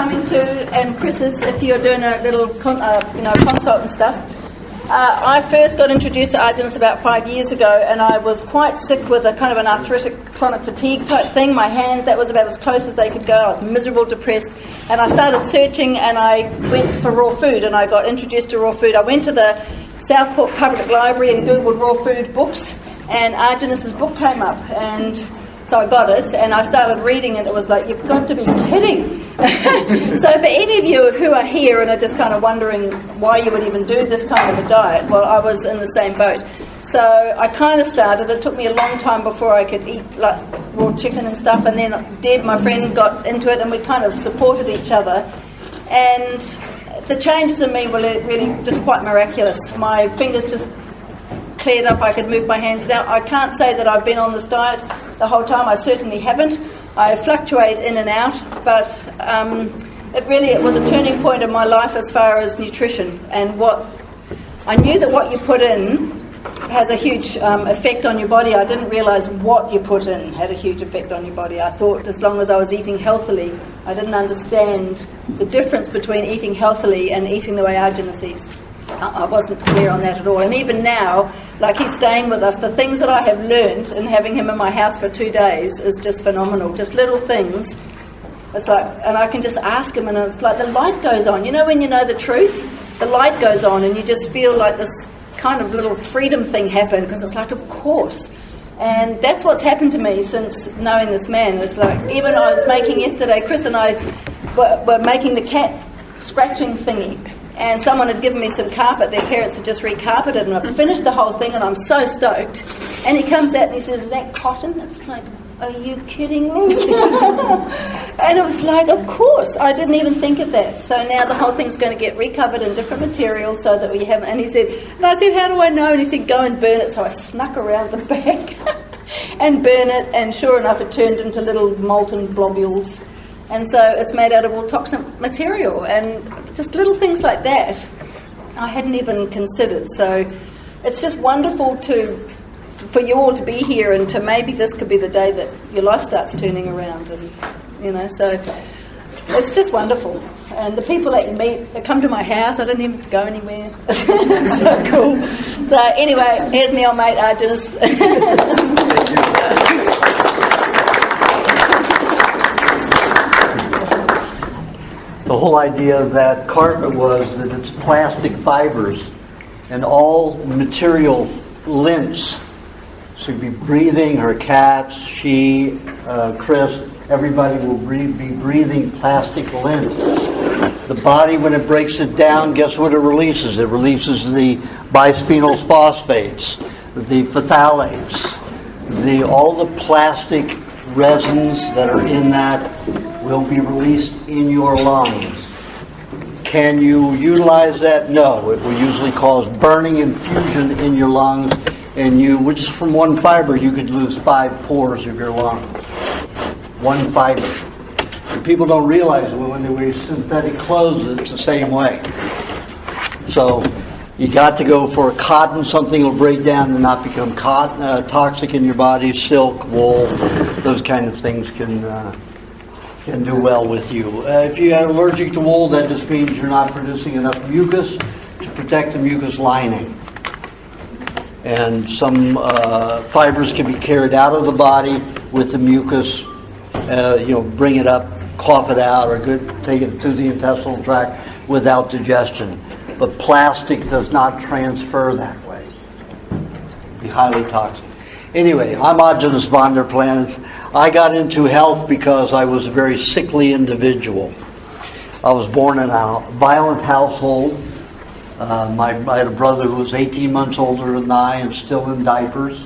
coming to, and Chris's, if you're doing a little consult and stuff. I first got introduced to Aajonus about 5 years ago, and I was quite sick with a kind of an arthritic chronic fatigue type thing. My hands, that was about as close as they could go. I was miserable, depressed, and I started searching, and I went for raw food, and I got introduced to raw food. I went to the Southport Public Library and googled raw food books, and Aajonus's book came up, and so I got it, and I started reading it. It was like, you've got to be kidding. So for any of you who are here and are just kind of wondering why you would even do this kind of a diet, well, I was in the same boat. So I kind of started. It took me a long time before I could eat like raw chicken and stuff, and then Deb, my friend, got into it, and we kind of supported each other. And the changes in me were really just quite miraculous. My fingers just cleared up. I could move my hands down. I can't say that I've been on this diet the whole time. I certainly haven't. I fluctuate in and out, but it was a turning point in my life as far as nutrition. And I knew that what you put in has a huge effect on your body. I didn't realise what you put in had a huge effect on your body. I thought as long as I was eating healthily, I didn't understand the difference between eating healthily and eating the way Aajonus eats. I wasn't clear on that at all. And even now, like he's staying with us, the things that I have learned in having him in my house for 2 days is just phenomenal. Just little things. It's like, and I can just ask him, and it's like the light goes on. You know when you know the truth? The light goes on, and you just feel like this kind of little freedom thing happen, because it's like, of course. And that's what's happened to me since knowing this man. It's like, even I was making yesterday, Chris and I were making the cat scratching thingy. And someone had given me some carpet. Their parents had just recarpeted, and I finished the whole thing, and I'm so stoked. And he comes out and he says, "Is that cotton?" It's like, are you kidding me? And it was like, of course. I didn't even think of that. So now the whole thing's going to get recovered in different materials so that we have. And he said, and I said, how do I know? And he said, go and burn it. So I snuck around the back and burn it, and sure enough, it turned into little molten globules. And so it's made out of all toxic material, and just little things like that I hadn't even considered. So it's just wonderful for you all to be here, and to maybe this could be the day that your life starts turning around, and so it's just wonderful. And the people that you meet, they come to my house. I don't even have to go anywhere. So cool. So anyway, here's my old mate Aajonus. The whole idea of that carpet was that it's plastic fibers, and all material lints. So you'd be breathing, her cats, she, Chris, everybody will be breathing plastic lints. The body, when it breaks it down, guess what it releases? It releases the bisphenol phosphates, the phthalates, all the plastic resins that are in that will be released in your lungs. Can you utilize that? No. It will usually cause burning and fusion in your lungs, and just from one fiber, you could lose 5 pores of your lungs. One fiber. And people don't realize that when they wear synthetic clothes, it's the same way. So you got to go for a cotton, something will break down and not become toxic in your body. Silk, wool, those kind of things can do well with you. If you are allergic to wool, that just means you're not producing enough mucus to protect the mucus lining. And some fibers can be carried out of the body with the mucus, bring it up, cough it out, or take it through the intestinal tract without digestion. But plastic does not transfer that way. It'd be highly toxic. Anyway, I'm Aajonus Vonderplanitz. I got into health because I was a very sickly individual. I was born in a violent household. I had a brother who was 18 months older than I and still in diapers.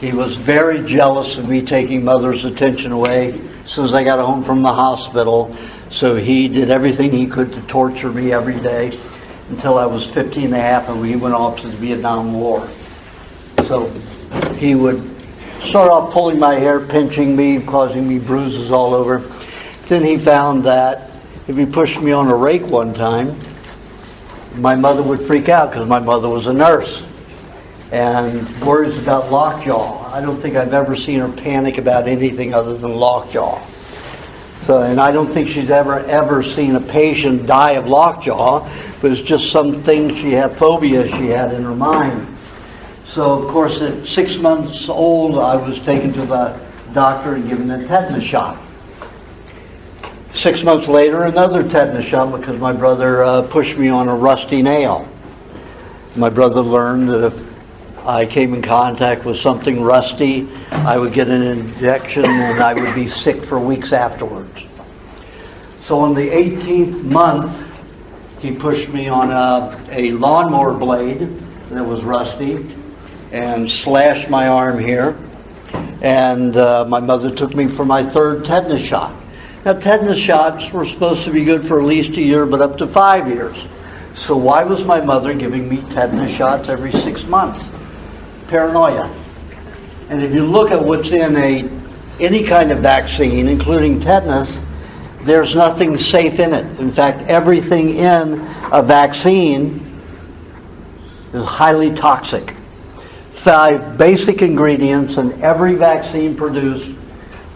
He was very jealous of me taking Mother's attention away as soon as I got home from the hospital. So he did everything he could to torture me every day until I was 15 and a half, and we went off to the Vietnam War. So he would start off pulling my hair, pinching me, causing me bruises all over. Then he found that if he pushed me on a rake one time, my mother would freak out because my mother was a nurse. And worries about lockjaw. I don't think I've ever seen her panic about anything other than lockjaw. So, and I don't think she's ever seen a patient die of lockjaw, but it's just some thing she had, phobia she had in her mind. So, of course, at 6 months old, I was taken to the doctor and given a tetanus shot. 6 months later, another tetanus shot because my brother pushed me on a rusty nail. My brother learned that if I came in contact with something rusty, I would get an injection and I would be sick for weeks afterwards. So on the 18th month, he pushed me on a lawnmower blade that was rusty and slashed my arm here. And my mother took me for my third tetanus shot. Now, tetanus shots were supposed to be good for at least a year, but up to 5 years. So why was my mother giving me tetanus shots every 6 months? Paranoia. And if you look at what's in any kind of vaccine, including tetanus, there's nothing safe in it. In fact, everything in a vaccine is highly toxic. 5 basic ingredients in every vaccine produced: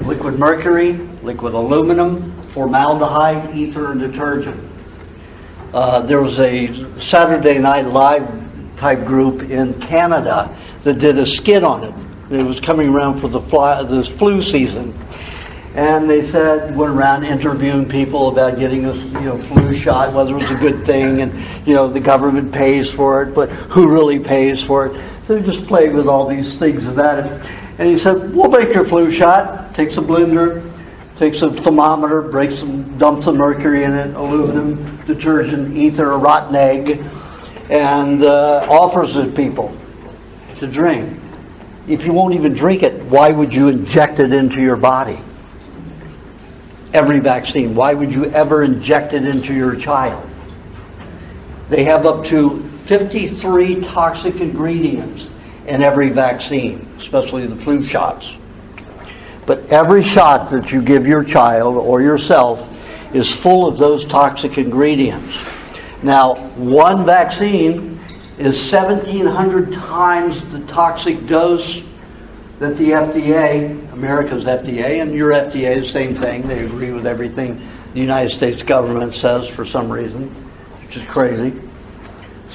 liquid mercury, liquid aluminum, formaldehyde, ether, and detergent. There was a Saturday Night Live type group in Canada that did a skit on it. It was coming around for this flu season. And they said, went around interviewing people about getting a flu shot, whether it was a good thing, and the government pays for it, but who really pays for it? So they just played with all these things about it. And he said, we'll make your flu shot. Takes a blender, takes a thermometer, dumps some mercury in it, aluminum, detergent, ether, a rotten egg, and offers it to people to drink. If you won't even drink it, why would you inject it into your body? Every vaccine, why would you ever inject it into your child? They have up to 53 toxic ingredients in every vaccine, especially the flu shots. But every shot that you give your child or yourself is full of those toxic ingredients. Now, one vaccine is 1,700 times the toxic dose that the FDA, America's FDA, and your FDA, the same thing. They agree with everything the United States government says for some reason, which is crazy.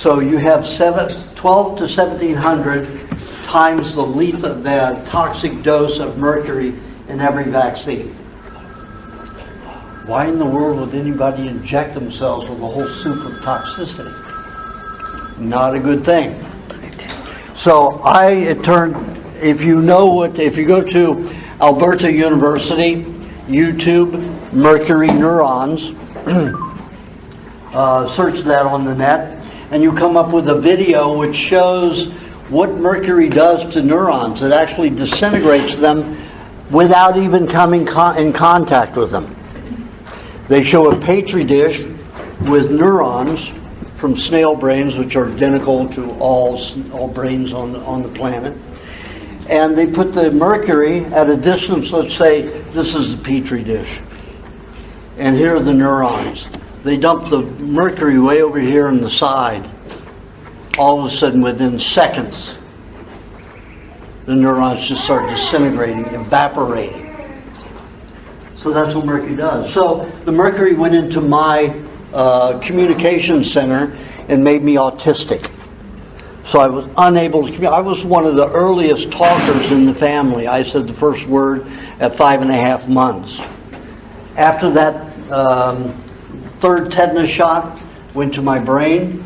So you have 12 to 1,700 times the toxic dose of mercury in every vaccine. Why in the world would anybody inject themselves with a whole soup of toxicity? Not a good thing. So if you go to Alberta University, YouTube, mercury neurons, search that on the net, and you come up with a video which shows what mercury does to neurons. It actually disintegrates them without even coming in contact with them. They show a petri dish with neurons from snail brains, which are identical to all brains on the planet. And they put the mercury at a distance, let's say this is the petri dish. And here are the neurons. They dump the mercury way over here on the side. All of a sudden, within seconds, the neurons just start disintegrating, evaporating. So that's what mercury does. So the mercury went into my communication center and made me autistic. So I was unable to communicate. I was one of the earliest talkers in the family. I said the first word at 5.5 months. After that third tetanus shot went to my brain,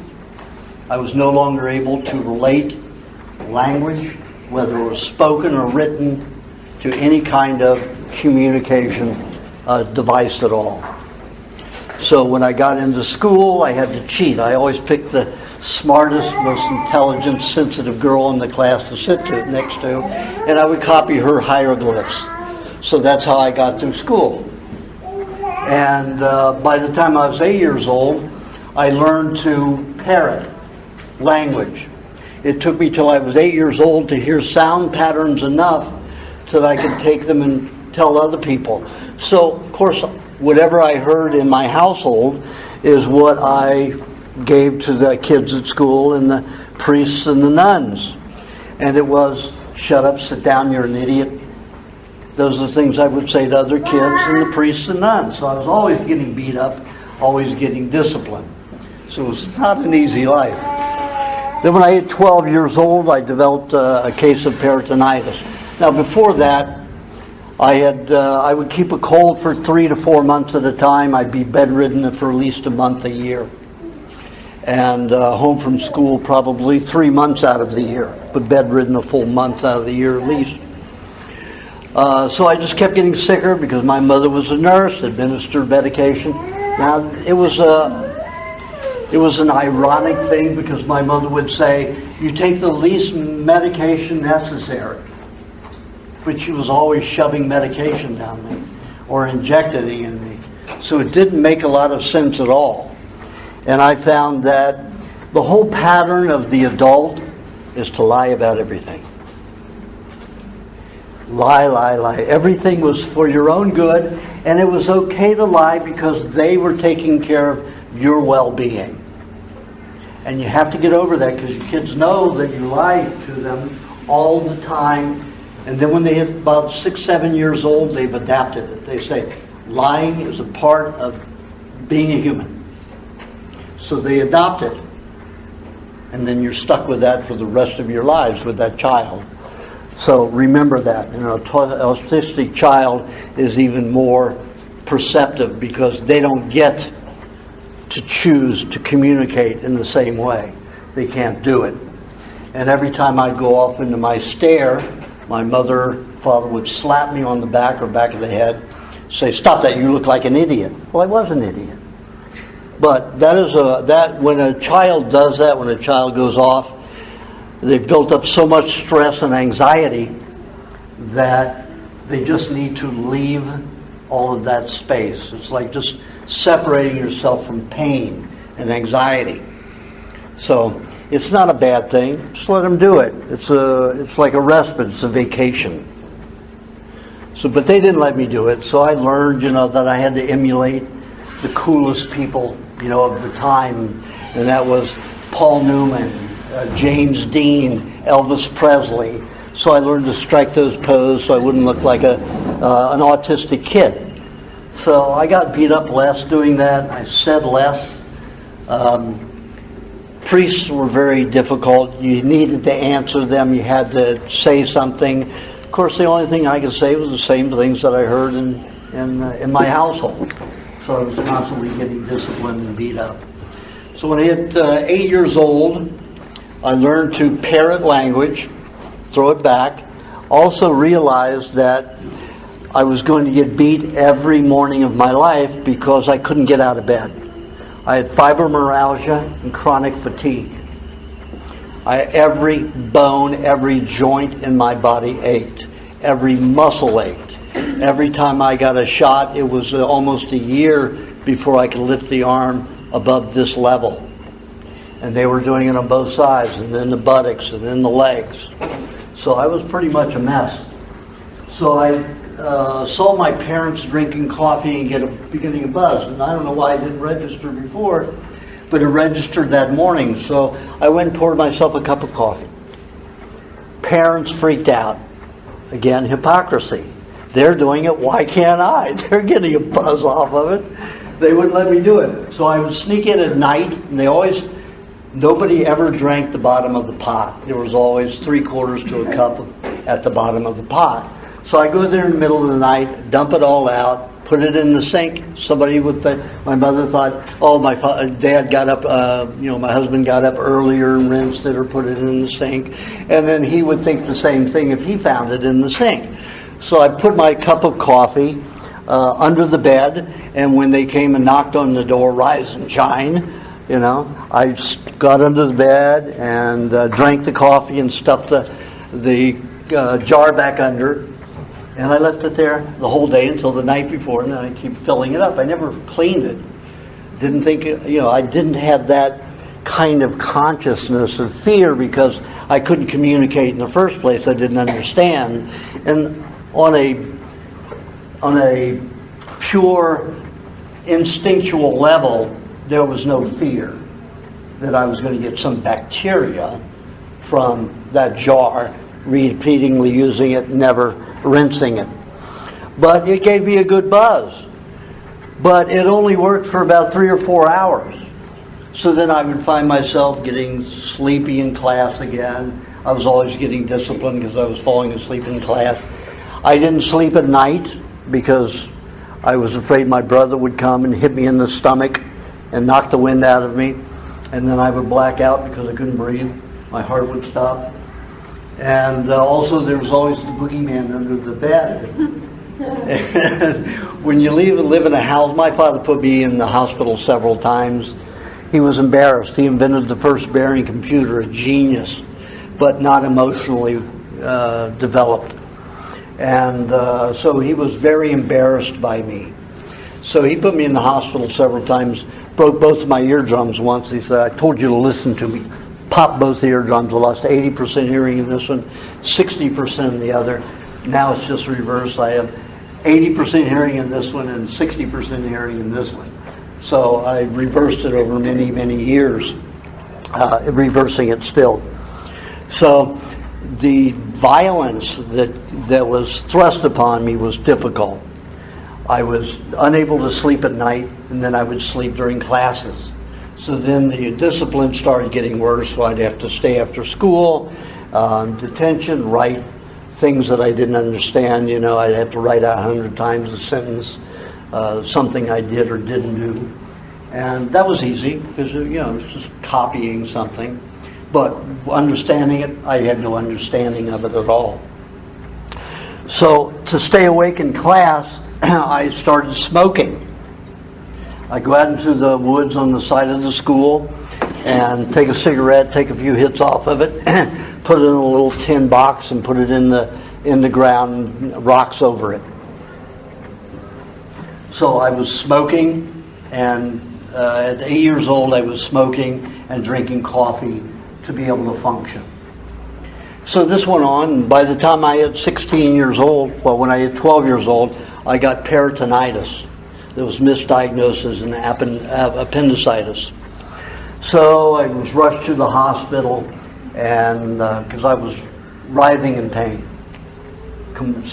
I was no longer able to relate language, whether it was spoken or written, to any kind of communication device at all. So when I got into school, I had to cheat. I always picked the smartest, most intelligent, sensitive girl in the class to sit next to, and I would copy her hieroglyphs. So that's how I got through school. And by the time I was 8 years old, I learned to parrot language. It took me till I was 8 years old to hear sound patterns enough so that I could take them and tell other people. So, of course, whatever I heard in my household is what I gave to the kids at school and the priests and the nuns. And it was, shut up, sit down, you're an idiot. Those are the things I would say to other kids and the priests and nuns. So I was always getting beat up, always getting disciplined. So it was not an easy life. Then when I hit 12 years old, I developed a case of peritonitis. Now before that, I would keep a cold for 3 to 4 months at a time. I'd be bedridden for at least a month a year. And home from school probably 3 months out of the year, but bedridden a full month out of the year at least. So I just kept getting sicker because my mother was a nurse, administered medication. Now it was an ironic thing because my mother would say, "You take the least medication necessary." But she was always shoving medication down me or injecting it in me. So it didn't make a lot of sense at all. And I found that the whole pattern of the adult is to lie about everything. Lie, lie, lie. Everything was for your own good, and it was okay to lie because they were taking care of your well-being. And you have to get over that because your kids know that you lie to them all the time. And then when they hit about 6, 7 years old, they've adapted it. They say, lying is a part of being a human. So they adopt it. And then you're stuck with that for the rest of your lives with that child. So remember that. An autistic child is even more perceptive because they don't get to choose to communicate in the same way. They can't do it. And every time I go off into my stare, my mother, father would slap me on the back or back of the head, say, "Stop that, you look like an idiot." Well, I was an idiot. But that when a child does that, when a child goes off, they've built up so much stress and anxiety that they just need to leave all of that space. It's like just separating yourself from pain and anxiety. So it's not a bad thing. Just let them do it. It's like a respite. It's a vacation. So, but they didn't let me do it. So I learned, that I had to emulate the coolest people, of the time, and that was Paul Newman, James Dean, Elvis Presley. So I learned to strike those poses so I wouldn't look like an autistic kid. So I got beat up less doing that. I said less. Priests were very difficult. You needed to answer them. You had to say something. Of course, the only thing I could say was the same things that I heard in my household. So I was constantly getting disciplined and beat up. So when I hit 8 years old, I learned to parrot language, throw it back. Also realized that I was going to get beat every morning of my life because I couldn't get out of bed. I had fibromyalgia and chronic fatigue. Every bone, every joint in my body ached. Every muscle ached. Every time I got a shot, it was almost a year before I could lift the arm above this level. And they were doing it on both sides, and then the buttocks, and then the legs. So I was pretty much a mess. So I saw my parents drinking coffee and beginning a buzz. And I don't know why I didn't register before, but it registered that morning. So I went and poured myself a cup of coffee. Parents freaked out. Again, hypocrisy. They're doing it, why can't I? They're getting a buzz off of it. They wouldn't let me do it. So I would sneak in at night, and nobody ever drank the bottom of the pot. There was always 3/4 to a cup at the bottom of the pot. So I go there in the middle of the night, dump it all out, put it in the sink. Somebody would think, my mother thought, oh, dad got up, my husband got up earlier and rinsed it or put it in the sink. And then he would think the same thing if he found it in the sink. So I put my cup of coffee under the bed, and when they came and knocked on the door, rise and shine, I got under the bed and drank the coffee and stuffed the jar back under. And I left it there the whole day until the night before, and then I keep filling it up. I never cleaned it. Didn't think, I didn't have that kind of consciousness of fear because I couldn't communicate in the first place. I didn't understand. And on a pure instinctual level, there was no fear that I was going to get some bacteria from that jar, repeatedly using it, never rinsing it. but it gave me a good buzz. But it only worked for about 3 or 4 hours. So then I would find myself getting sleepy in class again. I was always getting disciplined because I was falling asleep in class. I didn't sleep at night because I was afraid my brother would come and hit me in the stomach and knock the wind out of me. And then I would black out because I couldn't breathe. My heart would stop. And also there was always the boogeyman under the bed. And when you live in a house, my father put me in the hospital several times. He was embarrassed. He invented the first bearing computer, a genius, but not emotionally developed. And so he was very embarrassed by me. So he put me in the hospital several times, broke both of my eardrums once. He said, I told you to listen to me. Popped both the eardrums. I lost 80% hearing in this one, 60% in the other. Now it's just reversed. I have 80% hearing in this one and 60% hearing in this one. So I reversed it over many, many years, reversing it still. So the violence that was thrust upon me was difficult. I was unable to sleep at night, and then I would sleep during classes. So then the discipline started getting worse, so I'd have to stay after school, detention, write things that I didn't understand. You know, I'd have to write out 100 times a sentence, something I did or didn't do. And that was easy, because, you know, it was just copying something. But understanding it, I had no understanding of it at all. So to stay awake in class, I started smoking. I go out into the woods on the side of the school and take a cigarette, take a few hits off of it, put it in a little tin box and put it in the ground, rocks over it. So I was smoking, and at 8 years old I was smoking and drinking coffee to be able to function. So this went on, and by the time I had 16 years old, well, when I had 12 years old, I got peritonitis. There was misdiagnosis and appendicitis. So I was rushed to the hospital, and because I was writhing in pain,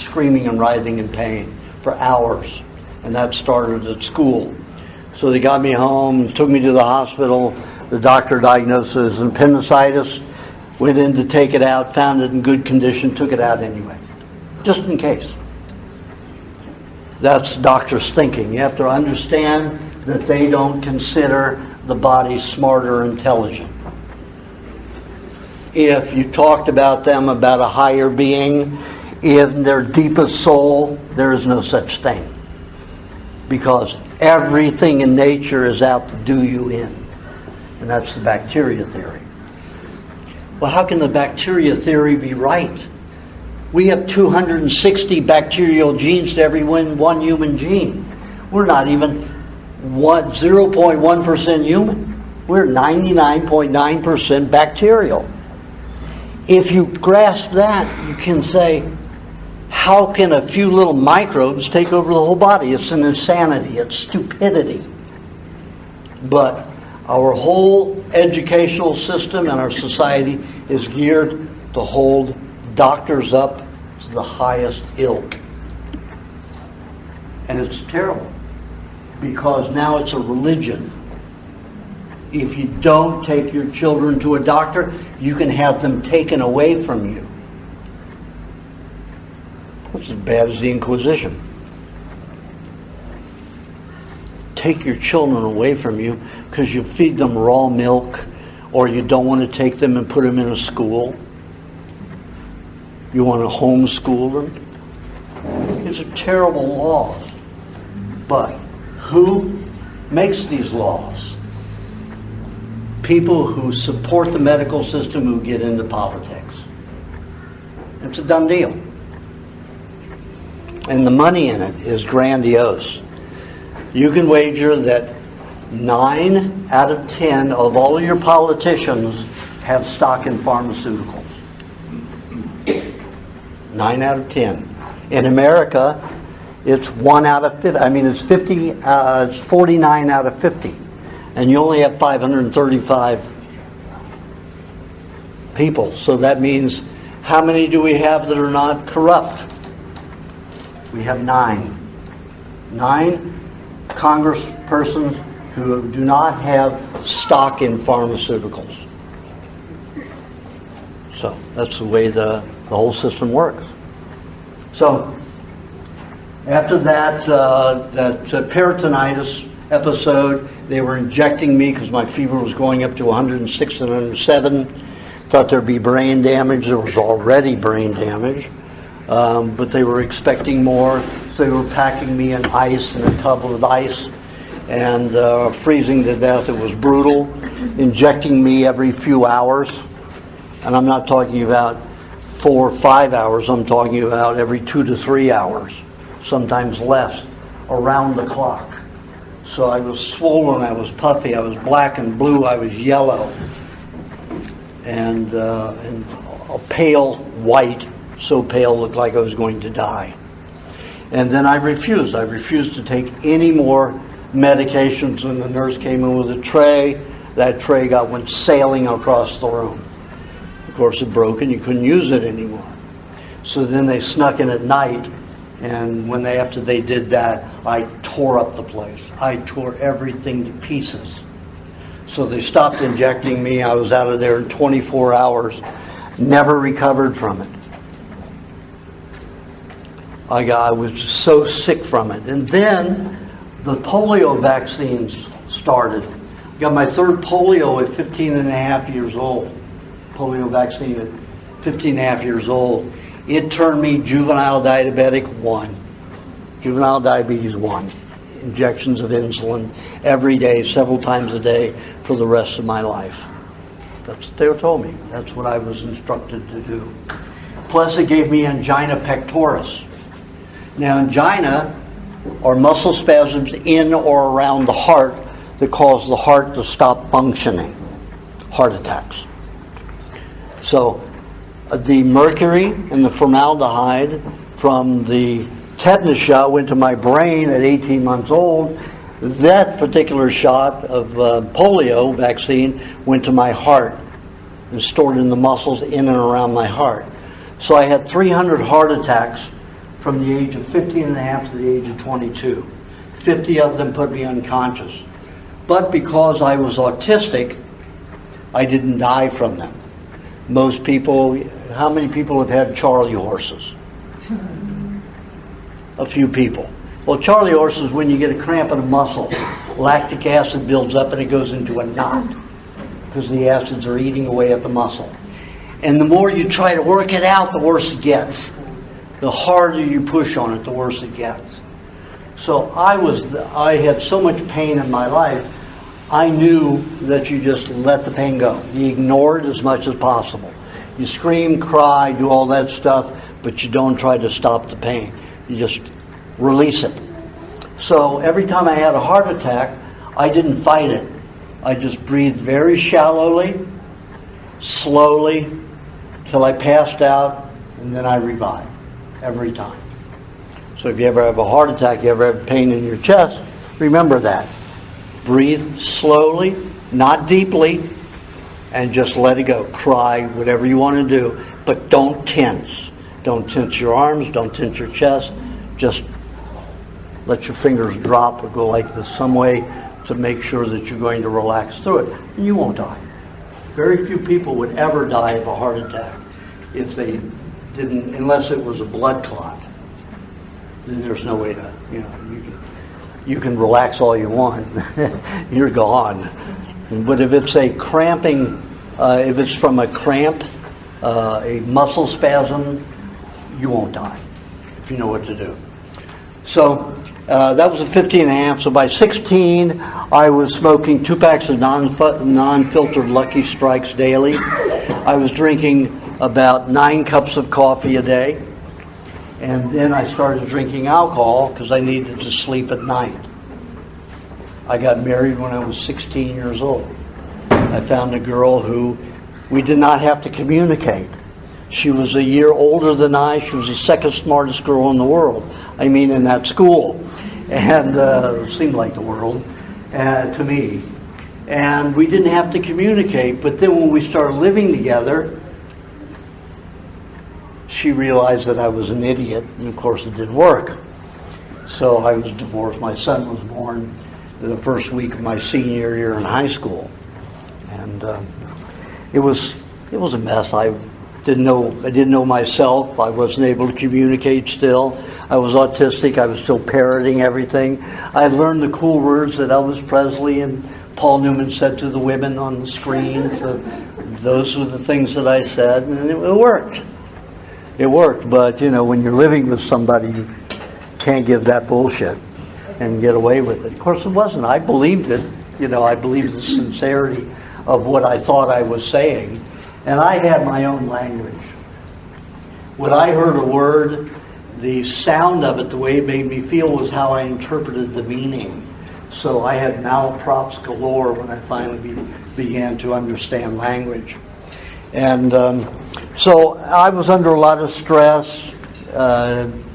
screaming and writhing in pain for hours, and that started at school. So they got me home, took me to the hospital. The doctor diagnosed it as appendicitis. Went in to take it out, found it in good condition, took it out anyway, just in case. That's doctors' thinking. You have to understand that they don't consider the body smart or intelligent. If you talked about them about a higher being, in their deepest soul, there is no such thing. Because everything in nature is out to do you in. And that's the bacteria theory. Well, how can the bacteria theory be right? We have 260 bacterial genes to every one human gene. We're not even 0.1% human. We're 99.9% bacterial. If you grasp that, you can say, how can a few little microbes take over the whole body? It's an insanity. It's stupidity. But our whole educational system and our society is geared to hold doctors up to the highest ilk. And it's terrible, because now it's a religion. If you don't take your children to a doctor, you can have them taken away from you. It's as bad as the Inquisition. Take your children away from you because you feed them raw milk, or you don't want to take them and put them in a school. You want to homeschool them. These are terrible laws. But who makes these laws? People who support the medical system, who get into politics. It's a done deal. And the money in it is grandiose. You can wager that 9 out of 10 of all of your politicians have stock in pharmaceuticals. 9 out of 10. In America, it's 1 out of 50. I mean, it's 50. It's 49 out of 50, and you only have 535 people. So that means, how many do we have that are not corrupt? We have 9. 9 congresspersons who do not have stock in pharmaceuticals. So that's the way the whole system works. So after that peritonitis episode, they were injecting me because my fever was going up to 106 and 107. Thought there'd be brain damage. There was already brain damage. But they were expecting more. So they were packing me in ice, in a tub with ice, and freezing to death. It was brutal. Injecting me every few hours. And I'm not talking about 4 or 5 hours. I'm talking about every 2 to 3 hours. Sometimes less. Around the clock. So I was swollen, I was puffy, I was black and blue, I was yellow, and a pale white, so pale looked like I was going to die. And then I refused. I refused to take any more medications. When the nurse came in with a tray, that tray went sailing across the room. Of course, it broke and you couldn't use it anymore. So then they snuck in at night. And after they did that, I tore up the place. I tore everything to pieces. So they stopped injecting me. I was out of there in 24 hours. Never recovered from it. I was so sick from it. And then the polio vaccines started. I got my third polio at 15 and a half years old. Polio vaccine at 15 and a half years old. It turned me juvenile diabetic 1. Juvenile diabetes 1. Injections of insulin every day, several times a day for the rest of my life. That's what they told me. That's what I was instructed to do. Plus it gave me angina pectoris. Now angina are muscle spasms in or around the heart that cause the heart to stop functioning. Heart attacks. So the mercury and the formaldehyde from the tetanus shot went to my brain at 18 months old. That particular shot of polio vaccine went to my heart and stored in the muscles in and around my heart. So I had 300 heart attacks from the age of 15 and a half to the age of 22. 50 of them put me unconscious. But because I was autistic, I didn't die from them. Most people, how many people have had Charlie horses? A few people. Well, Charlie horses, when you get a cramp in a muscle, lactic acid builds up and it goes into a knot because the acids are eating away at the muscle. And the more you try to work it out, the worse it gets. The harder you push on it, the worse it gets. So I had so much pain in my life, I knew that you just let the pain go. You ignore it as much as possible. You scream, cry, do all that stuff, but you don't try to stop the pain. You just release it. So every time I had a heart attack, I didn't fight it. I just breathed very shallowly, slowly, till I passed out, and then I revived every time. So if you ever have a heart attack, you ever have pain in your chest, remember that. Breathe slowly, not deeply, and just let it go. Cry, whatever you want to do, but don't tense. Don't tense your arms, don't tense your chest. Just let your fingers drop or go like this some way to make sure that you're going to relax through it. And you won't die. Very few people would ever die of a heart attack if they didn't, unless it was a blood clot. Then there's no way to, you can relax all you want. You're gone. But if it's a cramping, if it's from a cramp, a muscle spasm, you won't die if you know what to do. So that was a 15 and a half. So by 16, I was smoking 2 packs of non-filtered Lucky Strikes daily. I was drinking about 9 cups of coffee a day. And then I started drinking alcohol because I needed to sleep at night. I got married when I was 16 years old. I found a girl who we did not have to communicate. She was a year older than I. She was the second smartest girl in the world. I mean, in that school. And it seemed like the world to me. And we didn't have to communicate. But then when we started living together, she realized that I was an idiot. And of course it didn't work. So I was divorced. My son was born the first week of my senior year in high school, and it was a mess. I didn't know myself. I wasn't able to communicate still. I was autistic. I was still parroting everything. I learned the cool words that Elvis Presley and Paul Newman said to the women on the screen. So those were the things that I said, and it worked. It worked, but when you're living with somebody, you can't give that bullshit and get away with it. Of course, it wasn't. I believed it. I believed the sincerity of what I thought I was saying, and I had my own language. When I heard a word, the sound of it, the way it made me feel, was how I interpreted the meaning. So I had malaprops galore when I finally began to understand language. And so I was under a lot of stress.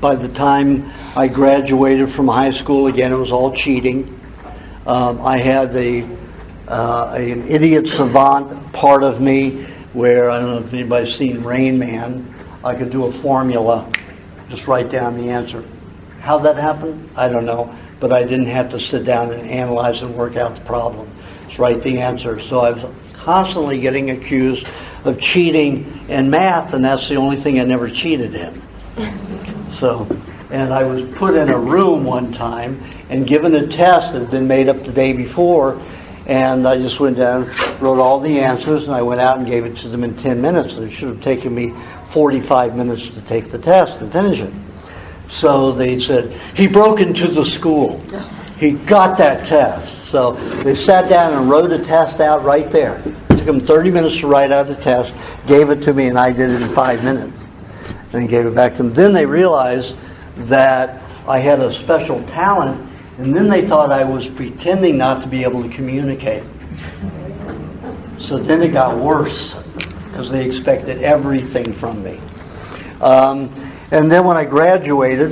By the time I graduated from high school, again, it was all cheating. I had an idiot savant part of me where, I don't know if anybody's seen Rain Man, I could do a formula, just write down the answer. How that happened, I don't know, but I didn't have to sit down and analyze and work out the problem. Just write the answer. So I was constantly getting accused of cheating in math, and that's the only thing I never cheated in. So, and I was put in a room one time and given a test that had been made up the day before, and I just went down, wrote all the answers, and I went out and gave it to them in 10 minutes. It should have taken me 45 minutes to take the test and finish it. So they said, he broke into the school. He got that test. So they sat down and wrote a test out right there. It took them 30 minutes to write out the test, gave it to me, and I did it in 5 minutes. And gave it back to them. Then they realized that I had a special talent, and then they thought I was pretending not to be able to communicate. So then it got worse, because they expected everything from me. And then when I graduated,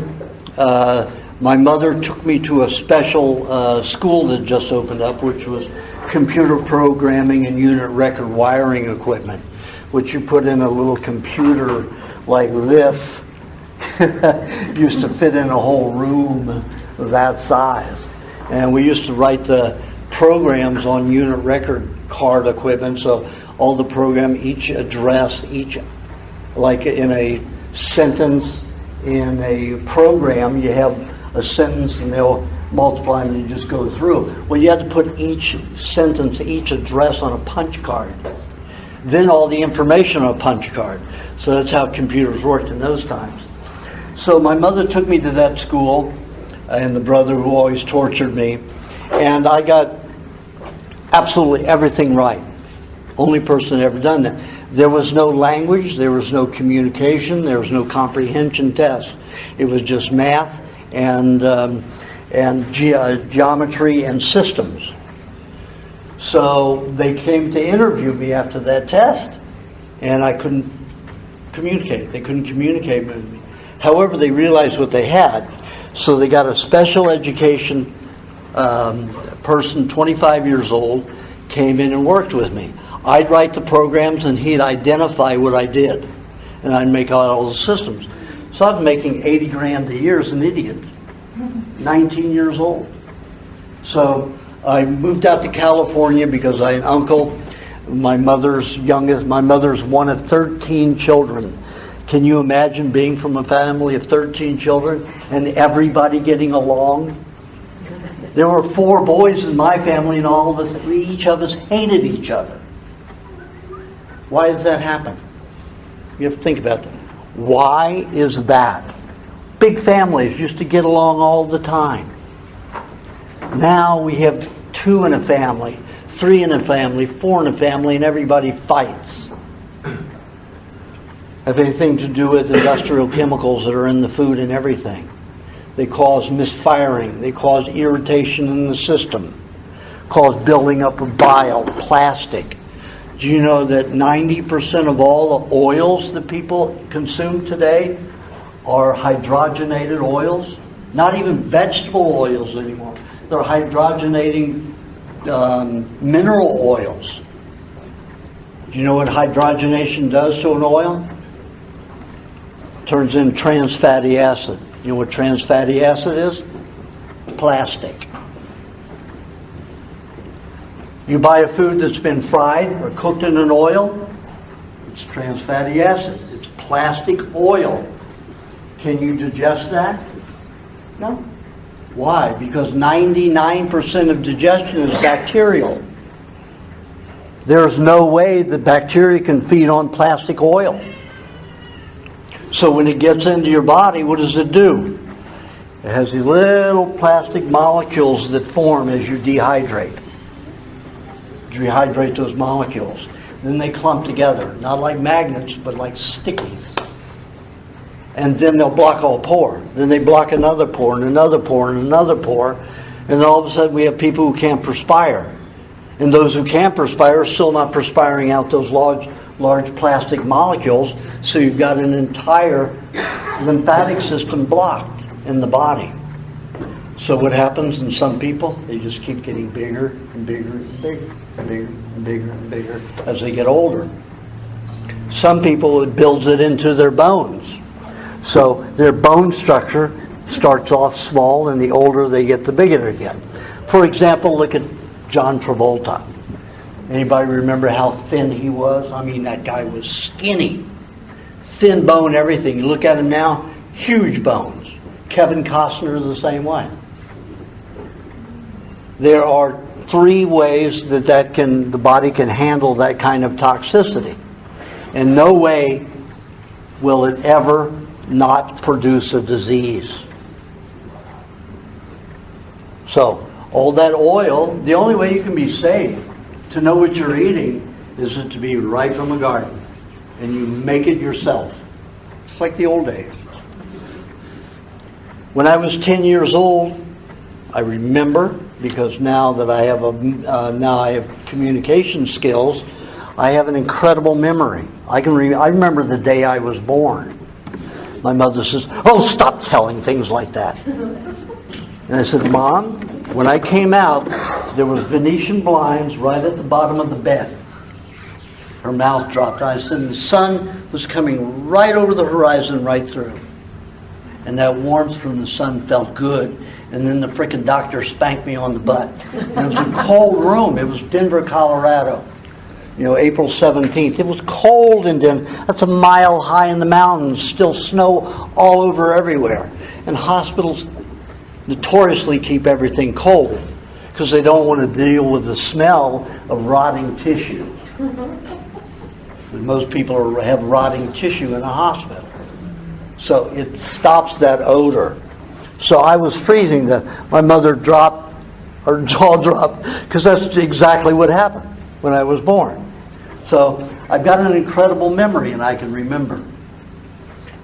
my mother took me to a special school that just opened up, which was computer programming and unit record wiring equipment, which you put in a little computer like this. Used to fit in a whole room that size. And we used to write the programs on unit record card equipment, so all the program, each address, each, like in a sentence in a program, you have a sentence and they'll multiply and you just go through. Well, you had to put each sentence, each address on a punch card. Then all the information on a punch card. So that's how computers worked in those times. So my mother took me to that school, and the brother who always tortured me, and I got absolutely everything right. Only person ever done that. There was no language, there was no communication, there was no comprehension test. It was just math and geometry and systems. So they came to interview me after that test, and I couldn't communicate. They couldn't communicate with me. However, they realized what they had, so they got a special education person, 25 years old, came in and worked with me. I'd write the programs, and he'd identify what I did, and I'd make out all the systems. So I was making $80,000 a year as an idiot, 19 years old. So I moved out to California because I had an uncle. My mother's one of 13 children. Can you imagine being from a family of 13 children and everybody getting along? There were 4 boys in my family, and each of us hated each other. Why does that happen? You have to think about that. Why is that? Big families used to get along all the time. Now we have 2 in a family, 3 in a family, 4 in a family, and everybody fights. Have anything to do with industrial chemicals that are in the food and everything. They cause misfiring. They cause irritation in the system. Cause building up of bile, plastic. Do you know that 90% of all the oils that people consume today are hydrogenated oils? Not even vegetable oils anymore. They're hydrogenating mineral oils. Do you know what hydrogenation does to an oil? Turns into trans fatty acid. You know what trans fatty acid is? Plastic. You buy a food that's been fried or cooked in an oil, it's trans fatty acid. It's plastic oil. Can you digest that? No. Why? Because 99% of digestion is bacterial. There's no way the bacteria can feed on plastic oil. So when it gets into your body, what does it do? It has these little plastic molecules that form as you dehydrate. Dehydrate those molecules. Then they clump together, not like magnets, but like stickies. And then they'll block a pore. Then they block another pore, and another pore, and another pore. And then all of a sudden we have people who can't perspire. And those who can perspire are still not perspiring out those large plastic molecules. So you've got an entire lymphatic system blocked in the body. So what happens in some people? They just keep getting bigger and bigger and bigger and bigger and bigger and bigger as they get older. Some people, it builds it into their bones. So their bone structure starts off small, and the older they get, the bigger they get. For example, look at John Travolta. Anybody remember how thin he was? I mean, that guy was skinny. Thin bone, everything. You look at him now, huge bones. Kevin Costner is the same way. There are 3 ways that the body can handle that kind of toxicity. In no way will it ever not produce a disease. So, all that oil, the only way you can be safe to know what you're eating is it to be right from a garden. And you make it yourself. It's like the old days. When I was 10 years old, I remember, because now that I have communication skills, I have an incredible memory. I remember the day I was born. My mother says, "Oh, stop telling things like that." And I said, "Mom, when I came out, there was Venetian blinds right at the bottom of the bed." Her mouth dropped. I said, the sun was coming right over the horizon, right through. And that warmth from the sun felt good. And then the frickin' doctor spanked me on the butt. And it was a cold room. It was Denver, Colorado. April 17th. It was cold in Denver. That's a mile high in the mountains. Still snow all over everywhere. And hospitals notoriously keep everything cold because they don't want to deal with the smell of rotting tissue. Most people have rotting tissue in a hospital. So it stops that odor. So I was freezing. My mother dropped, her jaw dropped, because that's exactly what happened when I was born. So I've got an incredible memory, and I can remember.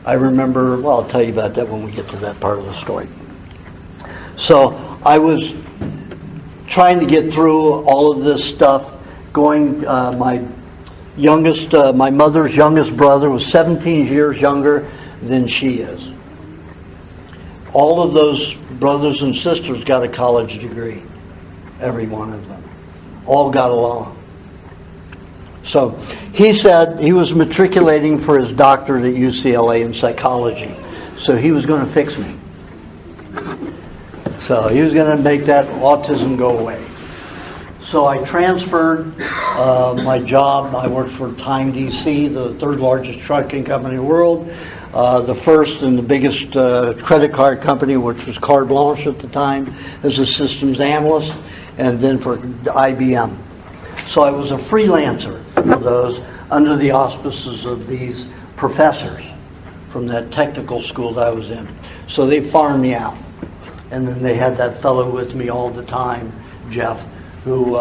I remember, well, I'll tell you about that when we get to that part of the story. So I was trying to get through all of this stuff, my mother's youngest brother was 17 years younger than she is. All of those brothers and sisters got a college degree. Every one of them. All got along. So he said he was matriculating for his doctorate at UCLA in psychology. So he was going to fix me. So he was going to make that autism go away. So I transferred my job. I worked for Time DC, the 3rd largest trucking company in the world. The first and the biggest credit card company, which was Carte Blanche at the time, as a systems analyst, and then for IBM. So I was a freelancer for those under the auspices of these professors from that technical school that I was in. So they farmed me out. And then they had that fellow with me all the time, Jeff, who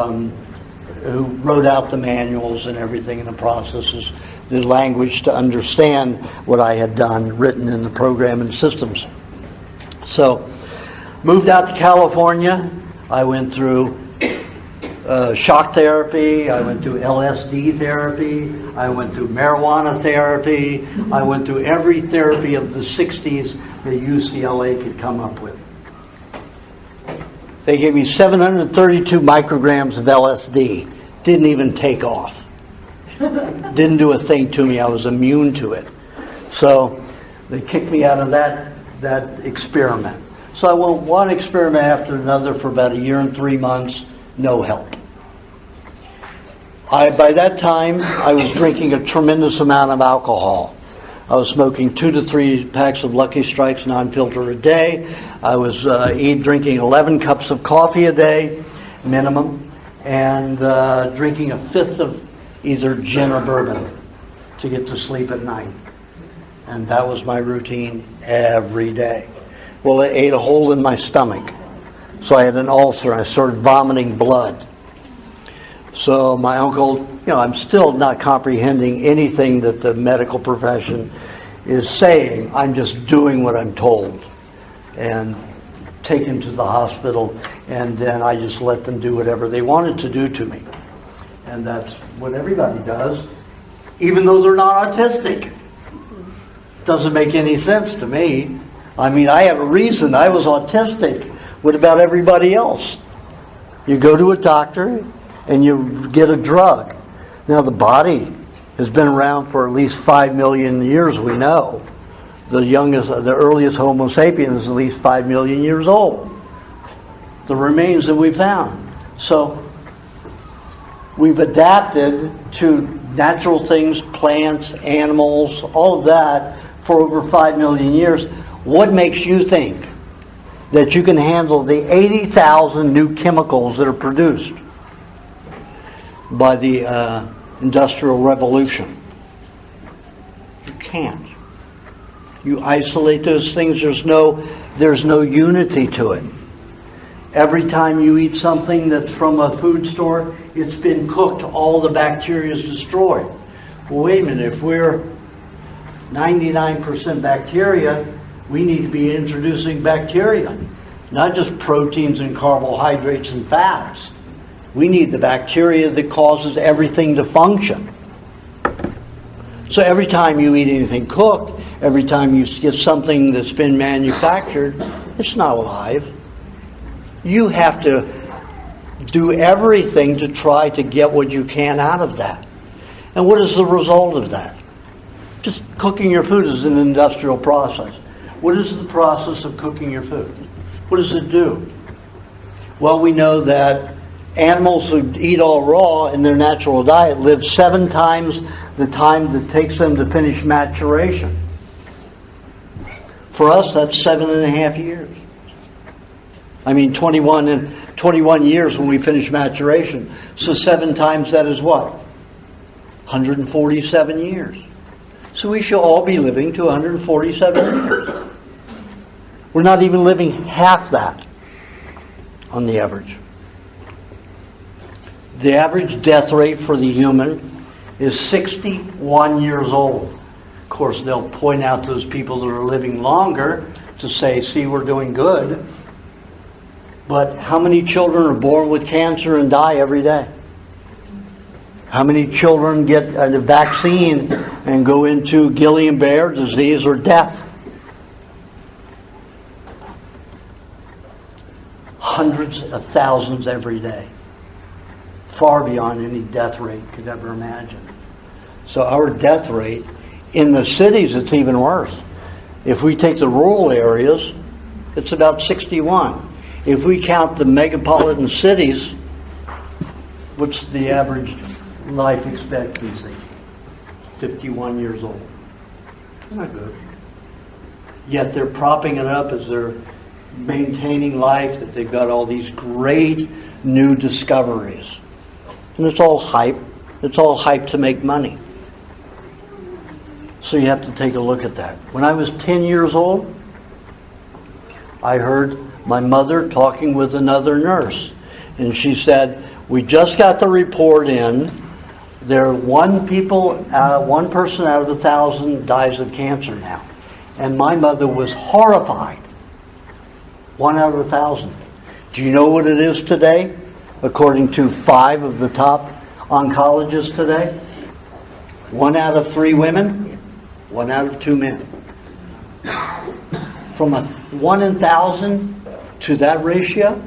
wrote out the manuals and everything in the processes, the language to understand what I had done, written in the program and systems. So, moved out to California. I went through shock therapy. I went through LSD therapy. I went through marijuana therapy. I went through every therapy of the 60s that UCLA could come up with. They gave me 732 micrograms of LSD. Didn't even take off. Didn't do a thing to me. I was immune to it. So they kicked me out of that that experiment. So I went one experiment after another for about 1 year and 3 months, no help. By that time, I was drinking a tremendous amount of alcohol. I was smoking 2 to 3 packs of Lucky Strikes non-filter a day. I was drinking 11 cups of coffee a day, minimum, and drinking 1/5 of either gin or bourbon to get to sleep at night. And that was my routine every day. Well, it ate a hole in my stomach. So I had an ulcer. I started vomiting blood. So my uncle, I'm still not comprehending anything that the medical profession is saying. I'm just doing what I'm told. And taken to the hospital, and then I just let them do whatever they wanted to do to me. And that's what everybody does, even though they're not autistic. Doesn't make any sense to me. I mean, I have a reason. I was autistic. What about everybody else? You go to a doctor and you get a drug. Now, the body has been around for at least 5 million years, we know. The earliest Homo sapiens is at least 5 million years old. The remains that we found. So, we've adapted to natural things, plants, animals, all of that for over 5 million years. What makes you think that you can handle the 80,000 new chemicals that are produced by the Industrial Revolution? You can't. You isolate those things, there's no unity to it. Every time you eat something that's from a food store, it's been cooked, all the bacteria is destroyed. Well, wait a minute, if we're 99% bacteria, we need to be introducing bacteria, not just proteins and carbohydrates and fats. We need the bacteria that causes everything to function. So every time you eat anything cooked, every time you get something that's been manufactured, it's not alive. You have to do everything to try to get what you can out of that. And what is the result of that? Just cooking your food is an industrial process. What is the process of cooking your food? What does it do? Well, we know that animals who eat all raw in their natural diet live 7 times the time that it takes them to finish maturation. For us, that's 7.5 years. 21 years when we finish maturation. So 7 times that is what? 147 years. So we should all be living to 147 years. We're not even living half that on the average. The average death rate for the human is 61 years old. Of course, they'll point out those people that are living longer to say, see, we're doing good. But how many children are born with cancer and die every day? How many children get a vaccine and go into Guillain-Barré disease or death? Hundreds of thousands every day. Far beyond any death rate could ever imagine. So our death rate, in the cities it's even worse. If we take the rural areas, it's about 61. If we count the megapolitan cities, what's the average life expectancy? 51 years old. Not good. Yet they're propping it up as they're maintaining life, that they've got all these great new discoveries. And it's all hype. It's all hype to make money. So you have to take a look at that. When I was 10 years old, I heard my mother talking with another nurse. And she said, we just got the report in. There are one person out of 1,000 dies of cancer now. And my mother was horrified. 1 out of 1,000. Do you know what it is today? According to 5 of the top oncologists today? 1 out of 3 women, 1 out of 2 men. From a 1 in 1,000 to that ratio?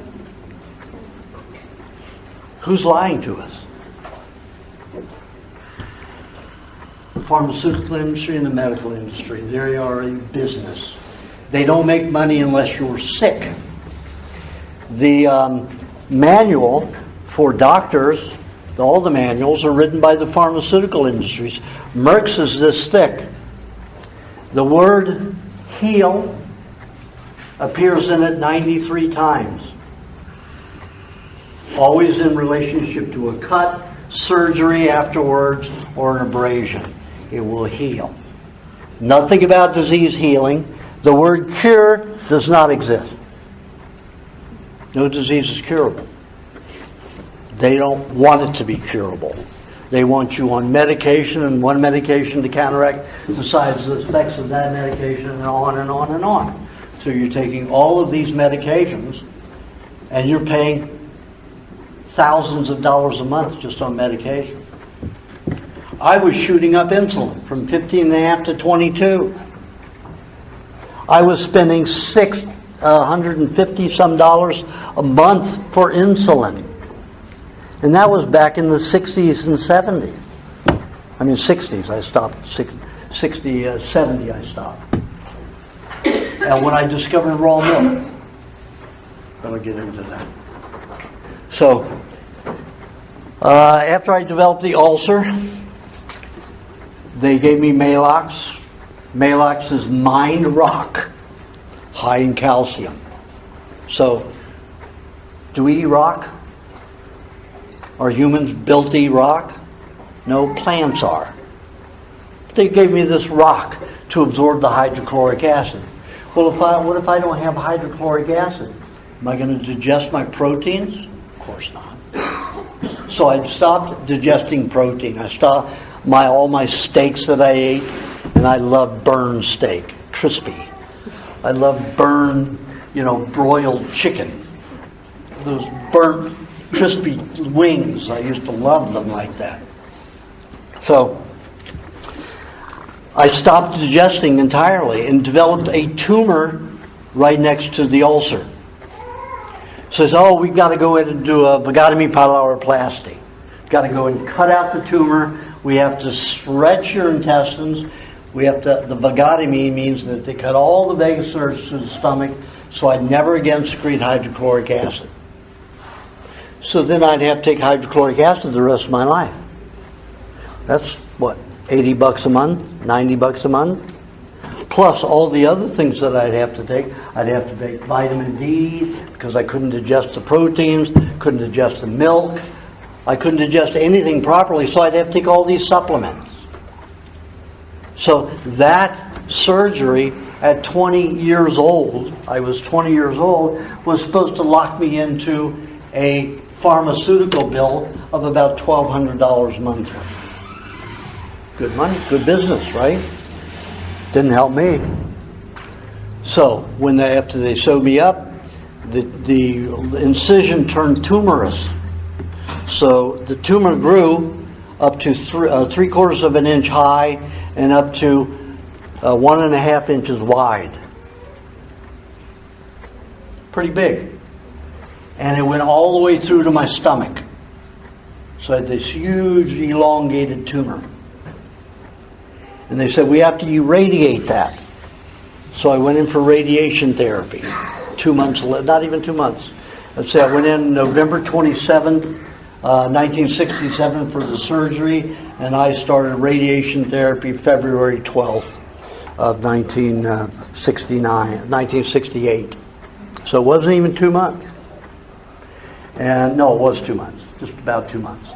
Who's lying to us? The pharmaceutical industry and the medical industry. They are a business. They don't make money unless you're sick. The manual for doctors, all the manuals are written by the pharmaceutical industries. Merck's is this thick. The word heal appears in it 93 times. Always in relationship to a cut, surgery afterwards, or an abrasion. It will heal. Nothing about disease healing. The word cure does not exist. No disease is curable. They don't want it to be curable. They want you on medication, and one medication to counteract the side effects of that medication, and on and on and on. So you're taking all of these medications, and you're paying thousands of dollars a month just on medication. I was shooting up insulin from 15.5 to 22. I was spending $150 some a month for insulin. And that was back in the 60s and 70s. I mean 60s, I stopped. 70 I stopped. And when I discovered raw milk, I'll get into that. So, after I developed the ulcer, they gave me Malox. Malox is Mind Rock, high in calcium. So, do we eat rock? Are humans built to eat rock? No, plants are. They gave me this rock to absorb the hydrochloric acid. Well, what if I don't have hydrochloric acid? Am I going to digest my proteins? Of course not. So I stopped digesting protein. I stopped all my steaks that I ate, and I love burned steak, crispy. I love burned, broiled chicken. Those burnt, crispy wings. I used to love them like that. So I stopped digesting entirely and developed a tumor right next to the ulcer. Says, we've got to go in and do a vagotomy pyloroplasty. We've got to go and cut out the tumor. We have to stretch your intestines. The vagotomy means that they cut all the vagus nerves to the stomach, so I'd never again secrete hydrochloric acid. So then I'd have to take hydrochloric acid the rest of my life. That's what, $80 a month, $90 a month? Plus all the other things that I'd have to take. I'd have to take vitamin D because I couldn't digest the proteins, couldn't digest the milk. I couldn't digest anything properly, so I'd have to take all these supplements. So that surgery at 20 years old, I was 20 years old, was supposed to lock me into a pharmaceutical bill of about $1,200 monthly. Good money, good business, right? Didn't help me. So after they sewed me up, the incision turned tumorous. So the tumor grew up to 3/4 of an inch high and up to 1.5 inches wide. Pretty big. And it went all the way through to my stomach. So I had this huge elongated tumor. And they said, we have to irradiate that. So I went in for radiation therapy. 2 months, not even 2 months. Let's say I went in November 27th, 1967 for the surgery, and I started radiation therapy February 12th of 1968. So it wasn't even 2 months. And no, it was 2 months, just about 2 months.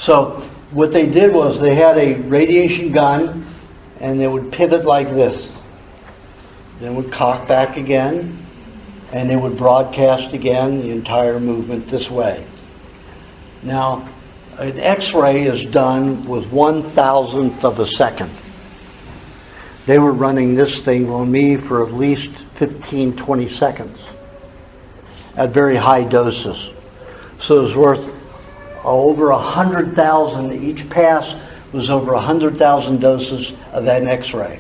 So what they did was they had a radiation gun, and they would pivot like this. Then would cock back again, and it would broadcast again the entire movement this way. Now, an X-ray is done with 1,000th of a second. They were running this thing on me for at least 15, 20 seconds at very high doses. So it was worth over 100,000. Each pass was over 100,000 doses of an X-ray.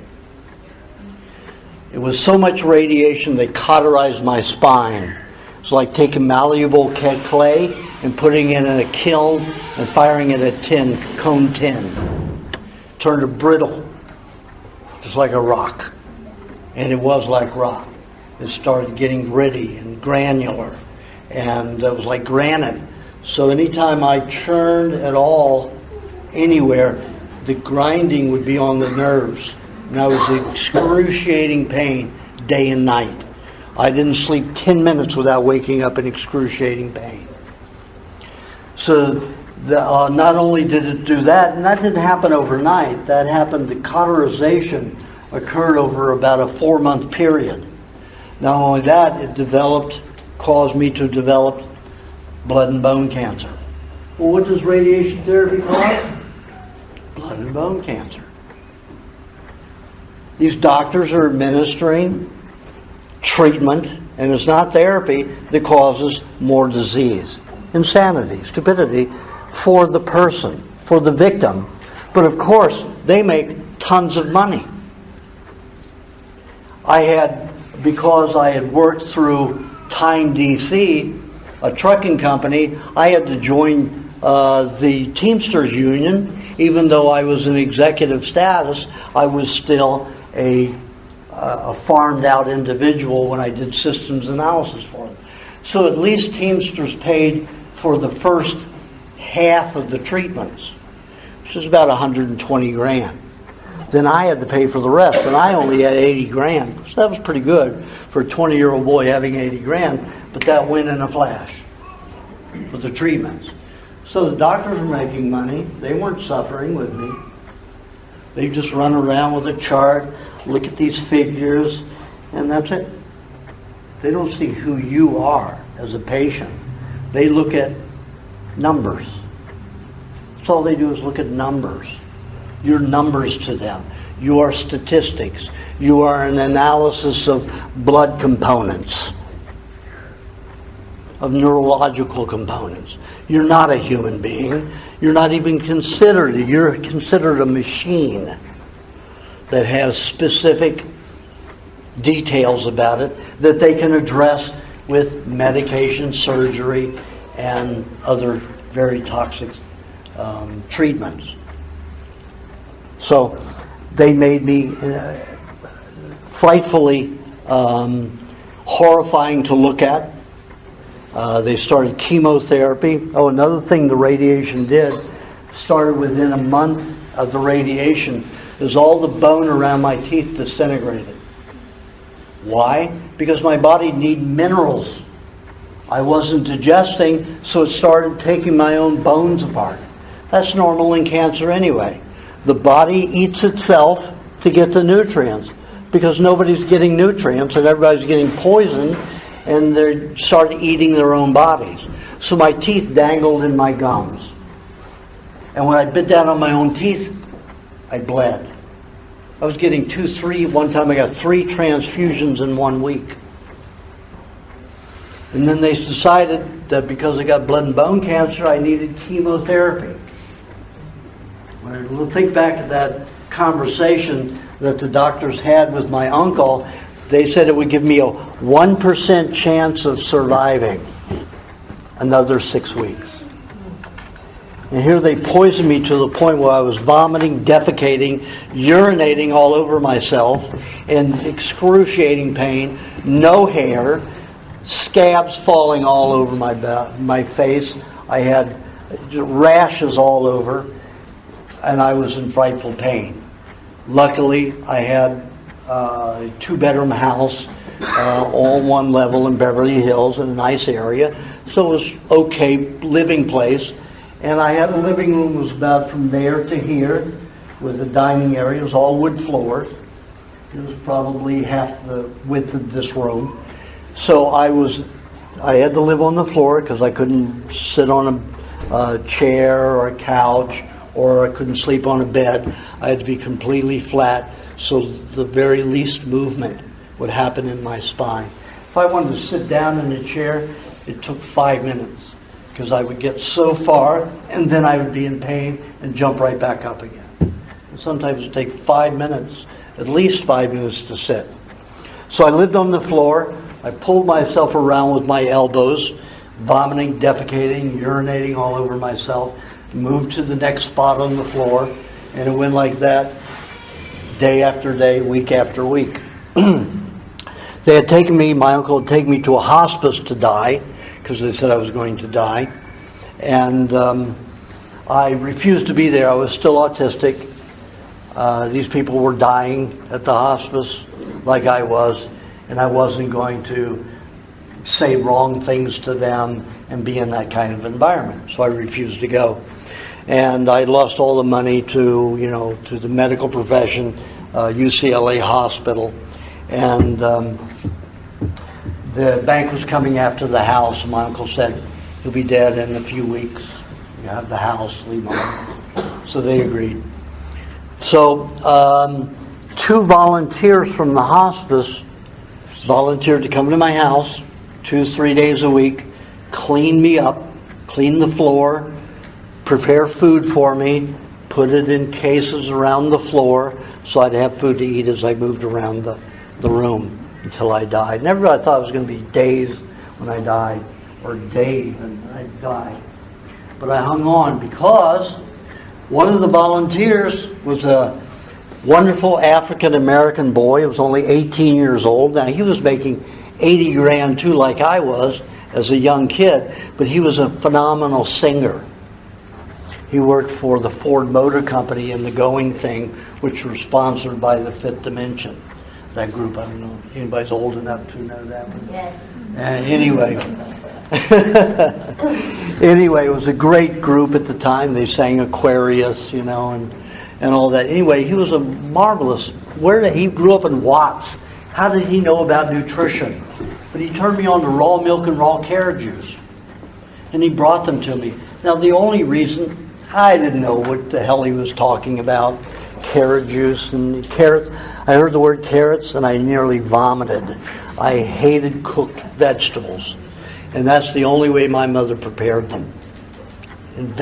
It was so much radiation they cauterized my spine. It's like taking malleable clay and putting it in a kiln and firing it at cone tin. Turned it brittle, just like a rock. And it was like rock. It started getting gritty and granular, and it was like granite. So anytime I churned at all, anywhere, the grinding would be on the nerves. And I was in excruciating pain day and night. I didn't sleep 10 minutes without waking up in excruciating pain. So not only did it do that, and that didn't happen overnight, that happened, the cauterization occurred over about a 4-month period. Not only that, it caused me to develop blood and bone cancer. Well, what does radiation therapy cause? Blood and bone cancer. These doctors are administering treatment, and it's not therapy that causes more disease. Insanity, stupidity for the person, for the victim. But of course, they make tons of money. Because I had worked through Time DC, a trucking company, I had to join the Teamsters Union. Even though I was in executive status, I was still a farmed out individual when I did systems analysis for them. So at least Teamsters paid for the first half of the treatments, which is about $120,000. Then I had to pay for the rest, and I only had $80,000. So that was pretty good for a 20-year-old boy having $80,000, but that went in a flash with the treatments. So the doctors were making money. They weren't suffering with me. They just run around with a chart, look at these figures, and that's it. They don't see who you are as a patient. They look at numbers. That's all they do is look at numbers. You're numbers to them. You are statistics. You are an analysis of blood components, of neurological components. You're not a human being. You're not even considered. You're considered a machine that has specific details about it that they can address with medication, surgery, and other very toxic treatments. So they made me frightfully horrifying to look at. They started chemotherapy. Oh, another thing the radiation did, started within a month of the radiation, is all the bone around my teeth disintegrated. Why? Because my body needed minerals. I wasn't digesting, so it started taking my own bones apart. That's normal in cancer anyway. The body eats itself to get the nutrients, because nobody's getting nutrients and everybody's getting poisoned, and they start eating their own bodies. So my teeth dangled in my gums. And when I bit down on my own teeth, I bled. I was getting one time I got 3 transfusions in 1 week. And then they decided that because I got blood and bone cancer, I needed chemotherapy. When I think back to that conversation that the doctors had with my uncle, they said it would give me a 1% chance of surviving another 6 weeks. And here they poisoned me to the point where I was vomiting, defecating, urinating all over myself, in excruciating pain, no hair, scabs falling all over my face. I had rashes all over, and I was in frightful pain. Luckily, I had a 2-bedroom house on one level in Beverly Hills in a nice area, so it was okay living place. And I had a living room that was about from there to here, with a dining area. It was all wood floors. It was probably half the width of this room. So I had to live on the floor because I couldn't sit on a chair or a couch, or I couldn't sleep on a bed. I had to be completely flat, so the very least movement would happen in my spine. If I wanted to sit down in a chair, it took 5 minutes, because I would get so far and then I would be in pain and jump right back up again. And sometimes it would take 5 minutes, at least 5 minutes to sit. So I lived on the floor. I pulled myself around with my elbows, vomiting, defecating, urinating all over myself, moved to the next spot on the floor, and it went like that day after day, week after week. They had taken me, my uncle had taken me to a hospice to die, because they said I was going to die. And I refused to be there. I was still autistic. These people were dying at the hospice like I was, and I wasn't going to say wrong things to them and be in that kind of environment. So I refused to go. And I lost all the money to the medical profession, UCLA hospital. And the bank was coming after the house. My uncle said, "He'll be dead in a few weeks. You have the house, leave him." So they agreed. So 2 volunteers from the hospice volunteered to come to my house 2-3 days a week, clean me up, clean the floor, prepare food for me, put it in cases around the floor so I'd have food to eat as I moved around the room until I died. Never I thought it was going to be days when I died, or days and I'd die. But I hung on because one of the volunteers was a wonderful African-American boy. He was only 18 years old. Now, he was making 80 grand too, like I was as a young kid, but he was a phenomenal singer. He worked for the Ford Motor Company in the Going Thing, which was sponsored by the Fifth Dimension. That group, I don't know if anybody's old enough to know that one. Yes. Anyway, anyway, it was a great group at the time. They sang Aquarius, and all that. Anyway, he was a marvelous. He grew up in Watts. How did he know about nutrition? But he turned me on to raw milk and raw carrot juice, and he brought them to me. Now, the only reason I didn't know what the hell he was talking about, carrot juice and carrots. I heard the word carrots and I nearly vomited. I hated cooked vegetables, and that's the only way my mother prepared them. And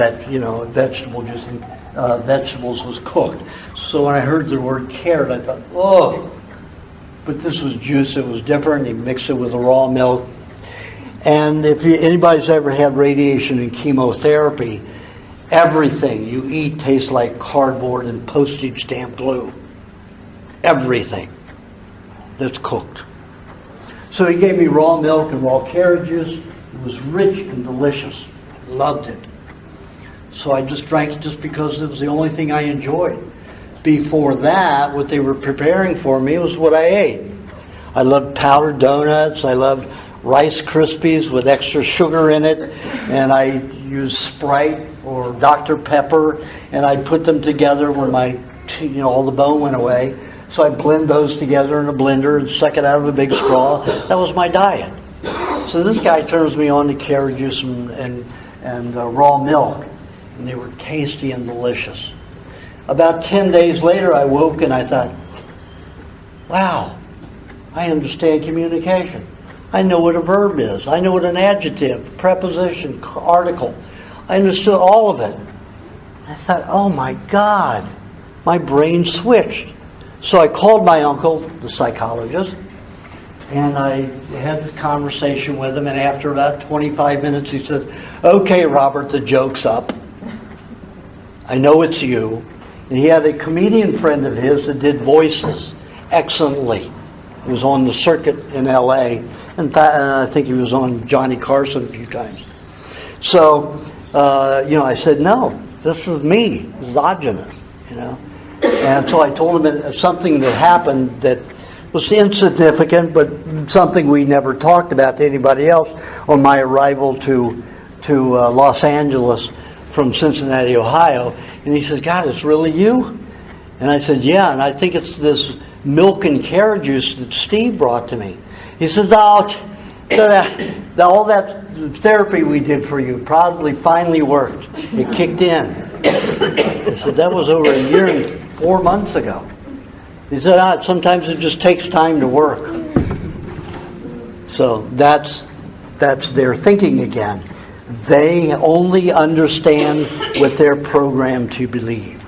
vegetables was cooked. So when I heard the word carrot, I thought, oh. But this was juice. It was different. He mixed it with the raw milk. And if anybody's ever had radiation and chemotherapy, everything you eat tastes like cardboard and postage stamp glue. Everything that's cooked. So he gave me raw milk and raw carrot juice. It was rich and delicious. Loved it. So I just drank it just because it was the only thing I enjoyed. Before that, what they were preparing for me was what I ate. I loved powdered donuts. I loved Rice Krispies with extra sugar in it. And I used Sprite or Dr. Pepper. And I'd put them together when all the bone went away. So I'd blend those together in a blender and suck it out of a big straw. That was my diet. So this guy turns me on to carrot juice and raw milk. And they were tasty and delicious. About 10 days later, I woke and I thought, wow, I understand communication. I know what a verb is. I know what an adjective, preposition, article. I understood all of it. I thought, oh my God, my brain switched. So I called my uncle, the psychologist, and I had this conversation with him, and after about 25 minutes he said, okay, Robert, the joke's up. I know it's you. And he had a comedian friend of his that did voices excellently. He was on the circuit in L.A. In fact, I think he was on Johnny Carson a few times. So, I said, no, this is me. This is Aajonus, And so I told him something that happened that was insignificant, but something we never talked about to anybody else on my arrival to Los Angeles from Cincinnati, Ohio. And he says, God, it's really you? And I said, yeah, and I think it's this milk and carrot juice that Steve brought to me. He says, all that therapy we did for you probably finally worked. It kicked in. I said, that was over a year and 4 months ago. He said, sometimes it just takes time to work. So that's their thinking again. They only understand what they're programmed to believe.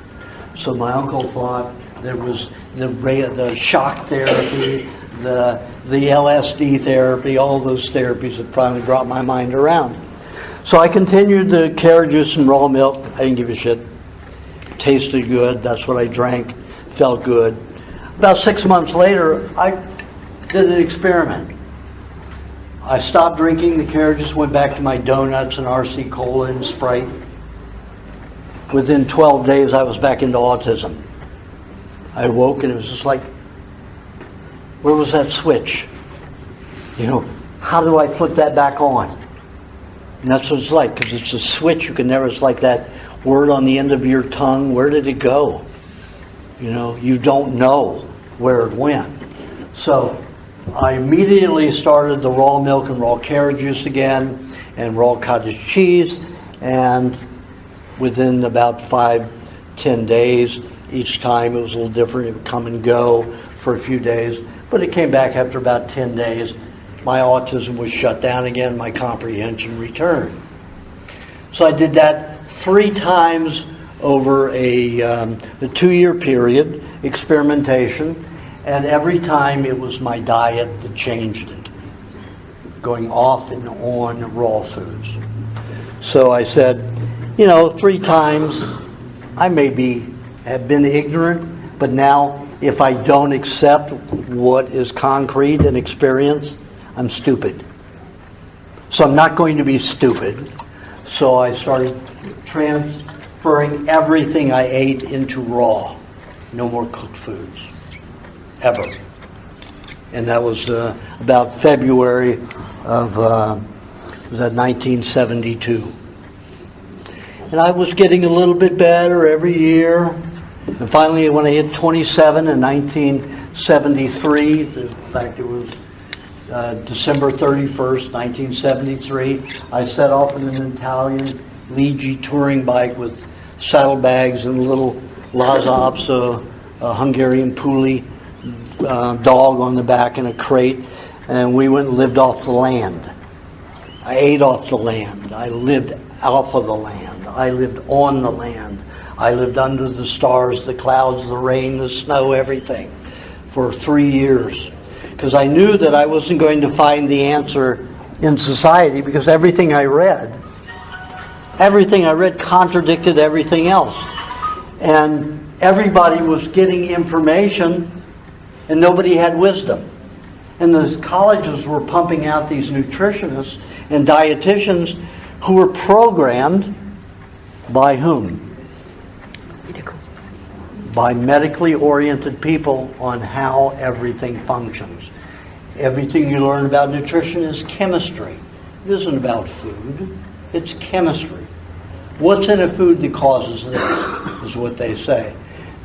So my uncle thought there was the shock therapy, the LSD therapy, all those therapies that finally brought my mind around. So I continued the carrot juice and raw milk. I didn't give a shit. Tasted good. That's what I drank. Felt good. About 6 months later, I did an experiment. I stopped drinking the carriages, went back to my donuts and RC Cola and Sprite. Within 12 days, I was back into autism. I awoke and it was just like, where was that switch? You know, how do I put that back on? And that's what it's like, because it's a switch. You can never, it's like that word on the end of your tongue. Where did it go? You know, you don't know where it went. So I immediately started the raw milk and raw carrot juice again, and raw cottage cheese, and within about 5-10 days, each time it was a little different. It would come and go for a few days, but it came back after about 10 days. My autism was shut down again, my comprehension returned. So I did that 3 times over a 2-year period, experimentation, and every time it was my diet that changed it, going off and on raw foods. So I said, you know, 3 times I maybe have been ignorant, but now if I don't accept what is concrete and experience, I'm stupid. So I'm not going to be stupid. So I started transferring everything I ate into raw. No more cooked foods. Ever. And that was about February of 1972. And I was getting a little bit better every year. And finally, when I hit 27 in 1973, in fact it was December 31st, 1973, I set off in an Italian Ligi touring bike with saddlebags and a little Lazarus, a Hungarian pulley dog on the back in a crate, and we went and lived off the land. I ate off the land. I lived off of the land. I lived on the land. I lived under the stars, the clouds, the rain, the snow, everything for 3 years. Because I knew that I wasn't going to find the answer in society, because everything I read contradicted everything else. And everybody was getting information and nobody had wisdom. And the colleges were pumping out these nutritionists and dietitians who were programmed by whom? By medically oriented people on how everything functions. Everything you learn about nutrition is chemistry. It isn't about food. It's chemistry. What's in a food that causes this is what they say.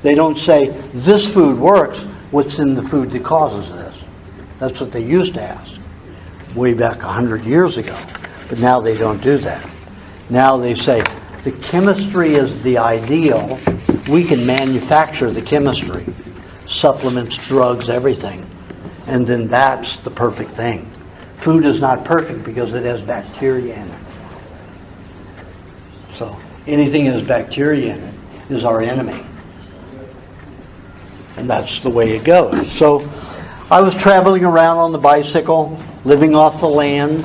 They don't say, this food works. What's in the food that causes this? That's what they used to ask way back 100 years ago. But now they don't do that. Now they say, the chemistry is the ideal. We can manufacture the chemistry. Supplements, drugs, everything. And then that's the perfect thing. Food is not perfect because it has bacteria in it. So anything that has bacteria in it is our enemy. And that's the way it goes. So I was traveling around on the bicycle, living off the land,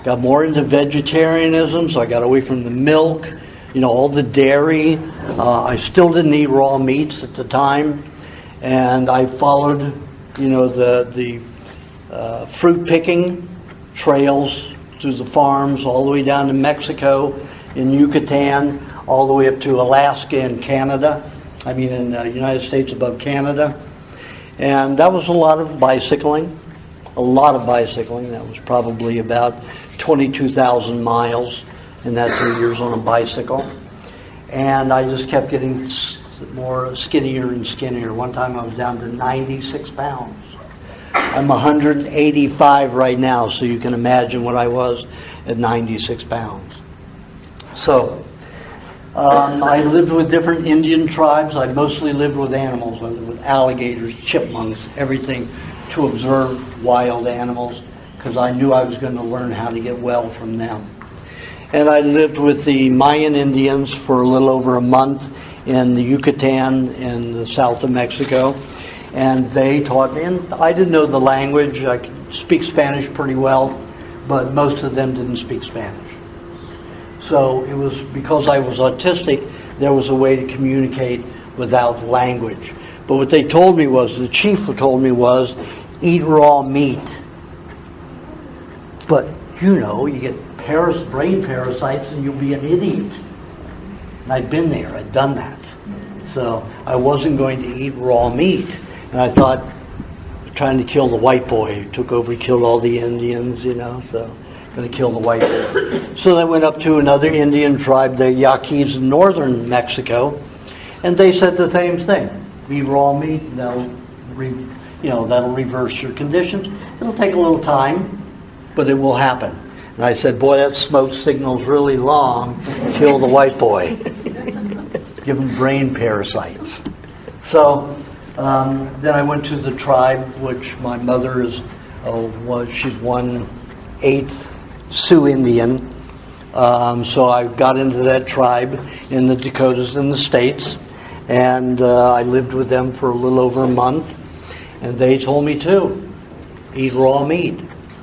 got more into vegetarianism, so I got away from the milk, you know, all the dairy. I still didn't eat raw meats at the time. And I followed, you know, the fruit picking trails through the farms all the way down to Mexico, in Yucatan, all the way up to Alaska and Canada. In the United States above Canada. And that was a lot of bicycling. That was probably about 22,000 miles in that 3 years on a bicycle. And I just kept getting more skinnier and skinnier. One time I was down to 96 pounds. I'm 185 right now, so you can imagine what I was at 96 pounds. So I lived with different Indian tribes. I mostly lived with animals. I lived with alligators, chipmunks, everything to observe wild animals, because I knew I was going to learn how to get well from them. And I lived with the Mayan Indians for a little over a month in the Yucatan in the south of Mexico. And they taught me, and I didn't know the language. I could speak Spanish pretty well, but most of them didn't speak Spanish. So it was because I was autistic, there was a way to communicate without language. But what they told me was, the chief told me was, eat raw meat. But, you know, you get brain parasites and you'll be an idiot. And I'd been there. I'd done that. So I wasn't going to eat raw meat. And I thought, trying to kill the white boy who took over, he killed all the Indians, you know, so going to kill the white boy. So I went up to another Indian tribe, the Yaquis in northern Mexico, and they said the same thing. Eat raw meat, and that'll reverse your conditions. It'll take a little time, but it will happen. And I said, boy, that smoke signal's really long. Kill the white boy. Give him brain parasites. So then I went to the tribe, which my mother she's 1/8 Sioux Indian. So I got into that tribe in the Dakotas in the States, and I lived with them for a little over a month, and they told me to eat raw meat.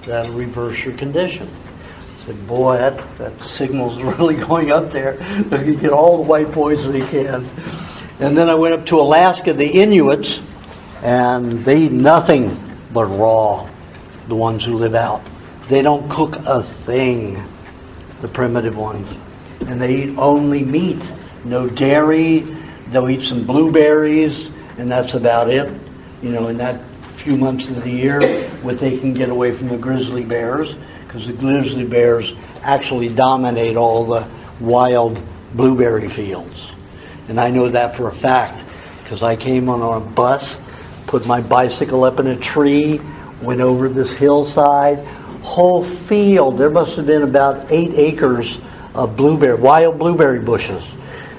That'll reverse your condition. I said, boy, that signal's really going up there. They can get all the white boys they can. And then I went up to Alaska, the Inuits, and they eat nothing but raw, the ones who live out. They don't cook a thing, the primitive ones. And they eat only meat, no dairy. They'll eat some blueberries, and that's about it. You know, in that few months of the year, what they can get away from the grizzly bears, because the grizzly bears actually dominate all the wild blueberry fields. And I know that for a fact, because I came on a bus, put my bicycle up in a tree, went over this hillside, whole field. There must have been about 8 acres of wild blueberry bushes.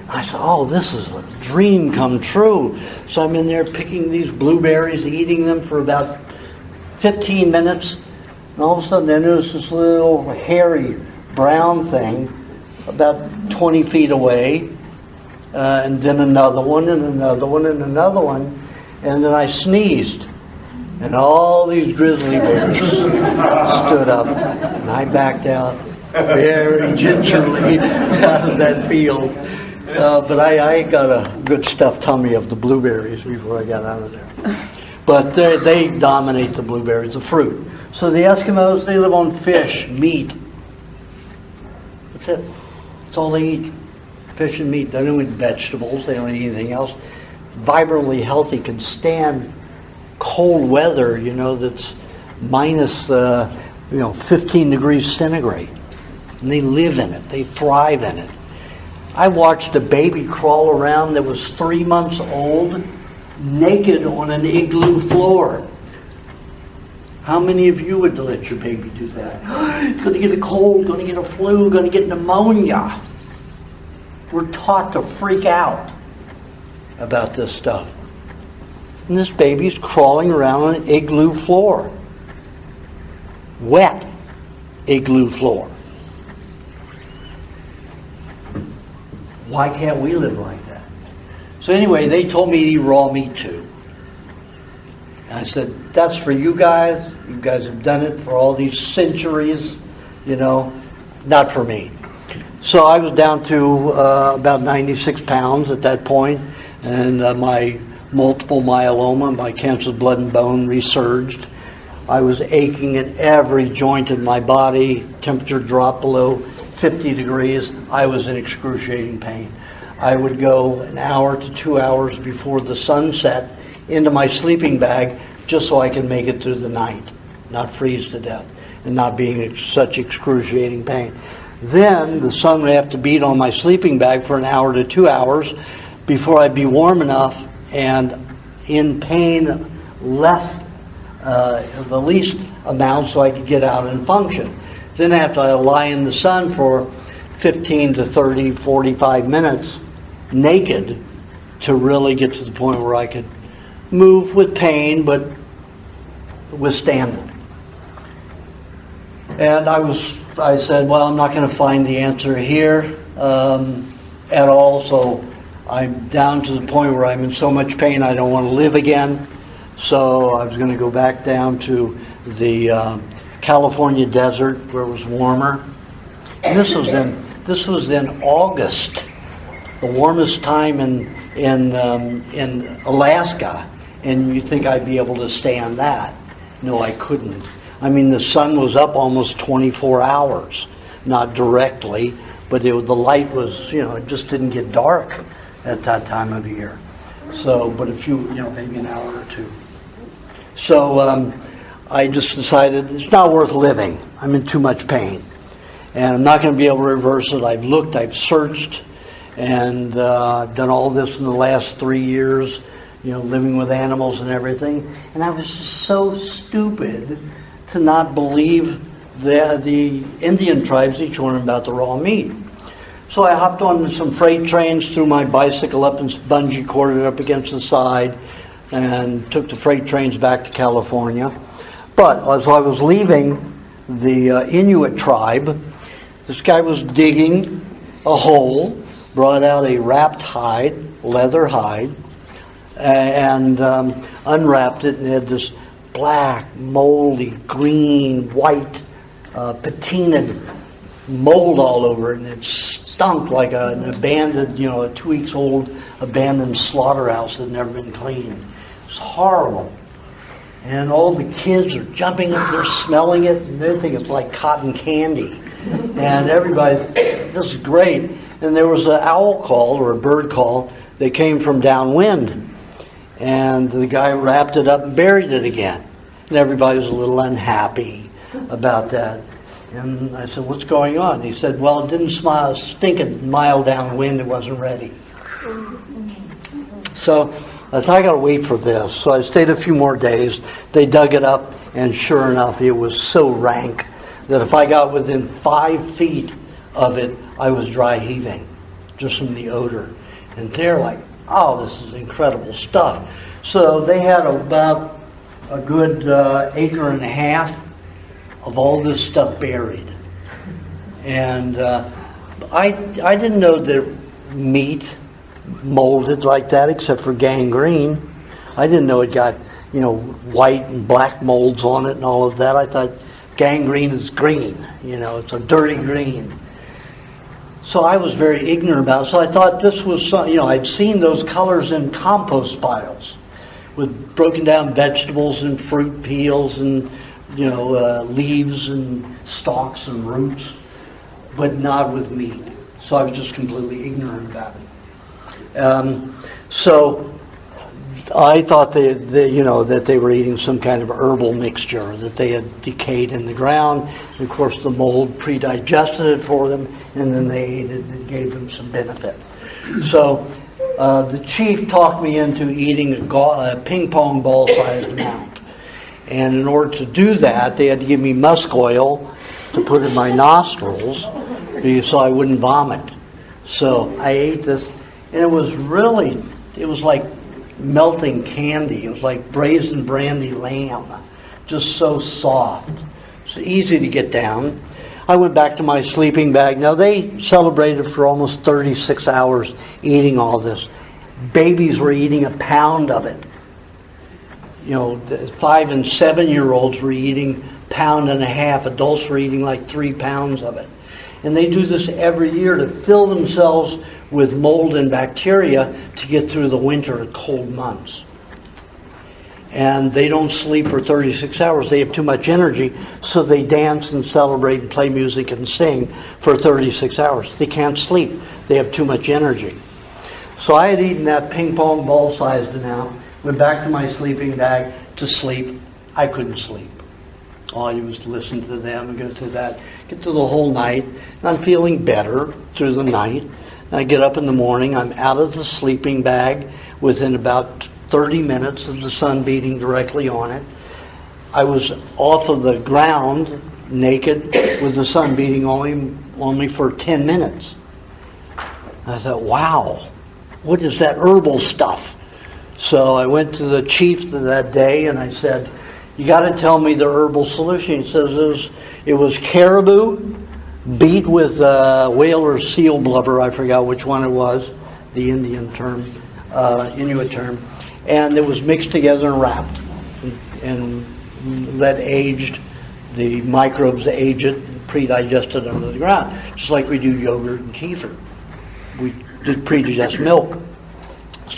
I said, oh, this is a dream come true. So I'm in there picking these blueberries, eating them for about 15 minutes. And all of a sudden, there was this little hairy brown thing about 20 feet away. And then another one, and another one, and another one. And then I sneezed. And all these grizzly bears stood up. And I backed out very gingerly out of that field. But I got a good stuffed tummy of the blueberries before I got out of there. But they dominate the blueberries, the fruit. So the Eskimos, they live on fish, meat. That's it. That's all they eat. Fish and meat. They don't eat vegetables. They don't eat anything else. Vibrantly healthy, can stand cold weather, you know, that's minus 15 degrees centigrade. And they live in it. They thrive in it. I watched a baby crawl around that was 3 months old, naked on an igloo floor. How many of you would let your baby do that? Going to get a cold, going to get a flu, going to get pneumonia. We're taught to freak out about this stuff. And this baby's crawling around on an igloo floor. Wet igloo floor. Why can't we live like that? So anyway, they told me to eat raw meat too. And I said, that's for you guys. You guys have done it for all these centuries. You know, not for me. So I was down to about 96 pounds at that point, and my multiple myeloma, my cancer of blood and bone, resurged. I was aching in every joint in my body. Temperature dropped below 50 degrees. I was in excruciating pain. I would go an hour to 2 hours before the sun set into my sleeping bag just so I could make it through the night, not freeze to death, and not being in such excruciating pain. Then the sun would have to beat on my sleeping bag for an hour to 2 hours before I'd be warm enough and in pain the least amount so I could get out and function. Then I have to lie in the sun for 15 to 30, 45 minutes naked to really get to the point where I could move with pain but withstand it. And I said, well, I'm not going to find the answer here at all, so I'm down to the point where I'm in so much pain I don't want to live again. So I was going to go back down to the California desert where it was warmer. And this was in August, the warmest time in Alaska, and you think I'd be able to stand that. No, I couldn't. I mean, the sun was up almost 24 hours, not directly, but the light was, it just didn't get dark at that time of year. So, but a few, maybe an hour or two. So I just decided it's not worth living. I'm in too much pain. And I'm not going to be able to reverse it. I've looked, I've searched, and I've done all this in the last 3 years, living with animals and everything. And I was just so stupid to not believe the Indian tribes, each one about the raw meat. So I hopped on some freight trains, threw my bicycle up and bungee corded up against the side, and took the freight trains back to California. But as I was leaving the Inuit tribe, this guy was digging a hole, brought out a wrapped hide, leather hide, and unwrapped it, and it had this black, moldy, green, white, patinaed mold all over it, and it stunk like an abandoned, a 2 weeks old abandoned slaughterhouse that had never been cleaned. It was horrible. And all the kids are jumping up, they're smelling it, and they think it's like cotton candy. And everybody's, this is great. And there was an owl call, or a bird call, that came from downwind. And the guy wrapped it up and buried it again. And everybody was a little unhappy about that. And I said, what's going on? He said, well, it didn't stink a mile downwind, it wasn't ready. So I said, I got to wait for this. So I stayed a few more days. They dug it up, and sure enough, it was so rank that if I got within 5 feet of it, I was dry heaving, just from the odor. And they're like, oh, this is incredible stuff. So they had about a good acre and a half of all this stuff buried. And I didn't know that meat molded like that, except for gangrene. I didn't know it got, white and black molds on it and all of that. I thought gangrene is green, it's a dirty green. So I was very ignorant about it. So I thought this was, I'd seen those colors in compost piles with broken down vegetables and fruit peels and, leaves and stalks and roots, but not with meat. So I was just completely ignorant about it. So I thought that they were eating some kind of herbal mixture, that they had decayed in the ground. And of course, the mold pre-digested it for them, and then they ate it, and it gave them some benefit. So the chief talked me into eating a ping pong ball-sized amount. And in order to do that, they had to give me musk oil to put in my nostrils so I wouldn't vomit. So I ate this, and it was like melting candy. It was like braised brandy lamb, just so soft. It's easy to get down. I went back to my sleeping bag. Now, they celebrated for almost 36 hours eating all this. Babies were eating a pound of it. 5 and 7-year-olds were eating a pound and a half. Adults were eating like 3 pounds of it. And they do this every year to fill themselves with mold and bacteria to get through the winter cold months. And they don't sleep for 36 hours. They have too much energy, so they dance and celebrate and play music and sing for 36 hours. They can't sleep. They have too much energy. So I had eaten that ping pong ball-sized amount, went back to my sleeping bag to sleep. I couldn't sleep. All I did was listen to them and go through that, get through the whole night. And I'm feeling better through the night. And I get up in the morning. I'm out of the sleeping bag within about 30 minutes of the sun beating directly on it. I was off of the ground naked with the sun beating only for 10 minutes. I thought, wow, what is that herbal stuff? So I went to the chief that day and I said, you got to tell me the herbal solution. He says it was caribou beat with whale or seal blubber. I forgot which one it was, the Indian term, Inuit term. And it was mixed together and wrapped and let aged, the microbes age it, pre-digested under the ground. Just like we do yogurt and kefir. We did pre-digest milk.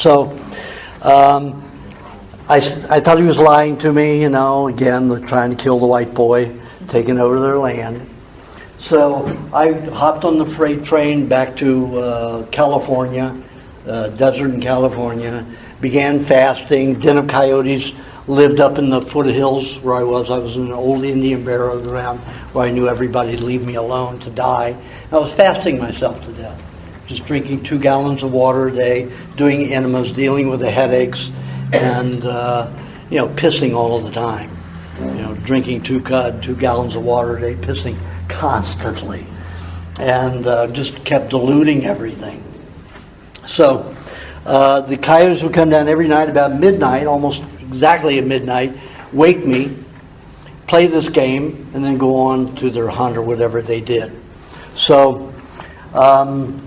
So I thought he was lying to me, again, trying to kill the white boy, taking over their land. So I hopped on the freight train back to California, desert in California, began fasting. Den of Coyotes lived up in the foothills where I was. I was in an old Indian burial ground where I knew everybody would leave me alone to die. I was fasting myself to death, just drinking 2 gallons of water a day, doing enemas, dealing with the headaches, and pissing all the time. Drinking 2 gallons of water a day, pissing constantly, and just kept diluting everything. So the coyotes would come down every night about midnight, almost exactly at midnight, wake me, play this game, and then go on to their hunt or whatever they did. So on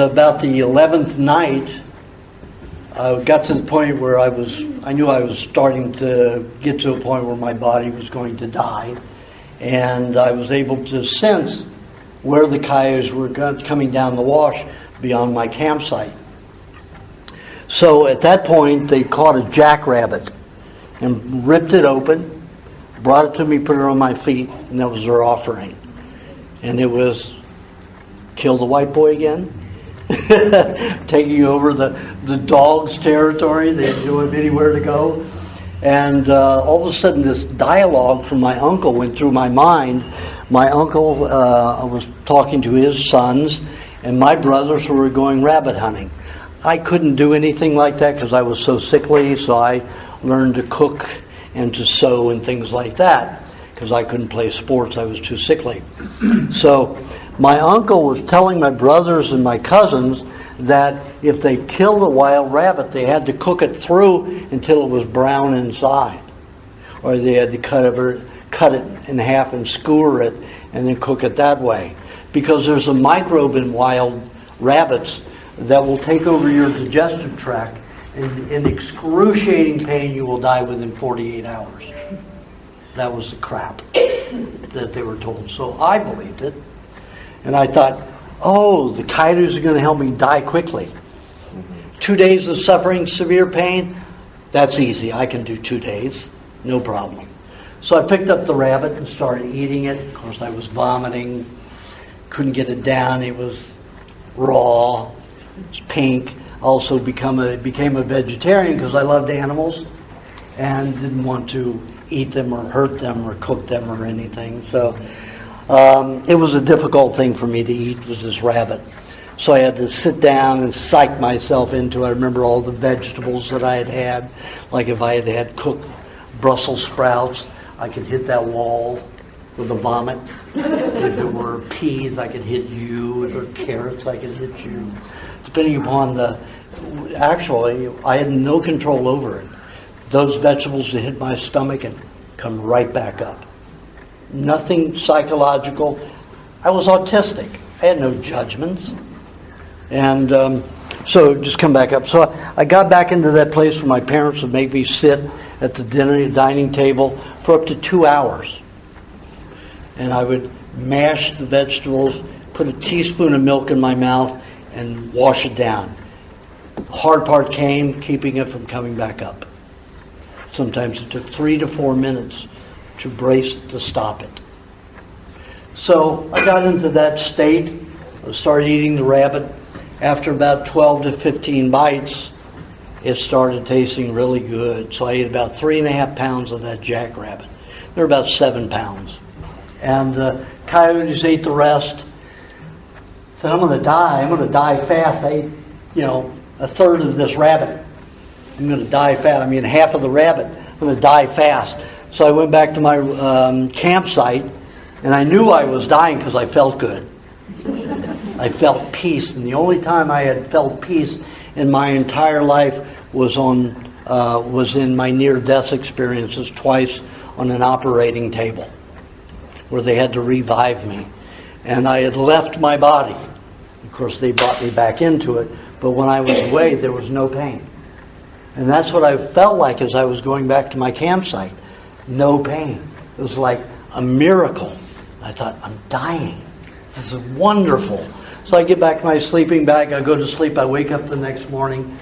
about the 11th night, I got to the point where I knew I was starting to get to a point where my body was going to die, and I was able to sense where the coyotes were coming down the wash beyond my campsite. So at that point, they caught a jackrabbit and ripped it open, brought it to me, put it on my feet, and that was their offering. And it was, kill the white boy again? Taking over the dog's territory. They didn't have anywhere to go. And all of a sudden this dialogue from my uncle went through my mind. My uncle was talking to his sons and my brothers who were going rabbit hunting. I couldn't do anything like that because I was so sickly, so I learned to cook and to sew and things like that because I couldn't play sports. I was too sickly. So my uncle was telling my brothers and my cousins that if they killed a wild rabbit, they had to cook it through until it was brown inside. Or they had to cut it in half and skewer it and then cook it that way. Because there's a microbe in wild rabbits that will take over your digestive tract, and in excruciating pain you will die within 48 hours. That was the crap that they were told. So I believed it. And I thought, oh, the coyotes are going to help me die quickly. 2 days of suffering, severe pain, that's easy. I can do 2 days, no problem. So I picked up the rabbit and started eating it. Of course, I was vomiting, couldn't get it down. It was raw, it was pink. I also became a vegetarian because I loved animals and didn't want to eat them or hurt them or cook them or anything. So it was a difficult thing for me to eat, was this rabbit. So I had to sit down and psych myself into it. I remember all the vegetables that I had had. Like if I had had cooked Brussels sprouts, I could hit that wall with a vomit. If it were peas, I could hit you. If it were carrots, I could hit you. Depending upon actually, I had no control over it. Those vegetables would hit my stomach and come right back up. Nothing psychological. I was autistic. I had no judgments. And so just come back up. So I got back into that place where my parents would make me sit at the dining table for up to 2 hours. And I would mash the vegetables, put a teaspoon of milk in my mouth, and wash it down. The hard part came keeping it from coming back up. Sometimes it took 3 to 4 minutes to brace it, to stop it. So I got into that state. I started eating the rabbit. After about 12 to 15 bites, it started tasting really good. So I ate about 3.5 pounds of that jackrabbit. They're about 7 pounds. And the coyotes ate the rest. Said, I'm going to die. I'm going to die fast. I ate, a third of this rabbit. I'm going to die fast. I mean, half of the rabbit. I'm going to die fast. So I went back to my campsite, and I knew I was dying because I felt good. I felt peace, and the only time I had felt peace in my entire life was in my near-death experiences twice on an operating table, where they had to revive me, and I had left my body. Of course, they brought me back into it, but when I was away, there was no pain. And that's what I felt like as I was going back to my campsite. No pain. It was like a miracle. I thought, I'm dying. This is wonderful. So I get back to my sleeping bag. I go to sleep. I wake up the next morning.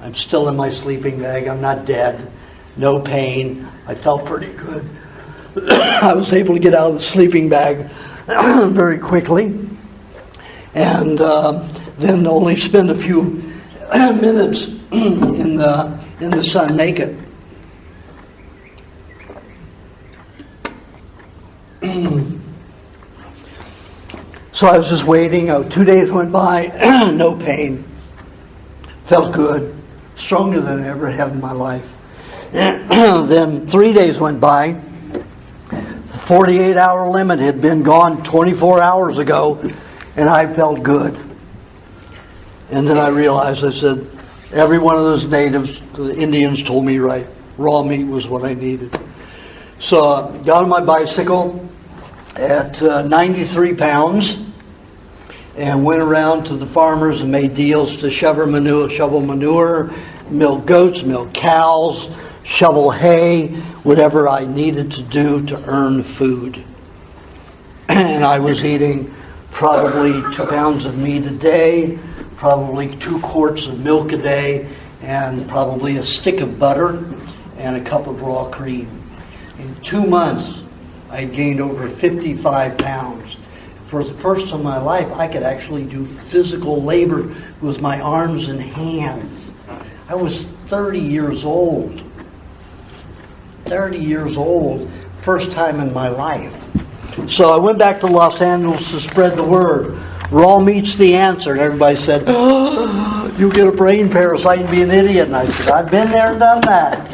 I'm still in my sleeping bag. I'm not dead. No pain. I felt pretty good. I was able to get out of the sleeping bag very quickly. And then only spend a few minutes in the sun naked. So I was just waiting. 2 days went by, no pain. Felt good, stronger than I ever have in my life. Then 3 days went by. The 48-hour limit had been gone 24 hours ago, and I felt good. And then I realized, I said, every one of those natives, the Indians told me right, raw meat was what I needed. So I got on my bicycle at 93 pounds and went around to the farmers and made deals to shovel manure, milk goats, milk cows, shovel hay, whatever I needed to do to earn food. And I was eating probably 2 pounds of meat a day, probably 2 quarts of milk a day, and probably a stick of butter and a cup of raw cream. In 2 months, I gained over 55 pounds. For the first time in my life, I could actually do physical labor with my arms and hands. I was 30 years old. 30 years old, first time in my life. So I went back to Los Angeles to spread the word. Raw meat's the answer. And everybody said, oh, you get a brain parasite and be an idiot. And I said, I've been there and done that.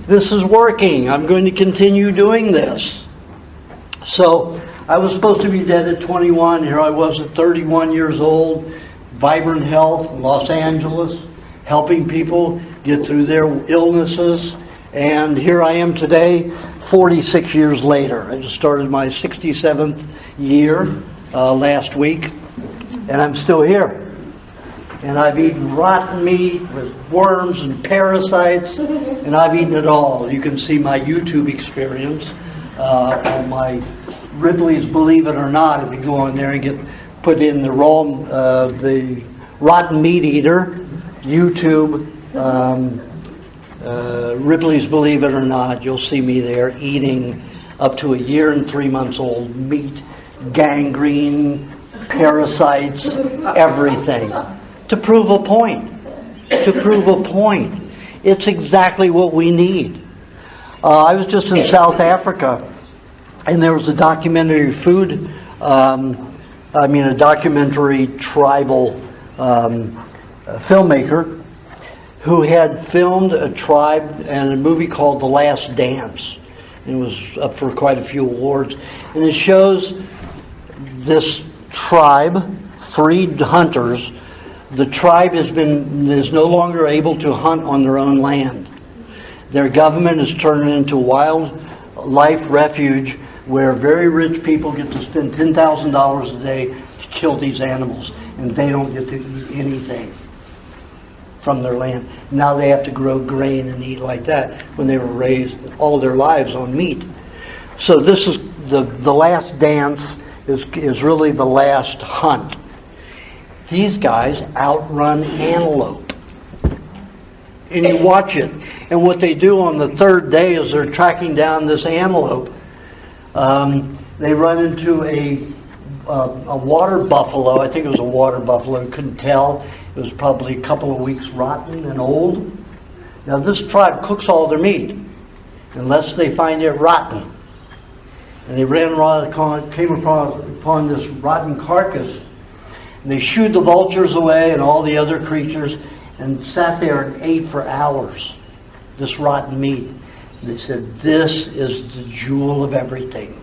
This is working. I'm going to continue doing this. So I was supposed to be dead at 21. Here I was at 31 years old. Vibrant health, Los Angeles, helping people get through their illnesses. And here I am today, 46 years later. I just started my 67th year last week, and I'm still here. And I've eaten rotten meat with worms and parasites, and I've eaten it all. You can see my YouTube experience on my Ripley's Believe It or Not. If you go on there and put in the rotten meat eater, YouTube, Ripley's Believe It or Not, you'll see me there eating up to 1 year and 3 months old meat, gangrene, parasites, everything. To prove a point. To prove a point. It's exactly what we need. I was just in South Africa, and there was a documentary a documentary tribal filmmaker who had filmed a tribe and a movie called The Last Dance. It was up for quite a few awards. And it shows this tribe, 3 hunters. The tribe is no longer able to hunt on their own land. Their government has turned it into a wildlife refuge where very rich people get to spend $10,000 a day to kill these animals, and they don't get to eat anything from their land. Now they have to grow grain and eat like that when they were raised all their lives on meat. So this is the last dance is really the last hunt. These guys outrun antelope. And you watch it. And what they do on the 3rd day is they're tracking down this antelope. They run into a water buffalo. I think it was a water buffalo. Couldn't tell. It was probably a couple of weeks rotten and old. Now this tribe cooks all their meat unless they find it rotten. And they came upon this rotten carcass. And they shooed the vultures away and all the other creatures and sat there and ate for hours this rotten meat. And they said, this is the jewel of everything.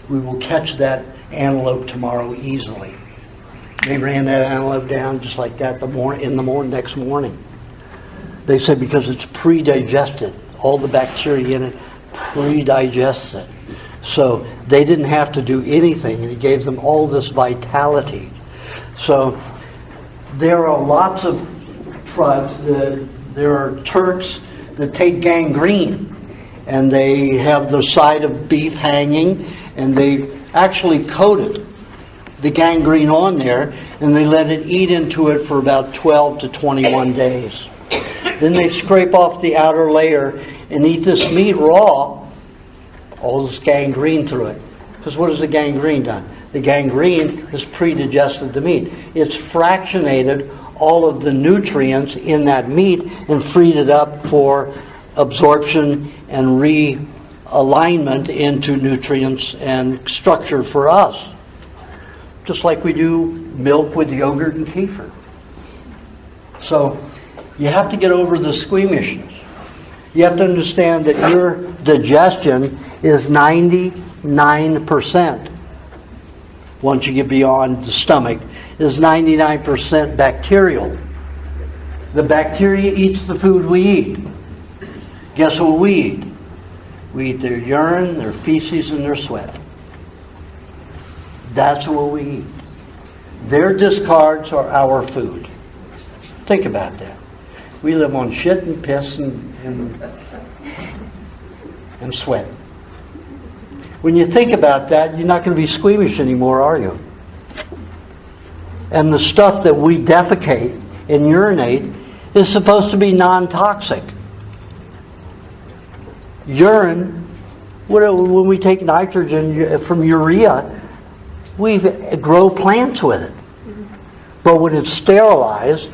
We will catch that antelope tomorrow easily. They ran that antelope down just like that next morning. They said because it's pre-digested. All the bacteria in it pre-digests it. So they didn't have to do anything, and it gave them all this vitality. So there are lots of tribes, there are Turks that take gangrene, and they have the side of beef hanging, and they actually coat it the gangrene on there, and they let it eat into it for about 12 to 21 days. Then they scrape off the outer layer and eat this meat raw, all this gangrene through it. Because what has the gangrene done? The gangrene has pre-digested the meat. It's fractionated all of the nutrients in that meat and freed it up for absorption and realignment into nutrients and structure for us. Just like we do milk with yogurt and kefir. So you have to get over the squeamishness. You have to understand that your digestion is 99%. Once you get beyond the stomach, is 99% bacterial. The bacteria eats the food we eat. Guess what we eat? We eat their urine, their feces, and their sweat. That's what we eat. Their discards are our food. Think about that. We live on shit and piss and sweat. When you think about that, you're not going to be squeamish anymore, are you? And the stuff that we defecate and urinate is supposed to be non-toxic. Urine, when we take nitrogen from urea, we grow plants with it. But when it's sterilized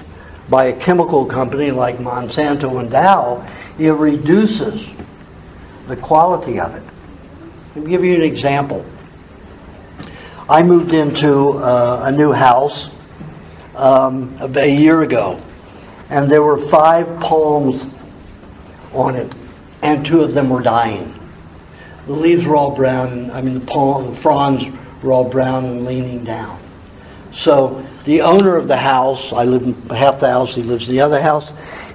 by a chemical company like Monsanto and Dow, it reduces the quality of it. Let me give you an example. I moved into a new house a year ago, and there were 5 palms on it, and 2 of them were dying. The leaves were all brown, the fronds were all brown and leaning down. So the owner of the house, I live in half the house, he lives in the other house,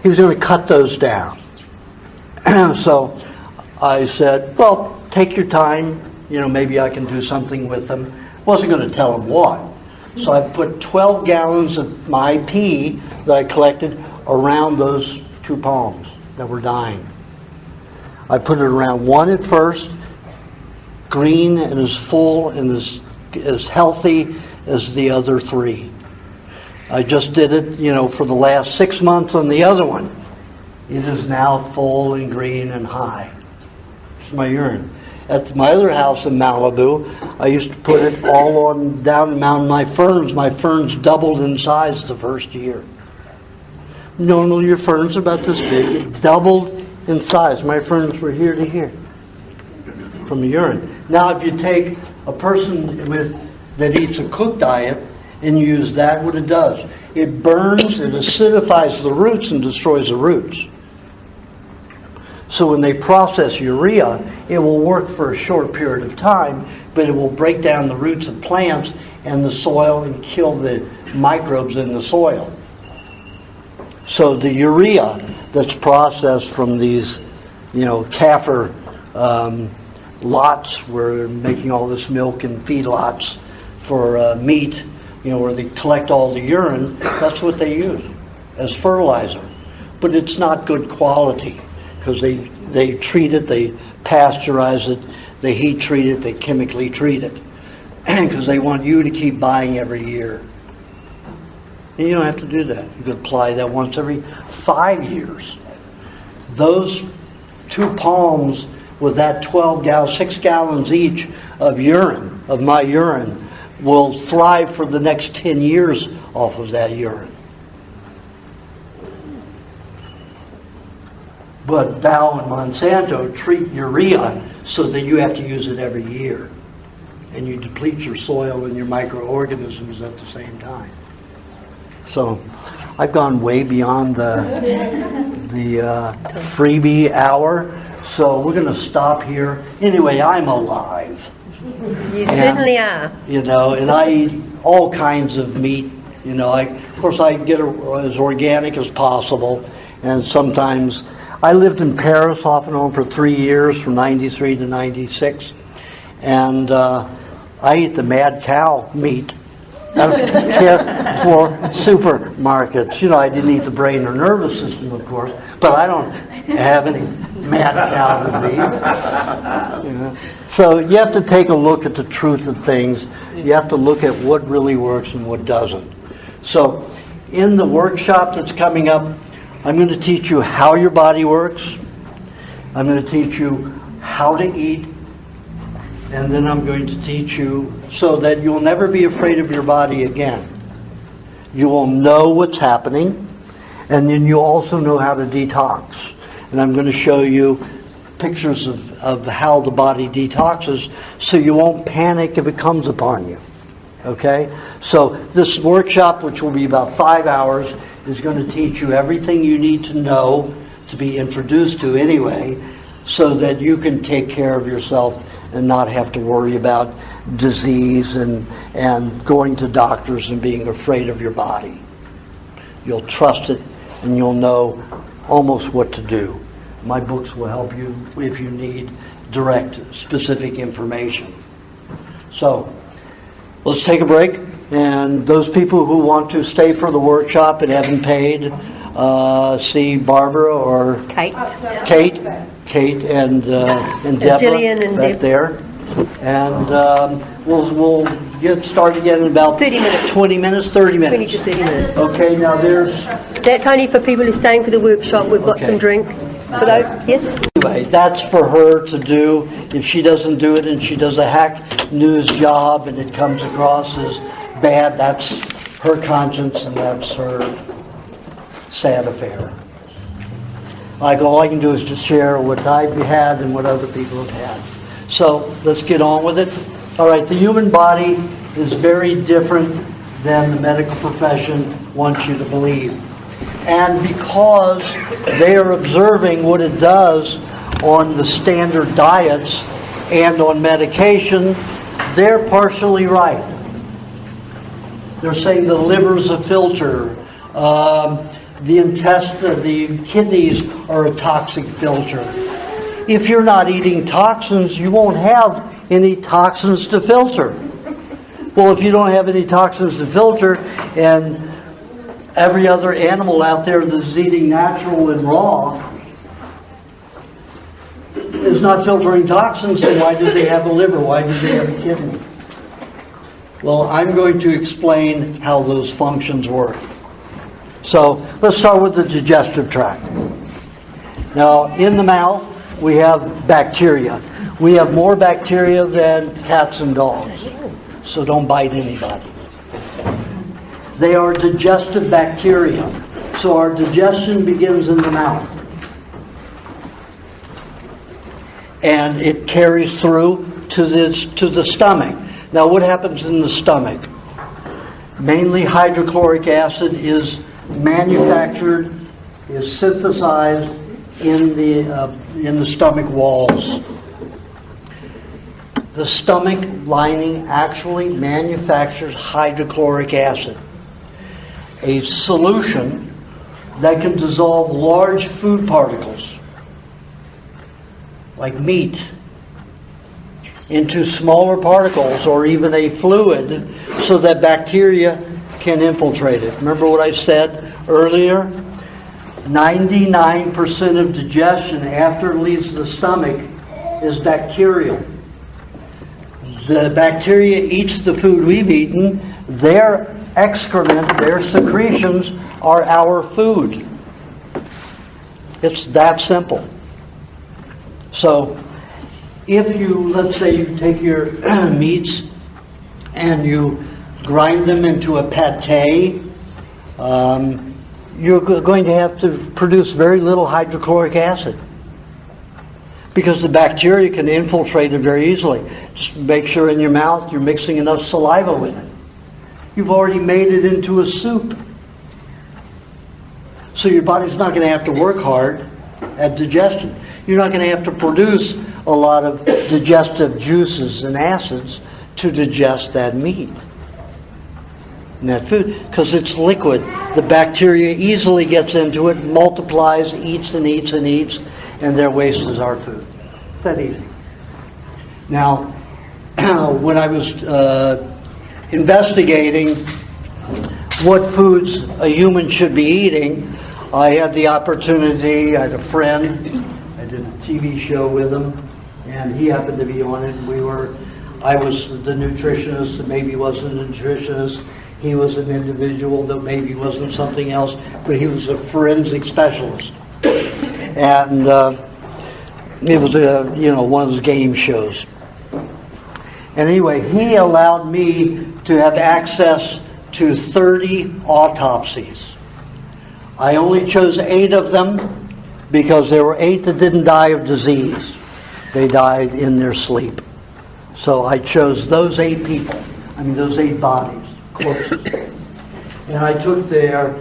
he was going to cut those down. So I said, well, take your time, maybe I can do something with them. Wasn't going to tell him what. So I put 12 gallons of my pee that I collected around those 2 palms that were dying. I put it around one at first, green and as full and as healthy as the other 3. I just did it, for the last 6 months on the other one. It is now full and green and high. It's my urine. At my other house in Malibu, I used to put it all on down around my ferns. My ferns doubled in size the first year. Normally your ferns are about this big. It doubled in size. My ferns were here to here from the urine. Now if you take a person that eats a cooked diet and you use that, what it does, it burns, it acidifies the roots and destroys the roots. So when they process urea, it will work for a short period of time, but it will break down the roots of plants and the soil and kill the microbes in the soil. So the urea that's processed from these, kaffir lots, where they're making all this milk and feed lots for meat, where they collect all the urine, that's what they use as fertilizer. But it's not good quality, because they treat it, they pasteurize it, they heat treat it, they chemically treat it, because they want you to keep buying every year. And you don't have to do that. You could apply that once every 5 years. Those 2 palms with that 6 gallons each of urine, of my urine, will thrive for the next 10 years off of that urine. But Dow and Monsanto treat urea so that you have to use it every year. And you deplete your soil and your microorganisms at the same time. So I've gone way beyond the freebie hour. So we're going to stop here. Anyway, I'm alive. You certainly are. And I eat all kinds of meat. Of course I get as organic as possible. And sometimes I lived in Paris off and on for 3 years, from 93 to 96. And I eat the mad cow meat. I don't care for supermarkets. I didn't eat the brain or nervous system, of course, but I don't have any mad cow disease. You know? So you have to take a look at the truth of things. You have to look at what really works and what doesn't. So in the workshop that's coming up, I'm going to teach you how your body works. I'm going to teach you how to eat. And then I'm going to teach you so that you'll never be afraid of your body again. You will know what's happening, and then you'll also know how to detox. And I'm going to show you pictures of how the body detoxes so you won't panic if it comes upon you. Okay? So this workshop, which will be about 5 hours, is going to teach you everything you need to know to be introduced to anyway, so that you can take care of yourself and not have to worry about disease and going to doctors and being afraid of your body. You'll trust it and you'll know almost what to do. My books will help you if you need direct, specific information. So, let's take a break. And those people who want to stay for the workshop and haven't paid, see Barbara or Kate and Deborah Jillian and back there. And we'll get started again in about 30 minutes. 20 minutes, 30 minutes. 20 to 30 minutes. Okay, now there's... That's only for people who are staying for the workshop. We've got some drink for those. Yes? Anyway, that's for her to do. If she doesn't do it and she does a hack news job and it comes across as bad, that's her conscience and that's her sad affair. Like, all I can do is just share what I've had and what other people have had. So let's get on with it. All right, the human body is very different than the medical profession wants you to believe. And because they are observing what it does on the standard diets and on medication, they're partially right. They're saying the liver's a filter, the intestine, the kidneys are a toxic filter. If you're not eating toxins, you won't have any toxins to filter. Well, if you don't have any toxins to filter, and every other animal out there that's eating natural and raw is not filtering toxins, then why do they have a liver? Why do they have a kidney? Well, I'm going to explain how those functions work. So, let's start with the digestive tract. Now, in the mouth, we have bacteria. We have more bacteria than cats and dogs. So don't bite anybody. They are digestive bacteria. So our digestion begins in the mouth. And it carries through to the stomach. Now what happens in the stomach? Mainly hydrochloric acid is manufactured, is synthesized in the stomach walls. The stomach lining actually manufactures hydrochloric acid, a solution that can dissolve large food particles, like meat, into smaller particles or even a fluid so that bacteria can infiltrate it. Remember what I said earlier? 99% of digestion after it leaves the stomach is bacterial. The bacteria eats the food we've eaten. Their excrement, their secretions are our food. It's that simple. So, if you, let's say you take your meats and you grind them into a pate, you're going to have to produce very little hydrochloric acid because the bacteria can infiltrate it very easily. Just make sure in your mouth you're mixing enough saliva with it. You've already made it into a soup. So your body's not going to have to work hard at digestion. You're not going to have to produce a lot of digestive juices and acids to digest that meat and that food, because it's liquid. The bacteria easily gets into it, multiplies, eats and eats and eats, and their waste is our food. It's that easy. Now, when I was investigating what foods a human should be eating, I had the opportunity, I had a friend, I did a TV show with him, and he happened to be on it. I was the nutritionist that maybe wasn't a nutritionist. He was an individual that maybe wasn't something else, but he was a forensic specialist. And it was one of those game shows. And anyway, he allowed me to have access to 30 autopsies. I only chose 8 of them because there were 8 that didn't die of disease. They died in their sleep. So I chose those 8 people. Those 8 bodies, corpses. And I took their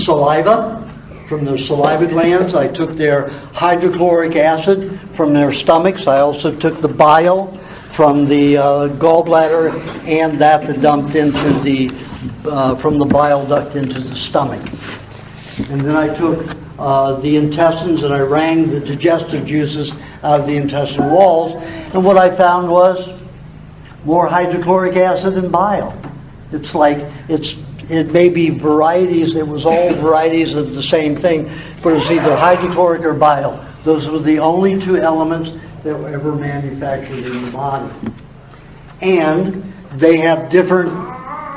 saliva from their saliva glands. I took their hydrochloric acid from their stomachs. I also took the bile from the gallbladder, and that dumped into from the bile duct into the stomach. And then I took the intestines, and I wrung the digestive juices out of the intestinal walls. And what I found was more hydrochloric acid and bile. It may be varieties. It was all varieties of the same thing, but it was either hydrochloric or bile. Those were the only 2 elements that were ever manufactured in the body. And they have different.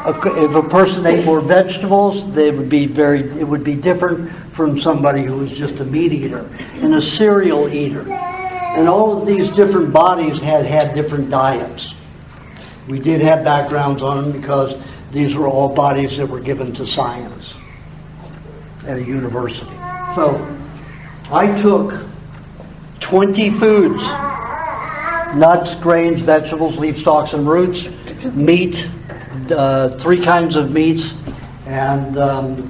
If a person ate more vegetables, it would be different from somebody who was just a meat eater and a cereal eater. And all of these different bodies had different diets. We did have backgrounds on them because these were all bodies that were given to science at a university. So I took 20 foods: nuts, grains, vegetables, leaf stalks, and roots, meat, 3 kinds of meats, and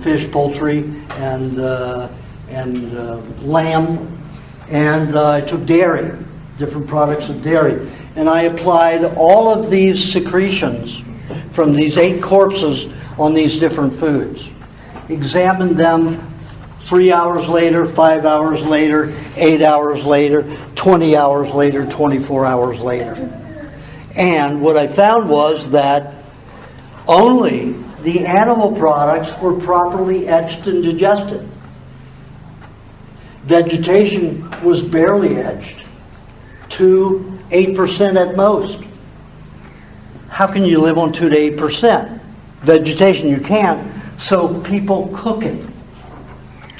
fish, poultry, and lamb. And I took dairy, different products of dairy. And I applied all of these secretions from these 8 corpses on these different foods. Examined them 3 hours later, 5 hours later, 8 hours later, 20 hours later, 24 hours later. And what I found was that only the animal products were properly etched and digested. Vegetation was barely etched, 8% at most. How can you live on 2 to 8%? Vegetation, you can't. So people cook it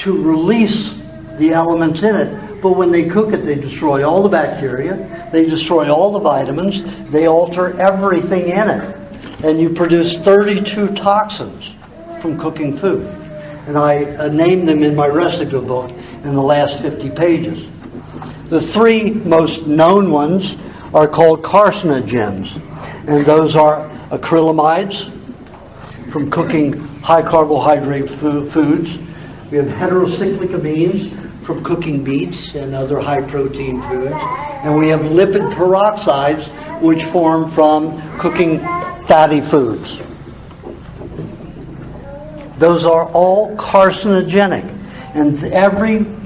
to release the elements in it. But when they cook it, they destroy all the bacteria, they destroy all the vitamins, they alter everything in it. And you produce 32 toxins from cooking food. And I named them in my recipe book in the last 50 pages. The 3 most known ones are called carcinogens. And those are acrylamides from cooking high carbohydrate foods. We have heterocyclic amines from cooking meats and other high protein foods. And we have lipid peroxides which form from cooking fatty foods. Those are all carcinogenic. And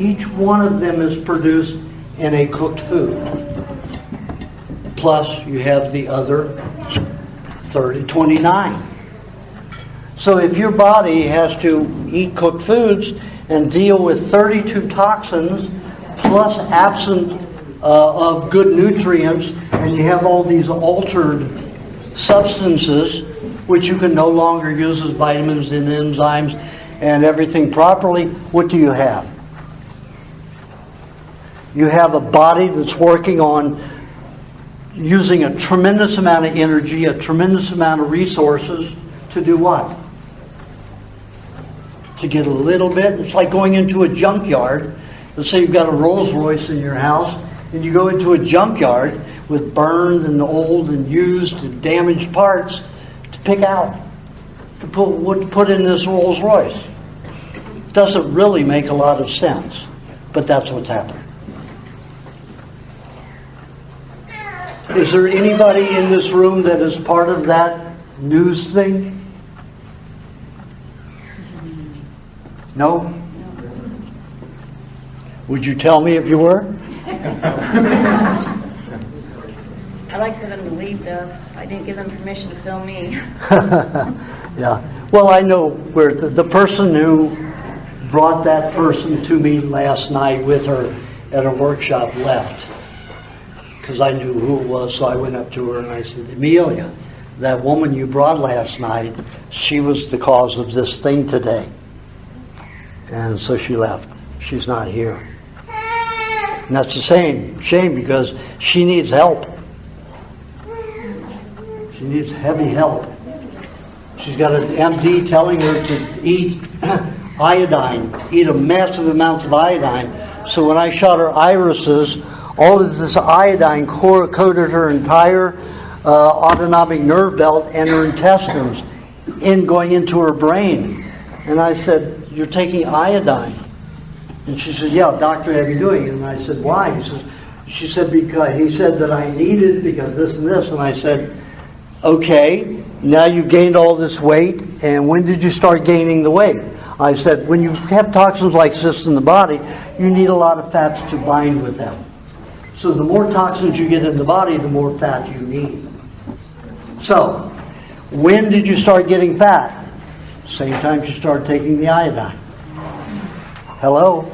each one of them is produced in a cooked food. Plus you have the other 29. So if your body has to eat cooked foods and deal with 32 toxins plus absent of good nutrients, and you have all these altered substances which you can no longer use as vitamins and enzymes and everything properly, what do you have? You have a body that's working on using a tremendous amount of energy, a tremendous amount of resources to do what? To get a little bit. It's like going into a junkyard. Let's say you've got a Rolls Royce in your house, and you go into a junkyard with burned and old and used and damaged parts to pick out, to put in this Rolls Royce. It doesn't really make a lot of sense, but that's what's happening. Is there anybody in this room that is part of that news thing? No? Would you tell me if you were? I like for them to leave, though. I didn't give them permission to film me. Yeah. Well, I know where the person who brought that person to me last night with her at a workshop left because I knew who it was, so I went up to her and I said, Amelia, that woman you brought last night, she was the cause of this thing today. And so she left. She's not here. And that's a shame because she needs help. She needs heavy help. She's got an MD telling her to eat iodine, eat a massive amounts of iodine. So when I shot her irises, all of this iodine coated her entire autonomic nerve belt and her intestines going into her brain. And I said, you're taking iodine. And she said, yeah, doctor, how are you doing? And I said, why? She said, because he said that I need it because this and this. And I said, okay, now you've gained all this weight, and when did you start gaining the weight? I said, when you have toxins like this in the body, you need a lot of fats to bind with them. So the more toxins you get in the body, the more fat you need. So, when did you start getting fat? Same time you start taking the iodine. Hello?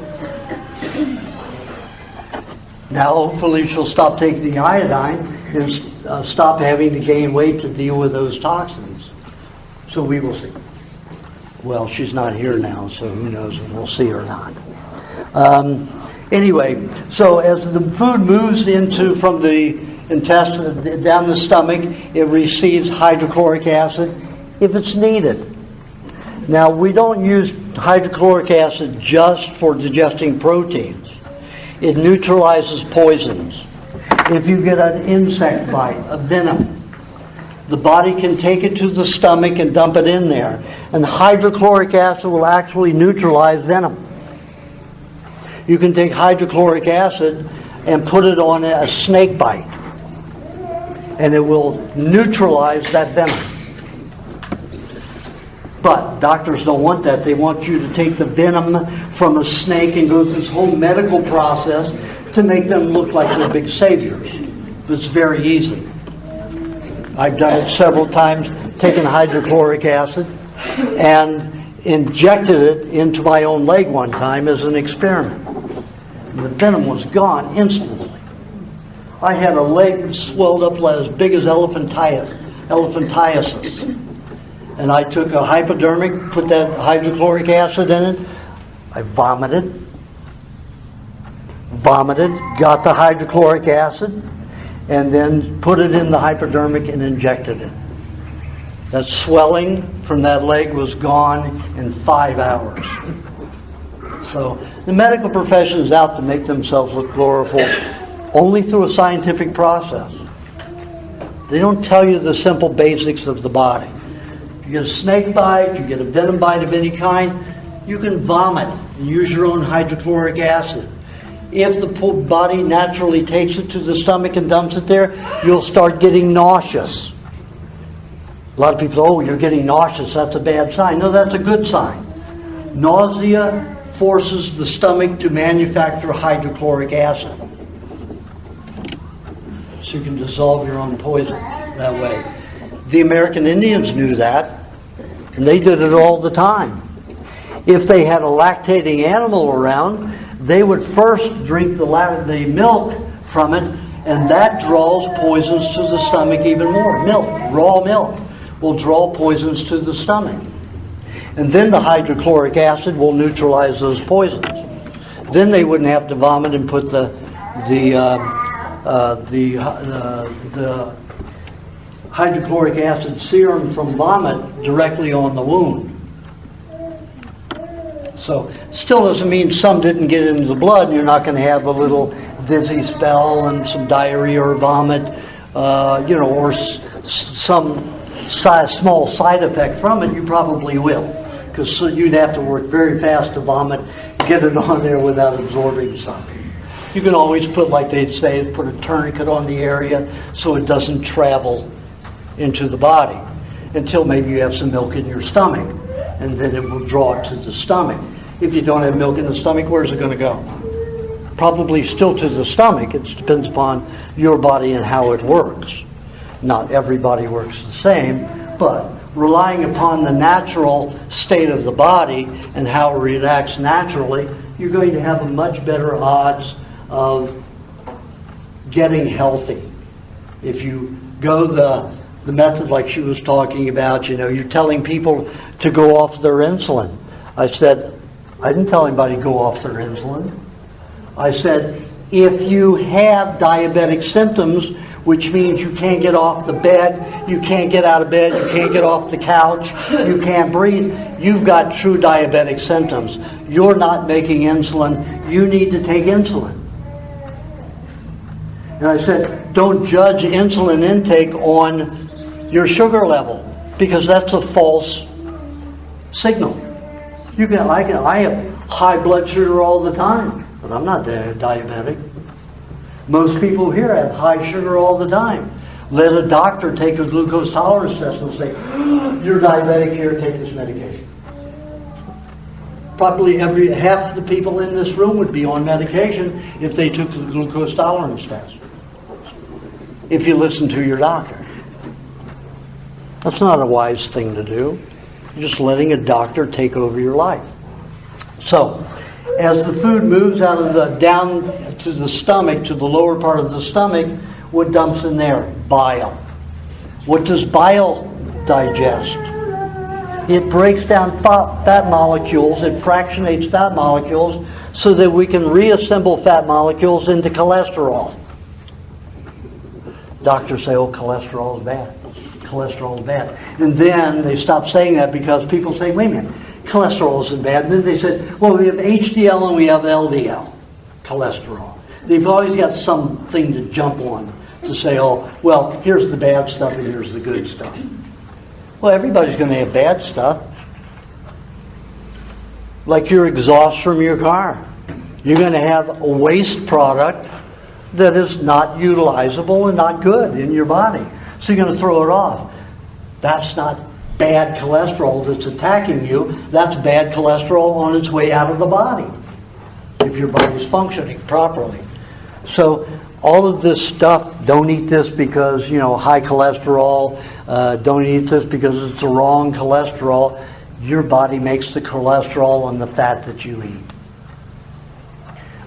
Now hopefully she'll stop taking the iodine and stop having to gain weight to deal with those toxins. So we will see. Well, she's not here now, so who knows if we'll see her or not. Anyway, so as the food moves from the intestine down the stomach, it receives hydrochloric acid if it's needed. Now, we don't use hydrochloric acid just for digesting proteins. It neutralizes poisons. If you get an insect bite, a venom, the body can take it to the stomach and dump it in there. And hydrochloric acid will actually neutralize venom. You can take hydrochloric acid and put it on a snake bite, and it will neutralize that venom. But doctors don't want that. They want you to take the venom from a snake and go through this whole medical process to make them look like they're big saviors. But it's very easy. I've done it several times, taken hydrochloric acid and injected it into my own leg one time as an experiment. And the venom was gone instantly. I had a leg swelled up as big as elephantiasis. And I took a hypodermic, put that hydrochloric acid in it. I vomited, got the hydrochloric acid, and then put it in the hypodermic and injected it. That swelling from that leg was gone in 5 hours. So the medical profession is out to make themselves look glorious only through a scientific process. They don't tell you the simple basics of the body. You get a snake bite, you get a venom bite of any kind, you can vomit and use your own hydrochloric acid. If the body naturally takes it to the stomach and dumps it there, you'll start getting nauseous. A lot of people say, oh, you're getting nauseous, that's a bad sign. No, that's a good sign. Nausea forces the stomach to manufacture hydrochloric acid. So you can dissolve your own poison that way. The American Indians knew that, and they did it all the time. If they had a lactating animal around, they would first drink the milk from it, and that draws poisons to the stomach even more. Milk, raw milk, will draw poisons to the stomach. And then the hydrochloric acid will neutralize those poisons. Then they wouldn't have to vomit and put the hydrochloric acid serum from vomit directly on the wound. So, still doesn't mean some didn't get into the blood and you're not going to have a little dizzy spell and some diarrhea or vomit, or some small side effect from it. You probably will, because you'd have to work very fast to vomit, get it on there without absorbing something. You can always put, like they'd say, put a tourniquet on the area so it doesn't travel into the body until maybe you have some milk in your stomach, and then it will draw it to the stomach. If you don't have milk in the stomach, where's it going to go? Probably still to the stomach. It depends upon your body and how it works. Not everybody works the same, but relying upon the natural state of the body and how it reacts naturally, you're going to have a much better odds of getting healthy. If you go the method like she was talking about, you're telling people to go off their insulin. I said, I didn't tell anybody to go off their insulin. I said, if you have diabetic symptoms, which means you can't get off the bed, you can't get out of bed, you can't get off the couch, you can't breathe, you've got true diabetic symptoms. You're not making insulin, you need to take insulin. And I said, don't judge insulin intake on your sugar level, because that's a false signal. I have high blood sugar all the time, but I'm not diabetic. Most people here have high sugar all the time. Let a doctor take a glucose tolerance test and say, you're diabetic, here, take this medication. Probably half the people in this room would be on medication if they took the glucose tolerance test. If you listen to your doctor. That's not a wise thing to do. You're just letting a doctor take over your life. So, as the food moves out of down to the stomach, to the lower part of the stomach, what dumps in there? Bile. What does bile digest? It breaks down fat molecules, it fractionates fat molecules so that we can reassemble fat molecules into cholesterol. Doctors say, oh, cholesterol is bad. Cholesterol is bad. And then they stop saying that because people say, wait a minute, cholesterol isn't bad. And then they said, well, we have HDL and we have LDL, cholesterol. They've always got something to jump on to say, oh, well, here's the bad stuff and here's the good stuff. Well, everybody's going to have bad stuff. Like your exhaust from your car. You're going to have a waste product that is not utilizable and not good in your body. So you're going to throw it off. That's not bad cholesterol that's attacking you. That's bad cholesterol on its way out of the body, if your body's functioning properly. So all of this stuff, don't eat this because, high cholesterol, don't eat this because it's the wrong cholesterol. Your body makes the cholesterol on the fat that you eat.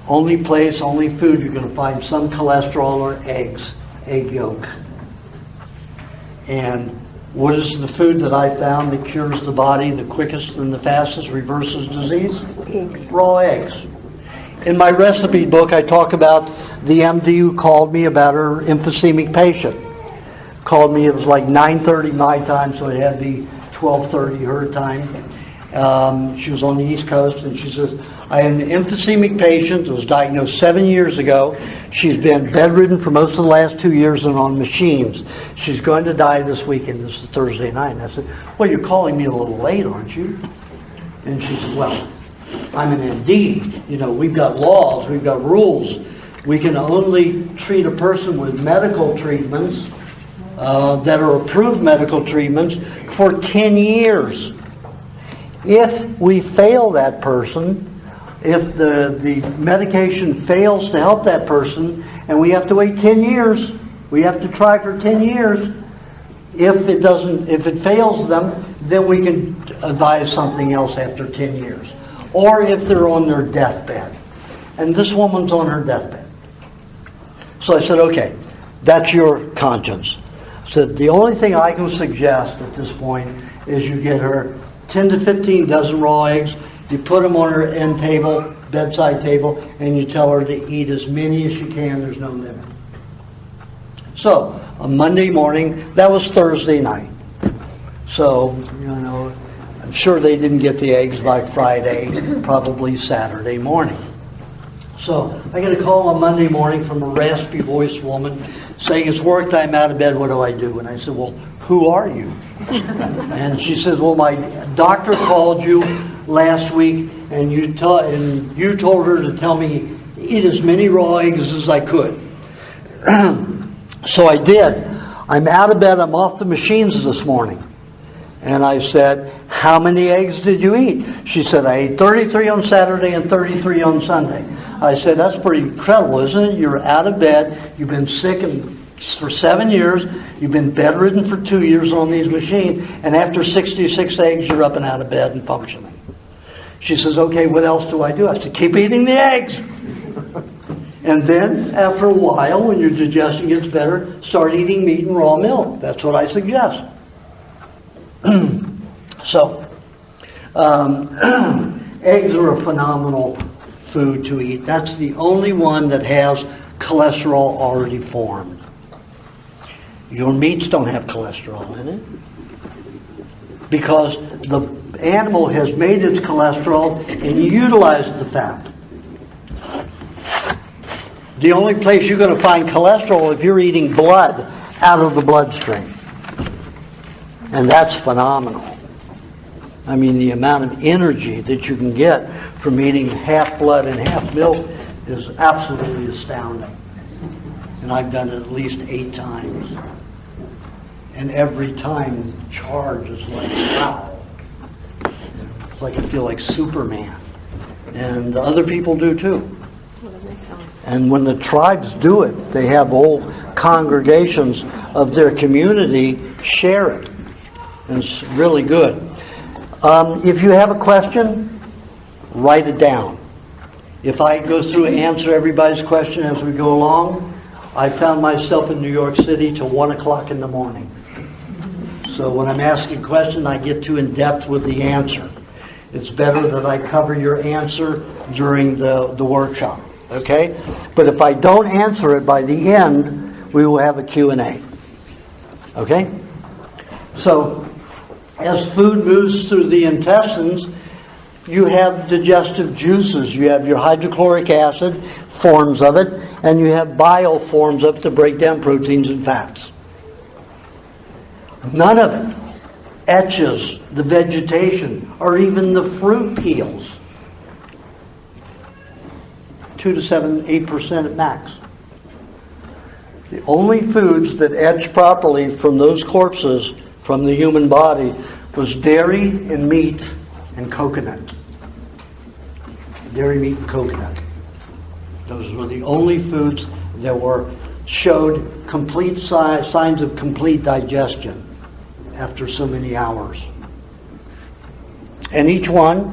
Only place, only food you're going to find some cholesterol are eggs, egg yolk. And what is the food that I found that cures the body the quickest and the fastest, reverses disease? Eggs. Raw eggs. In my recipe book, I talk about the MD who called me about her emphysemic patient. Called me, it was like 9:30 my time, so it had to be 12:30 her time. She was on the East Coast, and she says, I am an emphysemic patient that was diagnosed 7 years ago. She's been bedridden for most of the last 2 years and on machines. She's going to die this weekend. This is Thursday night. And I said, well, you're calling me a little late, aren't you? And she said, well, I'm an MD. We've got laws, we've got rules. We can only treat a person with medical treatments that are approved medical treatments for 10 years. If we fail that person, if the medication fails to help that person, and we have to wait 10 years, we have to try for 10 years. If it fails them, then we can advise something else after 10 years. Or if they're on their deathbed. And this woman's on her deathbed. So I said, okay, that's your conscience. I said, the only thing I can suggest at this point is you get her 10 to 15 dozen raw eggs, you put them on her end table, bedside table, and you tell her to eat as many as she can, there's no limit. So, on Monday morning, that was Thursday night. So, I'm sure they didn't get the eggs by Friday, probably Saturday morning. So, I get a call on Monday morning from a raspy voiced woman saying, it's work time, out of bed, what do I do? And I said, well, who are you? And she says, well, my doctor called you last week and you told her to tell me eat as many raw eggs as I could. So I did. I'm out of bed, I'm off the machines this morning. And I said, how many eggs did you eat? She said, I ate 33 on Saturday and 33 on Sunday. I said, that's pretty incredible, isn't it? You're out of bed, you've been sick for 7 years, you've been bedridden for 2 years on these machines, and after 66 eggs, you're up and out of bed and functioning. She says, okay, what else do I do? I said, keep eating the eggs. And then, after a while, when your digestion gets better, start eating meat and raw milk. That's what I suggest. So, eggs are a phenomenal food to eat. That's the only one that has cholesterol already formed. Your meats don't have cholesterol in it because the animal has made its cholesterol and utilized the fat. The only place you're going to find cholesterol if you're eating blood out of the bloodstream. And that's phenomenal. I mean, the amount of energy that you can get from eating half blood and half milk is absolutely astounding. And I've done it at least 8 times. And every time the charge is like, wow. It's like I feel like Superman. And other people do too. And when the tribes do it, they have whole congregations of their community share it. And it's really good. If you have a question, write it down. If I go through and answer everybody's question as we go along, I found myself in New York City till 1 o'clock in the morning. So when I'm asking a question, I get too in-depth with the answer. It's better that I cover your answer during the workshop. Okay? But if I don't answer it by the end, we will have a Q&A. Okay? So, as food moves through the intestines, you have digestive juices. You have your hydrochloric acid, forms of it, and you have bile forms of it to break down proteins and fats. None of it etches the vegetation or even the fruit peels. 2 to 7, 8% at max. The only foods that etch properly from those corpses from the human body was dairy and meat and coconut. Dairy, meat, and coconut. Those were the only foods that showed complete signs of complete digestion after so many hours. And each one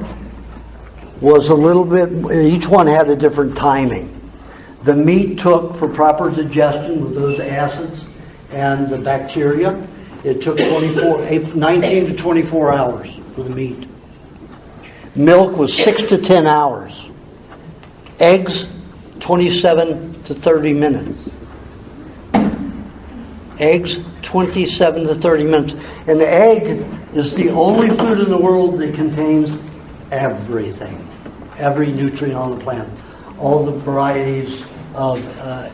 had a different timing. The meat took, for proper digestion with those acids and the bacteria, it took 19 to 24 hours for the meat. Milk was 6 to 10 hours. Eggs, 27 to 30 minutes. Eggs, 27 to 30 minutes. And the egg is the only food in the world that contains everything. Every nutrient on the planet. All the varieties of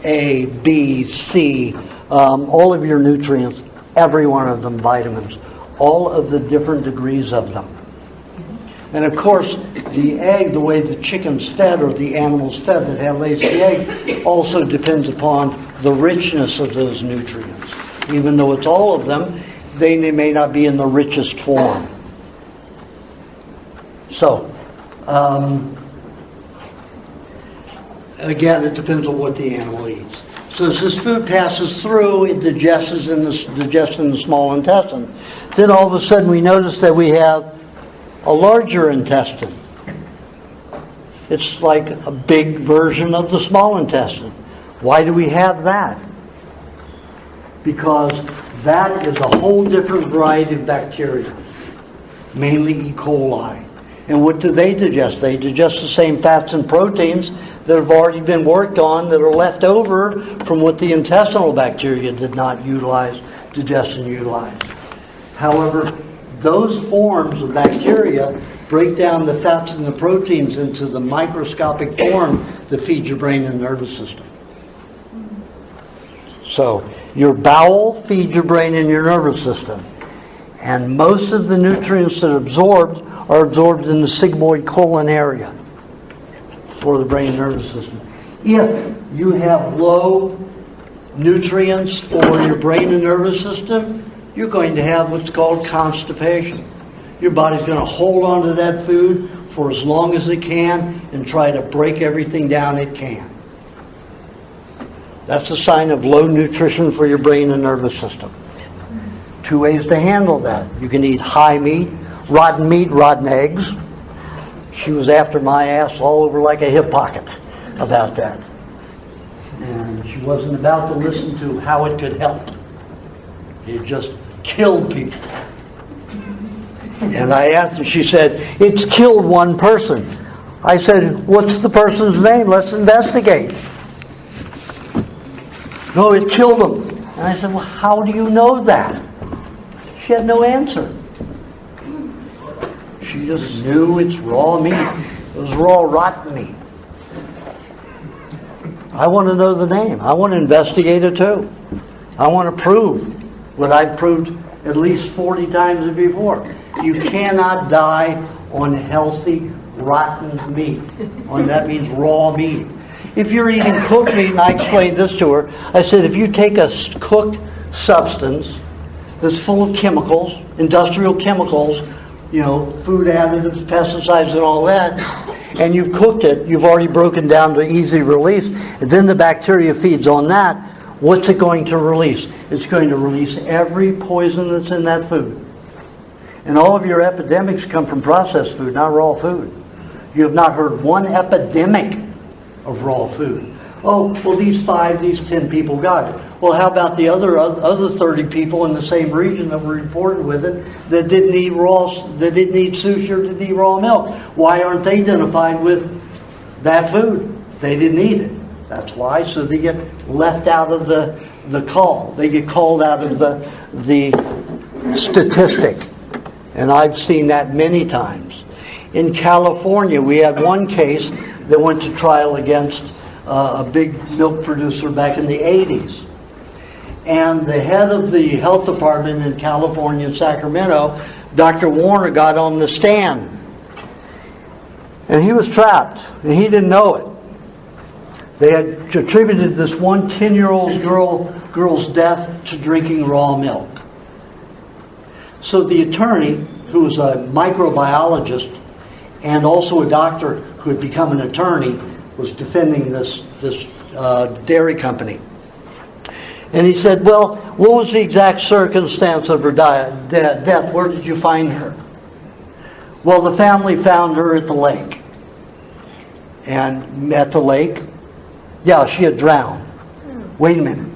A, B, C, all of your nutrients, every one of them, vitamins, all of the different degrees of them. And of course, the egg, the way the chicken's fed or the animal's fed that lays the egg, also depends upon the richness of those nutrients. Even though it's all of them, they may not be in the richest form. So, again, it depends on what the animal eats. So as this food passes through, it digests in the small intestine. Then all of a sudden we notice that we have a larger intestine. It's like a big version of the small intestine. Why do we have that? Because that is a whole different variety of bacteria, mainly E. coli. And what do they digest? They digest the same fats and proteins that have already been worked on that are left over from what the intestinal bacteria did not digest and utilize. However, those forms of bacteria break down the fats and the proteins into the microscopic form that feeds your brain and nervous system. So, your bowel feeds your brain and your nervous system. And most of the nutrients that are absorbed in the sigmoid colon area for the brain and nervous system. If you have low nutrients for your brain and nervous system, you're going to have what's called constipation. Your body's going to hold on to that food for as long as it can and try to break everything down it can. That's a sign of low nutrition for your brain and nervous system. 2 ways to handle that. You can eat high meat, rotten eggs. She was after my ass all over like a hip pocket about that. And she wasn't about to listen to how it could help. It just killed people. And I asked her, she said, it's killed one person. I said, what's the person's name? Let's investigate. No, it killed him. And I said, well, how do you know that? She had no answer. She just knew it's raw meat. It was raw, rotten meat. I want to know the name. I want to investigate it too. I want to prove what I've proved at least 40 times before. You cannot die on healthy, rotten meat. That means raw meat. If you're eating cooked meat, and I explained this to her, I said, if you take a cooked substance that's full of chemicals, industrial chemicals, food additives, pesticides and all that, and you've cooked it, you've already broken down to easy release, and then the bacteria feeds on that, what's it going to release? It's going to release every poison that's in that food. And all of your epidemics come from processed food, not raw food. You have not heard one epidemic of raw food. Oh, well, these 10 people got it. Well, how about the other 30 people in the same region that were reported with it that didn't eat sushi or didn't eat raw milk? Why aren't they identified with that food? They didn't eat it. That's why. So they get left out of the call. They get called out of the statistic. And I've seen that many times. In California, we had one case that went to trial against a big milk producer back in the 80s. And the head of the health department in California, in Sacramento, Dr. Warner, got on the stand. And he was trapped, and he didn't know it. They had attributed this one 10-year-old girl's death to drinking raw milk. So the attorney, who was a microbiologist and also a doctor who had become an attorney, was defending this dairy company. And he said, well, what was the exact circumstance of her death? Where did you find her? Well, the family found her at the lake. And at the lake, yeah, she had drowned. Wait a minute.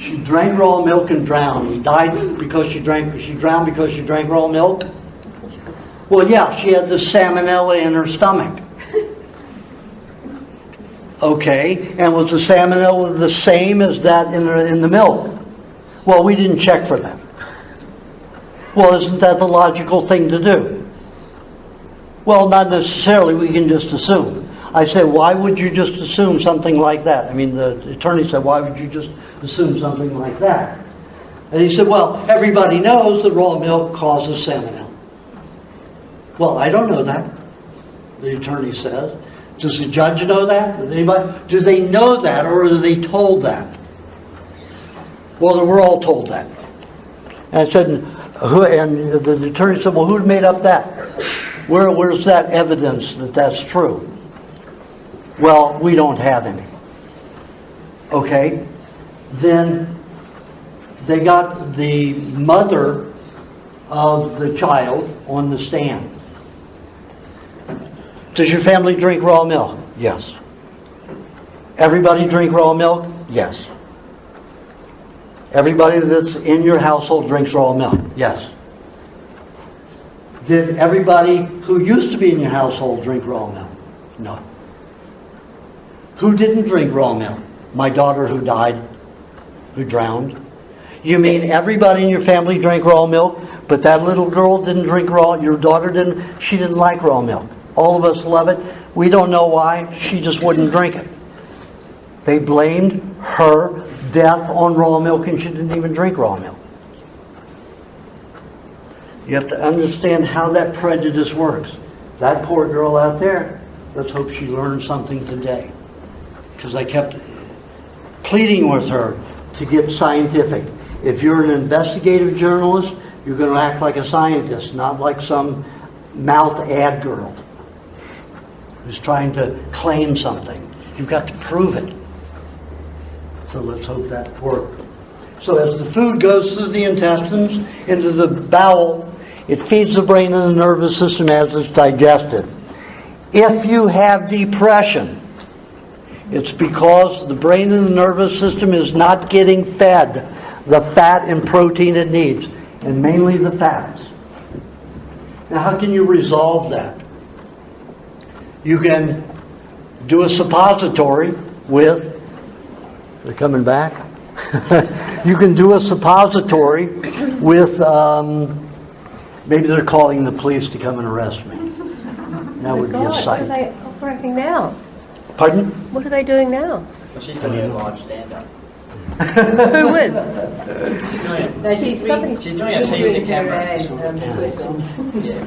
She drank raw milk and drowned. She died because she drowned because she drank raw milk? Well, yeah, she had the salmonella in her stomach. Okay, and was the salmonella the same as that in the milk? Well, we didn't check for that. Well, isn't that the logical thing to do? Well, not necessarily. We can just assume. I said, why would you just assume something like that? I mean, the attorney said, why would you just assume something like that? And he said, well, everybody knows that raw milk causes salmonella. Well, I don't know that, the attorney says. Does the judge know that? Do they know that, or are they told that? Well, we're all told that. And I said, and the attorney said, well, who made up that? Where's that evidence that that's true? Well, we don't have any. Okay, then they got the mother of the child on the stand. Does your family drink raw milk? Yes. Everybody drink raw milk? Yes. Everybody that's in your household drinks raw milk? Yes. Did everybody who used to be in your household drink raw milk? No. Who didn't drink raw milk? My daughter who died, who drowned. You mean everybody in your family drank raw milk, but that little girl didn't drink your daughter didn't, she didn't like raw milk. All of us love it. We don't know why. She just wouldn't drink it. They blamed her death on raw milk, and she didn't even drink raw milk. You have to understand how that prejudice works. That poor girl out there, let's hope she learned something today. Because I kept pleading with her to get scientific. If you're an investigative journalist, you're going to act like a scientist, not like some mouth ad girl who's trying to claim something. You've got to prove it. So let's hope that works. So as the food goes through the intestines into the bowel, it feeds the brain and the nervous system as it's digested. If you have depression, It's because the brain and the nervous system is not getting fed the fat and protein it needs, and mainly the fats. Now, how can you resolve that? You can do a suppository with, they're coming back. You can do a suppository with, maybe they're calling the police to come and arrest me. That would be a What sight. are they operating now? Pardon? What are they doing now? Well, she's doing a live stand-up. Who with? She's doing a TV to camera. Yeah.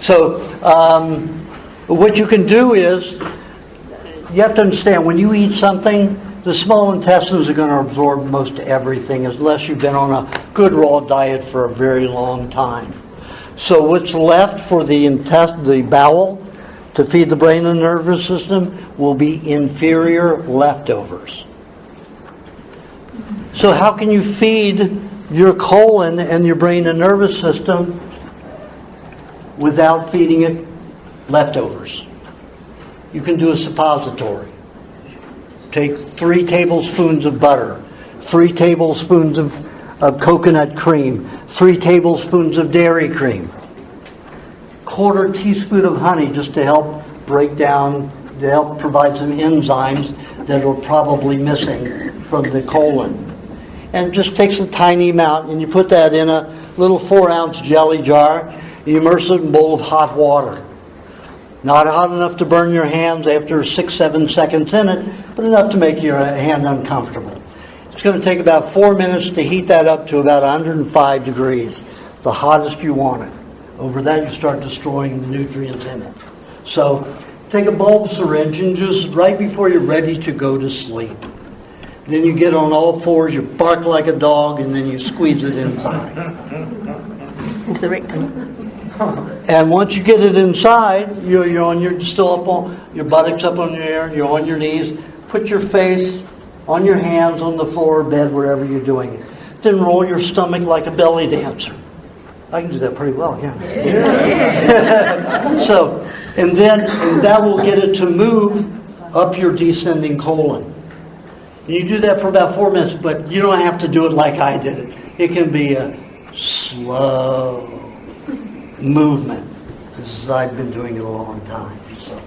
So, what you can do is, you have to understand, when you eat something, the small intestines are going to absorb most everything, unless you've been on a good raw diet for a very long time. So what's left for the bowel to feed the brain and nervous system will be inferior leftovers. So how can you feed your colon and your brain and nervous system without feeding it leftovers? You can do a suppository. Take 3 tablespoons of butter, 3 tablespoons of coconut cream, 3 tablespoons of dairy cream, 1/4 teaspoon of honey, just to help break down, to help provide some enzymes that are probably missing from the colon. And just takes a tiny amount, and you put that in a little 4-ounce jelly jar. You immerse it in a bowl of hot water. Not hot enough to burn your hands after 6-7 seconds in it, but enough to make your hand uncomfortable. It's going to take about 4 minutes to heat that up to about 105 degrees, the hottest you want it. Over that, you start destroying the nutrients in it. So, take a bulb syringe and just right before you're ready to go to sleep. Then you get on all fours, you bark like a dog, and then you squeeze it inside. Into the rectum. And once you get it inside, you're still up on your buttocks up on your air, you're on your knees. Put your face on your hands on the floor, bed, wherever you're doing it. Then roll your stomach like a belly dancer. I can do that pretty well, yeah. So, and that will get it to move up your descending colon. And you do that for about 4 minutes, but you don't have to do it like I did it. It can be a slow movement. I've been doing it a long time, so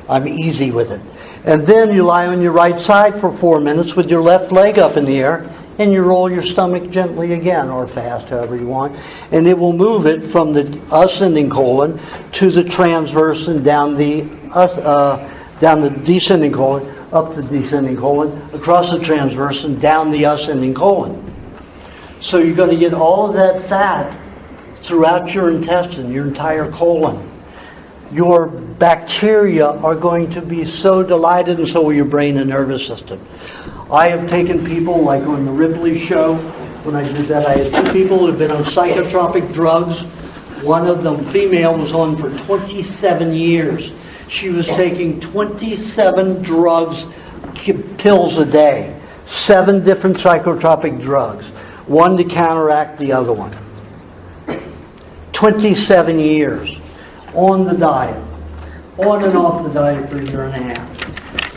I'm easy with it. And then you lie on your right side for 4 minutes with your left leg up in the air, and you roll your stomach gently again, or fast, however you want, and it will move it from the ascending colon to the transverse and down the descending colon, up the descending colon, across the transverse and down the ascending colon. So you're going to get all of that fat throughout your intestine, your entire colon. Your bacteria are going to be so delighted, and so will your brain and nervous system. I have taken people, like on the Ripley show, when I did that, I had 2 people who have been on psychotropic drugs. One of them, female, was on for 27 years. She was taking 27 drugs, pills a day. 7 different psychotropic drugs. One to counteract the other one. 27 years on the diet. On and off the diet for 1.5 years.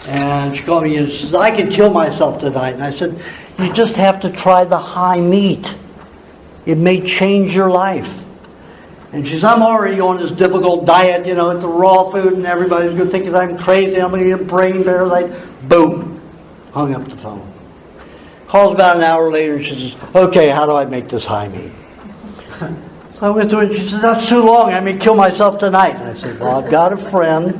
And she called me and says, I could kill myself tonight. And I said, you just have to try the high meat. It may change your life. And she says, I'm already on this difficult diet, it's the raw food, and everybody's going to think that I'm crazy, I'm going to get brain parasite. Boom. Hung up the phone. Calls about an hour later, and she says, okay, how do I make this high meat? So I went to her, and she said, that's too long, I may kill myself tonight. And I said, well, I've got a friend,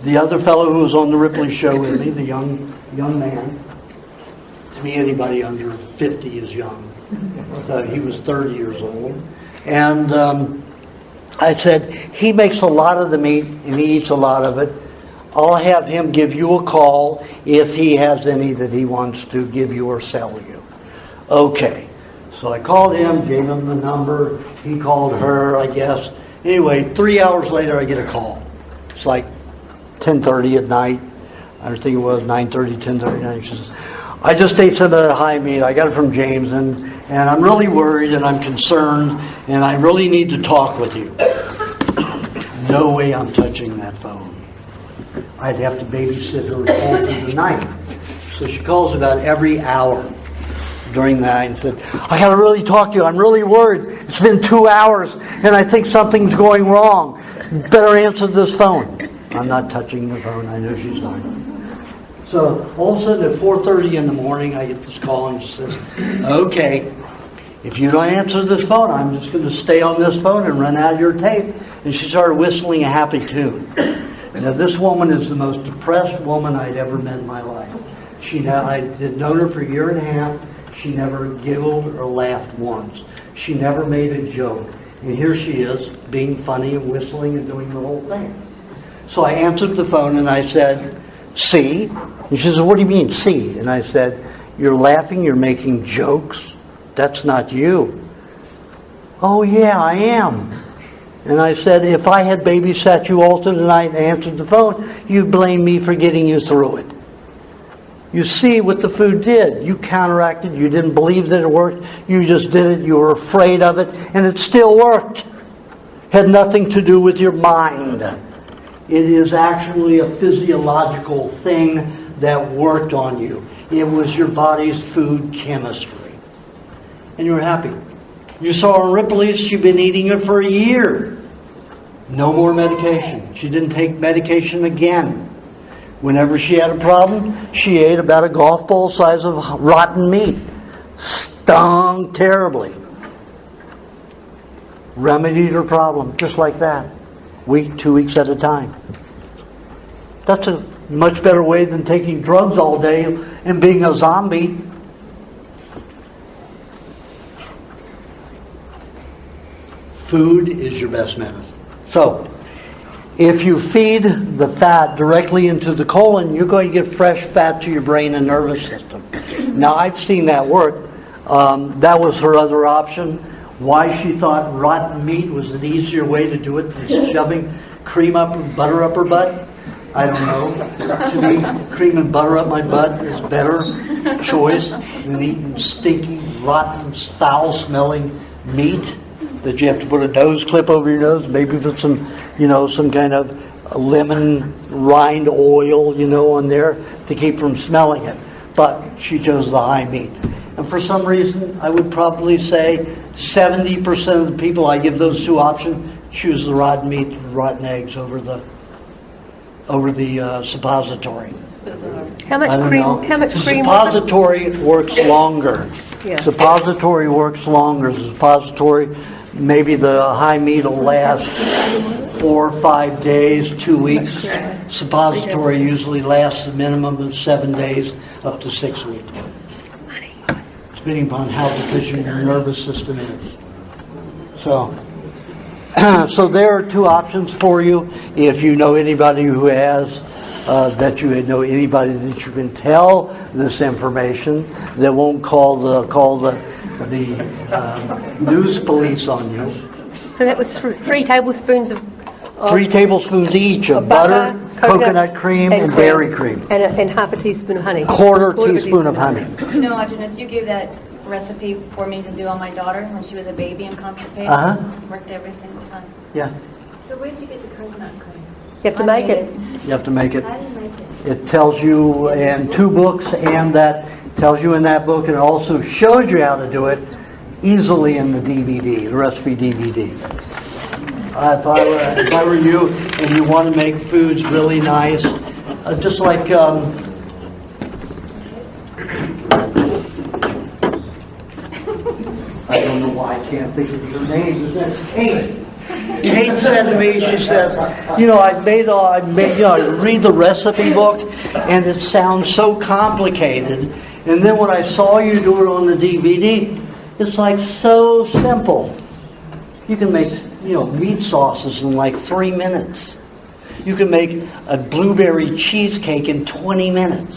the other fellow who was on the Ripley show with me, the young man. To me, anybody under 50 is young. So he was 30 years old. And I said, he makes a lot of the meat and he eats a lot of it. I'll have him give you a call if he has any that he wants to give you or sell you. Okay. So I called him, gave him the number. He called her, I guess. Anyway, 3 hours later I get a call. It's like 10:30 at night. I think it was 9:30, 10:30 at night. She says, I just ate some of that high meat. I got it from James, and I'm really worried and I'm concerned, and I really need to talk with you. No way I'm touching that phone. I'd have to babysit her all through the night. So she calls about every hour during the night and said, I got to really talk to you. I'm really worried. It's been 2 hours and I think something's going wrong. Better answer this phone. I'm not touching the phone. I know she's not. So all of a sudden at 4:30 in the morning, I get this call and she says, okay, if you don't answer this phone, I'm just going to stay on this phone and run out of your tape. And she started whistling a happy tune. Now this woman is the most depressed woman I'd ever met in my life. I'd known her for a year and a half. She never giggled or laughed once. She never made a joke. And here she is, being funny and whistling and doing the whole thing. So I answered the phone and I said, see? And she said, what do you mean, see? And I said, you're laughing, you're making jokes. That's not you. Oh yeah, I am. And I said, if I had babysat you all through the night and answered the phone, you'd blame me for getting you through it. You see what the food did. You counteracted. You didn't believe that it worked. You just did it. You were afraid of it. And it still worked. Had nothing to do with your mind. It is actually a physiological thing that worked on you. It was your body's food chemistry. And you were happy. You saw Euripides. She'd been eating it for a year. No more medication. She didn't take medication again. Whenever she had a problem, she ate about a golf ball size of rotten meat. Stung terribly. Remedied her problem just like that. Week, 2 weeks at a time. That's a much better way than taking drugs all day and being a zombie. Food is your best medicine. So, if you feed the fat directly into the colon, you're going to get fresh fat to your brain and nervous system. Now, I've seen that work. That was her other option. Why she thought rotten meat was an easier way to do it than shoving cream up and butter up her butt, I don't know. To me, cream and butter up my butt is a better choice than eating stinky, rotten, foul-smelling meat that you have to put a nose clip over your nose, maybe put some, some kind of lemon rind oil, on there to keep from smelling it. But she chose the high meat. And for some reason, I would probably say 70% of the people I give those two options choose the rotten meat and rotten eggs over the suppository. How much cream? Suppository works longer. Yeah. Suppository works longer. Suppository, maybe the high meat will last 4 or 5 days, 2 weeks. Suppository usually lasts a minimum of 7 days, up to 6 weeks. Depending upon how deficient your nervous system is. So there are two options for you. If you know anybody who has, anybody that you can tell this information that won't call the news police on you. So that was 3 tablespoons of 3 tablespoons each of butter, coconut cream, and dairy cream. And half a teaspoon of honey. Quarter teaspoon of honey. Aajonus, you gave that recipe for me to do on my daughter when she was a baby in constipation. Worked every single time. Yeah. So where'd you get the coconut cream? You have to make it. You have to make it. How do you make it? It tells you in 2 books, and that tells you in that book, and it also shows you how to do it easily in the DVD, the recipe DVD. If I were you and you want to make foods really nice, just like I don't know why I can't think of your name. Is that Kate? Kate said to me, she says, I read the recipe book and it sounds so complicated. And then when I saw you do it on the DVD, it's like so simple. You can make, meat sauces in like 3 minutes. You can make a blueberry cheesecake in 20 minutes.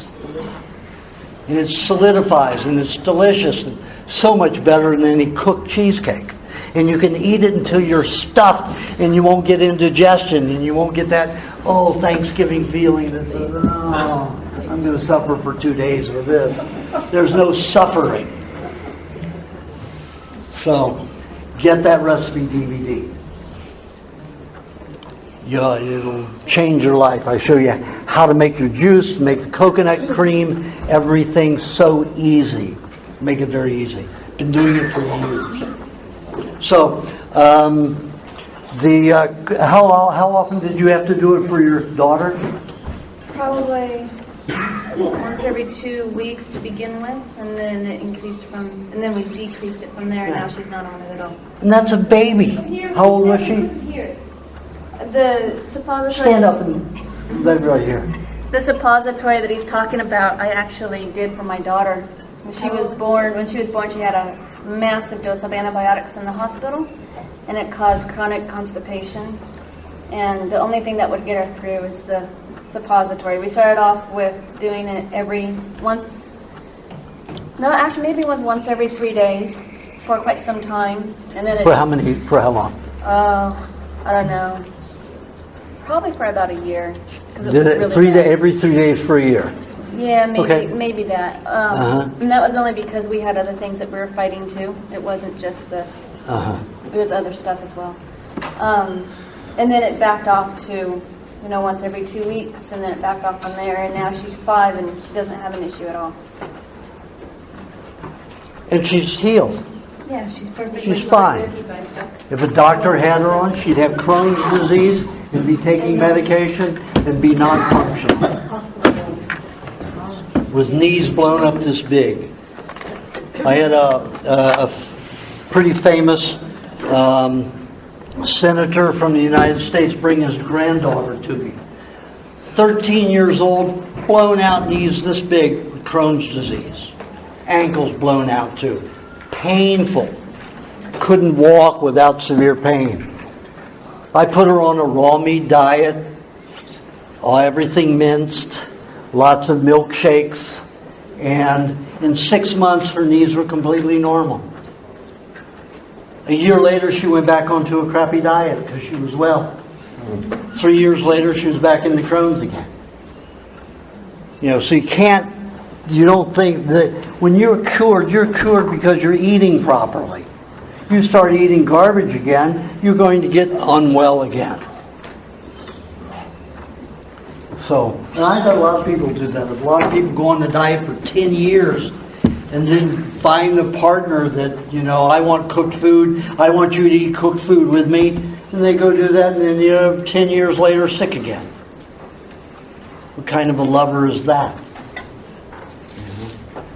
And it solidifies and it's delicious and so much better than any cooked cheesecake. And you can eat it until you're stuffed and you won't get indigestion and you won't get that, Thanksgiving feeling that says, I'm going to suffer for 2 days with this. There's no suffering. So, get that recipe DVD. It'll change your life. I show you how to make your juice, make the coconut cream. Everything's so easy. Make it very easy. Been doing it for years. So, how often did you have to do it for your daughter? Probably once every 2 weeks to begin with, and then it increased and then we decreased it from there, and now she's not on it at all. And that's a baby. How old was she? The suppository... Stand up and let it right here. The suppository that he's talking about, I actually did for my daughter. When she was born, she had a massive dose of antibiotics in the hospital, and it caused chronic constipation. And the only thing that would get her through is the suppository. We started off with doing it maybe once every 3 days for quite some time, and then For how long? I don't know. Probably for about a year. Did it every 3 days for a year? Yeah, maybe Okay. that. And that was only because we had other things that we were fighting too. It wasn't just it was other stuff as well. And then it backed off to, once every 2 weeks, and then it backed off from there, and now she's 5 and she doesn't have an issue at all. And she's healed. Yeah, she's perfectly She's fine. If a doctor had her on, she'd have Crohn's disease and be taking medication and be non-functional. With knees blown up this big. I had a pretty famous senator from the United States bring his granddaughter to me. 13 years old, blown out knees this big with Crohn's disease. Ankles blown out too. Painful. Couldn't walk without severe pain. I put her on a raw meat diet, everything minced, lots of milkshakes, and in 6 months her knees were completely normal. A year later she went back onto a crappy diet because she was well. 3 years later she was back in the Crohn's again. So you don't think that when you're cured because you're eating properly. You start eating garbage again, you're going to get unwell again. So, and I've had a lot of people do that. A lot of people go on the diet for 10 years and then find a partner that, I want cooked food, I want you to eat cooked food with me, and they go do that, and then 10 years later sick again. What kind of a lover is that?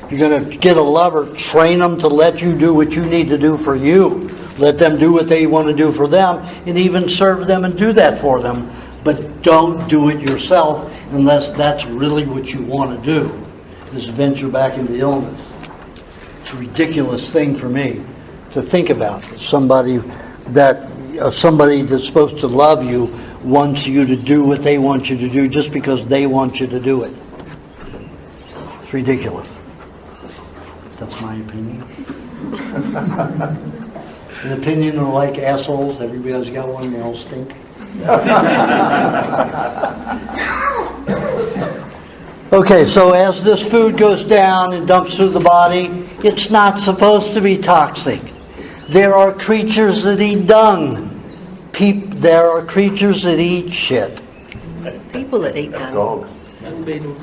You're going to get a lover, train them to let you do what you need to do for you. Let them do what they want to do for them, and even serve them and do that for them. But don't do it yourself unless that's really what you want to do, is venture back into illness. It's a ridiculous thing for me to think about. Somebody that's supposed to love you wants you to do what they want you to do just because they want you to do it. It's ridiculous. That's my opinion. An opinion are like assholes. Everybody's got one and they all stink. Okay, so as this food goes down and dumps through the body, it's not supposed to be toxic. There are creatures that eat dung. There are creatures that eat shit. People that eat dung. Dogs. And beetles.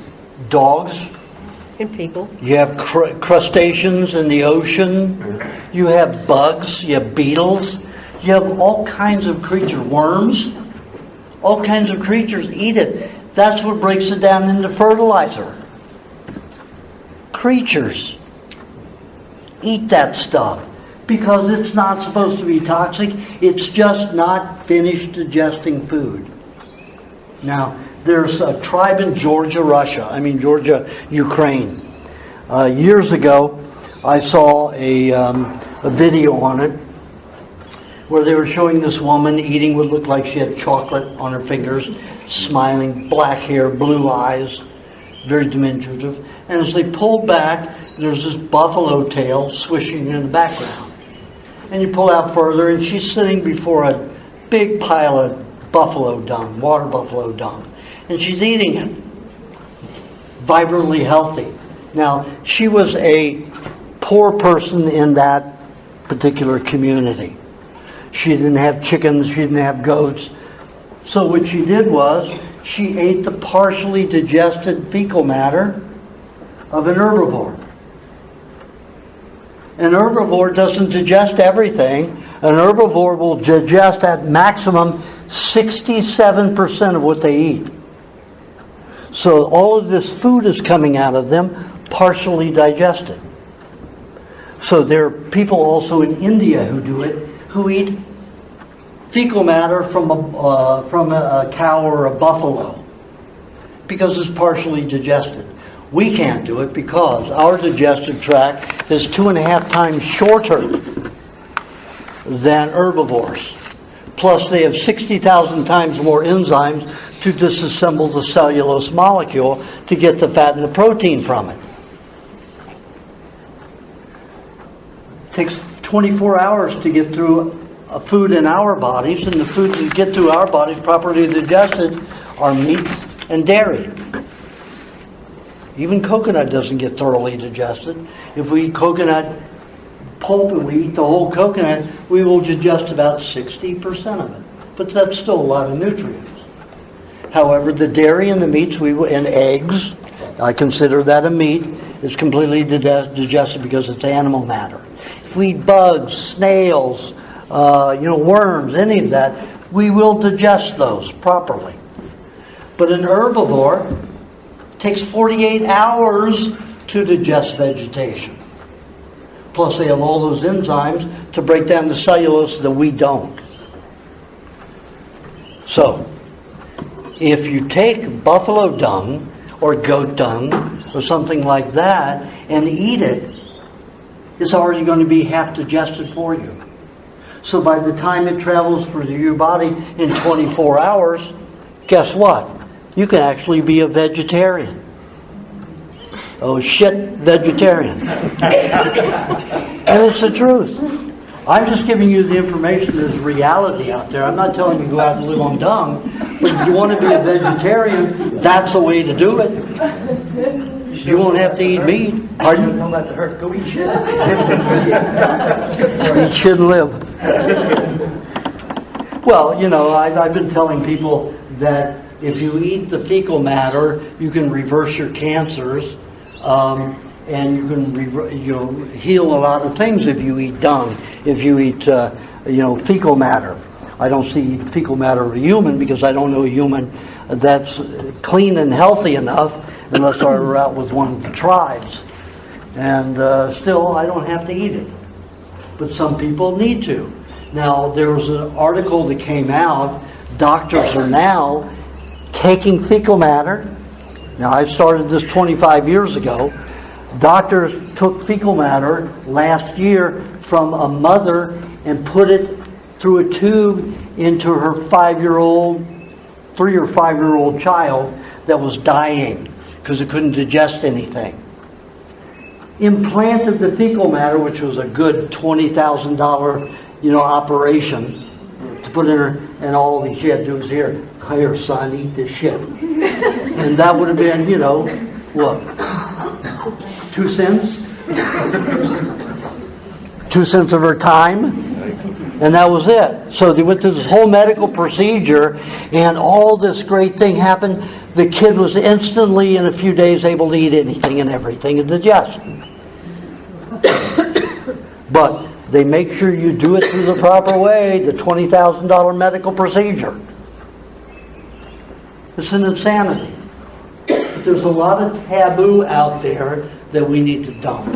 Dogs. And people. You have crustaceans in the ocean. You have bugs. You have beetles. You have all kinds of creatures. Worms. All kinds of creatures eat it. That's what breaks it down into fertilizer. Creatures eat that stuff because it's not supposed to be toxic. It's just not finished digesting food. Now, there's a tribe in Georgia, Ukraine. Years ago, I saw a video on it where they were showing this woman eating what looked like she had chocolate on her fingers, smiling, black hair, blue eyes, very diminutive. And as they pulled back, there's this buffalo tail swishing in the background. And you pull out further, and she's sitting before a big pile of buffalo dung, water buffalo dung. And she's eating it. Vibrantly healthy. Now, she was a poor person in that particular community. She didn't have chickens, she didn't have goats. So what she did was, she ate the partially digested fecal matter of an herbivore. An herbivore doesn't digest everything. An herbivore will digest at maximum 67% of what they eat. So all of this food is coming out of them partially digested. So there are people also in India who do it, who eat fecal matter from a cow or a buffalo because it's partially digested. We can't do it because our digestive tract is 2.5 times shorter than herbivores. Plus they have 60,000 times more enzymes to disassemble the cellulose molecule to get the fat and the protein from it. It takes 24 hours to get through food in our bodies, and the food to get through our bodies properly digested are meats and dairy. Even coconut doesn't get thoroughly digested. If we eat coconut pulp and we eat the whole coconut, we will digest about 60% of it. But that's still a lot of nutrients. However, the dairy and the meats and eggs, I consider that a meat, is completely digested because it's animal matter. If we eat bugs, snails, worms, any of that, we will digest those properly. But an herbivore takes 48 hours to digest vegetation. Plus they have all those enzymes to break down the cellulose that we don't. So, if you take buffalo dung or goat dung or something like that and eat it, it's already going to be half digested for you. So by the time it travels through your body in 24 hours, guess what? You can actually be a vegetarian. Oh shit, vegetarian. And it's the truth. I'm just giving you the information. There's reality out there. I'm not telling you to go out and live on dung. But if you want to be a vegetarian, that's the way to do it. You won't have to eat meat. Pardon? Don't let the herd go eat shit. Eat shit and live. Well, I've been telling people that if you eat the fecal matter, you can reverse your cancers, and you can heal a lot of things if you eat dung. If you eat fecal matter. I don't see fecal matter of a human because I don't know a human that's clean and healthy enough unless I were out with one of the tribes. And still, I don't have to eat it. But some people need to. Now, there was an article that came out. Doctors are now taking fecal matter. Now, I started this 25 years ago. Doctors took fecal matter last year from a mother and put it through a tube into her 3 or 5-year-old child that was dying because it couldn't digest anything. Implanted the fecal matter, which was a good $20,000 operation to put in her, and all she had to do was here, son, eat this shit. And that would have been, what? 2 cents? 2 cents of her time? And that was it. So they went through this whole medical procedure, and all this great thing happened. The kid was instantly, in a few days, able to eat anything and everything and digest. But they make sure you do it through the proper way, the $20,000 medical procedure. It's an insanity. But there's a lot of taboo out there that we need to dump.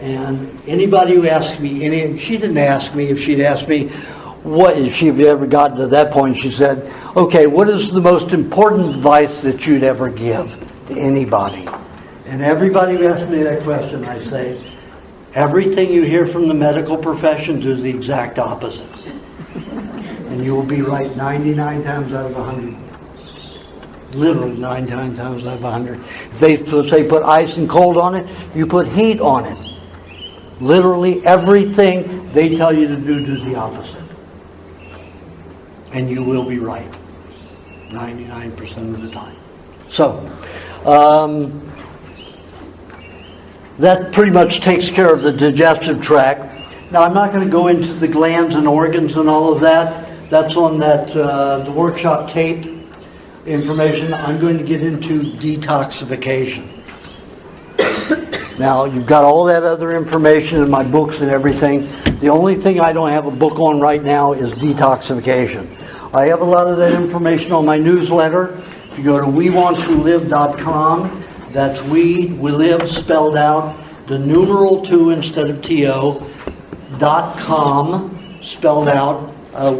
And anybody who asks me, she didn't ask me, if she'd asked me, what, if she ever gotten to that point, she said, okay, what is the most important advice that you'd ever give to anybody? And everybody who asks me that question, I say, everything you hear from the medical profession, do the exact opposite. And you will be right 99 times out of 100. Literally 99 times out of 100. If they say put ice and cold on it, you put heat on it. Literally everything they tell you to do the opposite. And you will be right 99% of the time. So, that pretty much takes care of the digestive tract. Now, I'm not going to go into the glands and organs and all of that That's on that the workshop tape information. I'm going to get into detoxification. Now, you've got all that other information in my books and everything. The only thing I don't have a book on right now is detoxification. I have a lot of that information on my newsletter. If you go to wewantToLive.com, that's we live spelled out, the numeral 2 instead of T-O, .com spelled out,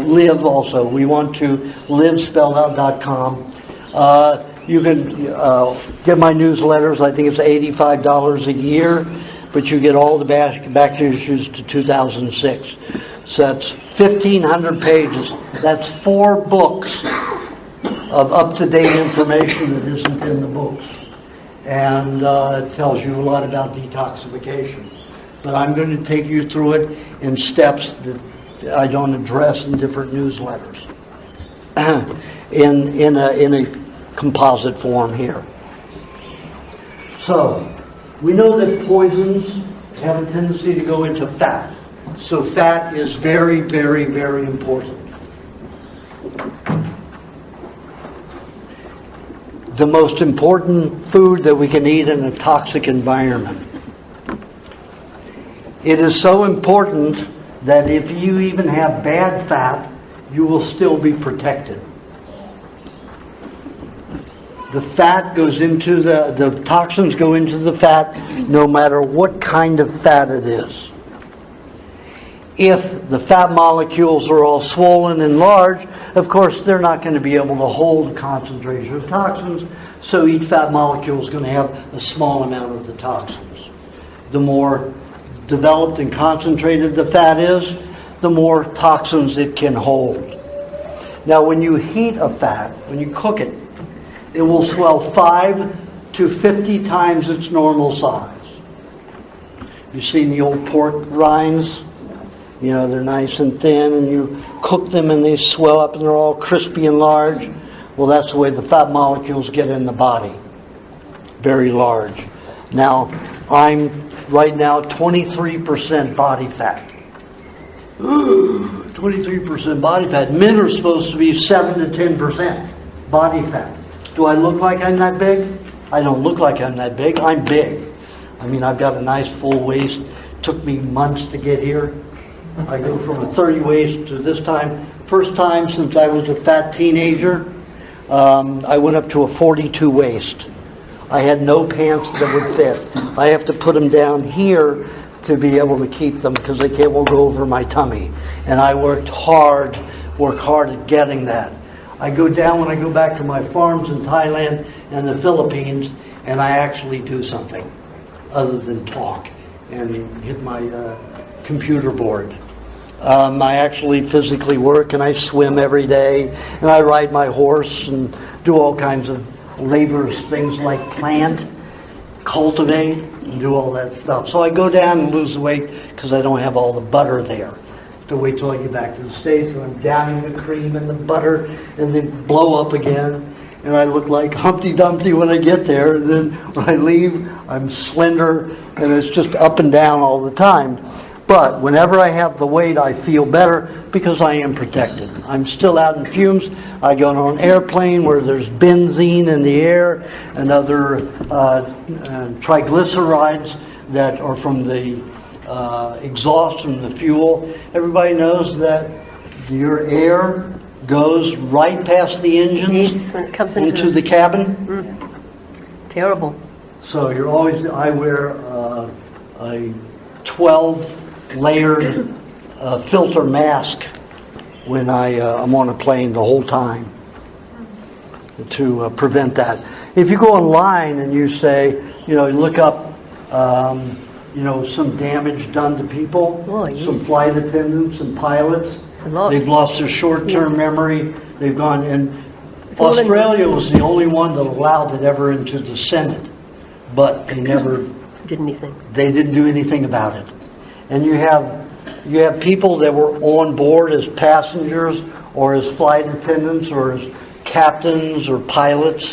live also, wewantToLive spelled out .com. You can get my newsletters. I think it's $85 a year, but you get all the back issues to 2006. So that's 1,500 pages. That's 4 books of up-to-date information that isn't in the books. And it tells you a lot about detoxification. But I'm going to take you through it in steps that I don't address in different newsletters. in a composite form here. So, we know that poisons have a tendency to go into fat. So fat is very, very, very important. The most important food that we can eat in a toxic environment. It is so important that if you even have bad fat, you will still be protected. The fat goes into the toxins go into the fat no matter what kind of fat it is. If the fat molecules are all swollen and large, of course they're not going to be able to hold the concentration of toxins, so each fat molecule is going to have a small amount of the toxins. The more developed and concentrated the fat is, the more toxins it can hold. Now when you heat a fat, when you cook it, it will swell 5 to 50 times its normal size. You've seen the old pork rinds? You know, they're nice and thin, and you cook them and they swell up and they're all crispy and large. Well, that's the way the fat molecules get in the body. Very large. Now, I'm right now 23% body fat. 23% body fat. Men are supposed to be 7 to 10% body fat. Do I look like I'm that big? I don't look like I'm that big. I'm big. I mean, I've got a nice full waist. Took me months to get here. I go from a 30 waist to this time. First time since I was a fat teenager, I went up to a 42 waist. I had no pants that would fit. I have to put them down here to be able to keep them because they can't go over my tummy. And I worked hard at getting that. I go down when I go back to my farms in Thailand and the Philippines, and I actually do something other than talk and hit my computer board. I actually physically work, and I swim every day, and I ride my horse and do all kinds of laborious things like plant, cultivate, and do all that stuff. So I go down and lose the weight because I don't have all the butter there. To wait till I get back to the States and I'm downing the cream and the butter and then blow up again, and I look like Humpty Dumpty when I get there, and then when I leave I'm slender, and it's just up and down all the time. But whenever I have the weight I feel better because I am protected. I'm still out in fumes. I go on an airplane where there's benzene in the air and other triglycerides that are from the exhaust from the fuel. Everybody knows that your air goes right past the engines into the cabin. Terrible. So you're always. I wear a 12-layered filter mask when I'm on a plane the whole time to prevent that. If you go online and you say, you look up. Some damage done to people, some flight attendants and pilots. They've lost their short-term memory. They've gone, and Australia was the only one that allowed it ever into the Senate, but they never did anything. They didn't do anything about it. And you have people that were on board as passengers or as flight attendants or as captains or pilots.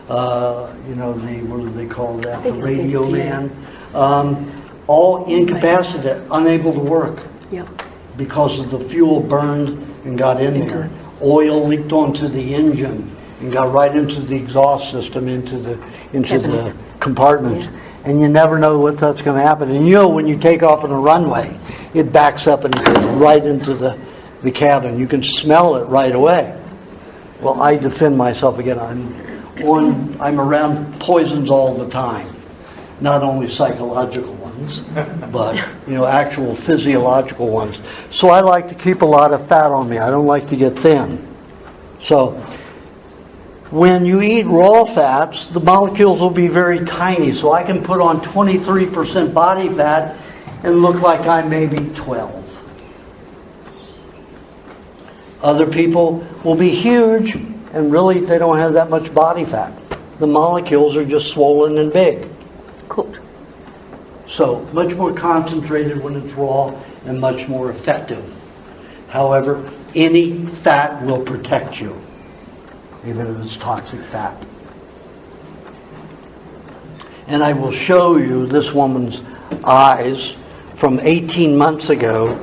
What do they call that? The radio man. All incapacitated, unable to work because of the fuel burned and got in there. Oil leaked onto the engine and got right into the exhaust system, into the compartments. And you never know what that's going to happen. And you know when you take off on a runway, it backs up and goes right into the cabin. You can smell it right away. Well, I defend myself again. I'm around poisons all the time. Not only psychological ones, but actual physiological ones. So I like to keep a lot of fat on me. I don't like to get thin. So when you eat raw fats, the molecules will be very tiny. So I can put on 23% body fat and look like I'm maybe 12. Other people will be huge and really they don't have that much body fat. The molecules are just swollen and big. Cooked. So much more concentrated when it's raw and much more effective. However, any fat will protect you, even if it's toxic fat. And I will show you this woman's eyes from 18 months ago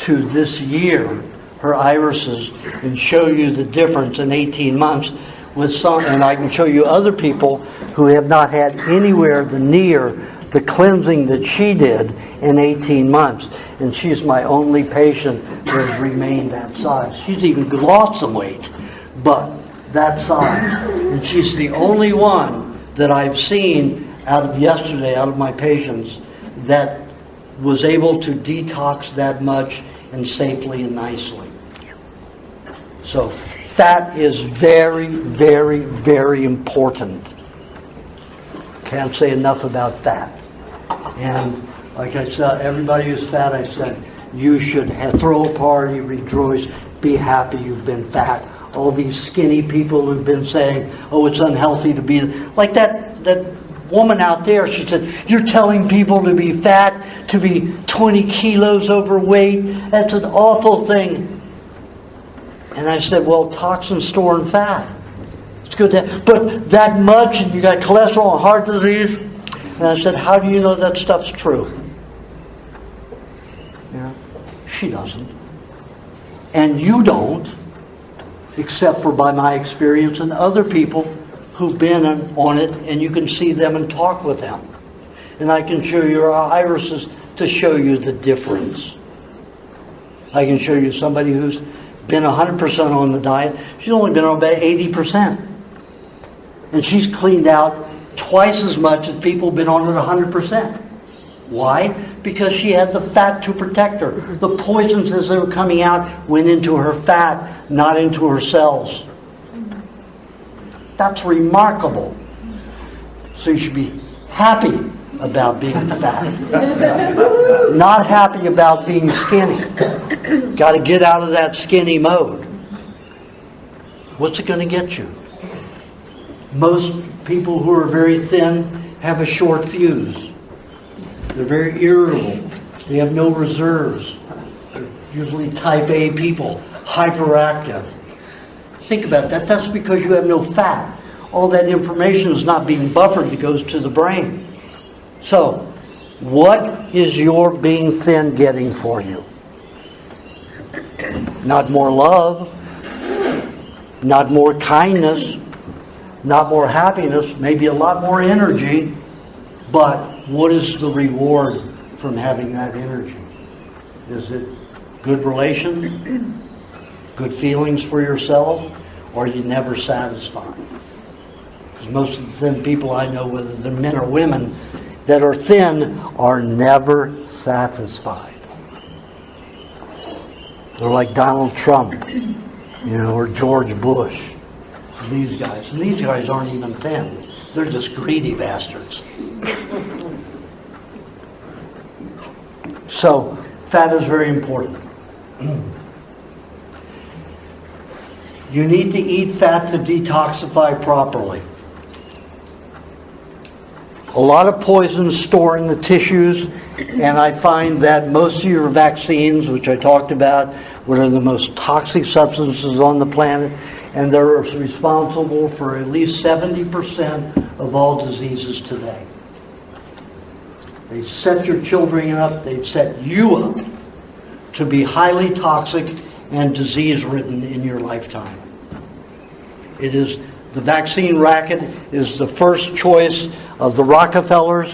to this year, her irises, and show you the difference in 18 months with some, and I can show you other people who have not had anywhere near the cleansing that she did in 18 months. And she's my only patient that has remained that size. She's even lost some weight, but that size. And she's the only one that I've seen out of my patients that was able to detox that much and safely and nicely. So fat is very, very, very important. Can't say enough about fat. And like I said, everybody who's fat, I said, you should throw a party, rejoice, be happy you've been fat. All these skinny people who've been saying, oh, it's unhealthy to be... Like that woman out there, she said, you're telling people to be fat, to be 20 kilos overweight. That's an awful thing. And I said, well, toxins store in fat. It's good to, but that much, and you got cholesterol and heart disease. And I said, how do you know that stuff's true? She doesn't. And you don't, except for by my experience and other people who've been on it, and you can see them and talk with them. And I can show you our irises to show you the difference. I can show you somebody who's been 100% on the diet. She's only been on about 80%. And she's cleaned out twice as much as people have been on it 100%. Why? Because she had the fat to protect her. The poisons as they were coming out went into her fat, not into her cells. That's remarkable. So you should be happy about being fat. Not happy about being skinny. Got to get out of that skinny mode. What's it going to get you? Most people who are very thin have a short fuse. They're very irritable. They have no reserves. They're usually type A people, hyperactive. Think about that. That's because you have no fat. All that information is not being buffered. It goes to the brain. So, what is your being thin getting for you? Not more love, not more kindness, not more happiness, maybe a lot more energy, but what is the reward from having that energy? Is it good relations, good feelings for yourself, or are you never satisfied? Because most of the thin people I know, whether they're men or women, that are thin are never satisfied. They're like Donald Trump, or George Bush. These guys. And these guys aren't even thin. They're just greedy bastards. So, fat is very important. You need to eat fat to detoxify properly. A lot of poisons store in the tissues, and I find that most of your vaccines, which I talked about, are the most toxic substances on the planet, and they're responsible for at least 70% of all diseases today. They set your children up, they've set you up to be highly toxic and disease-ridden in your lifetime. It is the vaccine racket is the first choice of the Rockefellers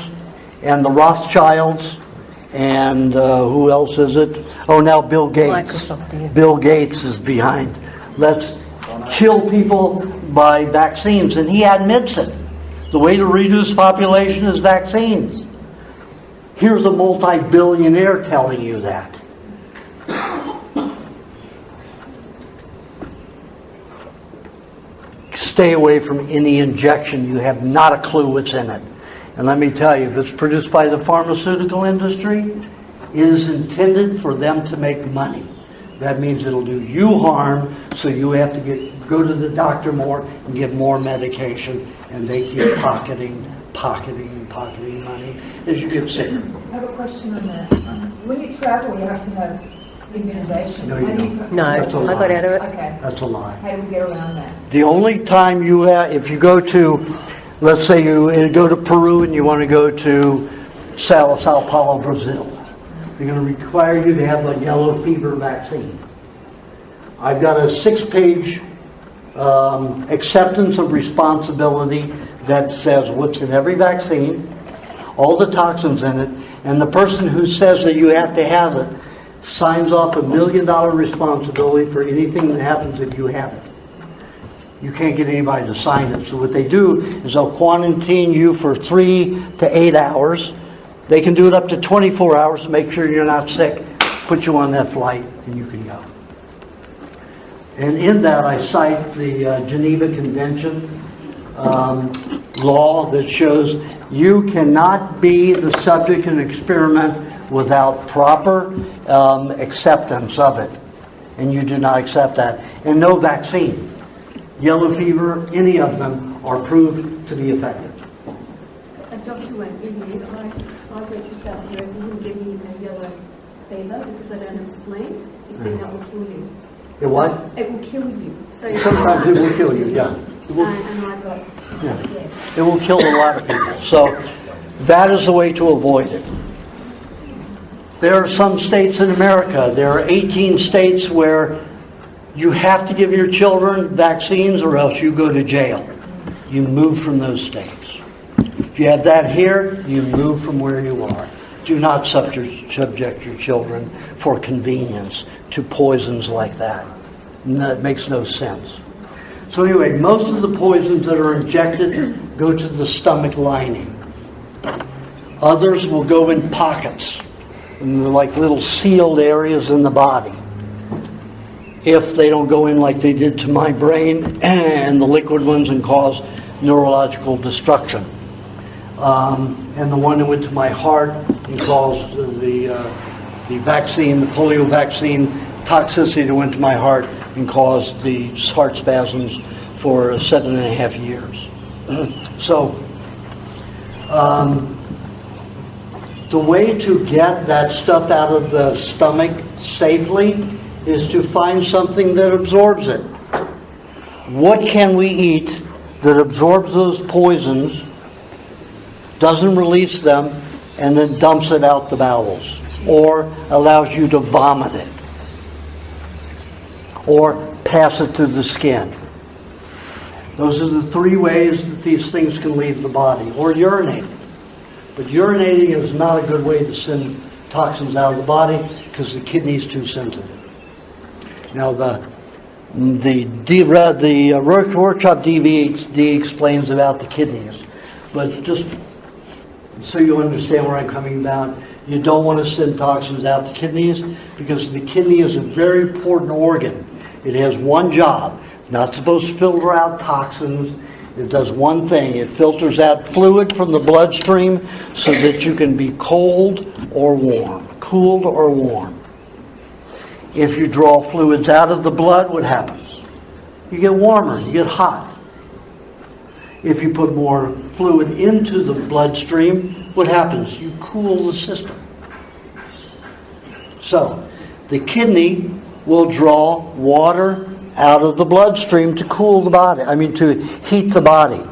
and the Rothschilds and who else is it? Oh, now Bill Gates. Microsoft, yeah. Bill Gates is behind. Let's kill people by vaccines, and he admits it. The way to reduce population is vaccines. Here's a multi-billionaire telling you that. Stay away from any injection. You have not a clue what's in it. And let me tell you, if it's produced by the pharmaceutical industry, it is intended for them to make money. That means it'll do you harm, so you have to go to the doctor more and get more medication, and they keep pocketing money as you get sicker. I have a question on that. When you travel, you have to have immunization. No, you How do don't. No, That's a I got lie. out of it. Okay. That's a lie. How do we get around that? The only time you have, if you go to, let's say you go to Peru and you want to go to Sao Paulo, Brazil, they're going to require you to have a yellow fever vaccine. I've got a 6-page acceptance of responsibility that says what's in every vaccine, all the toxins in it, and the person who says that you have to have it signs off $1 million responsibility for anything that happens if you have it. You can't get anybody to sign it. So what they do is they'll quarantine you for 3 to 8 hours. They can do it up to 24 hours to make sure you're not sick, put you on that flight, and you can go. And in that I cite the Geneva Convention law that shows you cannot be the subject of an experiment without proper acceptance of it. And you do not accept that. And no vaccine, yellow fever, any of them are proved to be effective. Dr. Wayne, I went to South America, you wouldn't give me a yellow fever because I don't have a spleen. You think that will kill you. It what? It will kill you. So Sometimes it will kill you, yeah. It will, and I got, yeah. It will kill a lot of people. So that is the way to avoid it. There are some states in America, there are 18 states where you have to give your children vaccines or else you go to jail. You move from those states. If you have that here, you move from where you are. Do not subject your children for convenience to poisons like that. That makes no sense. So anyway, most of the poisons that are injected go to the stomach lining. Others will go in pockets, like little sealed areas in the body. If they don't go in like they did to my brain and the liquid ones and cause neurological destruction. And the one that went to my heart and caused the vaccine, the polio vaccine toxicity that went to my heart and caused the heart spasms for 7.5 years. So, the way to get that stuff out of the stomach safely is to find something that absorbs it. What can we eat that absorbs those poisons, doesn't release them, and then dumps it out the bowels, or allows you to vomit it, or pass it to the skin? Those are the 3 ways that these things can leave the body, or urinating. But urinating is not a good way to send toxins out of the body because the kidney is too sensitive. Now the workshop DVD explains about the kidneys, but just so you understand where I'm coming about, you don't want to send toxins out the kidneys because the kidney is a very important organ. It has one job. It's not supposed to filter out toxins. It does one thing. It filters out fluid from the bloodstream so that you can be cold or warm, cooled or warm. If you draw fluids out of the blood, what happens? You get warmer, you get hot. If you put more fluid into the bloodstream, what happens? You cool the system. So, the kidney will draw water out of the bloodstream to cool the body, to heat the body.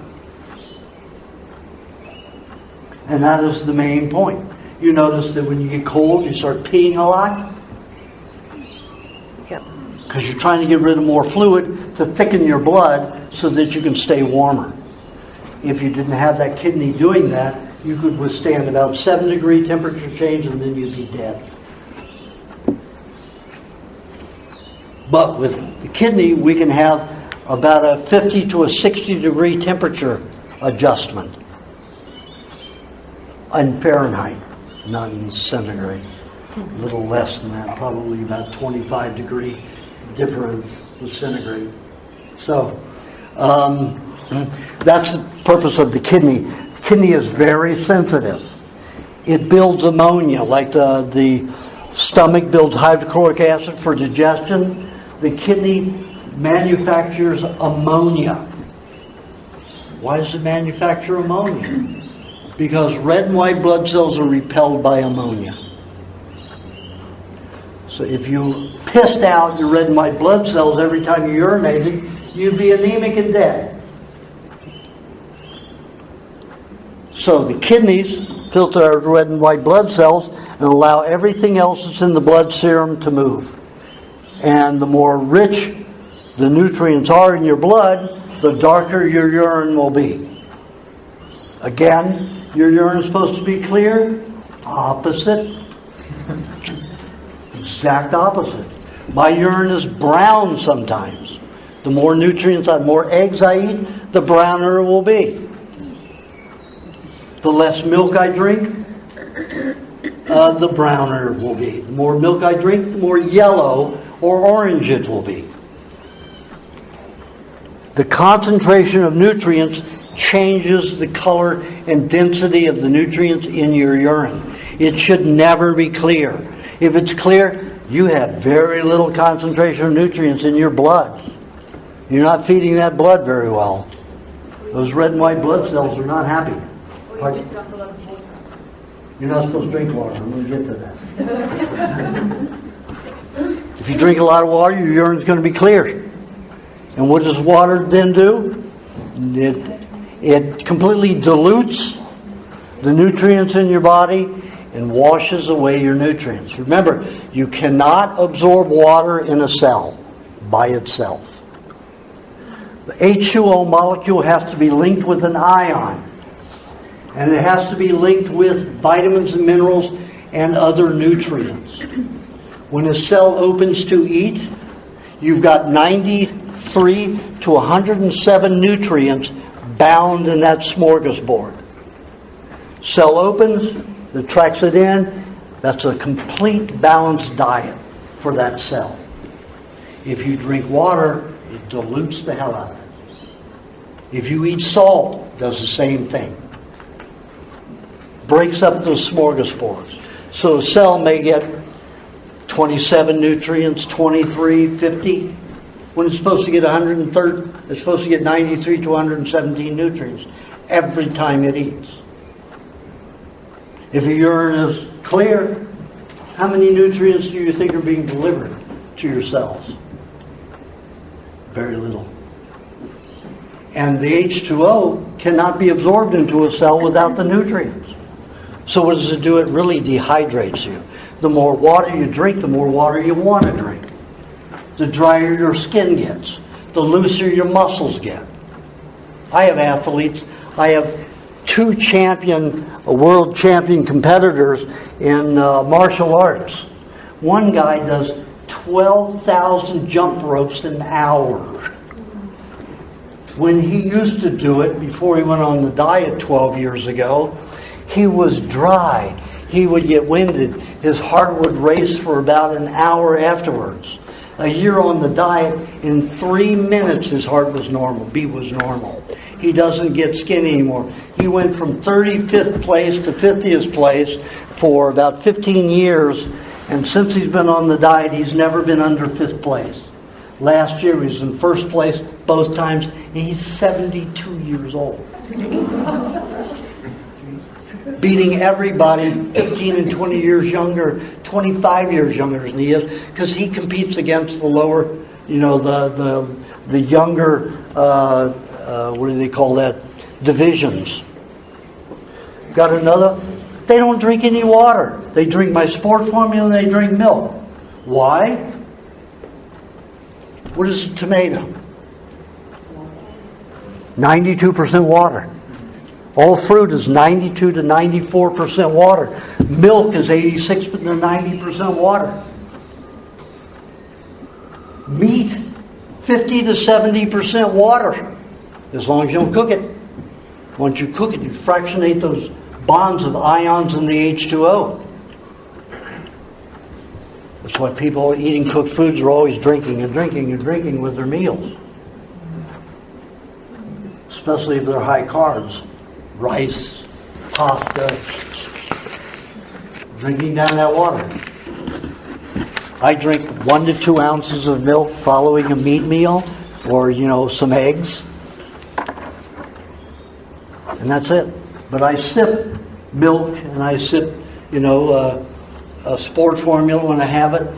And that is the main point. You notice that when you get cold, you start peeing a lot? Yep. because you're trying to get rid of more fluid to thicken your blood so that you can stay warmer. If you didn't have that kidney doing that, you could withstand about 7-degree temperature change and then you'd be dead. But with the kidney, we can have about a 50 to a 60-degree temperature adjustment in Fahrenheit, not in centigrade. A little less than that, probably about 25-degree difference with centigrade. So that's the purpose of the kidney. The kidney is very sensitive. It builds ammonia, like the stomach builds hydrochloric acid for digestion. The kidney manufactures ammonia. Why does it manufacture ammonia? Because red and white blood cells are repelled by ammonia. So if you pissed out your red and white blood cells every time you urinated, you'd be anemic and dead. So the kidneys filter our red and white blood cells and allow everything else that's in the blood serum to move. And the more rich the nutrients are in your blood, the darker your urine will be. Again, your urine is supposed to be clear. Opposite. Exact opposite. My urine is brown sometimes. The more nutrients, the more eggs I eat, the browner it will be. The less milk I drink, the browner it will be. The more milk I drink, the more yellow or orange it will be. The concentration of nutrients changes the color and density of the nutrients in your urine. It should never be clear. If it's clear, you have very little concentration of nutrients in your blood. You're not feeding that blood very well. Those red and white blood cells are not happy. Or you just drink a lot of water. You're not supposed to drink water. I'm going to get to that. If you drink a lot of water, your urine's going to be clear. And what does water then do? It completely dilutes the nutrients in your body and washes away your nutrients. Remember, you cannot absorb water in a cell by itself. The H2O molecule has to be linked with an ion. And it has to be linked with vitamins and minerals and other nutrients. When a cell opens to eat, you've got 93 to 107 nutrients bound in that smorgasbord. Cell opens, it tracks it in. That's a complete balanced diet for that cell. If you drink water, it dilutes the hell out of it. If you eat salt, it does the same thing. Breaks up those smorgasbords. So a cell may get 27 nutrients, 23, 50. When it's supposed to get 130, it's supposed to get 93 to 117 nutrients every time it eats. If your urine is clear, how many nutrients do you think are being delivered to your cells? Very little. And the H2O cannot be absorbed into a cell without the nutrients. So what does it do? It really dehydrates you. The more water you drink, the more water you want to drink. The drier your skin gets, the looser your muscles get. I have athletes. I have 2 world champion competitors in martial arts. One guy does 12,000 jump ropes an hour. When he used to do it, before he went on the diet 12 years ago, he was dry. He would get winded. His heart would race for about an hour afterwards. A year on the diet, in 3 minutes his heart was normal, beat was normal. He doesn't get skinny anymore. He went from 35th place to 50th place for about 15 years, and since he's been on the diet, he's never been under 5th place. Last year he was in 1st place both times, and he's 72 years old. Beating everybody 15 and 20 years younger, 25 years younger than he is, because he competes against the lower, the younger, what do they call that, divisions. Got another? They don't drink any water. They drink my sport formula and they drink milk. Why? What is a tomato? 92% water. All fruit is 92 to 94% water. Milk is 86 to 90% water. Meat, 50 to 70% water, as long as you don't cook it. Once you cook it, you fractionate those bonds of ions in the H2O. That's why people eating cooked foods are always drinking and drinking and drinking with their meals. Especially if they're high carbs. Rice, pasta, drinking down that water. I drink 1 to 2 ounces of milk following a meat meal, or some eggs, and that's it. But I sip milk, and I sip a sport formula when I have it.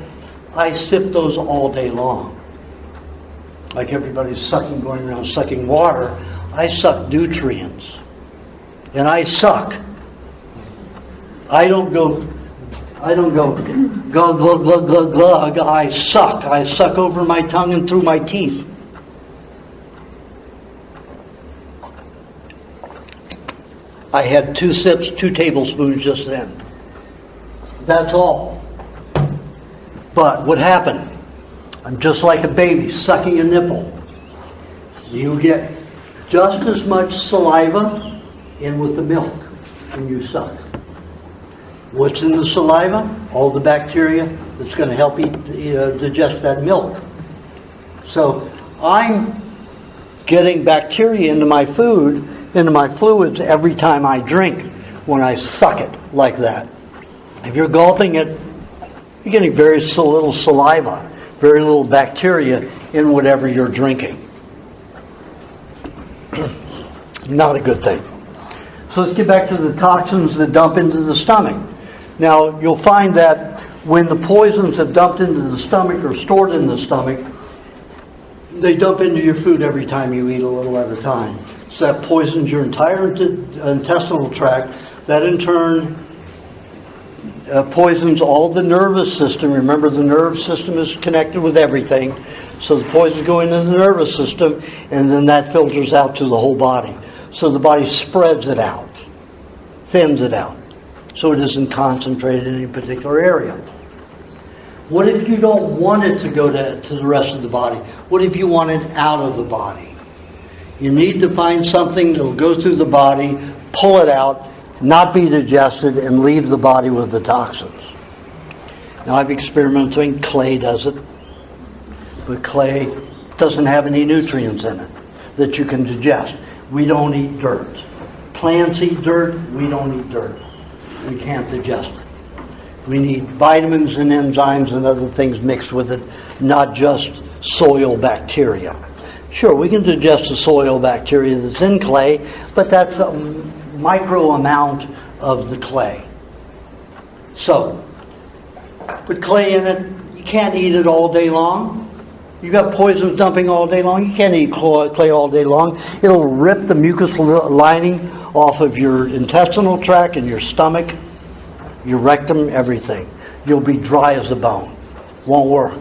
I sip those all day long. Like everybody's going around sucking water. I suck nutrients. And I suck. I don't go glug, glug, glug, glug, glug. I suck. I suck over my tongue and through my teeth. I had 2 sips, 2 tablespoons just then. That's all. But what happened? I'm just like a baby sucking a nipple. You get just as much saliva in with the milk when you suck. What's in the saliva? All the bacteria that's going to help you digest that milk. So I'm getting bacteria into my food, into my fluids every time I drink when I suck it like that. If you're gulping it, you're getting very little saliva, very little bacteria in whatever you're drinking. Not a good thing. So let's get back to the toxins that dump into the stomach. Now, you'll find that when the poisons have dumped into the stomach or stored in the stomach, they dump into your food every time you eat a little at a time. So that poisons your entire intestinal tract. That in turn poisons all the nervous system. Remember, the nervous system is connected with everything. So the poisons go into the nervous system, and then that filters out to the whole body. So the body spreads it out, thins it out, so it isn't concentrated in any particular area. What if you don't want it to go to the rest of the body? What if you want it out of the body? You need to find something that will go through the body, pull it out, not be digested, and leave the body with the toxins. Now, I've experimented. Clay does it, but clay doesn't have any nutrients in it that you can digest. We don't eat dirt. Plants eat dirt. We don't eat dirt. We can't digest it. We need vitamins and enzymes and other things mixed with it, not just soil bacteria. Sure, we can digest the soil bacteria that's in clay, but that's a micro amount of the clay. So, put clay in it. You can't eat it all day long. You got poisons dumping all day long. You can't eat clay all day long. It'll rip the mucus lining off of your intestinal tract and your stomach, your rectum, everything. You'll be dry as a bone. Won't work.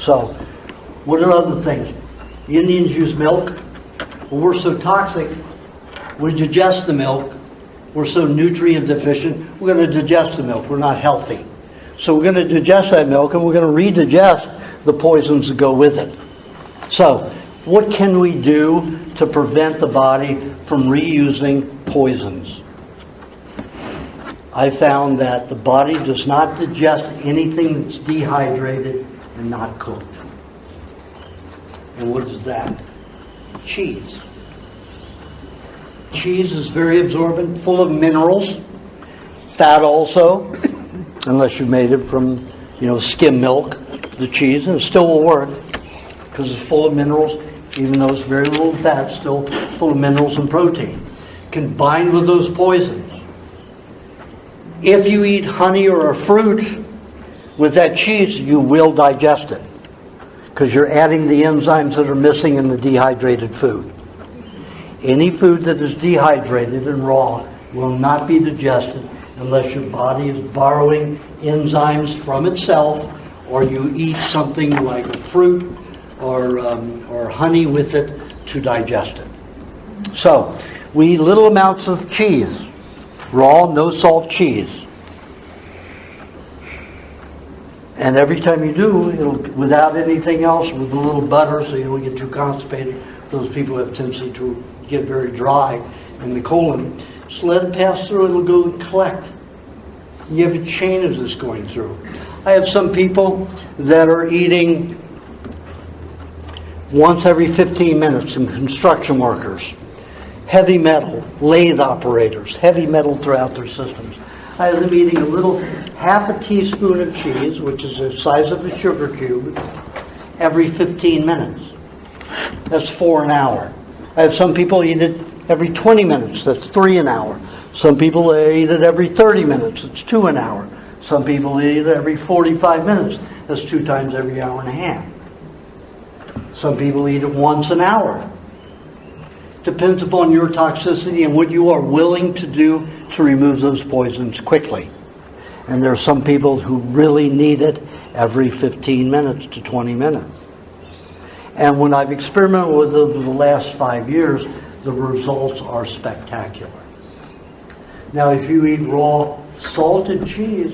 So, what are other things? The Indians use milk. Well, we're so toxic, we digest the milk. We're so nutrient deficient, we're going to digest the milk. We're not healthy. So we're going to digest that milk, and we're going to redigest the poisons that go with it. So, what can we do to prevent the body from reusing poisons? I found that the body does not digest anything that's dehydrated and not cooked. And what is that? Cheese. Cheese is very absorbent, full of minerals. Fat also, unless you made it from, skim milk, the cheese, and it still will work because it's full of minerals, even though it's very little fat, still full of minerals and protein. Combined with those poisons. If you eat honey or a fruit with that cheese, you will digest it because you're adding the enzymes that are missing in the dehydrated food. Any food that is dehydrated and raw will not be digested unless your body is borrowing enzymes from itself, or you eat something like a fruit or honey with it to digest it. So, we eat little amounts of cheese, raw, no salt cheese. And every time you do, without anything else, with a little butter so you don't get too constipated. Those people have a tendency to get very dry in the colon. Just let it pass through, it'll go and collect. You have a chain of this going through. I have some people that are eating once every 15 minutes, some construction workers, heavy metal, lathe operators, heavy metal throughout their systems. I have them eating a little, half a teaspoon of cheese, which is the size of a sugar cube, every 15 minutes. That's 4 an hour. I have some people eat it every 20 minutes. That's 3 an hour. Some people eat it every 30 minutes. It's 2 an hour. Some people eat it every 45 minutes. That's 2 times every hour and a half. Some people eat it once an hour. Depends upon your toxicity and what you are willing to do to remove those poisons quickly. And there are some people who really need it every 15 minutes to 20 minutes. And when I've experimented with it over the last 5 years, the results are spectacular. Now, if you eat raw salted cheese,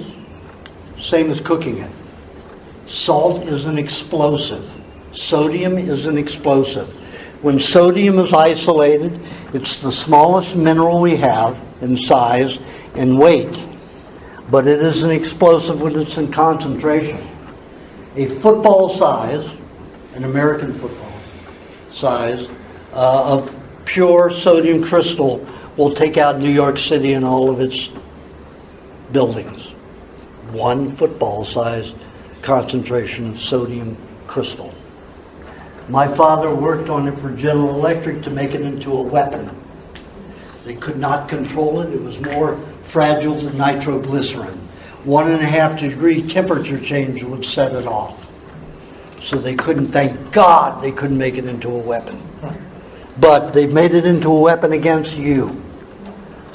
same as cooking it. Salt is an explosive. Sodium is an explosive. When sodium is isolated, it's the smallest mineral we have in size and weight. But it is an explosive when it's in concentration. A football size, an American football size, of pure sodium crystal will take out New York City and all of its buildings. 1 football size concentration of sodium crystal. My father worked on it for General Electric to make it into a weapon. They could not control it. It was more fragile than nitroglycerin. 1.5 degree temperature change would set it off. So they couldn't, thank God, they couldn't make it into a weapon. But they've made it into a weapon against you,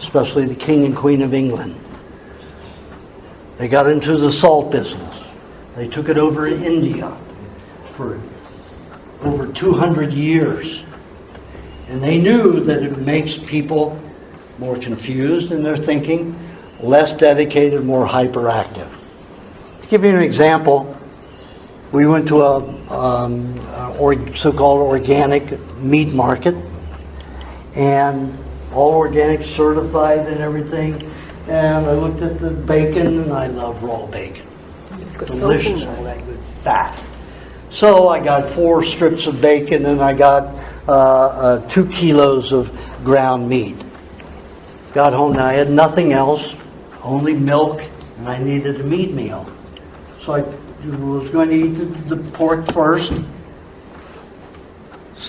especially the King and Queen of England. They got into the salt business. They took it over in India for over 200 years. And they knew that it makes people more confused in their thinking, less dedicated, more hyperactive. To give you an example, we went to a so-called organic meat market, and all organic certified and everything. And I looked at the bacon, and I love raw bacon. Delicious, all that good fat. So I got 4 strips of bacon, and I got 2 kilos of ground meat. Got home, and I had nothing else, only milk, and I needed a meat meal. So I was going to eat the pork first.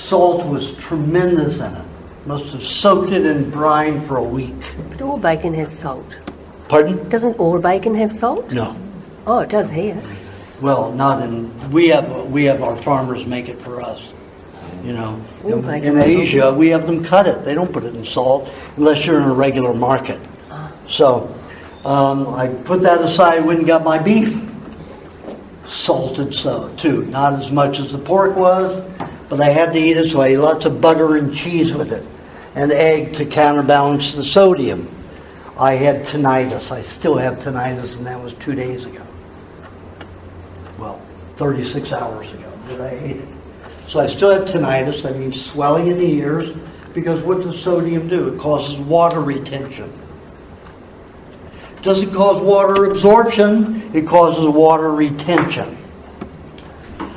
Salt was tremendous in it. Must have soaked it in brine for a week. But all bacon has salt. Pardon? Doesn't all bacon have salt? No. Oh, it does here. Well, not in. We have our farmers make it for us. You know, in Asia we have them cut it. They don't put it in salt unless you're in a regular market. So I put that aside. Went and got my beef. Salted so too, not as much as the pork was, but I had to eat it, so I ate lots of butter and cheese with it, and egg to counterbalance the sodium. I had tinnitus. I still have tinnitus, and that was 2 days ago. Well, 36 hours ago that I ate it. So I still have tinnitus. That means swelling in the ears, because what does sodium do? It causes water retention. It doesn't cause water absorption, it causes water retention.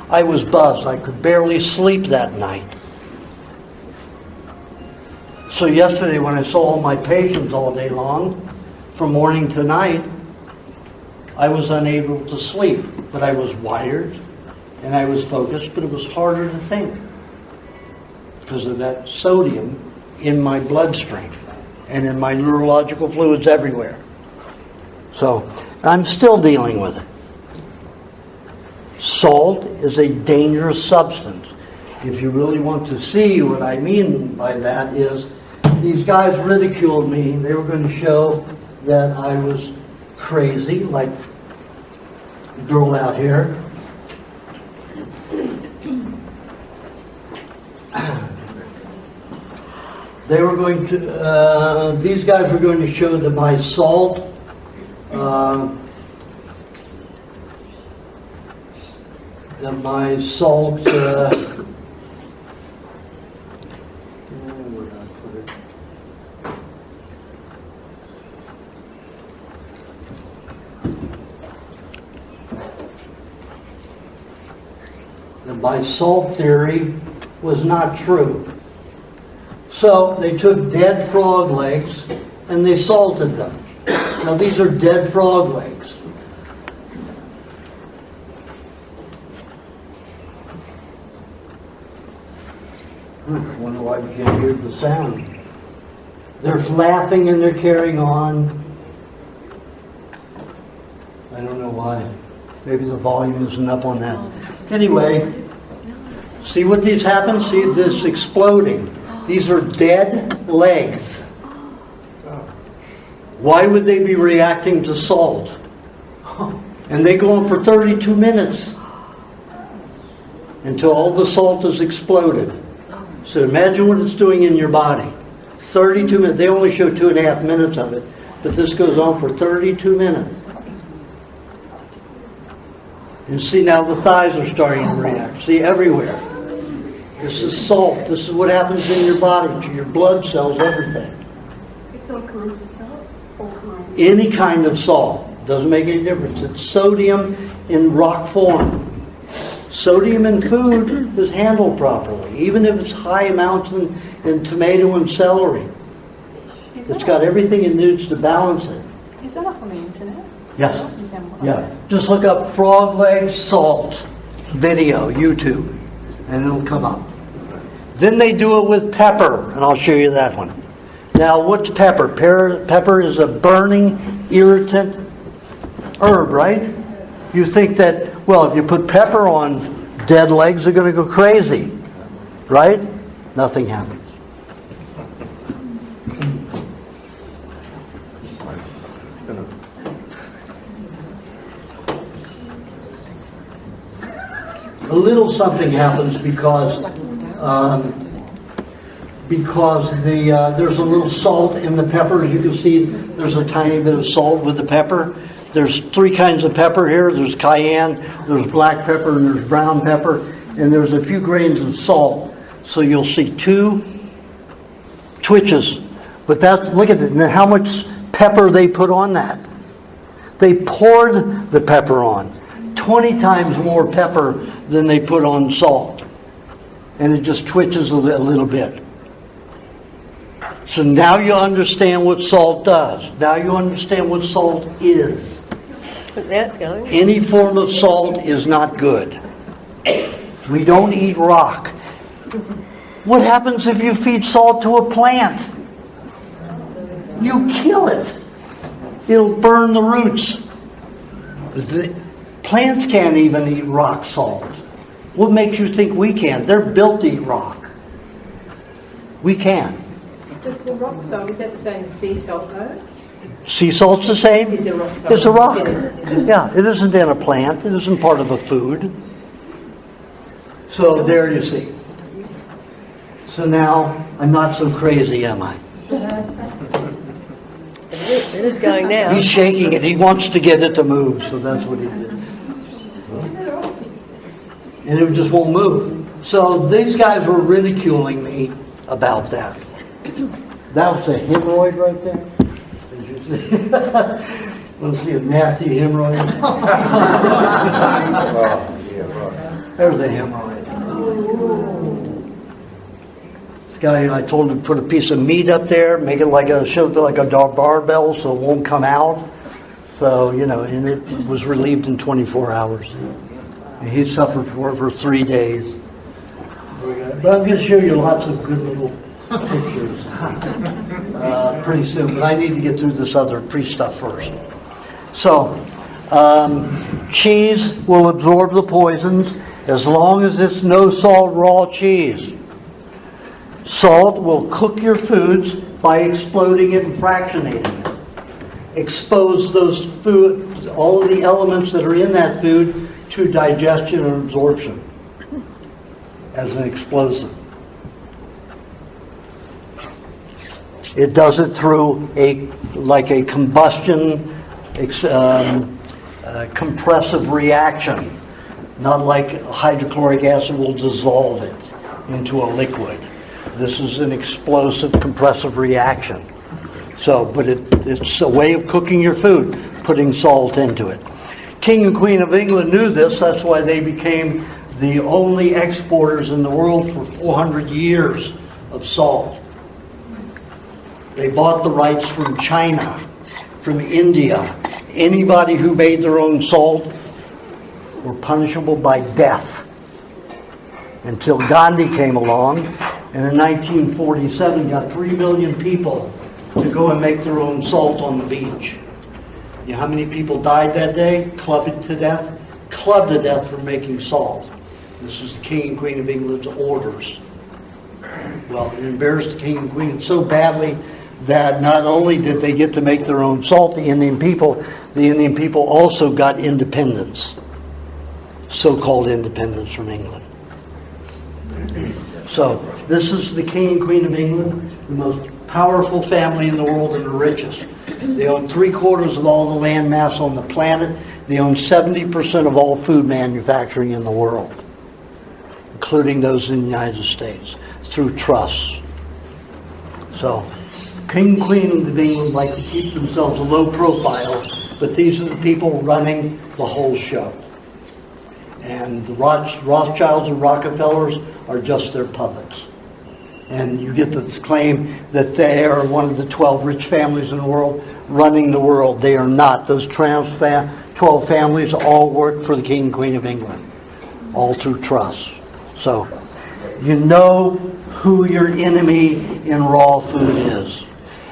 I was buzzed. I could barely sleep that night. So yesterday when I saw all my patients all day long, from morning to night, I was unable to sleep. But I was wired and I was focused, but it was harder to think because of that sodium in my bloodstream and in my neurological fluids everywhere. So I'm still dealing with it. Salt is a dangerous substance. If you really want to see what I mean by that is, these guys ridiculed me. They were going to show that I was crazy, like the girl out here. They were going to, these guys were going to show that my salt, oh, where did I put it? That my salt theory was not true. So they took dead frog legs and they salted them. Now these are dead frog legs. I wonder why you can't hear the sound. They're laughing and they're carrying on. I don't know why. Maybe the volume isn't up on that. Anyway, see what these happen? See this exploding. These are dead legs. Why would they be reacting to salt? And they go on for 32 minutes until all the salt is exploded. So imagine what it's doing in your body. 32 minutes. They only show 2.5 minutes of it, but this goes on for 32 minutes. And see, now the thighs are starting to react. See, everywhere. This is salt. This is what happens in your body, to your blood cells, everything. It's all kinds of salt, all kinds. Any kind of salt. Doesn't make any difference. It's sodium in rock form. Sodium in food is handled properly, even if it's high amounts in tomato and celery. It's got everything it needs to balance it. Is that up on the internet? Yes. Yeah. Just look up frog leg salt video, YouTube, and it'll come up. Then they do it with pepper, and I'll show you that one. Now, what's pepper? Pepper is a burning, irritant herb, right? You think that, well, if you put pepper on dead legs, they're going to go crazy, right? Nothing happens. A little something happens because there's a little salt in the pepper. As you can see, there's a tiny bit of salt with the pepper. There's 3 kinds of pepper here. There's cayenne, there's black pepper, and there's brown pepper. And there's a few grains of salt. So you'll see 2 twitches. But that's, look at it. Now how much pepper they put on that. They poured the pepper on. 20 times more pepper than they put on salt. And it just twitches a little bit. So now you understand what salt does. Now you understand what salt is. That's going. Any form of salt is not good. We don't eat rock. What happens if you feed salt to a plant? You kill it. It'll burn the roots. Plants can't even eat rock salt. What makes you think we can? They're built to eat rock. We can. Does the rock salt, is that the same as sea salt though? Sea salt's the same? Is it rock salt? It's a rock. Yeah, it isn't in a plant. It isn't part of a food. So there you see. So now I'm not so crazy, am I? It is going now. He's shaking it. He wants to get it to move, so that's what he did. And it just won't move. So these guys were ridiculing me about that. That was a hemorrhoid right there. Did you see? Want to see a nasty hemorrhoid? There's a hemorrhoid. This guy, I told him to put a piece of meat up there, make it like a barbell so it won't come out. So, you know, and it was relieved in 24 hours. And he suffered for 3 days. But I'm going to show you lots of good little pictures pretty soon. But I need to get through this other pre-stuff first. So, cheese will absorb the poisons as long as it's no salt raw cheese. Salt will cook your foods by exploding it and fractionating it. Expose those food, all of the elements that are in that food, to digestion and absorption as an explosive. It does it through like a combustion compressive reaction, not like hydrochloric acid will dissolve it into a liquid. This is an explosive compressive reaction. So, but it's a way of cooking your food, putting salt into it. King and Queen of England knew this. That's why they became the only exporters in the world for 400 years of salt. They bought the rights from China, from India. Anybody who made their own salt were punishable by death. Until Gandhi came along, and in 1947 got 3 million people to go and make their own salt on the beach. You know how many people died that day? Clubbed to death for making salt. This is the King and Queen of England's orders. Well, it embarrassed the King and Queen so badly that not only did they get to make their own salt, the Indian people also got independence, so-called independence from England. So, this is the King and Queen of England, the most powerful family in the world and the richest. They own 3/4 of all the land mass on the planet. They own 70% of all food manufacturing in the world, including those in the United States, through trusts. So, King and Queen of England like to keep themselves a low profile, but these are the people running the whole show. And the Rothschilds and Rockefellers are just their puppets. And you get this claim that they are one of the 12 rich families in the world running the world. They are not. Those 12 families all work for the King and Queen of England, all through trusts. So, you know who your enemy in raw food is.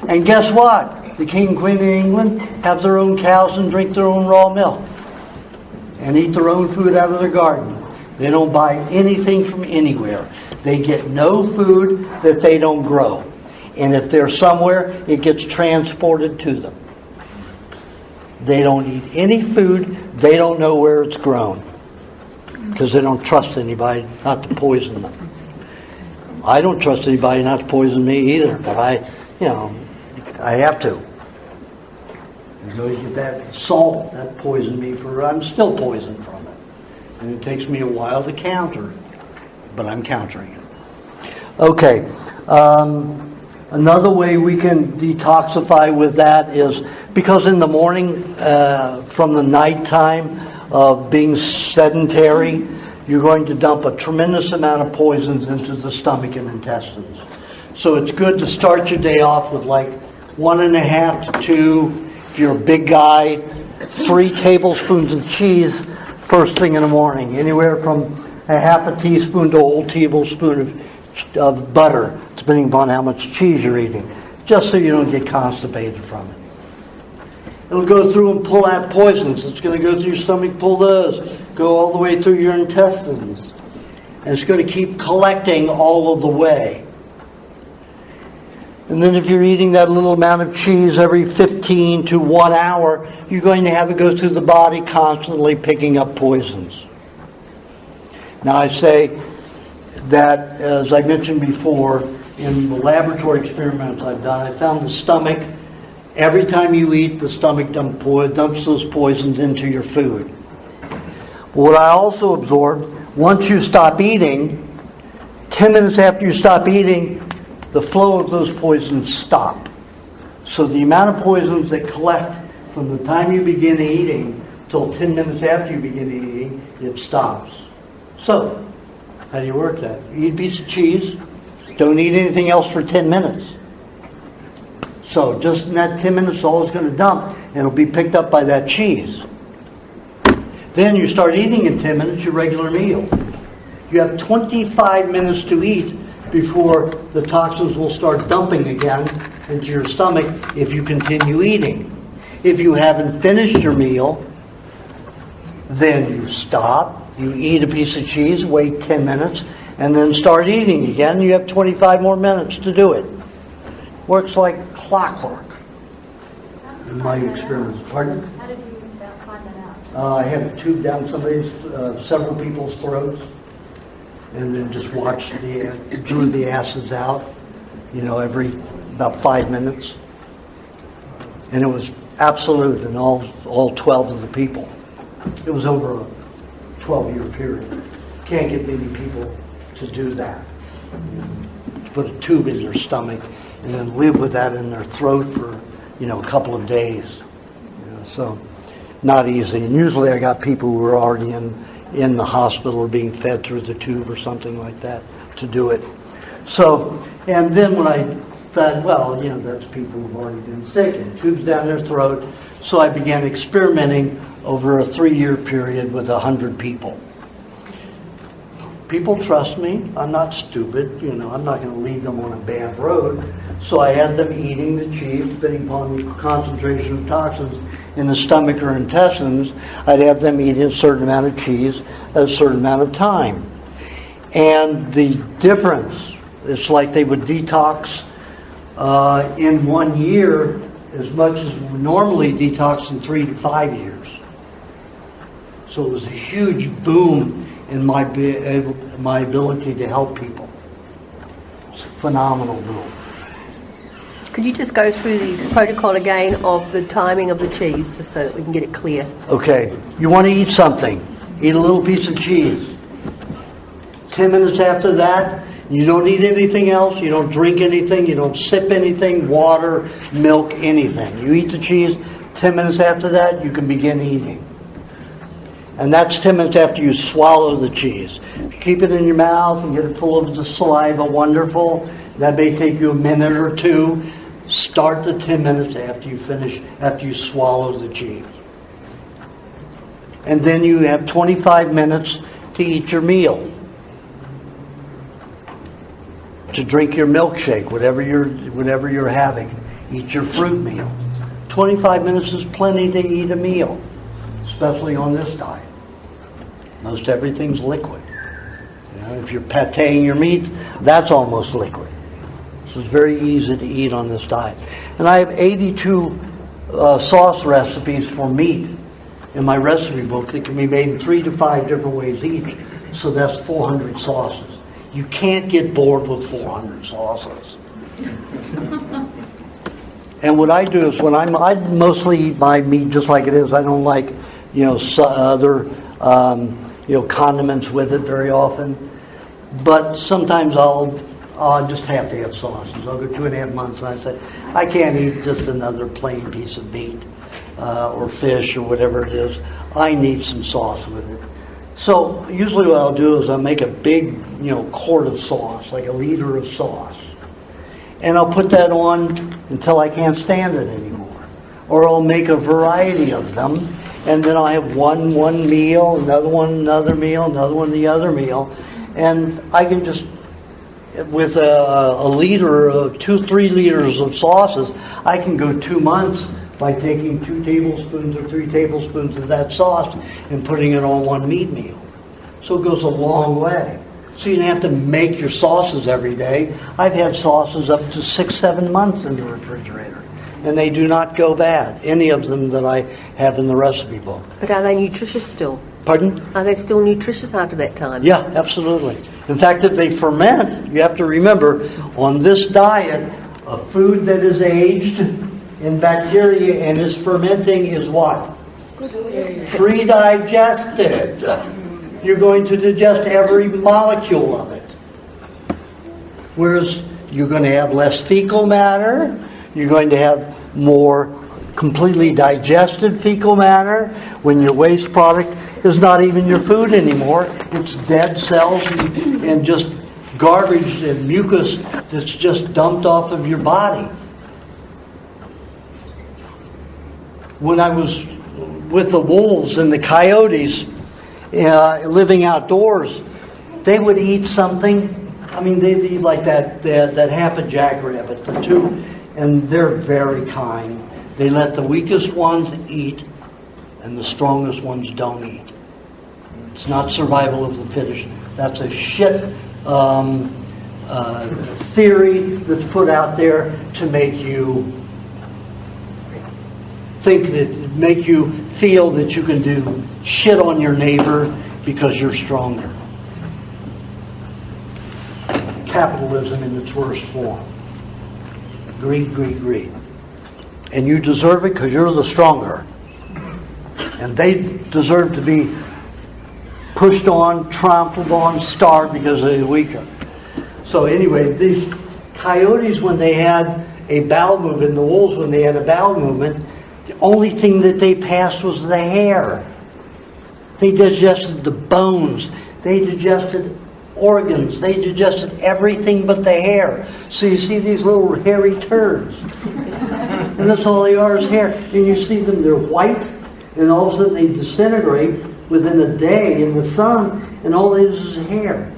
And guess what? The King and Queen of England have their own cows and drink their own raw milk and eat their own food out of their garden. They don't buy anything from anywhere. They get no food that they don't grow. And if they're somewhere, it gets transported to them. They don't eat any food. They don't know where it's grown, because they don't trust anybody not to poison them. I don't trust anybody not to poison me either, but I have to. You know, you get that salt that poisoned me I'm still poisoned from it. And it takes me a while to counter it, but I'm countering it. Okay. Another way we can detoxify with that is because in the morning, from the nighttime of being sedentary, you're going to dump a tremendous amount of poisons into the stomach and intestines. So it's good to start your day off with like 1.5 to 2, if you're a big guy, 3 tablespoons of cheese first thing in the morning. Anywhere from a half a teaspoon to a whole tablespoon of butter, depending upon how much cheese you're eating, just so you don't get constipated from it. It'll go through and pull out poisons. It's going to go through your stomach, pull those, go all the way through your intestines. And it's going to keep collecting all of the way. And then if you're eating that little amount of cheese every 15 to 1 hour, you're going to have it go through the body constantly picking up poisons. Now I say that, as I mentioned before, in the laboratory experiments I've done, I found the stomach, every time you eat, the stomach dumps those poisons into your food. What I also absorbed, once you stop eating, 10 minutes after you stop eating, the flow of those poisons stop. So the amount of poisons that collect from the time you begin eating till 10 minutes after you begin eating, it stops. So, how do you work that? You eat a piece of cheese, don't eat anything else for 10 minutes. So just in that 10 minutes, all it's going to dump, and it'll be picked up by that cheese. Then you start eating in 10 minutes your regular meal. You have 25 minutes to eat before the toxins will start dumping again into your stomach if you continue eating. If you haven't finished your meal, then you stop, you eat a piece of cheese, wait 10 minutes, and then start eating again. You have 25 more minutes to do it. Works like clockwork in my experience. Pardon? How did you find that out? I had a tube down several people's throats, and then just watched drew the acids out, every about 5 minutes. And it was absolute in all 12 of the people. It was over a 12-year period. Can't get many people to do that. Put a tube in their stomach and then live with that in their throat for, a couple of days. So not easy. And usually I got people who were already in the hospital or being fed through the tube or something like that to do it. So, and then when I thought, well, that's people who've already been sick and tubes down their throat. So I began experimenting over a 3-year period with 100 people. People trust me. I'm not stupid. I'm not going to lead them on a bad road. So I had them eating the cheese, depending upon the concentration of toxins in the stomach or intestines. I'd have them eat a certain amount of cheese at a certain amount of time. And the difference, it's like they would detox in 1 year as much as we normally detox in 3 to 5 years. So it was a huge boom in my ability to help people. It's a phenomenal boom. Could you just go through the protocol again of the timing of the cheese, just so that we can get it clear? Okay, you want to eat something. Eat a little piece of cheese. 10 minutes after that, you don't eat anything else, you don't drink anything, you don't sip anything, water, milk, anything. You eat the cheese, 10 minutes after that, you can begin eating. And that's 10 minutes after you swallow the cheese. If you keep it in your mouth and get it full of the saliva, wonderful. That may take you a minute or two. Start the 10 minutes after you swallow the cheese. And then you have 25 minutes to eat your meal. To drink your milkshake, whatever you're having. Eat your fruit meal. 25 minutes is plenty to eat a meal, especially on this diet. Most everything's liquid. If you're patéing your meat, that's almost liquid. So it's very easy to eat on this diet. And I have 82 sauce recipes for meat in my recipe book that can be made in 3 to 5 different ways each. So that's 400 sauces. You can't get bored with 400 sauces. And what I do is I mostly eat my meat just like it is. I don't like other condiments with it very often. But sometimes I'll just have to have sauces. I'll go 2.5 months and I say, I can't eat just another plain piece of meat or fish or whatever it is. I need some sauce with it. So usually what I'll do is I'll make a big, quart of sauce, like a liter of sauce. And I'll put that on until I can't stand it anymore. Or I'll make a variety of them, and then I'll have one meal, another one another meal, another one the other meal. And I can just, with a liter of 2-3 liters of sauces, I can go 2 months by taking 2 tablespoons or 3 tablespoons of that sauce and putting it on one meat meal. So it goes a long way. So you don't have to make your sauces every day. I've had sauces up to 6-7 months in the refrigerator, and they do not go bad, any of them that I have in the recipe book. But are they nutritious still? Pardon? Are they still nutritious after that time? Yeah, absolutely. In fact, if they ferment, you have to remember, on this diet, a food that is aged in bacteria and is fermenting is what? Pre-digested. You're going to digest every molecule of it. Whereas you're going to have less fecal matter, you're going to have more completely digested fecal matter when your waste product is not even your food anymore. It's dead cells and just garbage and mucus that's just dumped off of your body. When I was with the wolves and the coyotes living outdoors, they would eat something. I mean, they'd eat like that half a jackrabbit, the 2, and they're very kind. They let the weakest ones eat, and the strongest ones don't eat. It's not survival of the fittest. That's a shit theory that's put out there to make you make you feel that you can do shit on your neighbor because you're stronger. Capitalism in its worst form. Greed, greed, greed. And you deserve it because you're the stronger. And they deserve to be pushed on, trampled on, starved because they're weaker. So anyway, these coyotes, when they had a bowel movement, the wolves, when they had a bowel movement, the only thing that they passed was the hair. They digested the bones. They digested organs. They digested everything but the hair. So you see these little hairy turds. And that's all they are is hair. And you see them, they're white, and all of a sudden they disintegrate within a day in the sun, and all it is hair.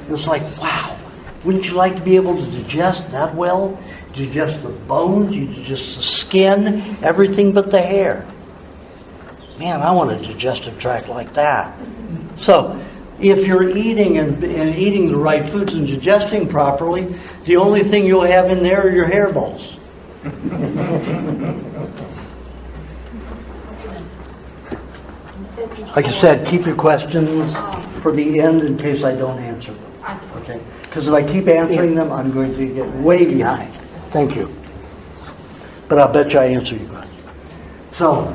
And it's like, wow, wouldn't you like to be able to digest that well? Digest the bones, you digest the skin, everything but the hair. Man, I want a digestive tract like that. So, if you're eating and eating the right foods and digesting properly, the only thing you'll have in there are your hairballs. Like I said, keep your questions for the end in case I don't answer them. Okay? Because if I keep answering them, I'm going to get way behind. Thank you. But I'll bet you I answer you guys. So,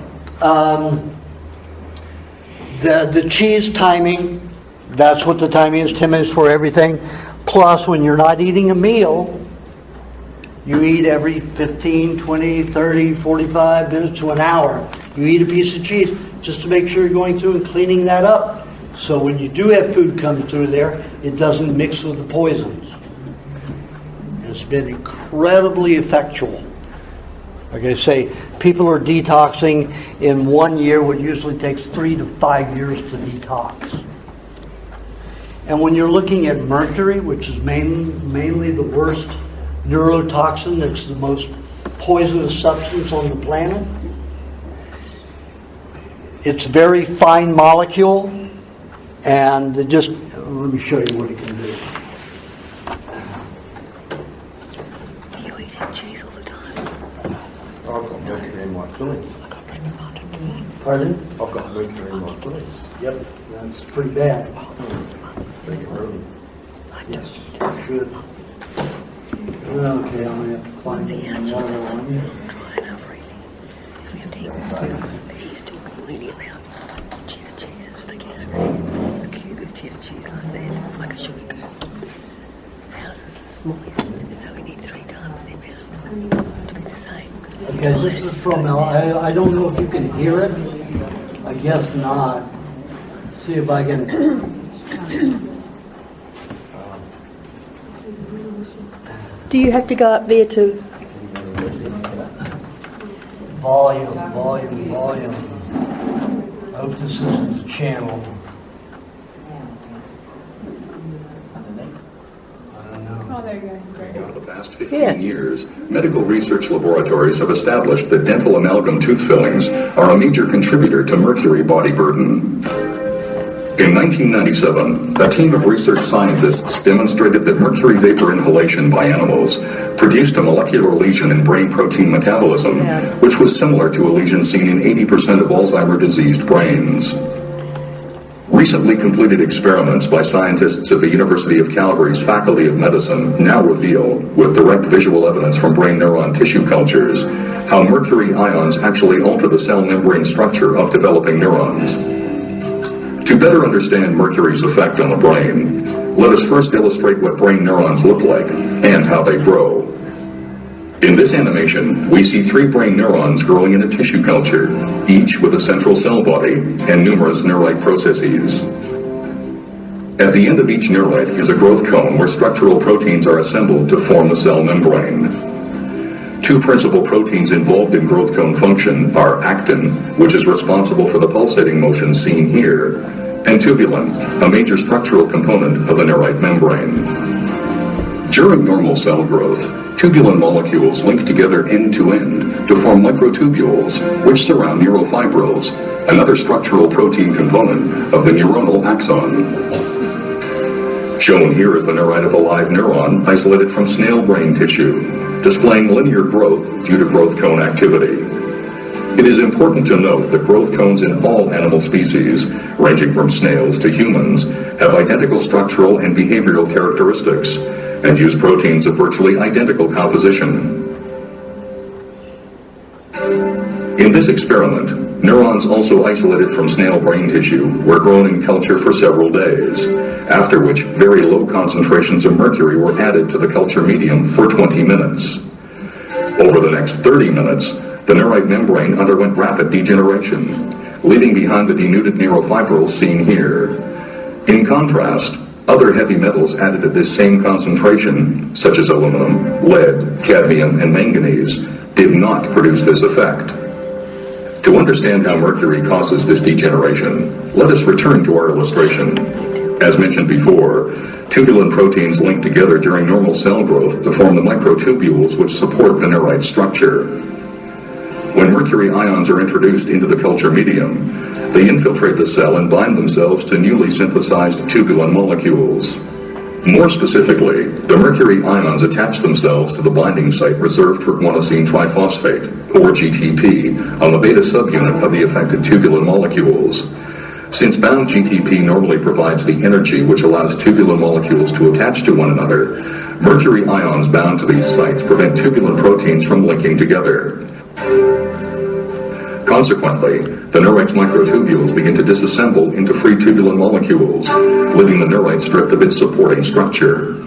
the cheese timing, that's what the timing is, 10 minutes for everything. Plus, when you're not eating a meal, you eat every 15, 20, 30, 45 minutes to an hour. You eat a piece of cheese just to make sure you're going through and cleaning that up. So when you do have food come through there, it doesn't mix with the poisons. It's been incredibly effectual. Like I say, people are detoxing in 1 year what usually takes 3 to 5 years to detox. And when you're looking at mercury, which is mainly the worst neurotoxin, that's the most poisonous substance on the planet, it's a very fine molecule, and just let me show you what it can do. You eat cheese all the time. I've got mercury in my fillings. Pardon? I've got mercury in my fillings. Yep, that's pretty bad. Take it early. Yes, you should. Okay, I'm going to have to find another one. He's talking really about cheddar cheeses again. A cube of cheddar cheese like that, like a sugar cube. So we need 3 times the amount to be the same. Okay, this is from, I don't know if you can hear it. I guess not. See if I can. Do you have to go up there to... Volume. I hope this isn't the channel. I don't know. Oh, there you go. Great. Over the past 15 years, medical research laboratories have established that dental amalgam tooth fillings are a major contributor to mercury body burden. In 1997, a team of research scientists demonstrated that mercury vapor inhalation by animals produced a molecular lesion in brain protein metabolism, which was similar to a lesion seen in 80% of Alzheimer-diseased brains. Recently completed experiments by scientists at the University of Calgary's Faculty of Medicine now reveal, with direct visual evidence from brain neuron tissue cultures, how mercury ions actually alter the cell membrane structure of developing neurons. To better understand mercury's effect on the brain, let us first illustrate what brain neurons look like and how they grow. In this animation, we see 3 brain neurons growing in a tissue culture, each with a central cell body and numerous neural processes. At the end of each neuron is a growth cone where structural proteins are assembled to form the cell membrane. 2 principal proteins involved in growth cone function are actin, which is responsible for the pulsating motion seen here, and tubulin, a major structural component of the neurite membrane. During normal cell growth, tubulin molecules link together end-to-end to form microtubules, which surround neurofibrils, another structural protein component of the neuronal axon. Shown here is the neurite of a live neuron isolated from snail brain tissue, displaying linear growth due to growth cone activity. It is important to note that growth cones in all animal species, ranging from snails to humans, have identical structural and behavioral characteristics, and use proteins of virtually identical composition. In this experiment, neurons also isolated from snail brain tissue were grown in culture for several days, after which very low concentrations of mercury were added to the culture medium for 20 minutes. Over the next 30 minutes, the neurite membrane underwent rapid degeneration, leaving behind the denuded neurofibrils seen here. In contrast, other heavy metals added at this same concentration, such as aluminum, lead, cadmium, and manganese, did not produce this effect. To understand how mercury causes this degeneration, let us return to our illustration. As mentioned before, tubulin proteins link together during normal cell growth to form the microtubules which support the neurite structure. When mercury ions are introduced into the culture medium, they infiltrate the cell and bind themselves to newly synthesized tubulin molecules. More specifically, the mercury ions attach themselves to the binding site reserved for guanosine triphosphate, or GTP, on the beta subunit of the affected tubulin molecules. Since bound GTP normally provides the energy which allows tubulin molecules to attach to one another, mercury ions bound to these sites prevent tubulin proteins from linking together. Consequently, the neurite's microtubules begin to disassemble into free tubulin molecules, leaving the neurite stripped of its supporting structure.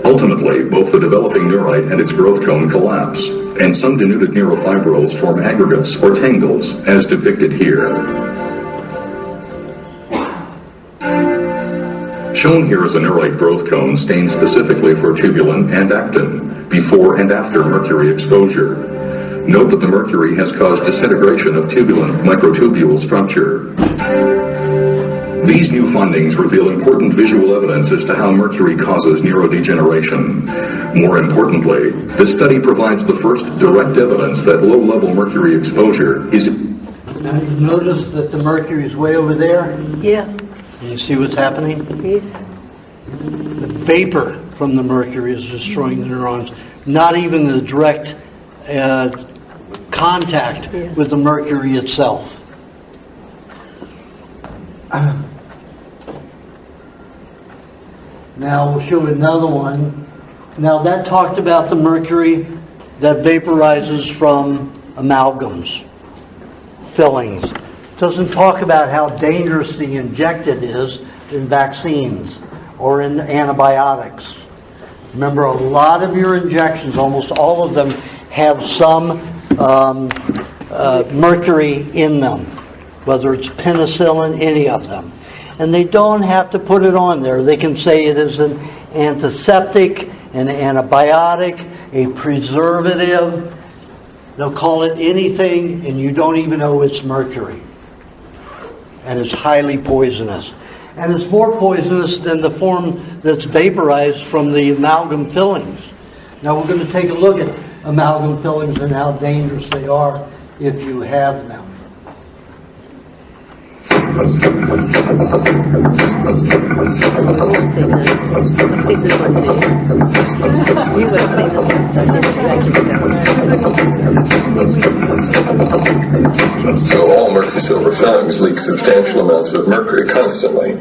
Ultimately, both the developing neurite and its growth cone collapse, and some denuded neurofibrils form aggregates or tangles, as depicted here. Shown here is a neurite growth cone stained specifically for tubulin and actin, before and after mercury exposure. Note that the mercury has caused disintegration of tubulin microtubule structure. These new findings reveal important visual evidence as to how mercury causes neurodegeneration. More importantly, this study provides the first direct evidence that low-level mercury exposure is... Now you notice that the mercury is way over there? Yeah. Can you see what's happening? Yes. The vapor from the mercury is destroying the neurons, not even the direct contact with the mercury itself. Now we'll show another one. Now that talked about the mercury that vaporizes from amalgams, fillings. Doesn't talk about how dangerously injected it is in vaccines or in antibiotics. Remember, a lot of your injections, almost all of them, have some mercury in them, whether it's penicillin, any of them. And they don't have to put it on there. They can say it is an antiseptic, an antibiotic, a preservative. They'll call it anything, and you don't even know it's mercury. And it's highly poisonous. And it's more poisonous than the form that's vaporized from the amalgam fillings. Now we're going to take a look at amalgam fillings and how dangerous they are if you have them. So all mercury-silver fillings leak substantial amounts of mercury constantly.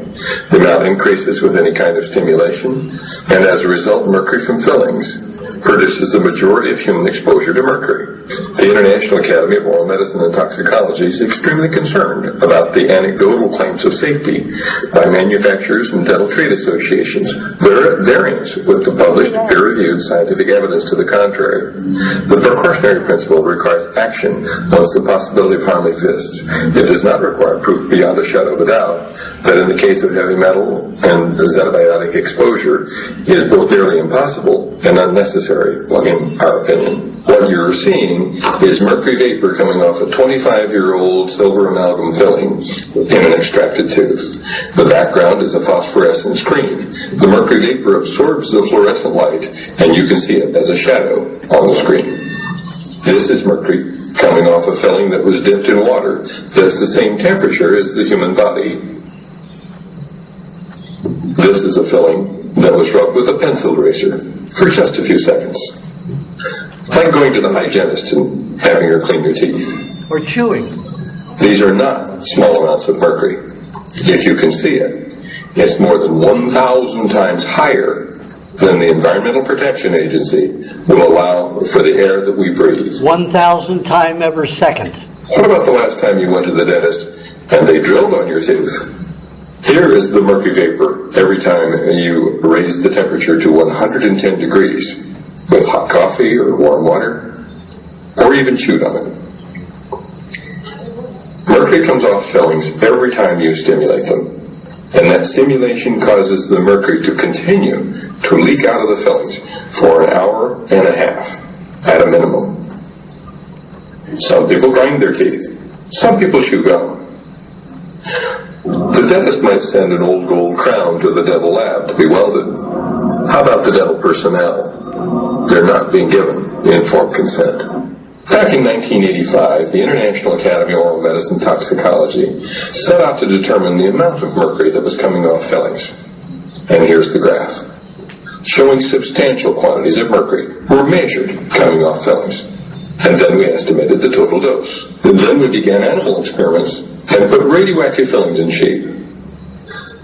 The amount increases with any kind of stimulation, and as a result, mercury from fillings produces the majority of human exposure to mercury. The International Academy of Oral Medicine and Toxicology is extremely concerned about the anecdotal claims of safety by manufacturers and dental trade associations that are at variance with the published peer-reviewed scientific evidence to the contrary. The precautionary principle requires action once the possibility of harm exists. It does not require proof beyond a shadow of a doubt that in the case of heavy metal and xenobiotic exposure is both nearly impossible and unnecessary, in our opinion. What you're seeing is mercury vapor coming off a 25-year-old silver amalgam filling in an extracted tooth. The background is a phosphorescent screen. The mercury vapor absorbs the fluorescent light, and you can see it as a shadow on the screen. This is mercury coming off a filling that was dipped in water that's the same temperature as the human body. This is a filling that was rubbed with a pencil eraser for just a few seconds. Like going to the hygienist and having her clean your teeth. Or chewing. These are not small amounts of mercury. If you can see it, It's more than 1,000 times higher than the Environmental Protection Agency will allow for the air that we breathe. 1,000 times every second. What about the last time you went to the dentist and they drilled on your tooth? Here is the mercury vapor every time you raise the temperature to 110 degrees with hot coffee or warm water, or even chewed on it. Mercury comes off fillings every time you stimulate them, and that stimulation causes the mercury to continue to leak out of the fillings for an hour and a half at a minimum. Some people grind their teeth. Some people chew gum. The dentist might send an old gold crown to the dental lab to be welded. How about the dental personnel? They're not being given informed consent. Back in 1985, the International Academy of Oral Medicine Toxicology set out to determine the amount of mercury that was coming off fillings. And here's the graph, showing substantial quantities of mercury were measured coming off fillings. And then we estimated the total dose. And then we began animal experiments and put radioactive fillings in sheep.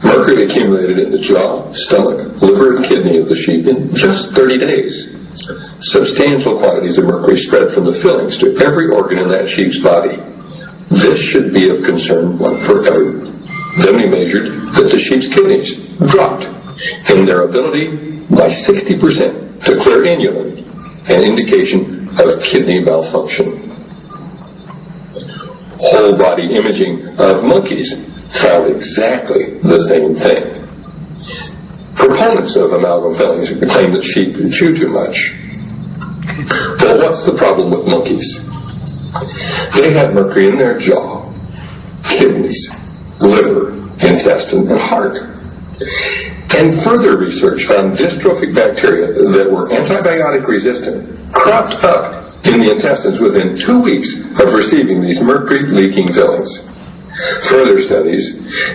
Mercury accumulated in the jaw, stomach, liver, and kidney of the sheep in just 30 days. Substantial quantities of mercury spread from the fillings to every organ in that sheep's body. This should be of concern forever. Then we measured that the sheep's kidneys dropped in their ability by 60% to clear inulin, an indication of kidney malfunction. Whole body imaging of monkeys found exactly the same thing. Proponents of amalgam fillings claim that sheep chew too much. Well, what's the problem with monkeys? They had mercury in their jaw, kidneys, liver, intestine, and heart. And further research found dystrophic bacteria that were antibiotic resistant cropped up in the intestines within 2 weeks of receiving these mercury-leaking fillings. Further studies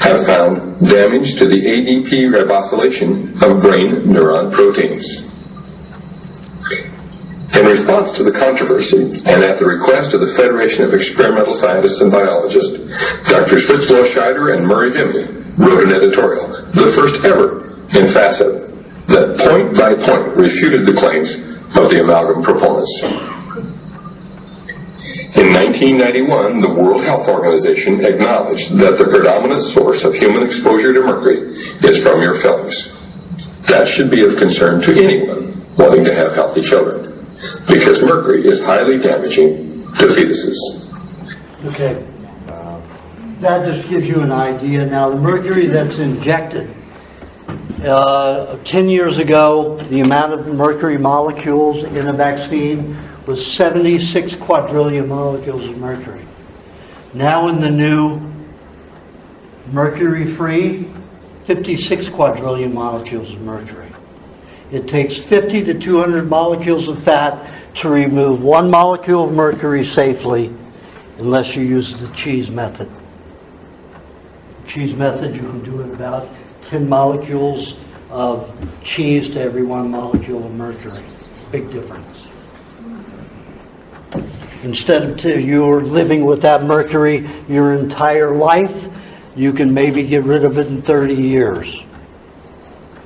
have found damage to the ADP ribosylation of brain neuron proteins. In response to the controversy, and at the request of the Federation of Experimental Scientists and Biologists, Drs. Fitzlow-Scheider and Murray Vimy wrote an editorial, the first ever in FACET, that point by point refuted the claims of the amalgam proponents. In 1991, the World Health Organization acknowledged that the predominant source of human exposure to mercury is from your fillings. That should be of concern to anyone wanting to have healthy children, because mercury is highly damaging to fetuses. Okay. That just gives you an idea. Now, the mercury that's injected, 10 years ago, the amount of mercury molecules in a vaccine was 76 quadrillion molecules of mercury. Now in the new mercury-free, 56 quadrillion molecules of mercury. It takes 50 to 200 molecules of fat to remove 1 molecule of mercury safely, unless you use the cheese method. Cheese method, you can do it about 10 molecules of cheese to every 1 molecule of mercury. Big difference. Instead of you're living with that mercury your entire life, you can maybe get rid of it in 30 years.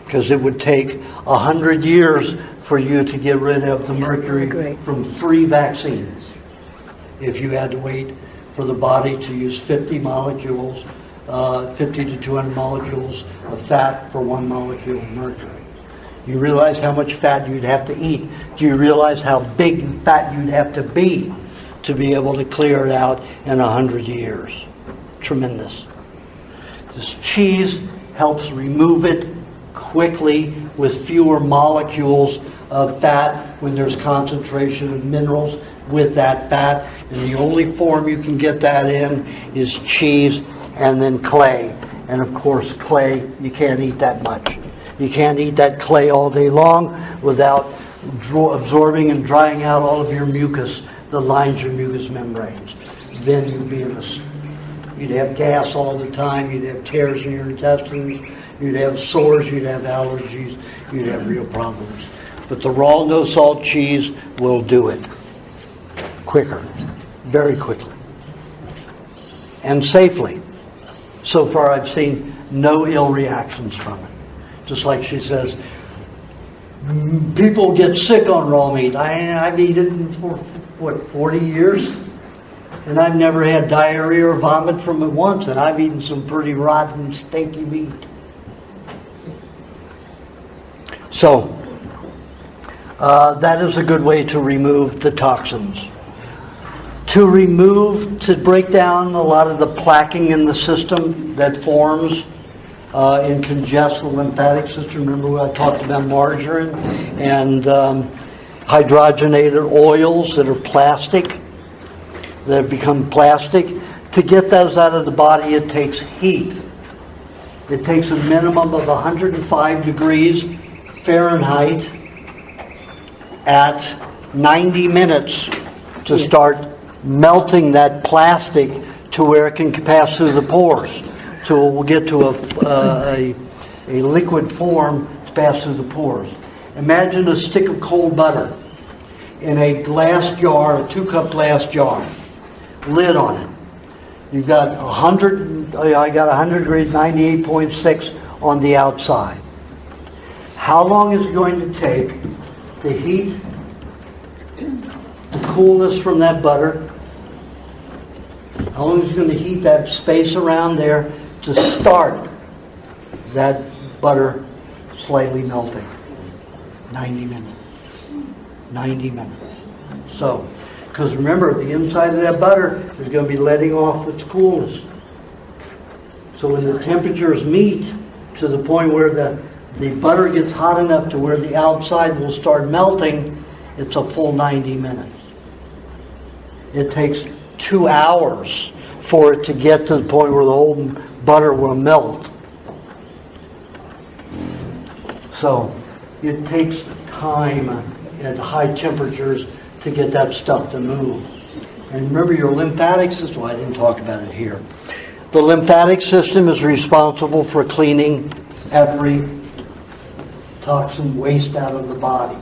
Because it would take 100 years for you to get rid of the mercury from 3 vaccines. If you had to wait for the body to use 50 molecules, 50 to 200 molecules of fat for 1 molecule of mercury. You realize how much fat you'd have to eat. Do you realize how big fat you'd have to be able to clear it out in 100 years? Tremendous. This cheese helps remove it quickly with fewer molecules of fat when there's concentration of minerals with that fat. And the only form you can get that in is cheese and then clay. And of course, clay, you can't eat that much. You can't eat that clay all day long without absorbing and drying out all of your mucus that lines your mucous membranes. Then you'd have gas all the time, you'd have tears in your intestines, you'd have sores, you'd have allergies, you'd have real problems. But the raw no-salt cheese will do it quicker, very quickly, and safely. So far I've seen no ill reactions from it. Just like she says, people get sick on raw meat. I've eaten it for, 40 years? And I've never had diarrhea or vomit from it once, and I've eaten some pretty rotten, stinky meat. So, that is a good way to remove the toxins. To break down a lot of the plaquing in the system that forms and congests the lymphatic system. Remember when I talked about margarine and hydrogenated oils that are plastic, that have become plastic? To get those out of the body, it takes heat. It takes a minimum of 105 degrees Fahrenheit at 90 minutes to start melting that plastic to where it can pass through the pores. So it will get to a liquid form to pass through the pores. Imagine a stick of cold butter in a glass jar, a 2-cup glass jar, lid on it. You've got 100, I got 100 degrees, 98.6 on the outside. How long is it going to take to heat the coolness from that butter? How long is it going to heat that space around there to start that butter slightly melting? 90 minutes. 90 minutes. So, because remember, the inside of that butter is going to be letting off its coolness. So when the temperatures meet to the point where the butter gets hot enough to where the outside will start melting, it's a full 90 minutes. It takes 2 hours for it to get to the point where the whole butter will melt. So it takes time at high temperatures to get that stuff to move. And remember, your lymphatic system, well, I didn't talk about it here. The lymphatic system is responsible for cleaning every toxin waste out of the body.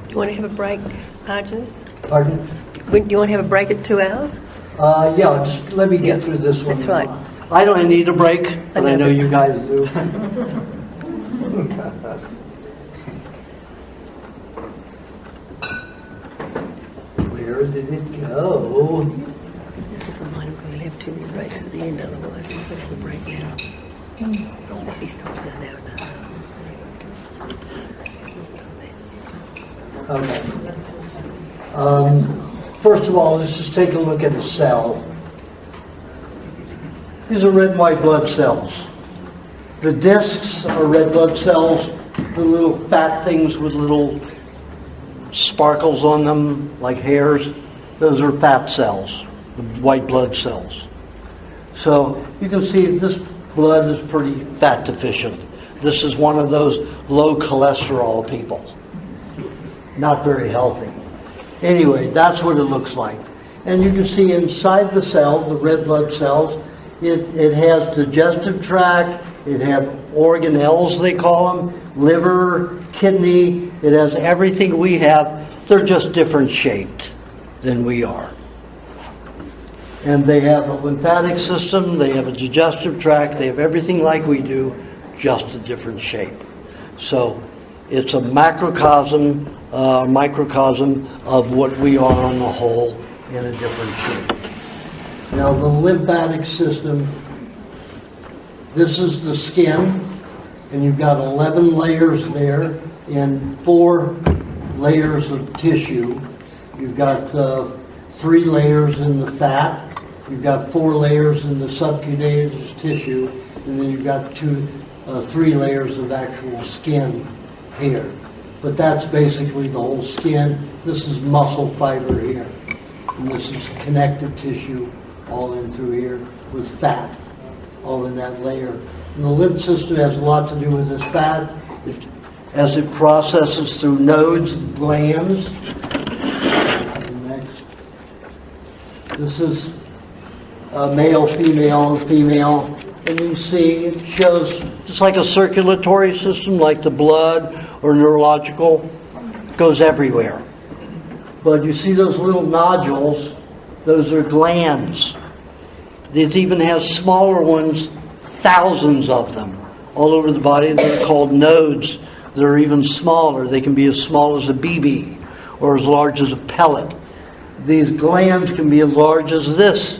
Do you want to have a break, Aajonus? Pardon? Do you want to have a break at 2 hours? Yeah, just let me get through this one. That's right. I don't need a break, but I know you guys do. Where did it go? Just a reminder, we're going to have 2 minute breaks at the end, otherwise we're going to have a break now. He stops at an hour and a half. Okay. First of all, let's just take a look at a cell. These are red and white blood cells. The discs are red blood cells, the little fat things with little sparkles on them, like hairs. Those are fat cells, the white blood cells. So you can see this blood is pretty fat deficient. This is one of those low cholesterol people. Not very healthy. Anyway, that's what it looks like. And you can see inside the cells, the red blood cells, it has digestive tract, it has organelles, they call them, liver, kidney, it has everything we have. They're just different shaped than we are. And they have a lymphatic system, they have a digestive tract, they have everything like we do, just a different shape. So it's a microcosm of what we are on the whole in a different shape. Now the lymphatic system, this is the skin, and you've got 11 layers there and 4 layers of tissue. You've got 3 layers in the fat, you've got 4 layers in the subcutaneous tissue, and then you've got 3 layers of actual skin here. But that's basically the whole skin. This is muscle fiber here. And this is connective tissue all in through here with fat all in that layer. And the lymph system has a lot to do with this fat. As it processes through nodes and glands. Next. This is male, female, female. and you see it shows just like a circulatory system, like the blood or neurological, goes everywhere. But you see those little nodules, those are glands. This even has smaller ones, thousands of them, all over the body. They're called nodes. They're even smaller. They can be as small as a BB or as large as a pellet. These glands can be as large as this.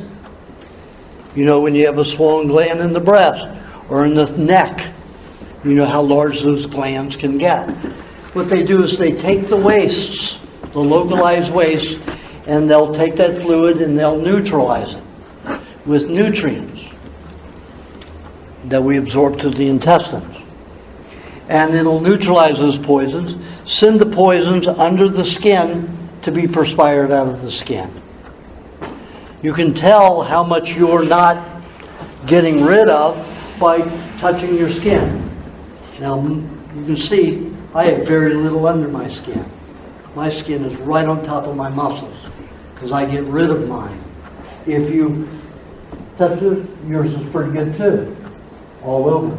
You know, when you have a swollen gland in the breast or in the neck, you know how large those glands can get. What they do is they take the wastes, the localized waste, and they'll take that fluid and they'll neutralize it with nutrients that we absorb to the intestines. And it'll neutralize those poisons, send the poisons under the skin to be perspired out of the skin. You can tell how much you're not getting rid of by touching your skin. Now, you can see I have very little under my skin. My skin is right on top of my muscles because I get rid of mine. If you touch it, yours is pretty good too. All over.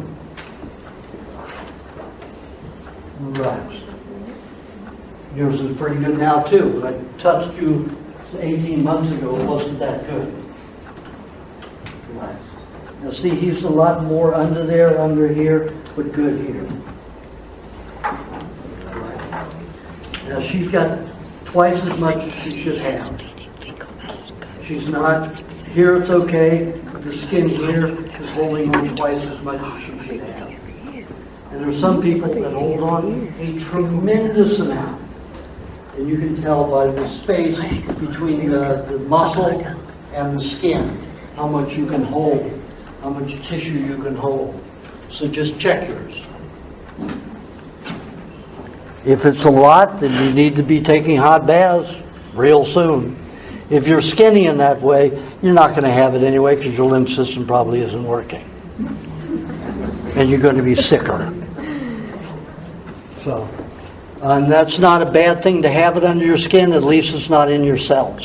Relax. Yours is pretty good now too. When I touched you 18 months ago, it wasn't that good. Relax. Now see, he's a lot more under there, under here, but good here. Now she's got twice as much as she should have. She's not, here it's okay, but the skin here is holding on twice as much as she should have. And there are some people that hold on a tremendous amount. And you can tell by the space between the muscle and the skin how much you can hold, how much tissue you can hold. So just check yours. If it's a lot, then you need to be taking hot baths real soon. If you're skinny in that way, you're not going to have it anyway because your lymph system probably isn't working. And you're going to be sicker. So, and that's not a bad thing to have it under your skin. At least it's not in your cells.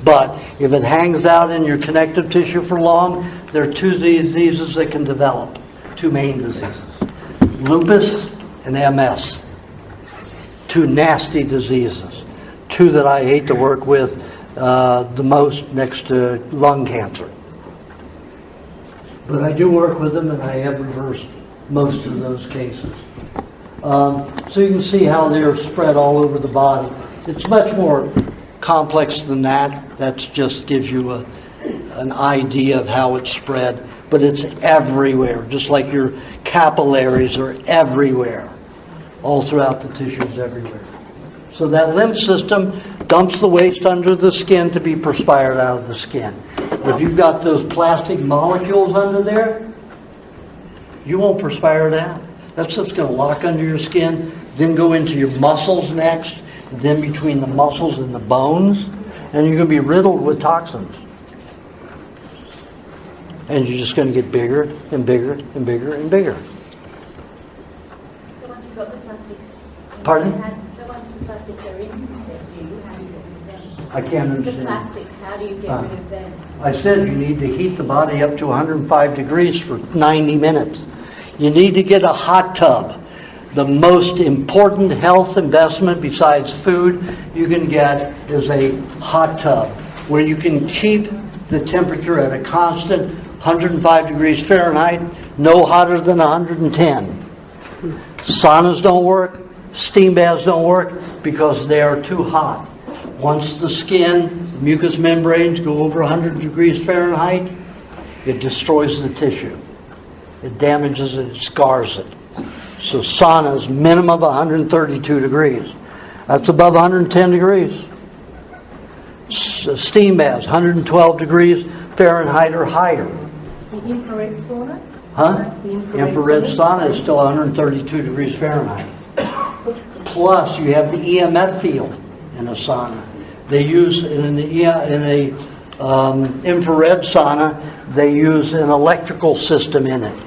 But if it hangs out in your connective tissue for long, there are two diseases that can develop. Two main diseases. Lupus and MS. Two nasty diseases. Two that I hate to work with the most next to lung cancer. But I do work with them and I have reversed most of those cases. So you can see how they're spread all over the body. It's much more complex than that. That just gives you an idea of how it's spread. But it's everywhere, just like your capillaries are everywhere, all throughout the tissues everywhere. So that lymph system dumps the waste under the skin to be perspired out of the skin. If you've got those plastic molecules under there, you won't perspire it out. That's what's going to lock under your skin, then go into your muscles next, then between the muscles and the bones, and you're going to be riddled with toxins. And you're just going to get bigger and bigger and bigger and bigger. So once you've got the plastics... Pardon? So once the plastics are in you, how do you get rid of them? I can't understand. The plastics, how do you get rid of them? I said you need to heat the body up to 105 degrees for 90 minutes. You need to get a hot tub. The most important health investment besides food you can get is a hot tub where you can keep the temperature at a constant 105 degrees Fahrenheit, no hotter than 110. Saunas don't work, steam baths don't work because they are too hot. Once the skin, the mucous membranes go over 100 degrees Fahrenheit, it destroys the tissue. It damages it, it scars it. So saunas, minimum of 132 degrees. That's above 110 degrees. Steam baths, 112 degrees Fahrenheit or higher. The infrared sauna? Huh? The Infrared sauna is still 132 degrees Fahrenheit. Plus, you have the EMF field in a sauna. They use in a infrared sauna, they use an electrical system in it.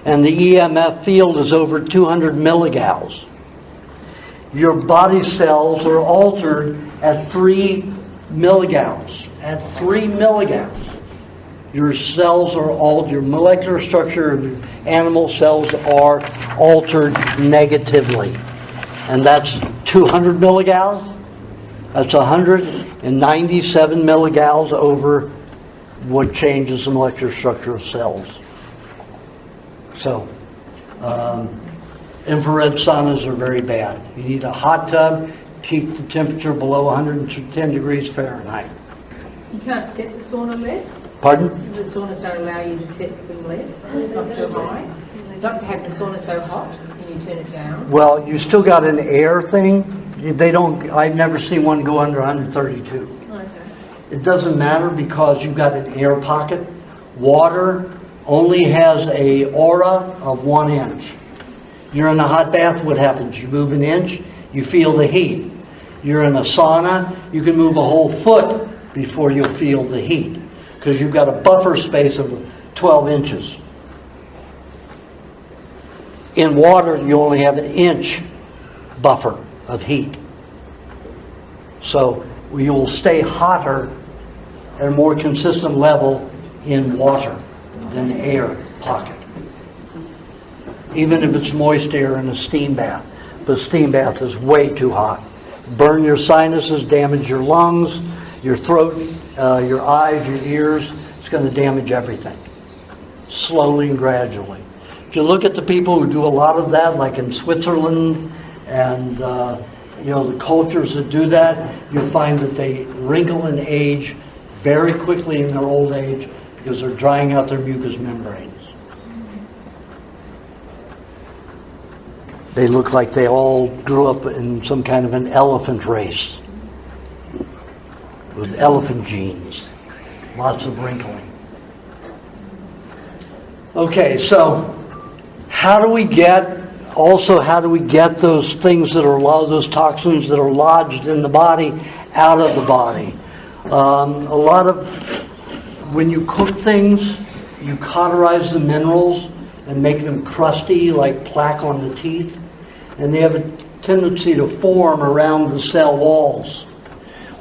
And the EMF field is over 200 milligauss. Your body cells are altered at 3 milligauss. At 3 milligauss. your cells are altered, your molecular structure of animal cells are altered negatively. And that's 200 milligals. That's 197 milligals over what changes the molecular structure of cells. So, infrared saunas are very bad. You need a hot tub, keep the temperature below 110 degrees Fahrenheit. You can't set the sauna less? Pardon? The saunas don't allow you to set them less? It's not so high? You don't have the sauna so hot and you turn it down? Well, you still got an air thing. They don't. I've never seen one go under 132. Okay. It doesn't matter because you've got an air pocket. Water only has a aura of 1 inch. You're in a hot bath, what happens? You move an inch, you feel the heat. You're in a sauna, you can move a whole foot before you'll feel the heat because you've got a buffer space of 12 inches. In water, you only have an inch buffer of heat. So you will stay hotter at a more consistent level in water than air pocket. Even if it's moist air in a steam bath. The steam bath is way too hot. Burn your sinuses, damage your lungs, your throat, your eyes, your ears. It's going to damage everything. Slowly and gradually. If you look at the people who do a lot of that, like in Switzerland and the cultures that do that, you'll find that they wrinkle and age very quickly in their old age because they're drying out their mucous membranes. They look like they all grew up in some kind of an elephant race with elephant genes. Lots of wrinkling. Okay, so how do we get those things that are those toxins that are lodged in the body out of the body? When you cook things, you cauterize the minerals and make them crusty like plaque on the teeth, and they have a tendency to form around the cell walls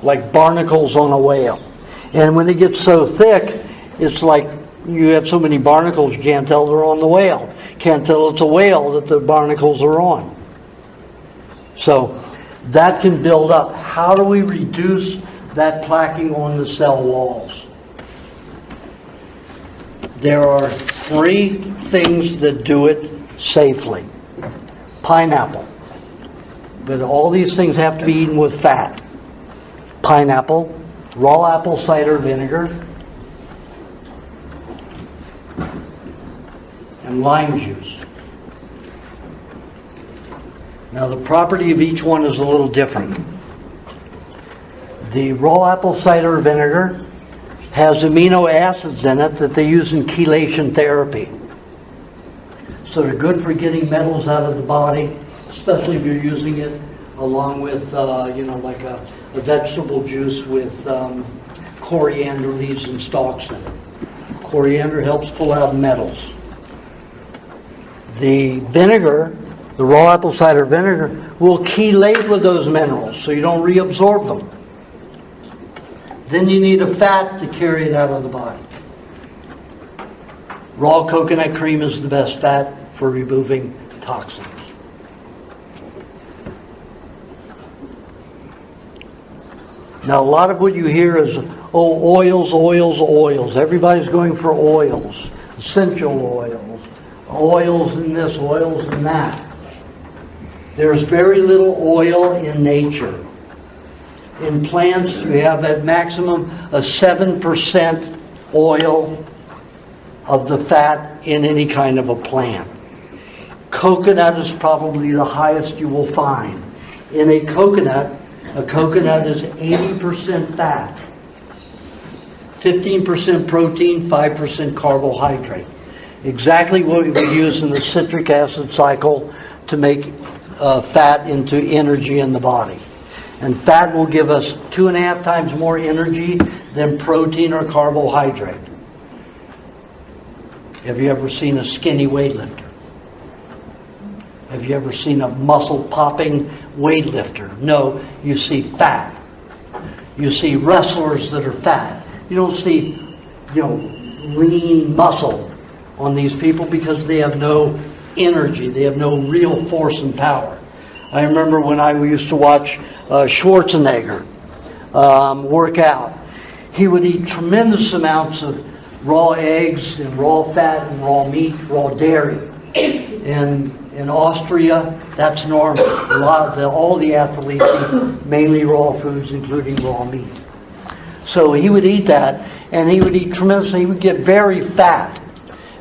like barnacles on a whale. And when it gets so thick, it's like you have so many barnacles you can't tell they're on the whale. Can't tell it's a whale that the barnacles are on. So that can build up. How do we reduce that plaquing on the cell walls? There are 3 things that do it safely. Pineapple. But all these things have to be eaten with fat. Pineapple, raw apple cider vinegar, and lime juice. Now the property of each one is a little different. The raw apple cider vinegar has amino acids in it that they use in chelation therapy. So they're good for getting metals out of the body, especially if you're using it along with, like a vegetable juice with coriander leaves and stalks in it. Coriander helps pull out metals. The vinegar, the raw apple cider vinegar, will chelate with those minerals so you don't reabsorb them. Then you need a fat to carry it out of the body. Raw coconut cream is the best fat for removing toxins. Now a lot of what you hear is, oils, oils, oils. Everybody's going for oils. Essential oils. Oils in this, oils in that. There's very little oil in nature. In plants, you have at maximum a 7% oil of the fat in any kind of a plant. Coconut is probably the highest you will find. In a coconut is 80% fat, 15% protein, 5% carbohydrate. Exactly what we use in the citric acid cycle to make fat into energy in the body. And fat will give us 2.5 times more energy than protein or carbohydrate. Have you ever seen a skinny weightlifter? Have you ever seen a muscle-popping weightlifter? No, you see fat. You see wrestlers that are fat. You don't see, lean muscle on these people because they have no energy. They have no real force and power. I remember when I used to watch Schwarzenegger work out. He would eat tremendous amounts of raw eggs and raw fat and raw meat, raw dairy. And in Austria, that's normal. All the athletes eat mainly raw foods, including raw meat. So he would eat that, and he would eat tremendously. He would get very fat.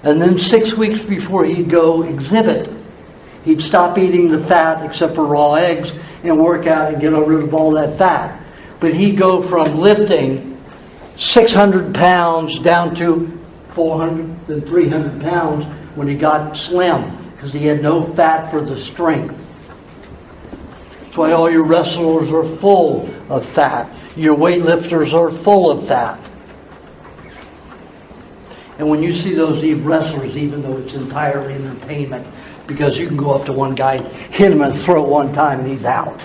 And then 6 weeks before he'd go exhibit, he'd stop eating the fat except for raw eggs and work out and get rid of all that fat. But he'd go from lifting 600 pounds down to 400 and 300 pounds when he got slim, because he had no fat for the strength. That's why all your wrestlers are full of fat. Your weightlifters are full of fat. And when you see those wrestlers, even though it's entirely entertainment, because you can go up to one guy, hit him in the throat one time, and he's out.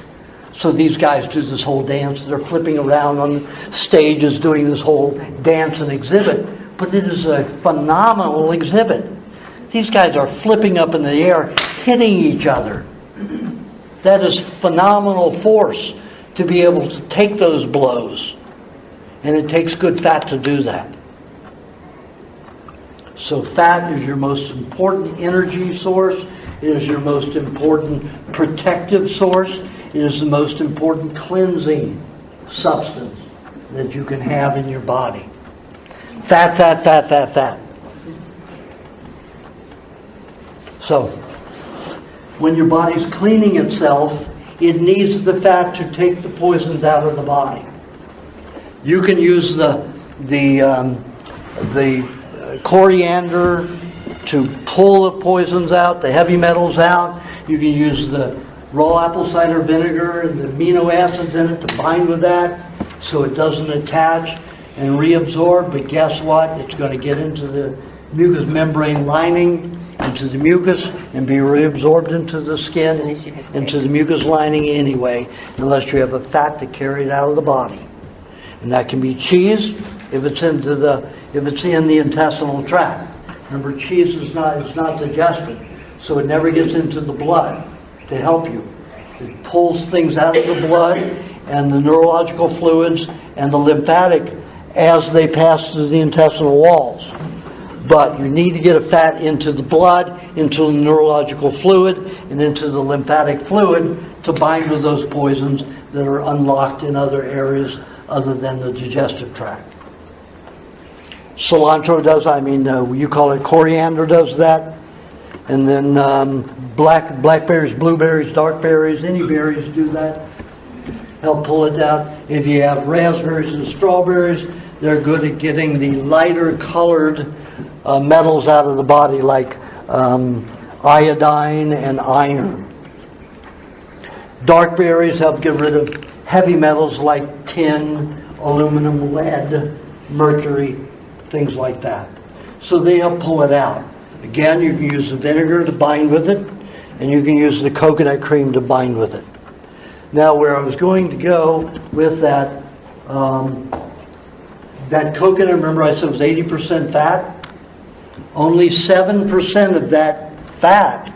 So these guys do this whole dance. They're flipping around on stages doing this whole dance and exhibit. But it is a phenomenal exhibit. These guys are flipping up in the air, hitting each other. That is phenomenal force to be able to take those blows. And it takes good fat to do that. So fat is your most important energy source. It is your most important protective source. It is the most important cleansing substance that you can have in your body. Fat, fat, fat, fat, fat. So, when your body's cleaning itself, it needs the fat to take the poisons out of the body. You can use the coriander to pull the poisons out, the heavy metals out. You can use the raw apple cider vinegar and the amino acids in it to bind with that so it doesn't attach and reabsorb. But guess what? It's going to get into the mucous membrane lining, into the mucus, and be reabsorbed into the skin, into the mucus lining anyway, unless you have a fat to carry it out of the body. And that can be cheese if it's in the intestinal tract. Remember, cheese is not digested, so it never gets into the blood to help you. It pulls things out of the blood and the neurological fluids and the lymphatic as they pass through the intestinal walls. But you need to get a fat into the blood, into the neurological fluid, and into the lymphatic fluid to bind with those poisons that are unlocked in other areas other than the digestive tract. Cilantro does, you call it coriander does that. And then blackberries, blueberries, dark berries, any berries do that. Help pull it out. If you have raspberries and strawberries, they're good at getting the lighter colored metals out of the body, like iodine and iron. Dark berries help get rid of heavy metals like tin, aluminum, lead, mercury, things like that. So they help pull it out. Again, you can use the vinegar to bind with it, and you can use the coconut cream to bind with it. Now, where I was going to go with that, that coconut, remember I said it was 80% fat? Only 7% of that fat,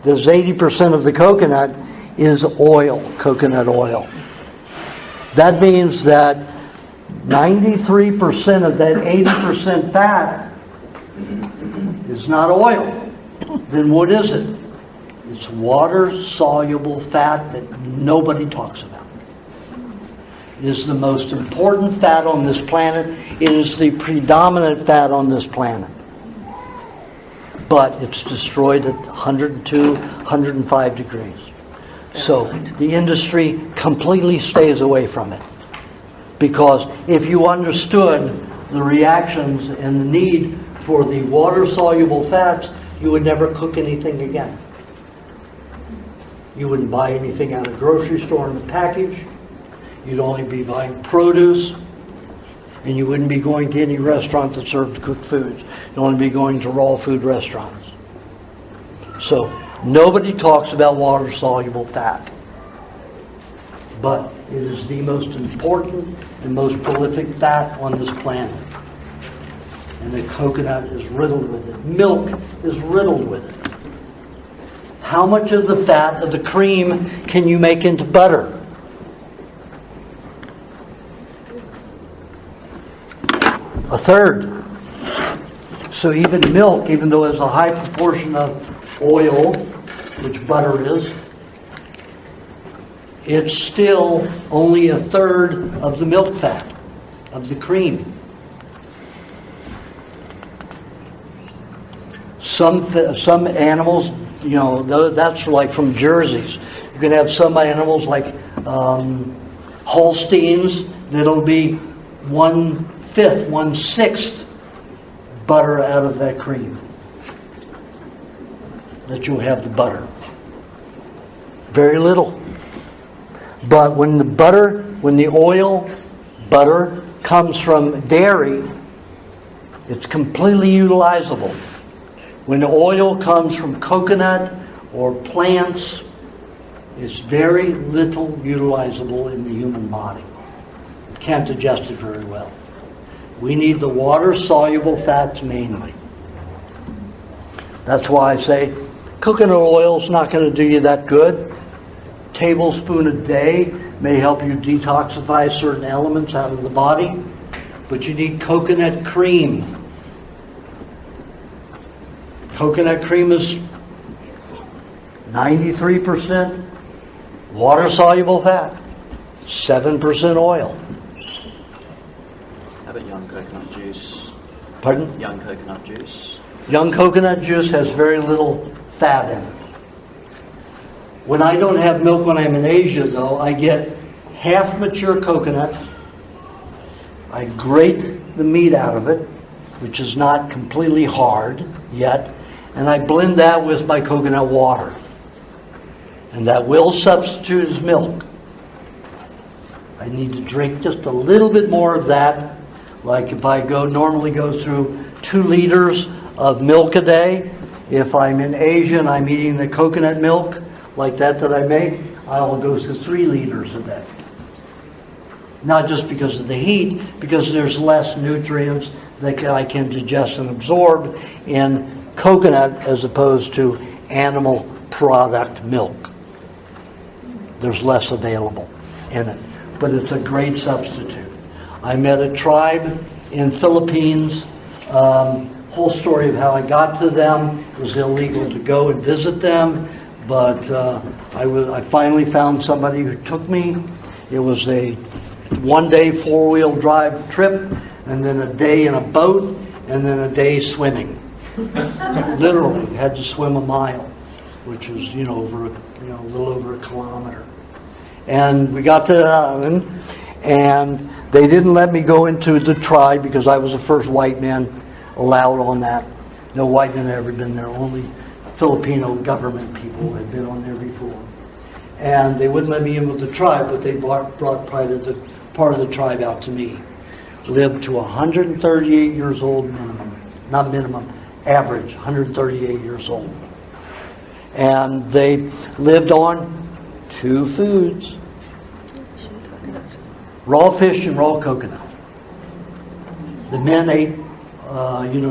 there's 80% of the coconut, is oil, coconut oil. That means that 93% of that 80% fat is not oil. Then what is it? It's water-soluble fat that nobody talks about. It is the most important fat on this planet. It is the predominant fat on this planet. But it's destroyed at 102, 105 degrees. So the industry completely stays away from it. Because if you understood the reactions and the need for the water-soluble fats, you would never cook anything again. You wouldn't buy anything out of the grocery store in the package. You'd only be buying produce. And you wouldn't be going to any restaurant that served cooked foods. You'd only be going to raw food restaurants. So nobody talks about water-soluble fat. But it is the most important and most prolific fat on this planet. And the coconut is riddled with it. Milk is riddled with it. How much of the fat of the cream can you make into butter? A third. So even milk, even though it has a high proportion of oil, which butter is, it's still only a third of the milk fat, of the cream. Some animals, you know, that's like from Jerseys. You can have some animals like Holsteins that'll be 1/5, 1/6 butter out of that cream. That you'll have the butter. Very little. But when the oil, butter, comes from dairy, it's completely utilizable. When the oil comes from coconut or plants, it's very little utilizable in the human body. You can't digest it very well. We need the water-soluble fats mainly. That's why I say coconut oil is not going to do you that good. Tablespoon a day may help you detoxify certain elements out of the body, but you need coconut cream. Coconut cream is 93% water-soluble fat, 7% oil. How about young coconut juice? Pardon? Young coconut juice. Young coconut juice has very little fat in it. When I don't have milk when I'm in Asia, though, I get half mature coconut. I grate the meat out of it, which is not completely hard yet, and I blend that with my coconut water. And that will substitute as milk. I need to drink just a little bit more of that. Like if I normally go through 2 liters of milk a day, if I'm in Asia and I'm eating the coconut milk like that I make, I'll go through 3 liters a day. Not just because of the heat, because there's less nutrients that I can digest and absorb in coconut as opposed to animal product milk. There's less available in it. But it's a great substitute. I met a tribe in Philippines. Whole story of how I got to them. It was illegal to go and visit them, but I finally found somebody who took me. It was a 1-day 4-wheel drive trip, and then a day in a boat, and then a day swimming. Literally, had to swim a mile, which was a little over a kilometer. And we got to the island, and they didn't let me go into the tribe because I was the first white man allowed on that. No white men had ever been there. Only Filipino government people had been on there before. And they wouldn't let me in with the tribe, but they brought part of the tribe out to me. Lived to 138 years old minimum. Not minimum, average, 138 years old. And they lived on 2 foods. Raw fish and raw coconut. The men ate,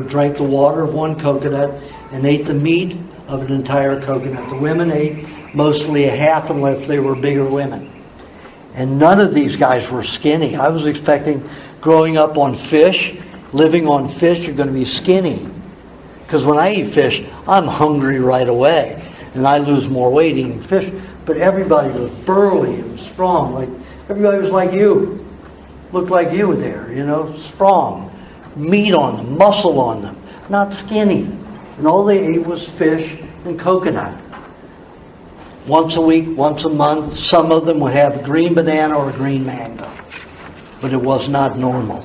drank the water of 1 coconut and ate the meat of an entire coconut. The women ate mostly a half unless they were bigger women. And none of these guys were skinny. I was expecting, growing up on fish, living on fish, you're going to be skinny. Because when I eat fish, I'm hungry right away. And I lose more weight eating fish. But everybody was burly and strong. Like everybody was like you. Looked like you there, strong. Meat on them, muscle on them. Not skinny. And all they ate was fish and coconut. Once a week, once a month, some of them would have a green banana or a green mango. But it was not normal.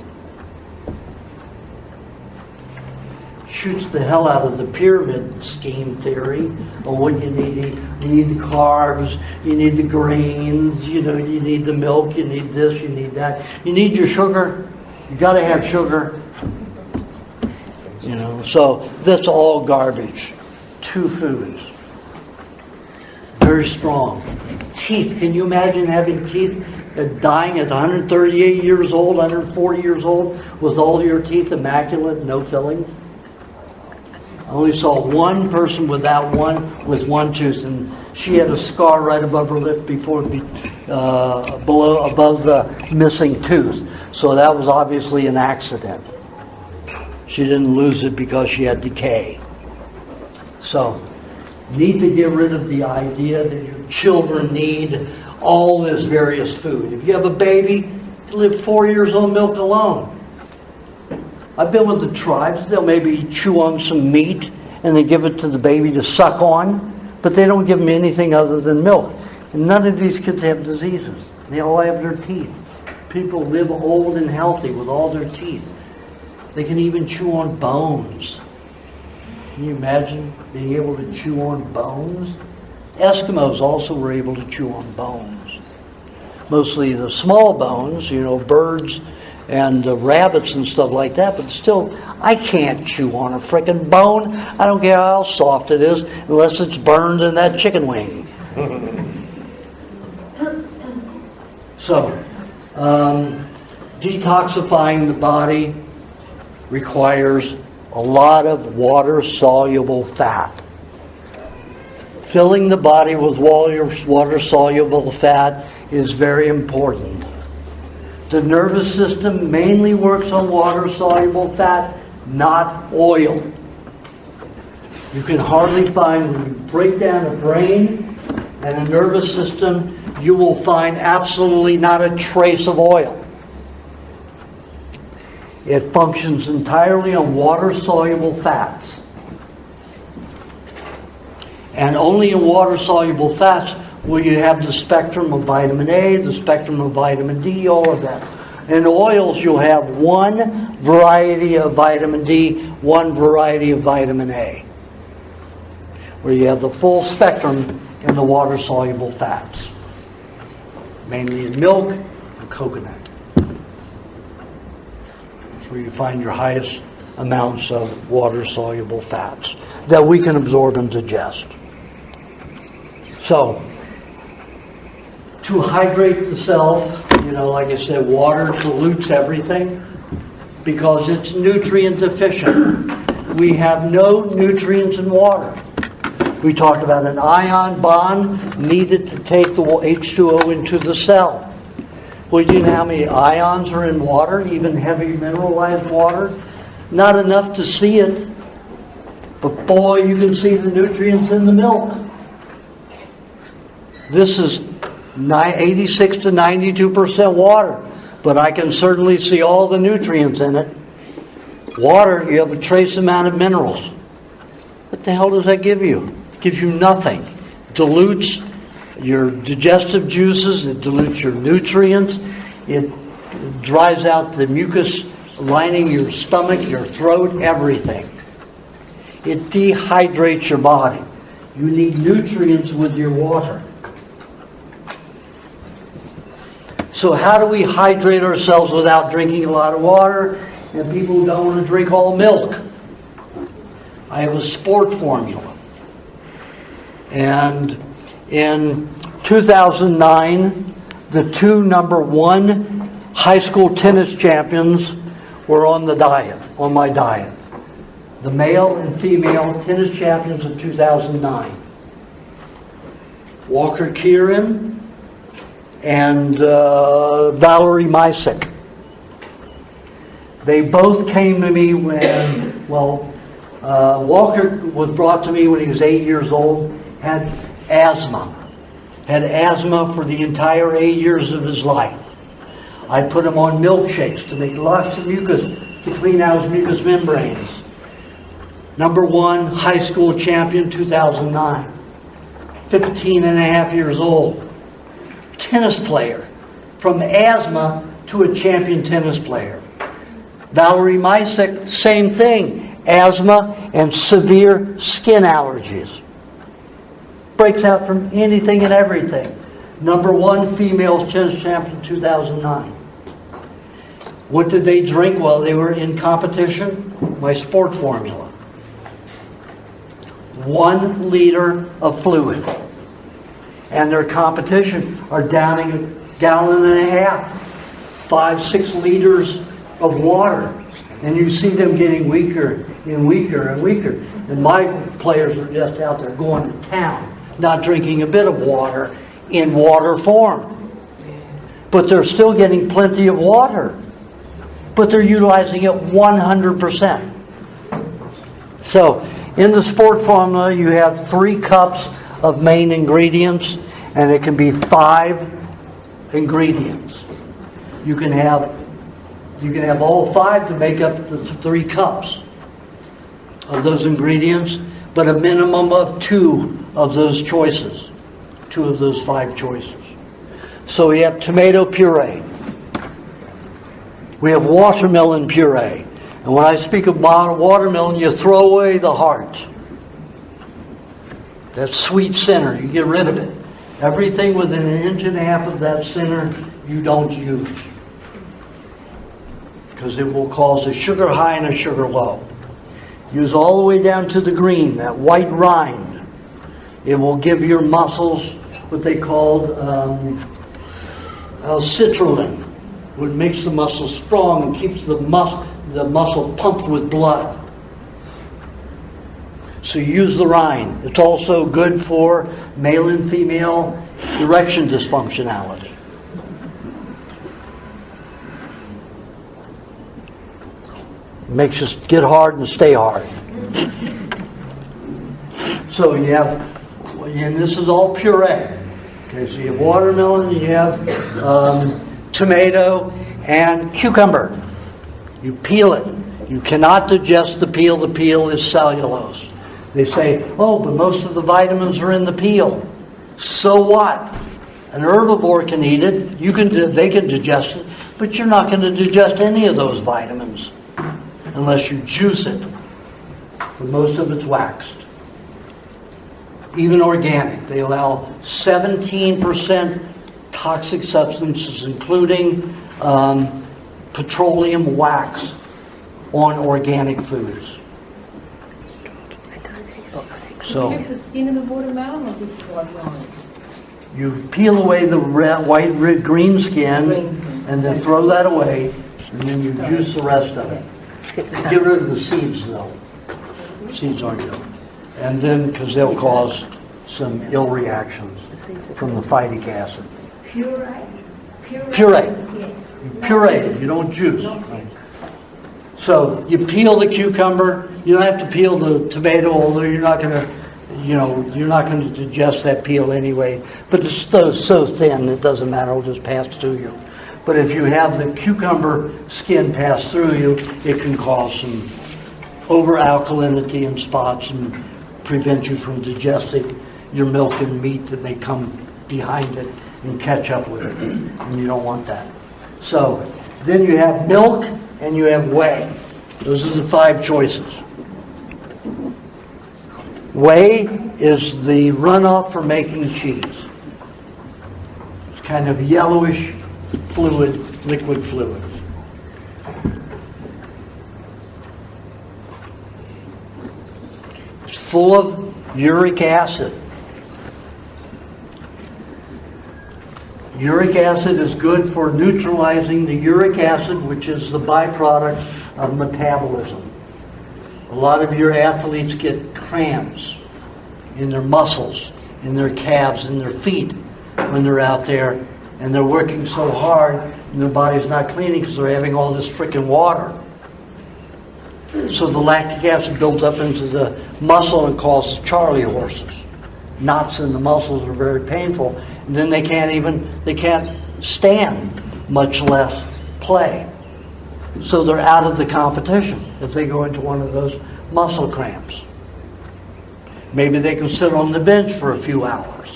Shoots the hell out of the pyramid scheme theory of what you need. You need the carbs, you need the grains, you need the milk, you need this, you need that. You need your sugar. You got to have sugar. So that's all garbage. 2 foods. Very strong. Teeth. Can you imagine having teeth dying at 138 years old, 140 years old, with all your teeth immaculate, no fillings? I only saw one person without one, with one tooth, and she had a scar right above her lip above the missing tooth. So that was obviously an accident. She didn't lose it because she had decay. So, need to get rid of the idea that your children need all this various food. If you have a baby, you live 4 years on milk alone. I've been with the tribes. They'll maybe chew on some meat and they give it to the baby to suck on, but they don't give them anything other than milk. And none of these kids have diseases. They all have their teeth. People live old and healthy with all their teeth. They can even chew on bones. Can you imagine being able to chew on bones? Eskimos also were able to chew on bones. Mostly the small bones, birds and rabbits and stuff like that, but still, I can't chew on a frickin' bone. I don't care how soft it is, unless it's burned in that chicken wing. So, detoxifying the body requires a lot of water-soluble fat. Filling the body with water-soluble fat is very important. The nervous system mainly works on water-soluble fat, not oil. You can hardly find, when you break down a brain and a nervous system, you will find absolutely not a trace of oil. It functions entirely on water-soluble fats. And only in water-soluble fats will you have the spectrum of vitamin A, the spectrum of vitamin D, all of that. In oils, you'll have one variety of vitamin D, one variety of vitamin A, where you have the full spectrum in the water-soluble fats, mainly in milk and coconut. That's where you find your highest amounts of water-soluble fats that we can absorb and digest. So, to hydrate the self, like I said, water dilutes everything because it's nutrient deficient. We have no nutrients in water. We talked about an ion bond needed to take the H2O into the cell. Well, you know how many ions are in water, even heavy mineralized water? Not enough to see it, but boy, you can see the nutrients in the milk. This is 86 to 92% water, but I can certainly see all the nutrients in it. Water, you have a trace amount of minerals. What the hell does that give you? It gives you nothing. It dilutes your digestive juices, it dilutes your nutrients, it dries out the mucus lining your stomach, your throat, everything. It dehydrates your body. You need nutrients with your water. So how do we hydrate ourselves without drinking a lot of water? And people don't want to drink all milk. I have a sport formula. And in 2009, the two number one high school tennis champions were on my diet. The male and female tennis champions of 2009. Walker Kieran and Valerie Mysick. They both came to me when, Walker was brought to me when he was 8 years old, had asthma. Had asthma for the entire 8 years of his life. I put him on milkshakes to make lots of mucus, to clean out his mucous membranes. Number one high school champion, 2009. 15 and a half years old. Tennis player. From asthma to a champion tennis player. Valerie Mysick, same thing. Asthma and severe skin allergies. Breaks out from anything and everything. Number one female tennis champion, 2009. What did they drink while they were in competition? My sport formula. 1 liter of fluid. And their competition are downing gallon and a half, 5-6 liters of water. And you see them getting weaker and weaker and weaker. And my players are just out there going to town, not drinking a bit of water in water form. But they're still getting plenty of water. But they're utilizing it 100%. So, in the sport formula, you have 3 cups of main ingredients, and it can be 5 ingredients. You can have all 5 to make up the 3 cups of those ingredients, but a minimum of 2 of those choices. 2 of those 5 choices. So we have tomato puree. We have watermelon puree. And when I speak about watermelon, you throw away the heart. That sweet center, you get rid of it. Everything within 1.5 inches of that center, you don't use. Because it will cause a sugar high and a sugar low. Use all the way down to the green, that white rind. It will give your muscles what they call citrulline, which makes the muscle strong and keeps the muscle pumped with blood. So use the rind. It's also good for male and female erection dysfunctionality. Makes us get hard and stay hard. So you have, and this is all puree. Okay, so you have watermelon, you have tomato, and cucumber. You peel it. You cannot digest the peel. The peel is cellulose. They say, oh, but most of the vitamins are in the peel. So what? An herbivore can eat it. They can digest it, but you're not going to digest any of those vitamins unless you juice it. But most of it's waxed. Even organic. They allow 17% toxic substances, including petroleum wax, on organic foods. So You have the skin of the watermelon or just white rind? you peel away the green skin and then throw that away, and then you juice the rest of it. Get rid of the seeds, though. Seeds aren't good. And then, because they'll cause some ill reactions from the phytic acid. Puree? Puree. You puree it. You don't juice. So you peel the cucumber. You don't have to peel the tomato, although you're not going to digest that peel anyway. But it's so thin, it doesn't matter. It'll just pass through you. But if you have the cucumber skin pass through you, it can cause some over-alkalinity and spots and prevent you from digesting your milk and meat that may come behind it and catch up with it. And you don't want that. So then you have milk and you have whey. Those are the 5 choices. Whey is the runoff for making cheese. It's kind of yellowish fluid, liquid fluid. It's full of uric acid. Uric acid is good for neutralizing the uric acid, which is the byproduct of metabolism. A lot of your athletes get cramps in their muscles, in their calves, in their feet when they're out there and they're working so hard and their body's not cleaning because they're having all this frickin' water. So the lactic acid builds up into the muscle and causes charley horses. Knots in the muscles are very painful, and then they can't stand, much less play. So they're out of the competition if they go into one of those muscle cramps. Maybe they can sit on the bench for a few hours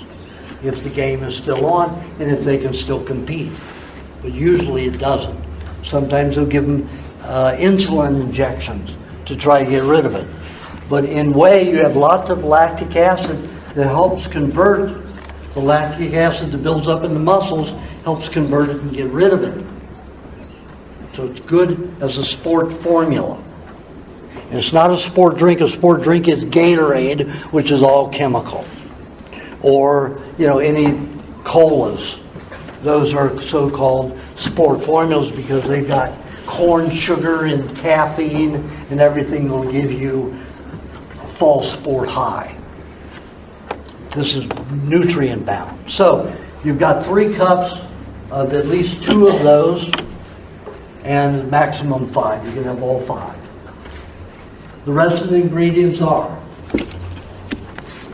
if the game is still on and if they can still compete. But usually it doesn't. Sometimes they'll give them insulin injections to try to get rid of it. But in whey, you have lots of lactic acid that helps convert the lactic acid that builds up in the muscles, helps convert it and get rid of it. So it's good as a sport formula. And it's not a sport drink. A sport drink is Gatorade, which is all chemical. Or, any colas. Those are so-called sport formulas because they've got corn sugar and caffeine and everything that will give you a false sport high. This is nutrient bound. So you've got 3 cups of at least 2 of those and maximum 5. You can have all 5. The rest of the ingredients are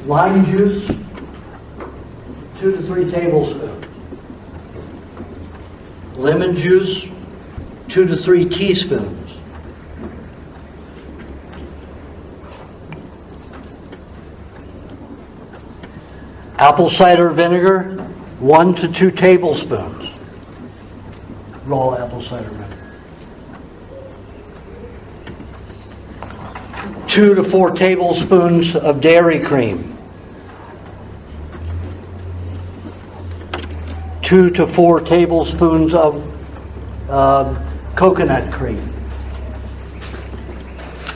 lime juice, 2 to 3 tablespoons. Lemon juice, 2 to 3 teaspoons. Apple cider vinegar, 1 to 2 tablespoons. Raw apple cider vinegar. 2 to 4 tablespoons of dairy cream. 2 to 4 tablespoons of coconut cream.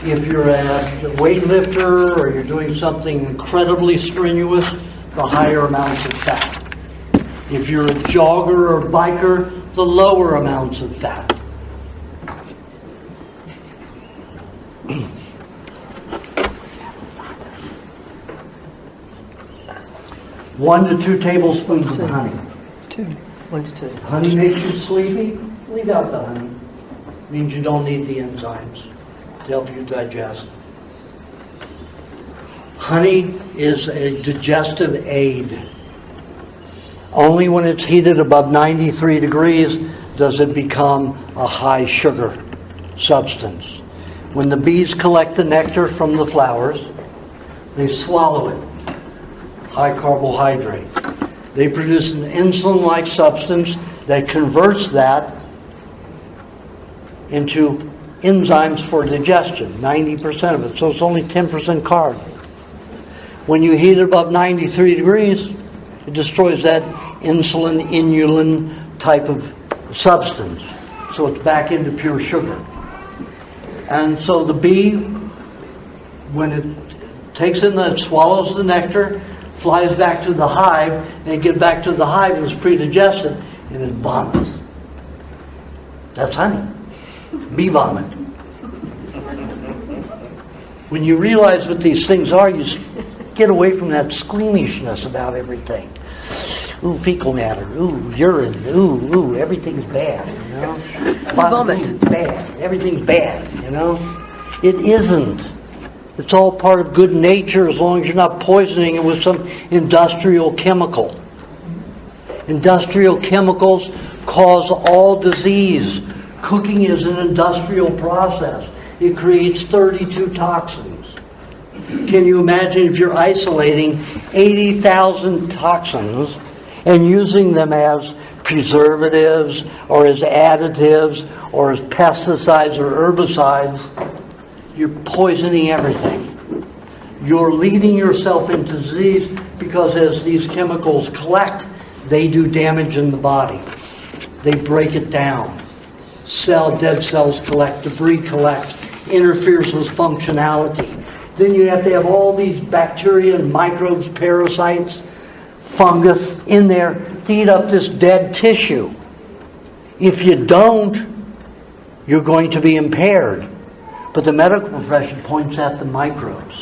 If you're a weightlifter or you're doing something incredibly strenuous, the higher amounts of fat. If you're a jogger or biker, the lower amounts of fat. One to 2 tablespoons of honey. 1 to 2. Honey makes you sleepy. Leave out the honey. Means you don't need the enzymes to help you digest. Honey is a digestive aid. Only when it's heated above 93 degrees does it become a high sugar substance. When the bees collect the nectar from the flowers, they swallow it. High carbohydrate. They produce an insulin-like substance that converts that into enzymes for digestion, 90% of it. So it's only 10% carb. When you heat it above 93 degrees, it destroys that inulin type of substance. So it's back into pure sugar. And so the bee, when it takes in it swallows the nectar, flies back to the hive, and it gets back to the hive and it's pre-digested, and it vomits. That's honey. Bee vomit. When you realize what these things are, you get away from that squeamishness about everything. Ooh, fecal matter. Ooh, urine. Ooh, everything's bad. You know, vomit. Bad. Everything's bad. You know, it isn't. It's all part of good nature as long as you're not poisoning it with some industrial chemical. Industrial chemicals cause all disease. Cooking is an industrial process. It creates 32 toxins. Can you imagine if you're isolating 80,000 toxins and using them as preservatives or as additives or as pesticides or herbicides? You're poisoning everything. You're leading yourself into disease because as these chemicals collect, they do damage in the body. They break it down. Dead cells collect, debris collects, interferes with functionality. Then you have to have all these bacteria and microbes, parasites, fungus in there to eat up this dead tissue. If you don't, you're going to be impaired. But the medical profession points at the microbes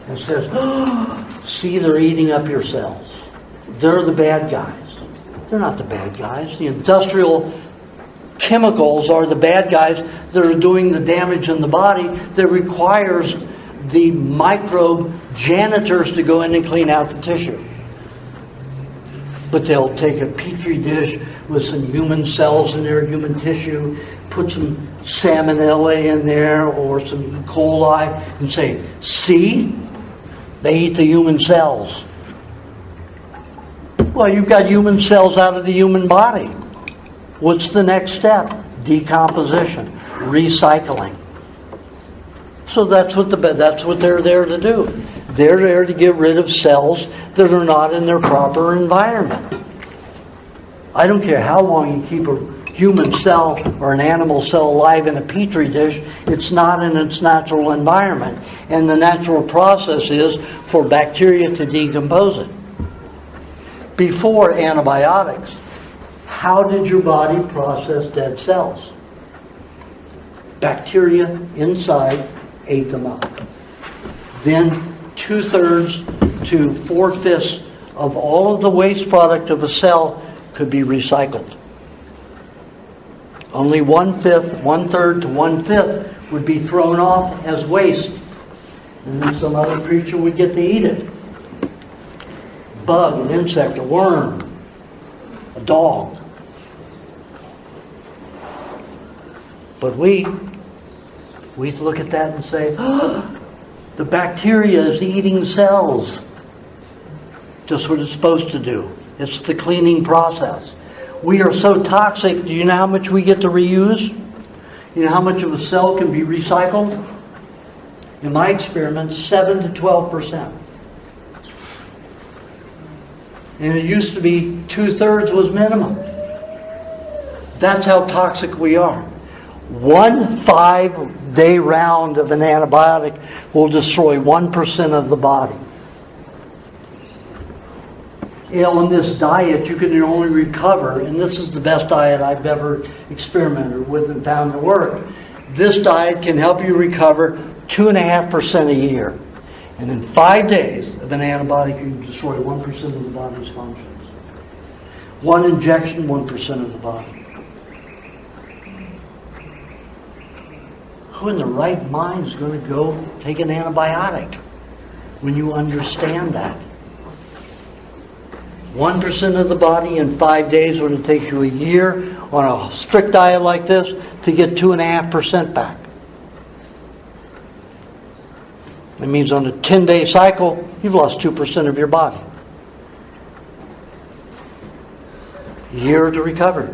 and says, oh, see, they're eating up your cells. They're the bad guys. They're not the bad guys. The industrial chemicals are the bad guys that are doing the damage in the body that requires the microbe janitors to go in and clean out the tissue. But they'll take a petri dish with some human cells in there, human tissue, put some salmonella in there or some E. coli and say, see, they eat the human cells. Well, you've got human cells out of the human body. What's the next step? Decomposition, recycling. So that's what they're there to do. They're there to get rid of cells that are not in their proper environment. I don't care how long you keep a human cell or an animal cell alive in a petri dish, it's not in its natural environment. And the natural process is for bacteria to decompose it. Before antibiotics, How did your body process dead cells? Bacteria inside ate them up. Then 2/3 to 4/5 of all of the waste product of a cell could be recycled. Only 1/3 to 1/5 would be thrown off as waste. And then some other creature would get to eat it. Bug, an insect, a worm, a dog. But we look at that and say, oh, the bacteria is eating cells. Just what it's supposed to do. It's the cleaning process. We are so toxic, do you know how much we get to reuse? You know how much of a cell can be recycled? In my experiments, 7 to 12%. And it used to be 2/3 was minimum. That's how toxic we are. 1 5-day round of an antibiotic will destroy 1% of the body. On this diet, you can only recover, and this is the best diet I've ever experimented with and found to work. This diet can help you recover 2.5% a year. And in 5 days of an antibiotic, you can destroy 1% of the body's functions. 1 injection, 1% of the body. Who in the right mind is going to go take an antibiotic when you understand that? 1% of the body in 5 days when it takes you a year on a strict diet like this to get 2.5% back. That means on a 10-day cycle, you've lost 2% of your body. A year to recover.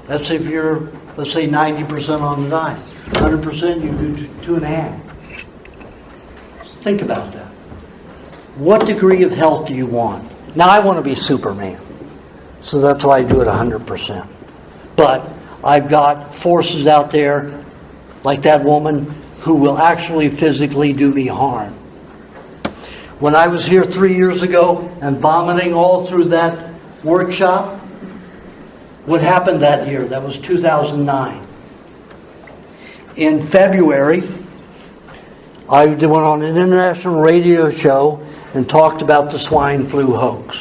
That's if you're, let's say, 90% on the diet. 100%, you do 2.5. Think about that. What degree of health do you want? Now, I want to be Superman, so that's why I do it 100%. But I've got forces out there, like that woman, who will actually physically do me harm. When I was here 3 years ago and vomiting all through that workshop, what happened that year? That was 2009. In February, I went on an international radio show and talked about the swine flu hoax.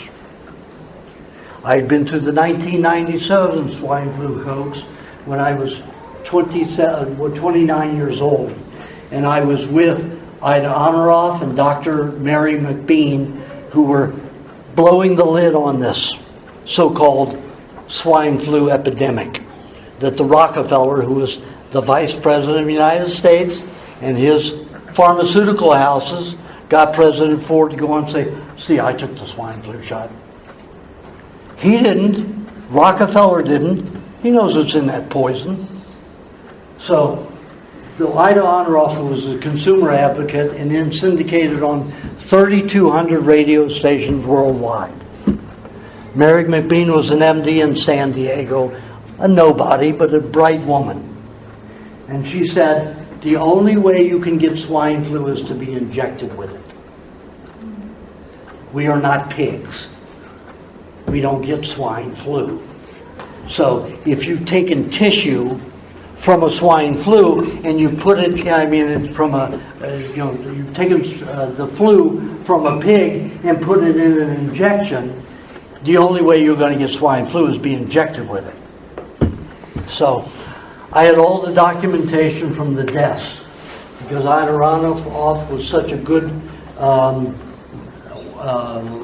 I had been through the 1997 swine flu hoax when I was 29 years old. And I was with Aajonus and Dr. Mary McBean, who were blowing the lid on this so-called swine flu epidemic. That the Rockefeller, who was the Vice President of the United States, and his pharmaceutical houses got President Ford to go on and say, see, I took the swine flu shot. He didn't. Rockefeller didn't. He knows what's in that poison. So, the Aajonus was a consumer advocate and then syndicated on 3,200 radio stations worldwide. Mary McBean was an MD in San Diego, a nobody, but a bright woman. And she said, the only way you can get swine flu is to be injected with it. We are not pigs. We don't get swine flu. So if you've taken tissue from a swine flu and you put it, from you've taken the flu from a pig and put it in an injection, the only way you're going to get swine flu is be injected with it. So I had all the documentation from the deaths because Aajonus was such a good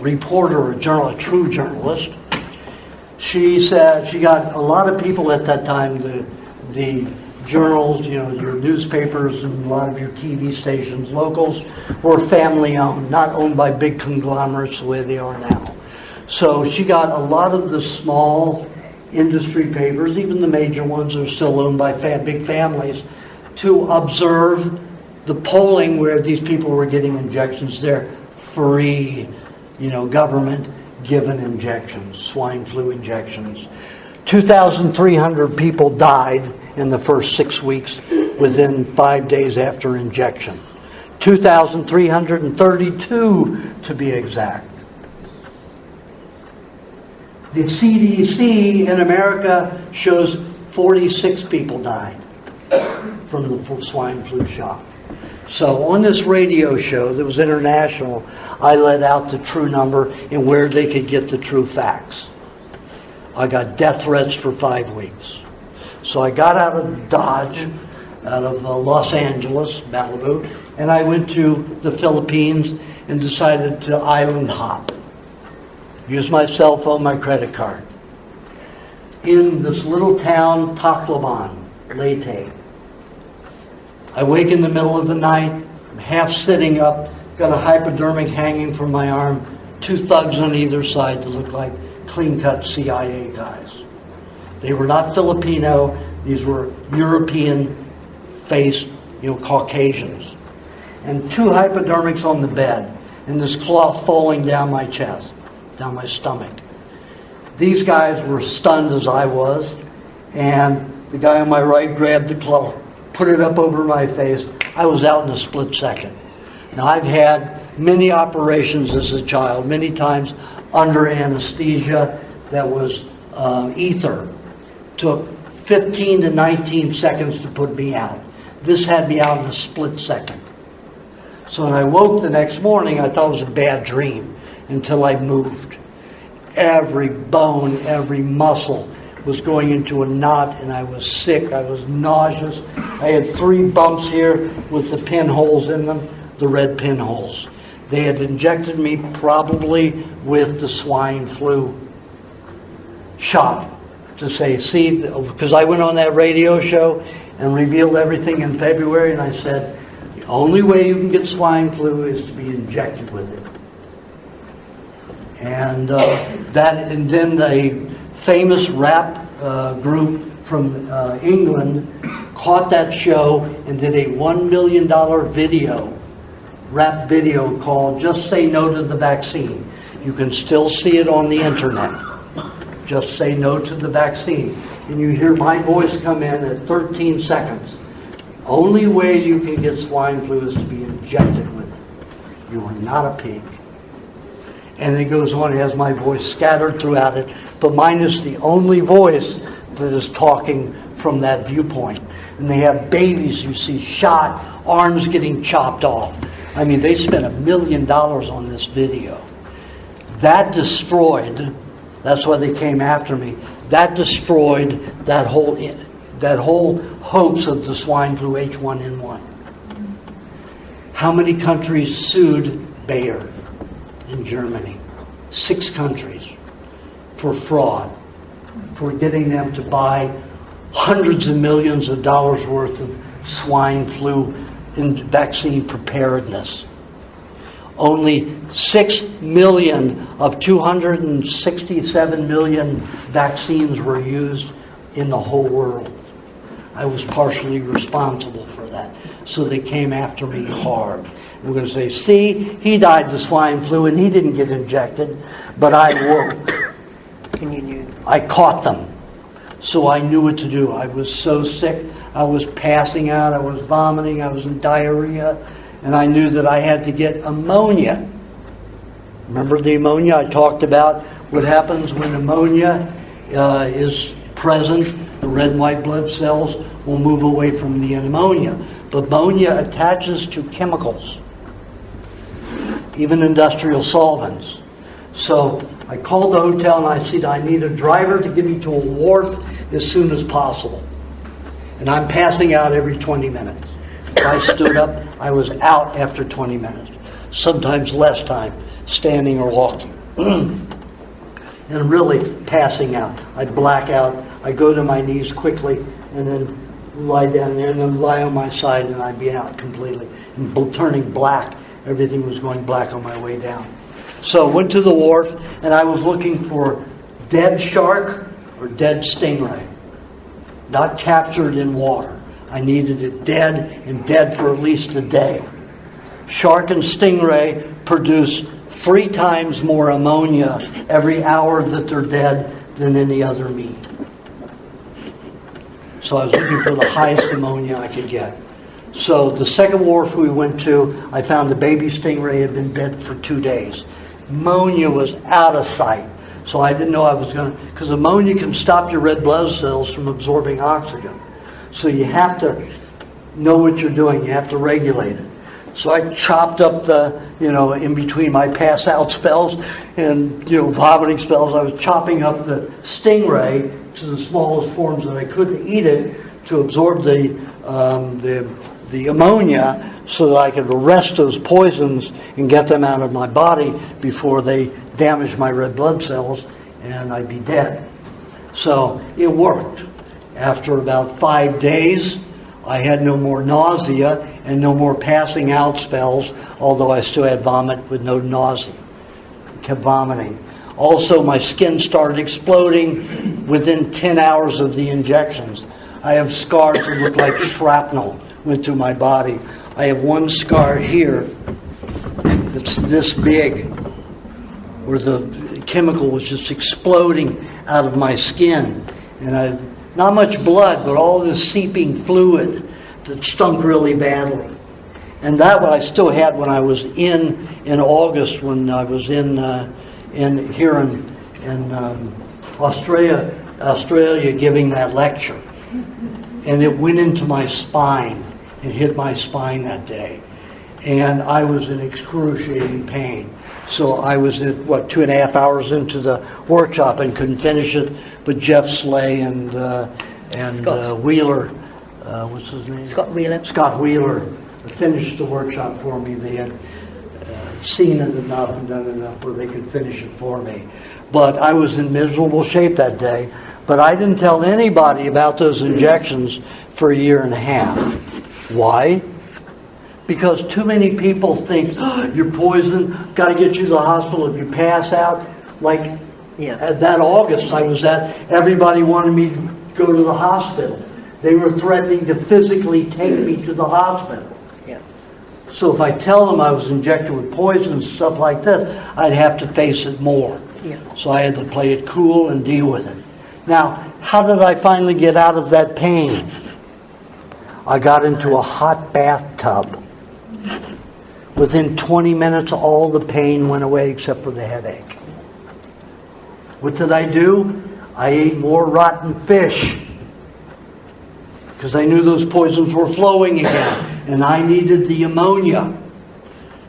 reporter, a true journalist. She said she got a lot of people at that time, the journals, your newspapers and a lot of your TV stations, locals, were family owned, not owned by big conglomerates the way they are now. So she got a lot of the small industry papers, even the major ones are still owned by big families, to observe the polling where these people were getting injections. They're free, government-given injections, swine flu injections. 2,300 people died in the first 6 weeks within 5 days after injection. 2,332 to be exact. The CDC in America shows 46 people died from the swine flu shot. So on this radio show that was international, I let out the true number and where they could get the true facts. I got death threats for 5 weeks. So I got out of Dodge, out of Los Angeles, Malibu, and I went to the Philippines and decided to island hop. Use my cell phone, my credit card. In this little town, Tacloban, Leyte. I wake in the middle of the night, I'm half sitting up, got a hypodermic hanging from my arm, 2 thugs on either side that look like clean-cut CIA guys. They were not Filipino, these were European-faced, Caucasians. And 2 hypodermics on the bed, and this cloth falling down my chest, down my stomach. These guys were stunned as I was, and the guy on my right grabbed the cloth, put it up over my face. I was out in a split second. Now, I've had many operations as a child, many times under anesthesia that was ether. Took 15 to 19 seconds to put me out. This had me out in a split second. So when I woke the next morning, I thought it was a bad dream until I moved. Every bone, every muscle was going into a knot, and I was sick. I was nauseous. I had 3 bumps here with the pinholes in them, the red pinholes. They had injected me probably with the swine flu shot to say, see, because I went on that radio show and revealed everything in February, and I said, the only way you can get swine flu is to be injected with it. And and then a famous rap group from England caught that show and did a $1 million rap video called Just Say No to the Vaccine. You can still see it on the internet. Just say no to the vaccine. And you hear my voice come in at 13 seconds. Only way you can get swine flu is to be injected with it. You are not a pig. And it goes on, it has my voice scattered throughout it, but mine is the only voice that is talking from that viewpoint. And they have babies you see shot, arms getting chopped off. I mean, they spent $1 million on this video. That destroyed, that's why they came after me, that destroyed that whole hoax of the swine flu H1N1. How many countries sued Bayer in Germany? 6 countries for fraud, for getting them to buy hundreds of millions of dollars worth of swine flu in vaccine preparedness. Only 6 million of 267 million vaccines were used in the whole world. I was partially responsible for that. So they came after me hard. We're going to say, see, he died of swine flu and he didn't get injected, but I worked. I caught them. So I knew what to do. I was so sick. I was passing out. I was vomiting. I was in diarrhea. And I knew that I had to get ammonia. Remember the ammonia I talked about? What happens when ammonia is present, the red and white blood cells will move away from the ammonia. But ammonia attaches to chemicals, even industrial solvents. So I called the hotel and I said, I need a driver to get me to a wharf as soon as possible. And I'm passing out every 20 minutes. If I stood up, I was out after 20 minutes. Sometimes less time, standing or walking. And really passing out. I'd black out. I'd go to my knees quickly and then lie down there and then lie on my side and I'd be out completely. And turning black. Everything was going black on my way down. So I went to the wharf and I was looking for dead shark or dead stingray. Not captured in water. I needed it dead and dead for at least a day. Shark and stingray produce 3 times more ammonia every hour that they're dead than any other meat. So I was looking for the highest ammonia I could get. So the second wharf we went to, I found the baby stingray had been dead for 2 days. Ammonia was out of sight. So I didn't know I was going to, because ammonia can stop your red blood cells from absorbing oxygen. So you have to know what you're doing. You have to regulate it. So I chopped up in between my pass out spells and, vomiting spells, I was chopping up the stingray to the smallest forms that I could to eat it to absorb the ammonia so that I could arrest those poisons and get them out of my body before they damaged my red blood cells and I'd be dead. So it worked. After about 5 days, I had no more nausea and no more passing out spells, although I still had vomit with no nausea. I kept vomiting. Also, my skin started exploding within 10 hours of the injections. I have scars that look like shrapnel went through my body. I have one scar here that's this big, where the chemical was just exploding out of my skin. And not much blood, but all this seeping fluid that stunk really badly. And that one I still had when I was in August, when I was in Australia giving that lecture. And it went into my spine. It hit my spine that day. And I was in excruciating pain. So I was at, 2.5 hours into the workshop and couldn't finish it. But Jeff Slay and Wheeler, what's his name? Scott Wheeler finished the workshop for me. They had seen it enough and done enough where they could finish it for me. But I was in miserable shape that day. But I didn't tell anybody about those injections for 1.5 years. Why? Because too many people think, you're poisoned, got to get you to the hospital if you pass out. Like at that August I was at, everybody wanted me to go to the hospital. They were threatening to physically take me to the hospital. So if I tell them I was injected with poison and stuff like this, I'd have to face it more. So I had to play it cool and deal with it. Now, how did I finally get out of that pain? I got into a hot bathtub. Within 20 minutes, all the pain went away except for the headache. What did I do? I ate more rotten fish because I knew those poisons were flowing again, and I needed the ammonia.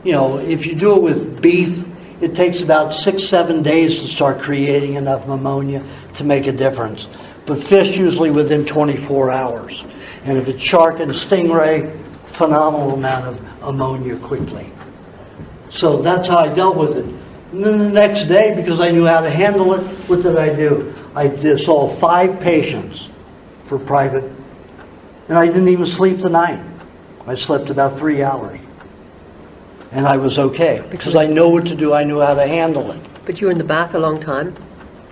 If you do it with beef, it takes about 6-7 days to start creating enough ammonia to make a difference. But fish usually within 24 hours. And if it's shark and stingray, phenomenal amount of ammonia quickly. So that's how I dealt with it. And then the next day, because I knew how to handle it, what did I do? I saw 5 patients for private. And I didn't even sleep the night. I slept about 3 hours. And I was okay, because I know what to do. I knew how to handle it. But you were in the bath a long time?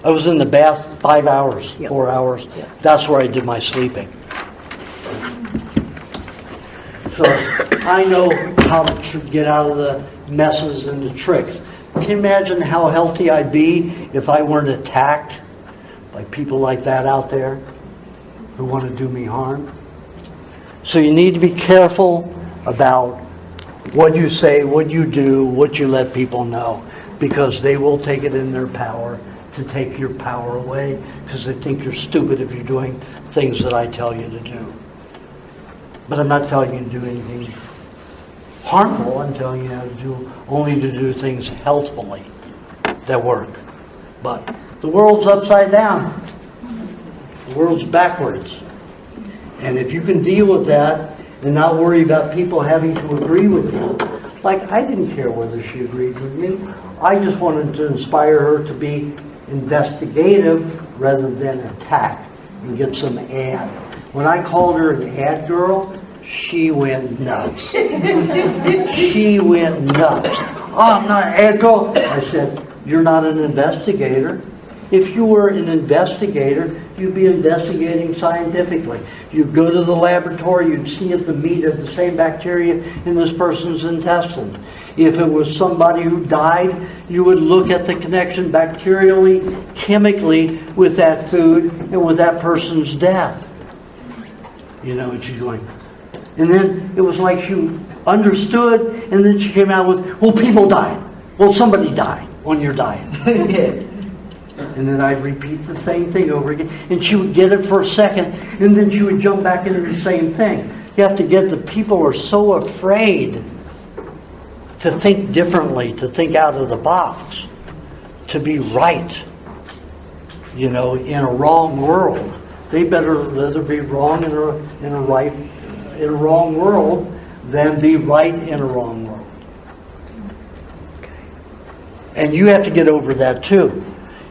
I was in the bath 5 hours, 4 hours. That's where I did my sleeping. So I know how to get out of the messes and the tricks. Can you imagine how healthy I'd be if I weren't attacked by people like that out there who want to do me harm? So you need to be careful about what you say, what you do, what you let people know, because they will take it in their power to take your power away, because they think you're stupid if you're doing things that I tell you to do. But I'm not telling you to do anything harmful. I'm telling you only to do things healthfully that work. But the world's upside down. The world's backwards. And if you can deal with that and not worry about people having to agree with you, like I didn't care whether she agreed with me. I just wanted to inspire her to be investigative rather than attack and get some ad. When I called her an ad girl, she went nuts. She went nuts. Oh, I'm not an ad girl. I said, you're not an investigator. If you were an investigator, you'd be investigating scientifically. You'd go to the laboratory, you'd see if the meat had the same bacteria in this person's intestine. If it was somebody who died, you would look at the connection bacterially, chemically with that food and with that person's death. And she's going. And then it was like she understood, and then she came out with, well, people died. Well, somebody died on your diet. And then I'd repeat the same thing over again. And she would get it for a second, and then she would jump back into the same thing. You have to get the people are so afraid to think differently, to think out of the box, to be right, in a wrong world. They better rather be wrong in a wrong world than be right in a wrong world. And you have to get over that too.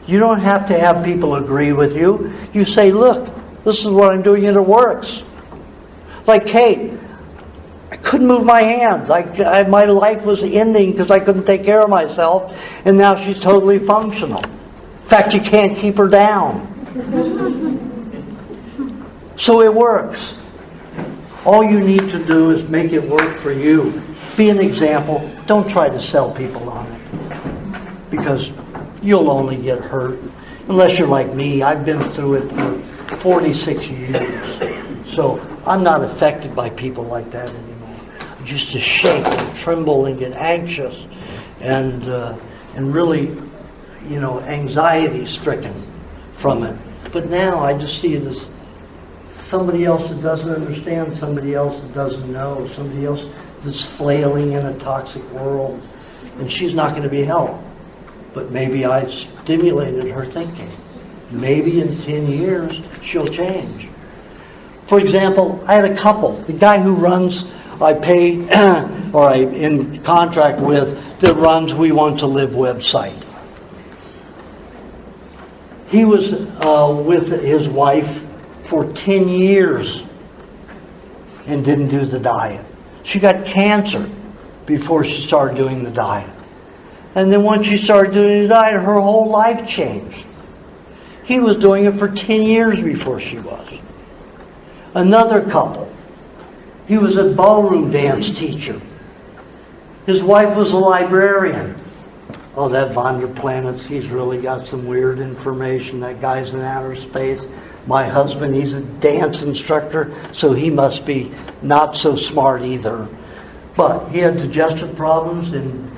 You don't have to have people agree with you. You say, look, this is what I'm doing and it works. Like Kate, I couldn't move my hands. My life was ending because I couldn't take care of myself, and now she's totally functional. In fact, you can't keep her down. So it works. All you need to do is make it work for you. Be an example. Don't try to sell people on it, because you'll only get hurt. Unless you're like me. I've been through it for 46 years. So I'm not affected by people like that anymore. I used to shake and tremble and get anxious and really, anxiety stricken from it. But now I just see it as somebody else that doesn't understand, somebody else that doesn't know, somebody else that's flailing in a toxic world. And she's not going to be helped. But maybe I stimulated her thinking. Maybe in 10 years she'll change. For example, I had a couple. The guy who runs, I pay, or I'm in contract with, that runs We Want to Live website. He was with his wife for 10 years and didn't do the diet. She got cancer before she started doing the diet. And then once she started doing the diet, her whole life changed. He was doing it for 10 years before she was. Another couple. He was a ballroom dance teacher. His wife was a librarian. Oh, that Vonderplanitz, he's really got some weird information. That guy's in outer space. My husband, he's a dance instructor, so he must be not so smart either. But he had digestive problems and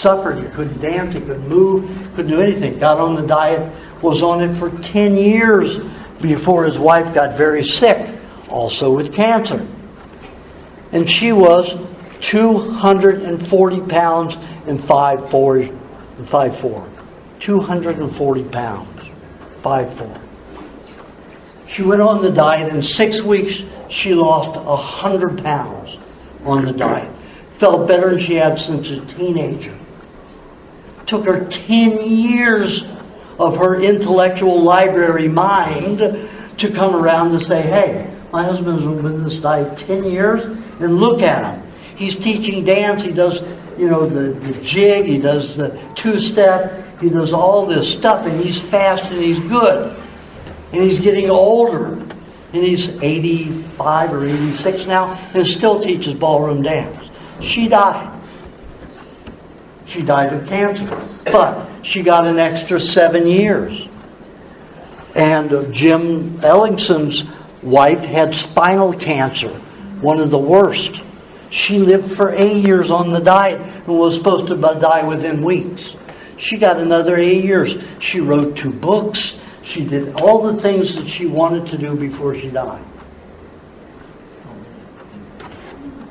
suffered. He couldn't dance, he couldn't move, couldn't do anything. Got on the diet, was on it for 10 years before his wife got very sick, also with cancer. And she was 240 pounds and 5'4". 240 pounds, 5'4". She went on the diet. In 6 weeks, she lost 100 pounds on the diet. Felt better than she had since a teenager. Took her 10 years of her intellectual library mind to come around and say, hey, my husband's been with this diet 10 years, and look at him. He's teaching dance. He does, the jig. He does the two-step. He does all this stuff, and he's fast and he's good. And he's getting older. And he's 85 or 86 now, and still teaches ballroom dance. She died. She died of cancer. But she got an extra 7 years. And Jim Ellingson's wife had spinal cancer, one of the worst. She lived for 8 years on the diet and was supposed to die within weeks. She got another 8 years. She wrote 2 books. She did all the things that she wanted to do before she died.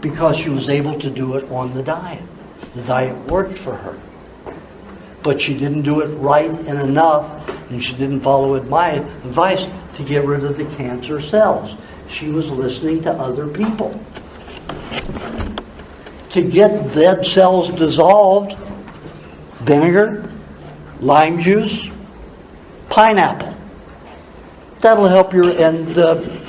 Because she was able to do it on the diet. The diet worked for her. But she didn't do it right and enough, and she didn't follow my advice to get rid of the cancer cells. She was listening to other people. To get dead cells dissolved, vinegar, lime juice, pineapple. That'll help and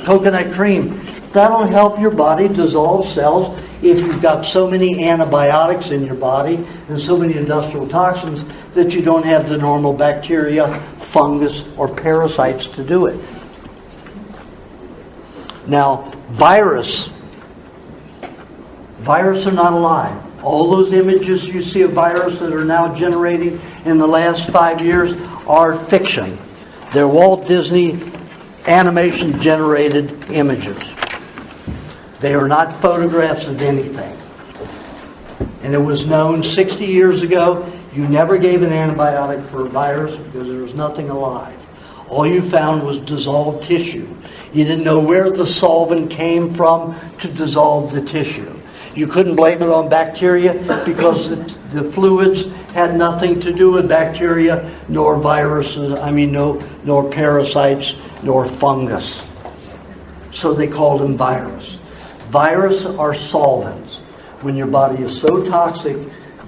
coconut cream. That'll help your body dissolve cells if you've got so many antibiotics in your body and so many industrial toxins that you don't have the normal bacteria, fungus, or parasites to do it. Now, viruses are not alive. All those images you see of virus that are now generating in the last 5 years are fiction. They're Walt Disney animation-generated images. They are not photographs of anything. And it was known 60 years ago, you never gave an antibiotic for a virus because there was nothing alive. All you found was dissolved tissue. You didn't know where the solvent came from to dissolve the tissue. You couldn't blame it on bacteria because the fluids had nothing to do with bacteria, nor viruses, nor parasites, nor fungus. So they called them virus. Virus are solvents. When your body is so toxic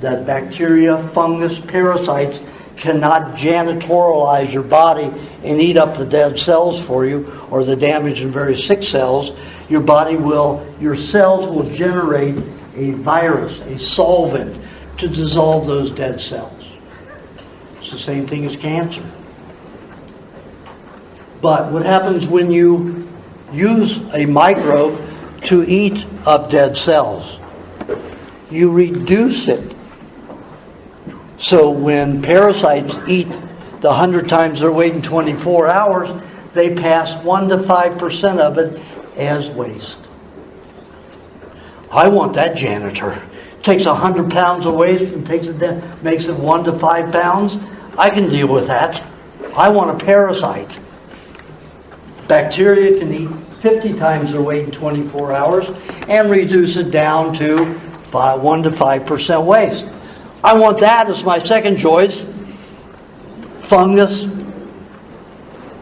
that bacteria, fungus, parasites cannot janitorialize your body and eat up the dead cells for you, or the damaged and very sick cells, your cells will generate a virus, a solvent, to dissolve those dead cells. It's the same thing as cancer. But what happens when you use a microbe to eat up dead cells? You reduce it. So when parasites eat the 100 times their weight in 24 hours, they pass 1 to 5% of it as waste. I want that janitor. Takes 100 pounds of waste and makes it 1 to 5 pounds. I can deal with that. I want a parasite. Bacteria can eat 50 times their weight in 24 hours and reduce it down to 1 to 5% waste. I want that as my second choice. Fungus.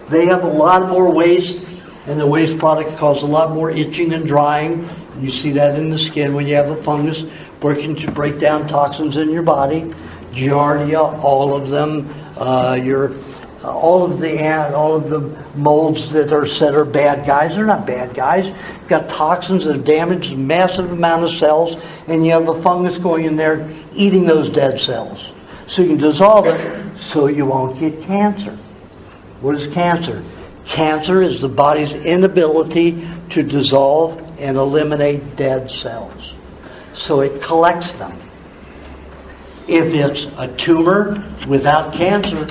They have a lot more waste, and the waste product causes a lot more itching and drying. You see that in the skin when you have a fungus working to break down toxins in your body. Giardia, all of them. All of the molds that are said are bad guys. They're not bad guys. You've got toxins that have damaged a massive amount of cells, and you have a fungus going in there eating those dead cells. So you can dissolve it so you won't get cancer. What is cancer? Cancer is the body's inability to dissolve and eliminate dead cells. So it collects them. If it's a tumor without cancer,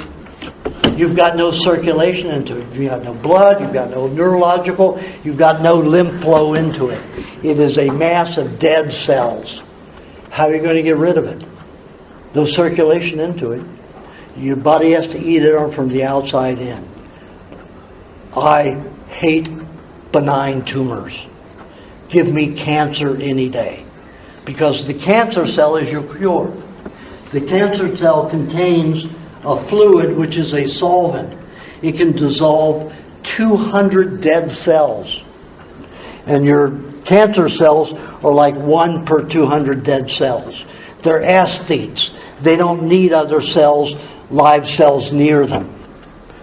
you've got no circulation into it. You've got no blood, you've got no neurological, you've got no lymph flow into it. It is a mass of dead cells. How are you going to get rid of it? No circulation into it. Your body has to eat it from the outside in. I hate benign tumors. Give me cancer any day. Because the cancer cell is your cure. The cancer cell contains a fluid which is a solvent. It can dissolve 200 dead cells. And your cancer cells are like 1 per 200 dead cells. They're aesthetes. They don't need other cells, live cells near them.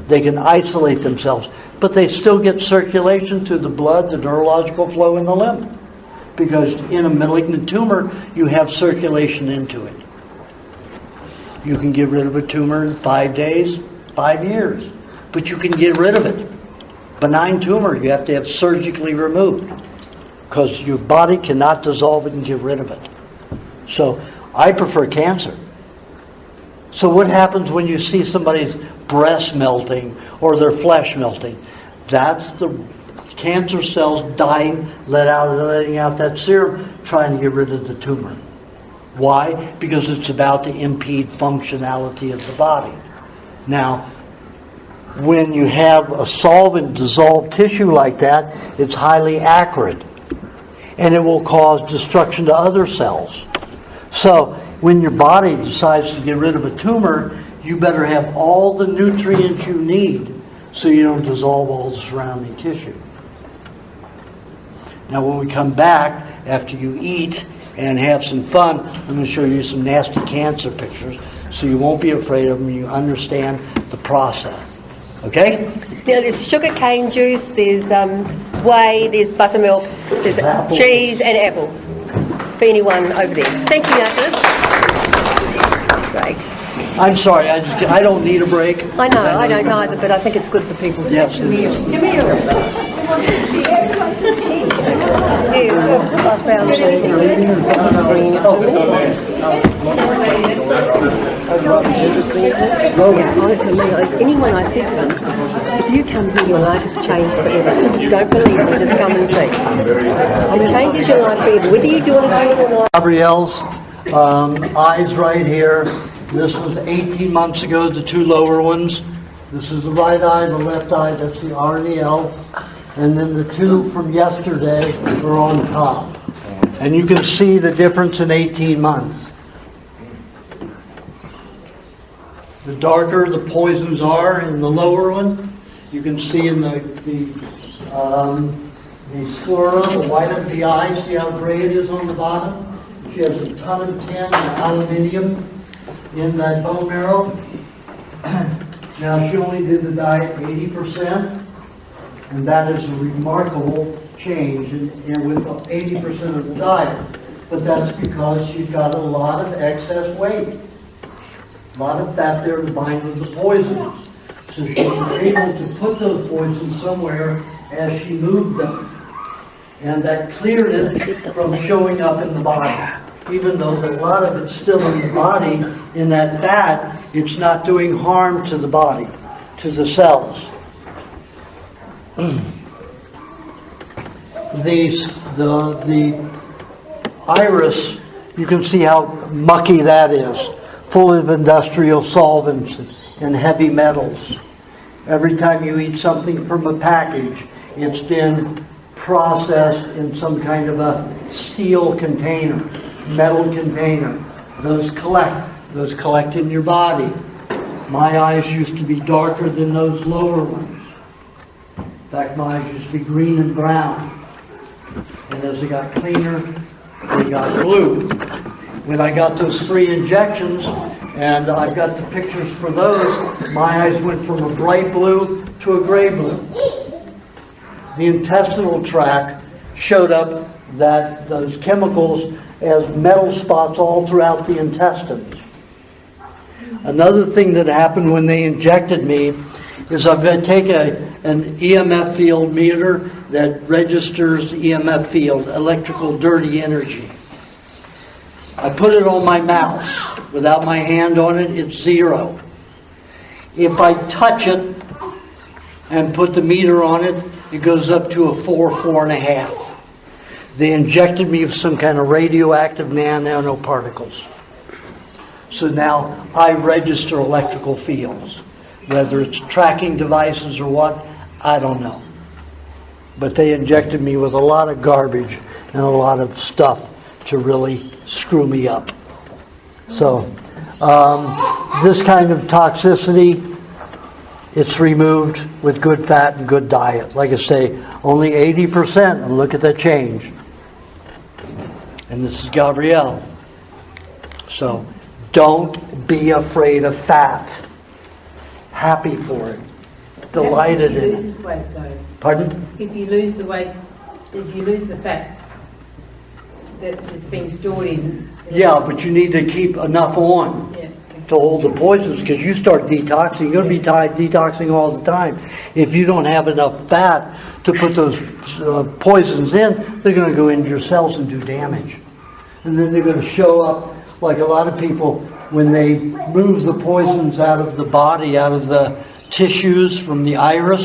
They can isolate themselves. But they still get circulation through the blood, the neurological flow, and the lymph. Because in a malignant tumor, you have circulation into it. You can get rid of a tumor in 5 days, 5 years. But you can get rid of it. Benign tumor, you have to have surgically removed. Because your body cannot dissolve it and get rid of it. So, I prefer cancer. So what happens when you see somebody's breast melting or their flesh melting? That's the cancer cells dying, letting out that serum, trying to get rid of the tumor. Why? Because it's about to impede functionality of the body. Now, when you have a solvent dissolved tissue like that, it's highly acrid. And it will cause destruction to other cells. So, when your body decides to get rid of a tumor, you better have all the nutrients you need so you don't dissolve all the surrounding tissue. Now when we come back, after you eat and have some fun, I'm going to show you some nasty cancer pictures so you won't be afraid of them, you understand the process. Okay? Now there's sugar cane juice, there's whey, there's buttermilk, there's cheese and apples for anyone over there. Thank you, Aajonus. Great. I'm sorry, I don't need a break. I know, I don't either, but I think it's good for people to Yes. Come here. Anyone I said to them, if you come here, your life has changed forever. Don't believe me, just come and see. It changes your life forever, whether you do it or not. Gabrielle's Eyes right here. This was 18 months ago, the two lower ones. This is the right eye, the left eye, that's the R and the L. And then the two from yesterday are on top. And you can see the difference in 18 months. The darker the poisons are in the lower one, you can see in the sclera, the white of the eye, see how gray it is on the bottom? She has a ton of tin and aluminium in that bone marrow. Now she only did the diet 80%, and that is a remarkable change in with 80% of the diet. But that's because she's got a lot of excess weight. A lot of fat there to bind with the poisons. So she was able to put those poisons somewhere as she moved them. And that cleared it from showing up in the body. Even though a lot of it's still in the body, in that fat, it's not doing harm to the body, to the cells. The iris, you can see how mucky that is, full of industrial solvents and heavy metals. Every time you eat something from a package, it's been processed in some kind of a steel container, metal container. Those collect in your body. My eyes used to be darker than those lower ones. In fact, my eyes used to be green and brown. And as they got cleaner, they got blue. When I got those 3 injections, and I've got the pictures for those, my eyes went from a bright blue to a gray blue. The intestinal tract showed up that those chemicals as metal spots all throughout the intestines. Another thing that happened when they injected me is I'm going to take an EMF field meter that registers the EMF field, electrical dirty energy. I put it on my mouse. Without my hand on it, it's 0. If I touch it and put the meter on it, it goes up to a 4, 4.5. They injected me with some kind of radioactive nanoparticles. So now I register electrical fields. Whether it's tracking devices or what, I don't know. But they injected me with a lot of garbage and a lot of stuff to really screw me up. So this kind of toxicity, it's removed with good fat and good diet. Like I say, only 80%, and look at that change. And this is Gabrielle. So don't be afraid of fat. Happy for it. Delighted in it. If you lose weight, though. Pardon? If you lose the weight, if you lose the fat that's being stored in. Yeah, but you need to keep enough on to hold the poisons, because you start detoxing. You're going to be detoxing all the time. If you don't have enough fat to put those poisons in, they're going to go into your cells and do damage. And then they're going to show up like a lot of people when they move the poisons out of the body, out of the tissues from the iris,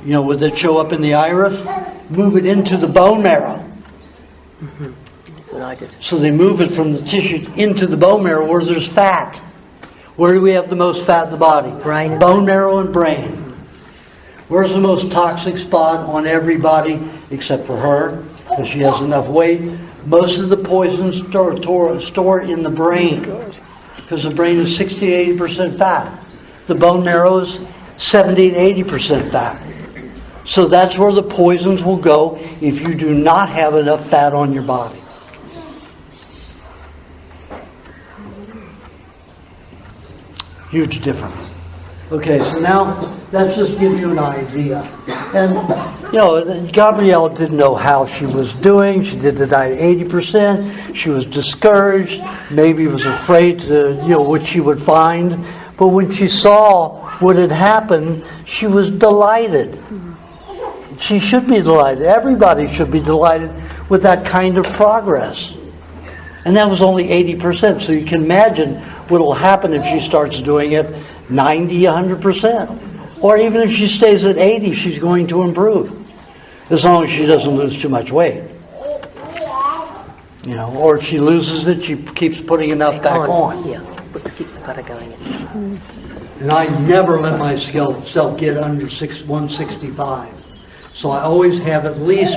would it show up in the iris? Move it into the bone marrow. Mm-hmm. What I did. So they move it from the tissue into the bone marrow where there's fat. Where do we have the most fat in the body? Brain. Bone marrow and brain. Where's the most toxic spot on everybody except for her, because she has enough weight? Most of the poisons store in the brain, because the brain is 60 to 80% fat. The bone marrow is 70 to 80% fat. So that's where the poisons will go if you do not have enough fat on your body. Huge difference. Okay, so now let's just give you an idea. And, Gabrielle didn't know how she was doing. She did the diet 80%. She was discouraged. Maybe was afraid to, what she would find. But when she saw what had happened, she was delighted. She should be delighted. Everybody should be delighted with that kind of progress. And that was only 80%. So you can imagine what will happen if she starts doing it 90, 100%. Or even if she stays at 80, she's going to improve. As long as she doesn't lose too much weight. You know, or if she loses it, she keeps putting enough back on. Yeah, keep the butter going. And I never let myself get under 165. So I always have at least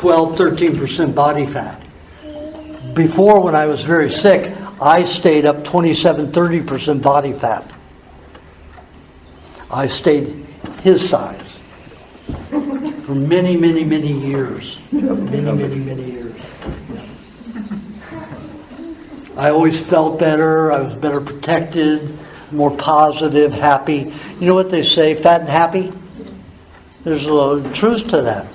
12-13% body fat. Before, when I was very sick, I stayed up 27-30% body fat. I stayed his size for many, many, many years. Many years. I always felt better. I was better protected, more positive, happy. You know what they say, fat and happy? There's a lot of truth to that.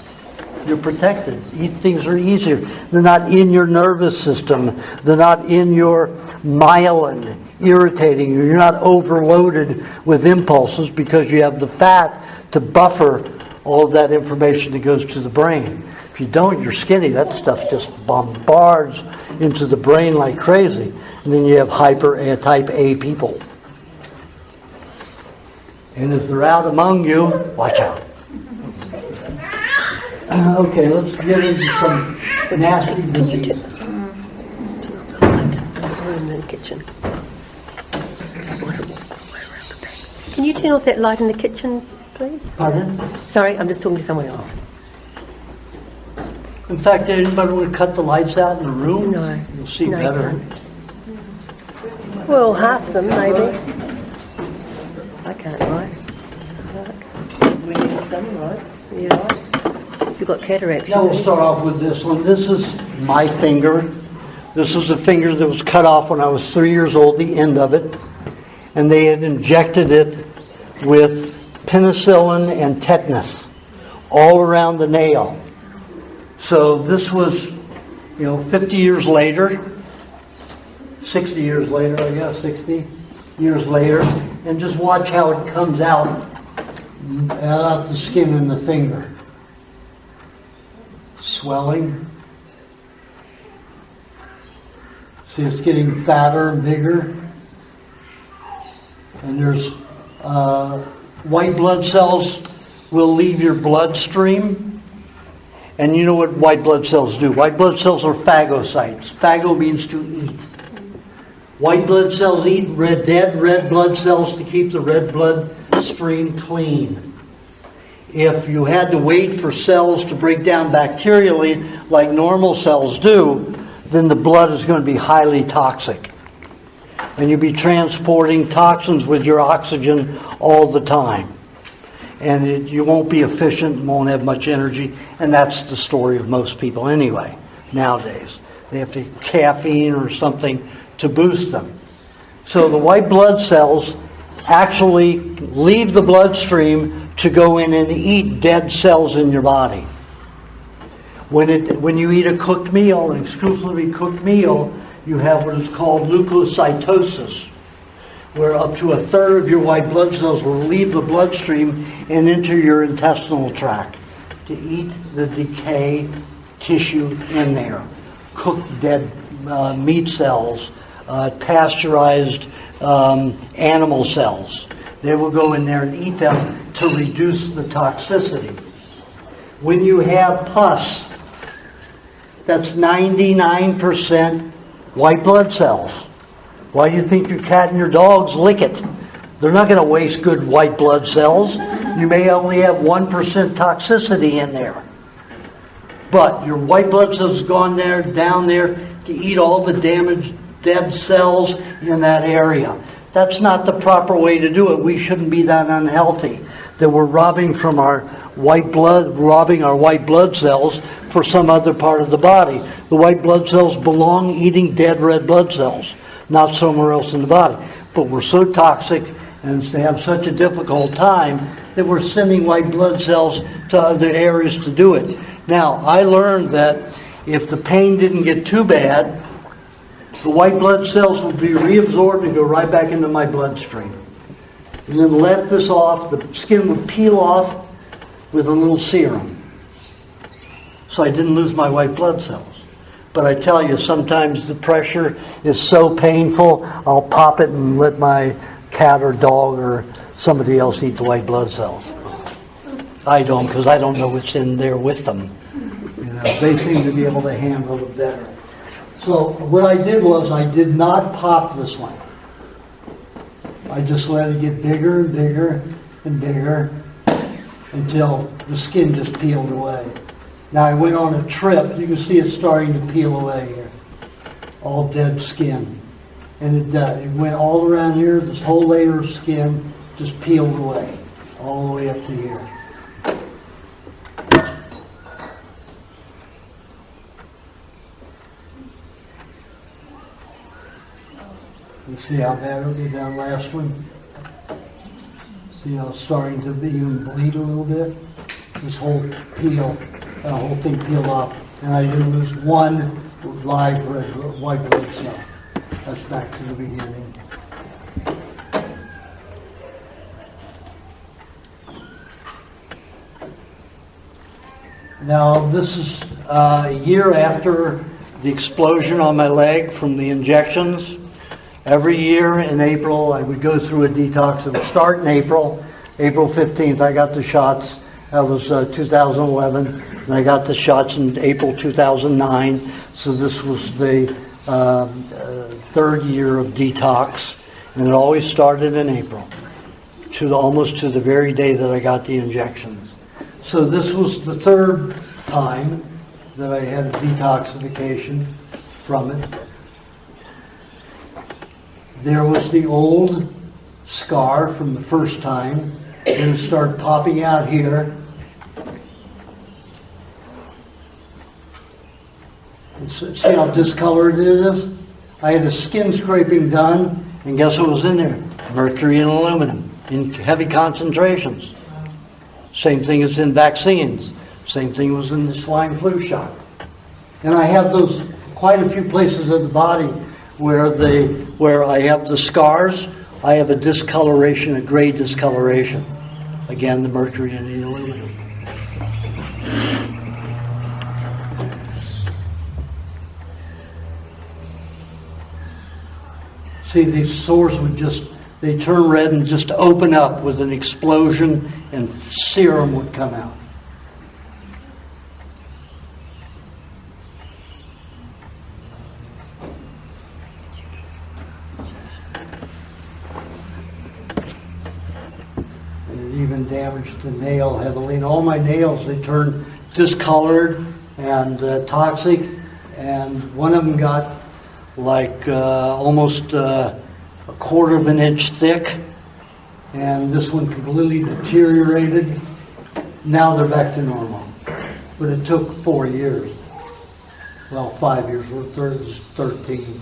You're protected. Things are easier. They're not in your nervous system. They're not in your myelin, irritating you. You're not overloaded with impulses because you have the fat to buffer all of that information that goes to the brain. If you don't, you're skinny. That stuff just bombards into the brain like crazy. And then you have type A people. And if they're out among you, watch out. Okay, let's get into some nasty disease. In the kitchen. Can you turn off that light in the kitchen, please? Pardon? Sorry, I'm just talking to someone else. In fact, anybody want to cut the lights out in the room? No. You'll see No, better. Well, half of them, maybe. I can't write. We need some, right? You right? You've got cataracts. Now we'll start off with this one. This is my finger. This was a finger that was cut off when I was 3 years old, the end of it. And they had injected it with penicillin and tetanus all around the nail. So this was, 50 years later, 60 years later, I guess, 60 years later. And just watch how it comes out the skin in the finger. Swelling. See, it's getting fatter and bigger. And there's white blood cells will leave your bloodstream. And you know what white blood cells do? White blood cells are phagocytes. Phago means to eat. White blood cells eat dead red blood cells to keep the red blood stream clean. If you had to wait for cells to break down bacterially like normal cells do, then the blood is going to be highly toxic. And you'll be transporting toxins with your oxygen all the time. And you won't be efficient, won't have much energy, and that's the story of most people anyway, nowadays. They have to caffeine or something to boost them. So the white blood cells actually leave the bloodstream to go in and eat dead cells in your body. When you eat a cooked meal, an exclusively cooked meal, you have what is called leukocytosis, where up to a third of your white blood cells will leave the bloodstream and enter your intestinal tract to eat the decay tissue in there. Cooked dead meat cells, pasteurized animal cells. They will go in there and eat them to reduce the toxicity. When you have pus, that's 99% white blood cells. Why do you think your cat and your dogs lick it? They're not going to waste good white blood cells. You may only have 1% toxicity in there. But your white blood cells have gone down there to eat all the damaged dead cells in that area. That's not the proper way to do it. We shouldn't be that unhealthy, that we're robbing our white blood cells for some other part of the body. The white blood cells belong eating dead red blood cells, not somewhere else in the body. But we're so toxic and they have such a difficult time that we're sending white blood cells to other areas to do it. Now, I learned that if the pain didn't get too bad, the white blood cells will be reabsorbed and go right back into my bloodstream. And then let this off, the skin would peel off with a little serum. So I didn't lose my white blood cells. But I tell you, sometimes the pressure is so painful, I'll pop it and let my cat or dog or somebody else eat the white blood cells. I don't, because I don't know what's in there with them. They seem to be able to handle it better. So what I did was I did not pop this one. I just let it get bigger and bigger and bigger until the skin just peeled away. Now I went on a trip. You can see it starting to peel away here. All dead skin. And it went all around here. This whole layer of skin just peeled away. All the way up to here. You see how bad it'll be that last one? See how it's starting to even bleed a little bit? This whole whole thing peeled off. And I didn't lose one live white blood cell. That's back to the beginning. Now this is a year after the explosion on my leg from the injections. Every year in April I would go through a detox. It would start in April. April 15th I got the shots. That was 2011. And I got the shots in April 2009. So this was the third year of detox. And it always started in April. Almost to the very day that I got the injections. So this was the third time that I had a detoxification from it. There was the old scar from the first time, and it started popping out here. See how discolored it is? I had a skin scraping done, and guess what was in there? Mercury and aluminum in heavy concentrations. Same thing as in vaccines. Same thing was in the swine flu shot. And I have those quite a few places of the body where I have the scars. I have a discoloration, a gray discoloration. Again, the mercury and the aluminum. See, these sores would they turn red and just open up with an explosion, and serum would come out. And it even damaged the nail heavily. And all my nails, they turned discolored and toxic. And one of them got like almost a quarter of an inch thick, and this one completely deteriorated. Now they're back to normal, but it took 4 years. Well, 5 years. We're 13.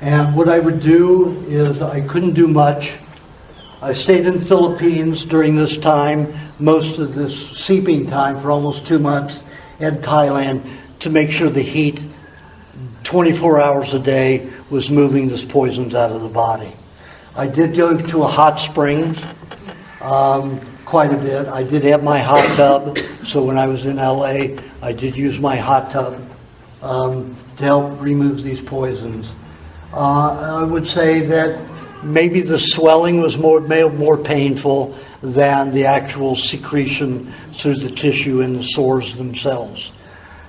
And what I would do is I couldn't do much. I stayed in the Philippines during this time, most of this seeping time for almost 2 months, and Thailand, to make sure the heat 24 hours a day was moving these poisons out of the body. I did go to a hot springs quite a bit. I did have my hot tub, so when I was in LA, I did use my hot tub to help remove these poisons. I would say that maybe the swelling was more painful than the actual secretion through the tissue and the sores themselves.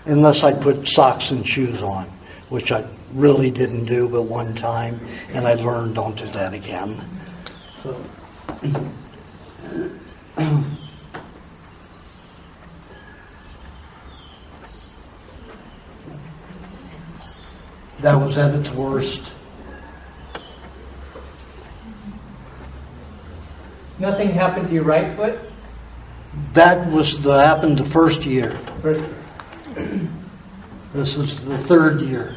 Unless I put socks and shoes on, which I really didn't do but one time, and I learned don't do that again. So, that was at its worst. Nothing happened to your right foot? That happened the first year. This is the third year.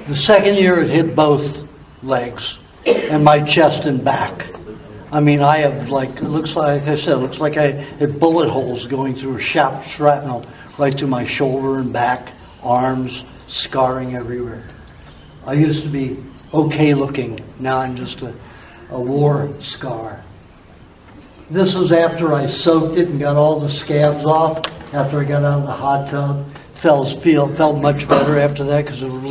The second year it hit both legs and my chest and back. I mean, I have it looks like I had bullet holes going through shrapnel right to my shoulder and back, arms, scarring everywhere. I used to be okay looking. Now I'm just a war scar. This was after I soaked it and got all the scabs off. After I got out of the hot tub, felt much better after that, because it would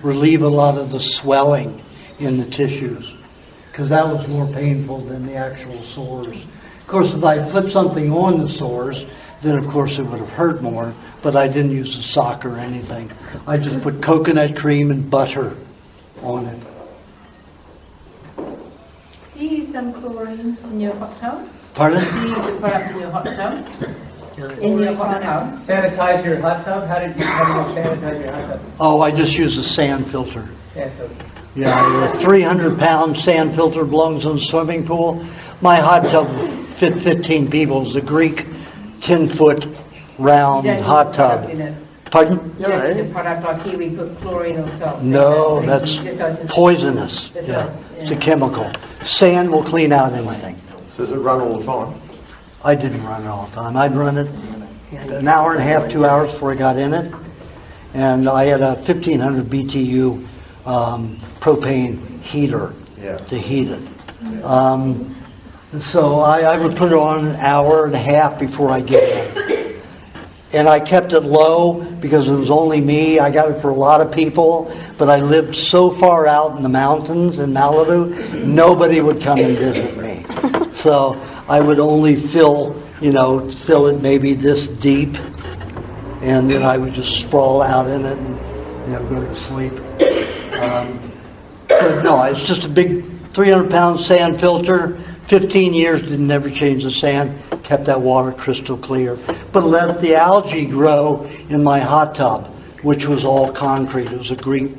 relieve a lot of the swelling in the tissues, because that was more painful than the actual sores. Of course, if I put something on the sores, then of course it would have hurt more, but I didn't use a sock or anything. I just put coconut cream and butter on it. Do you use some chlorine in your hot tub? Pardon? Do you use the product in your hot tub? In your hot tub? Sanitize your hot tub? How did you sanitize your hot tub? Oh, I just use a sand filter. Sand filter. Yeah, a 300-pound sand filter belongs in a swimming pool. My hot tub fit 15 people. It's a Greek 10-foot round You don't hot use tub. product in it. Pardon? You don't use a product like here we put chlorine or salt. No, that's Just poisonous. That's Yeah, right, yeah. it's a chemical. Sand will clean out anything. So does it run all the time? I didn't run it all the time. I'd run it an hour and a half, 2 hours before I got in it. And I had a 1,500 BTU propane heater to heat it. So I would put it on an hour and a half before I get in. And I kept it low because it was only me. I got it for a lot of people, but I lived so far out in the mountains in Malibu, nobody would come and visit me. So I would only fill it maybe this deep, and then I would just sprawl out in it and go to sleep. But no, it's just a big 300-pound sand filter. 15 years, didn't never change the sand, kept that water crystal clear. But let the algae grow in my hot tub, which was all concrete. It was a Greek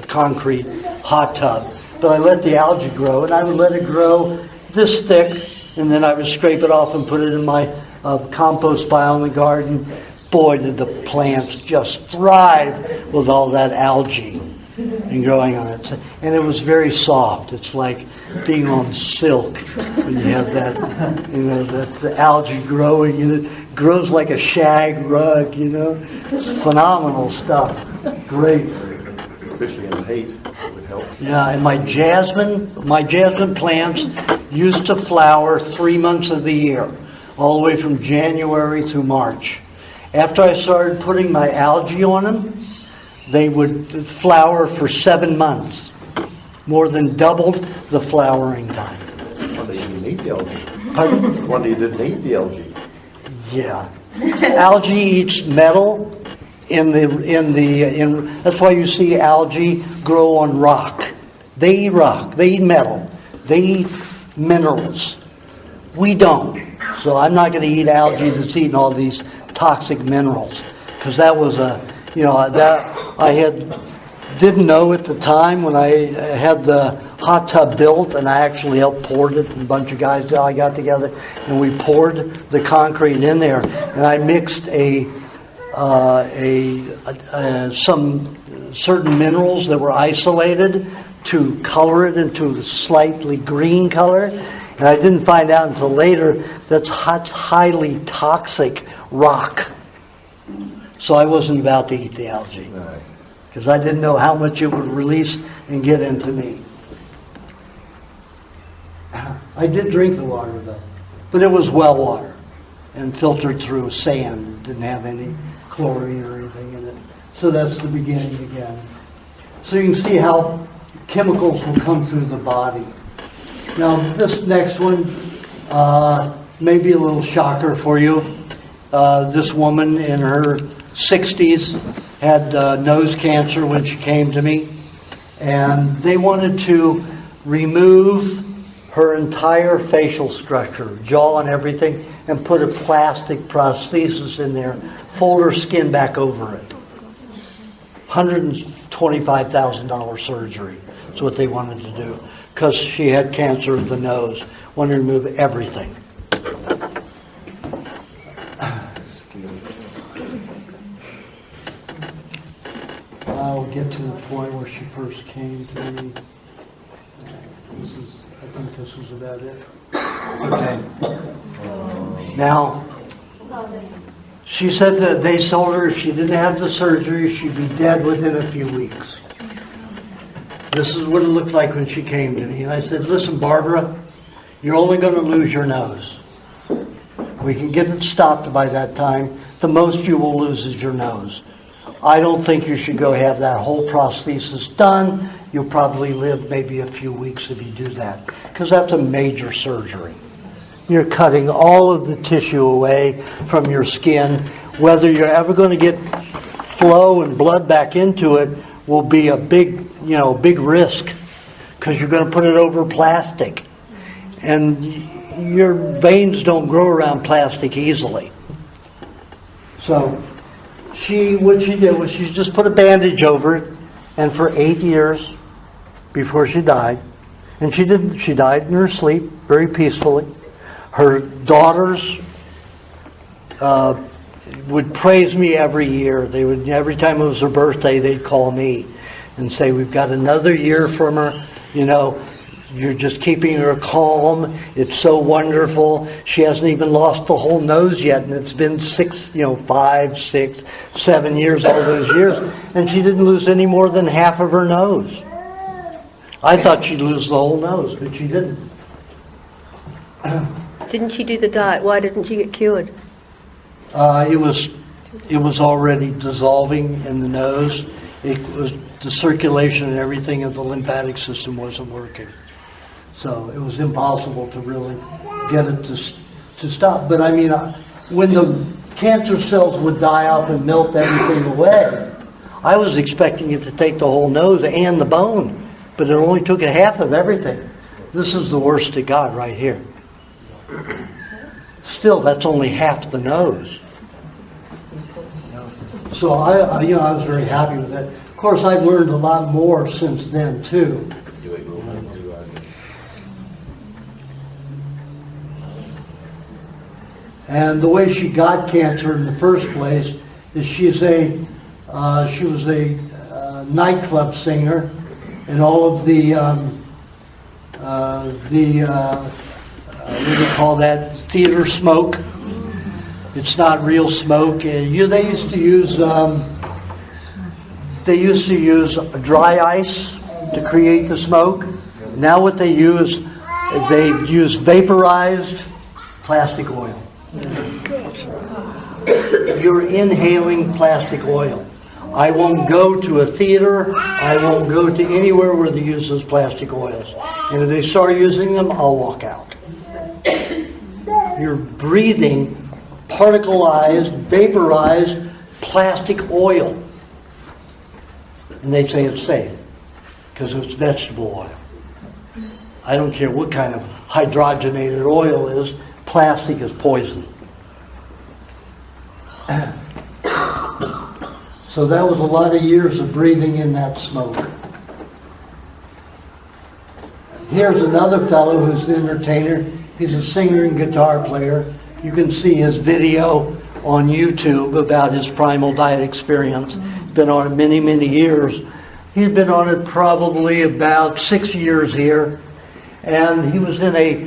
concrete hot tub. But I let the algae grow, and I would let it grow this thick, and then I would scrape it off and put it in my compost pile in the garden. Boy, did the plants just thrive with all that algae and growing on it. And it was very soft. It's like being on silk when you have that, that's the algae growing, and it grows like a shag rug, It's phenomenal stuff. Great. Especially in the heat, it would help. Yeah, and my jasmine plants used to flower 3 months of the year, all the way from January to March. After I started putting my algae on them, they would flower for 7 months, more than doubled the flowering time. Wonder you didn't need the algae. Pardon? Wonder you didn't need the algae. Yeah. Algae eats metal that's why you see algae grow on rock. They eat rock. They eat metal. They eat minerals. We don't. So I'm not going to eat algae that's eating all these toxic minerals, because that was didn't know at the time when I had the hot tub built, and I actually helped pour it, and a bunch of guys I got together, and we poured the concrete in there, and I mixed some certain minerals that were isolated to color it into a slightly green color, and I didn't find out until later that's highly toxic rock. So I wasn't about to eat the algae, because I didn't know how much it would release and get into me. I did drink the water though, but it was well water and filtered through sand. It didn't have any chlorine or anything in it. So that's the beginning again. So you can see how chemicals will come through the body. Now this next one may be a little shocker for you. This woman in her 60s had nose cancer when she came to me, and they wanted to remove her entire facial structure, jaw and everything, and put a plastic prosthesis in there, fold her skin back over it. $125,000 surgery is what they wanted to do, because she had cancer of the nose, wanted to remove everything. I'll get to the point where she first came to me. I think this is about it. Okay. Now, she said that they told her if she didn't have the surgery, she'd be dead within a few weeks. This is what it looked like when she came to me. And I said, listen, Barbara, you're only going to lose your nose. We can get it stopped by that time. The most you will lose is your nose. I don't think you should go have that whole prosthesis done. You'll probably live maybe a few weeks if you do that, because that's a major surgery. You're cutting all of the tissue away from your skin. Whether you're ever going to get flow and blood back into it will be a big risk, because you're going to put it over plastic. And your veins don't grow around plastic easily. So what she did was she just put a bandage over it, and for 8 years before she died, and she died in her sleep very peacefully. Her daughters would praise me every year. Every time it was her birthday, they'd call me and say, "We've got another year from her. You're just keeping her calm. It's so wonderful. She hasn't even lost the whole nose yet, and it's been 5, 6, 7 years, all those years, and she didn't lose any more than half of her nose." I thought she'd lose the whole nose, but she didn't. Didn't she do the diet? Why didn't she get cured? It was already dissolving in the nose. The circulation and everything of the lymphatic system wasn't working. So it was impossible to really get it to stop. But I mean, when the cancer cells would die off and melt everything away, I was expecting it to take the whole nose and the bone, but it only took a half of everything. This is the worst it got right here. Still, that's only half the nose. So I was very happy with that. Of course, I've learned a lot more since then too. And the way she got cancer in the first place is she was a nightclub singer, and all of the what do you call that, theater smoke. It's not real smoke. They used to use dry ice to create the smoke. Now what they use is they use vaporized plastic oil. You're inhaling plastic oil. I won't go to a theater. I won't go to anywhere where they use those plastic oils. And if they start using them, I'll walk out. You're breathing particleized, vaporized plastic oil. And they say it's safe because it's vegetable oil. I don't care what kind of hydrogenated oil is. Plastic is poison. So that was a lot of years of breathing in that smoke. Here's another fellow who's an entertainer. He's a singer and guitar player. You can see his video on YouTube about his primal diet experience. He's been on it many, many years. He's been on it probably about 6 years here. And he was in a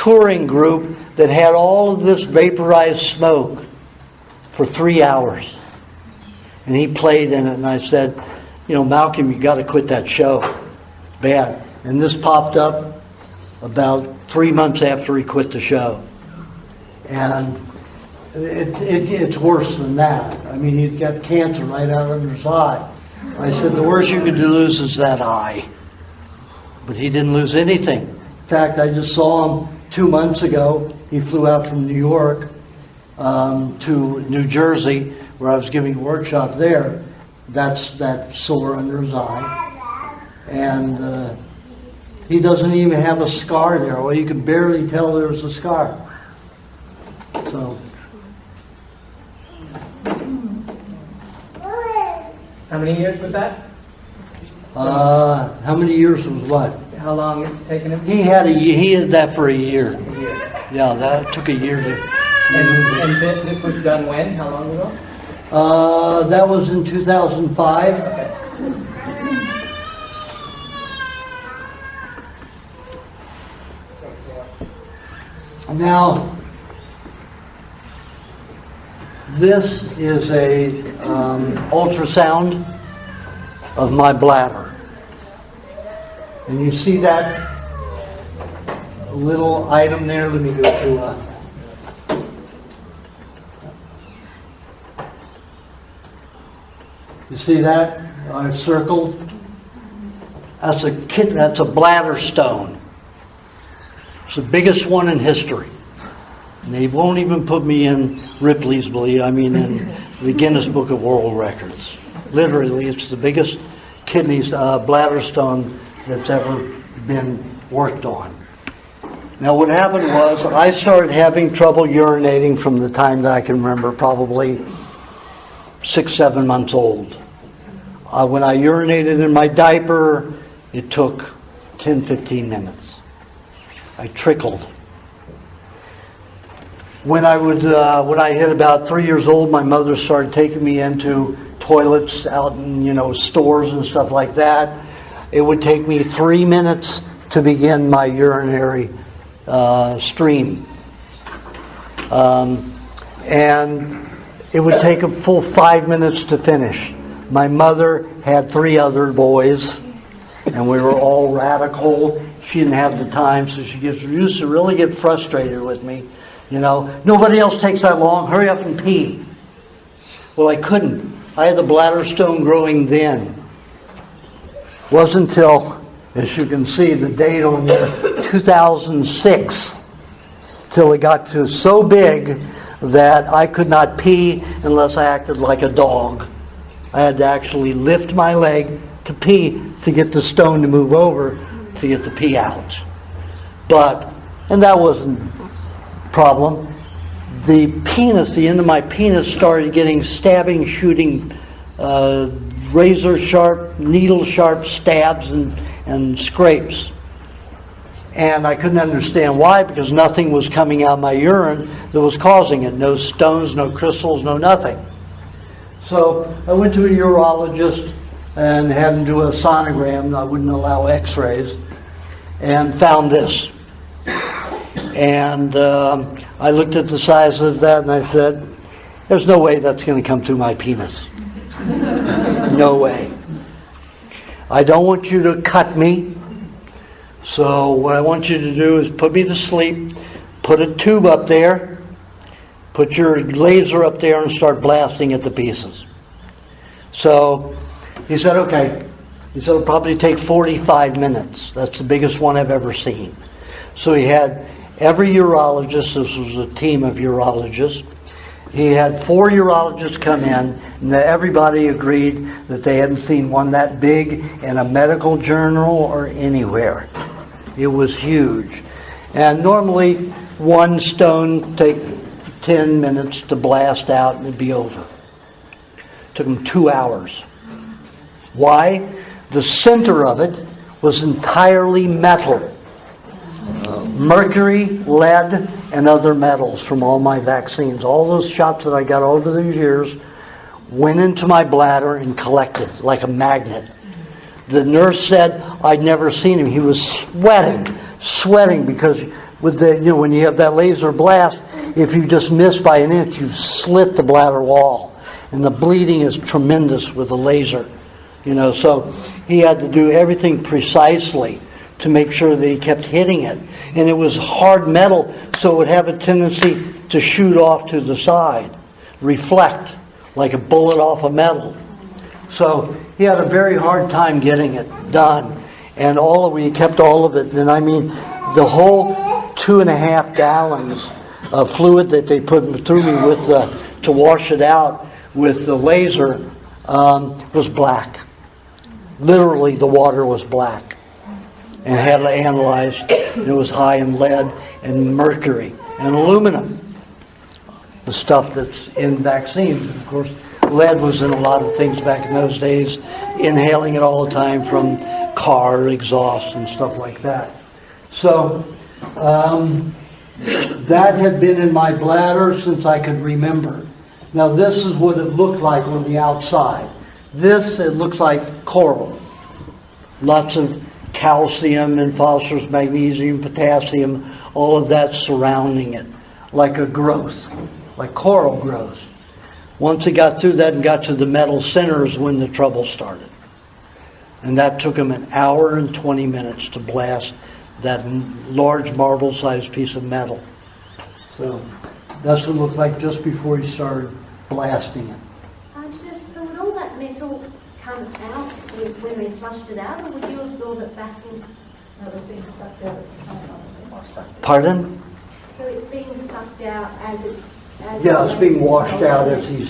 touring group that had all of this vaporized smoke for 3 hours. And he played in it, and I said, Malcolm, you got to quit that show. Bad. And this popped up about 3 months after he quit the show. And it's worse than that. I mean, he's got cancer right out under his eye. I said, the worst you could lose is that eye. But he didn't lose anything. In fact, I just saw him 2 months ago. He flew out from New York to New Jersey, where I was giving a workshop there. That's that sore under his eye. And he doesn't even have a scar there. Well, you can barely tell there's a scar. So. How many years was that? How many years was what? How long it's taken him? He had that for a year. Yeah, that took a year to. And this was done when? How long ago? That was in 2005. Okay. Now, this is a ultrasound of my bladder. And you see that little item there? Let me go to... You see that? I circled. That's a bladder stone. It's the biggest one in history. And they won't even put me in Ripley's, in the Guinness Book of World Records. Literally, it's the biggest bladder stone that's ever been worked on. Now what happened was I started having trouble urinating from the time that I can remember, probably 6-7 months old. When I urinated in my diaper, it took 10-15 minutes. I trickled. When I hit about 3 years old, my mother started taking me into toilets out in stores and stuff like that. It would take me 3 minutes to begin my urinary stream, and it would take a full 5 minutes to finish. My mother had 3 other boys, and we were all radical. She didn't have the time, so she used to really get frustrated with me. Nobody else takes that long. Hurry up and pee. Well, I couldn't. I had the bladder stone growing then. Wasn't until, as you can see, the date on there, 2006, till it got to so big that I could not pee unless I acted like a dog. I had to actually lift my leg to pee to get the stone to move over to get the pee out. And that wasn't a problem. The end of my penis started getting stabbing, shooting, razor sharp, needle sharp stabs and scrapes. And I couldn't understand why, because nothing was coming out of my urine that was causing it. No stones, no crystals, no nothing. So I went to a urologist and had him do a sonogram. I wouldn't allow x-rays. And found this. And I looked at the size of that and I said, there's no way that's going to come through my penis. No way. I don't want you to cut me. So what I want you to do is put me to sleep, put a tube up there, put your laser up there and start blasting it to pieces. So he said, okay. He said, it'll probably take 45 minutes. That's the biggest one I've ever seen. So he had every urologist, this was a team of urologists, he had 4 urologists come in, and everybody agreed that they hadn't seen one that big in a medical journal or anywhere. It was huge. And normally, one stone take 10 minutes to blast out and it'd be over. It took them 2 hours. Why? The center of it was entirely metal. Mercury, lead, and other metals from all my vaccines. All those shots that I got over these years went into my bladder and collected like a magnet. The nurse said I'd never seen him. He was sweating because with the when you have that laser blast, if you just miss by an inch, you slit the bladder wall, and the bleeding is tremendous with the laser. So he had to do everything precisely to make sure that he kept hitting it. And it was hard metal, so it would have a tendency to shoot off to the side, reflect, like a bullet off of metal. So he had a very hard time getting it done. And we kept all of it. And the whole 2.5 gallons of fluid that they put through me to wash it out with the laser was black. Literally, the water was black. And had it analyzed. It was high in lead and mercury and aluminum. The stuff that's in vaccines. Of course, lead was in a lot of things back in those days. Inhaling it all the time from car exhaust and stuff like that. So, that had been in my bladder since I could remember. Now this is what it looked like on the outside. It looks like coral. Lots of calcium and phosphorus, magnesium, potassium, all of that surrounding it, like a growth, like coral growth. Once it got through that and got to the metal center is when the trouble started. And that took him 1 hour and 20 minutes to blast that large marble-sized piece of metal. So that's what it looked like just before he started blasting it. So with all that metal come out when they flushed it out, or would you absorb it back in? No, it's being sucked out. Pardon? So it's being sucked out as it's... Yeah, it's being washed out as he's,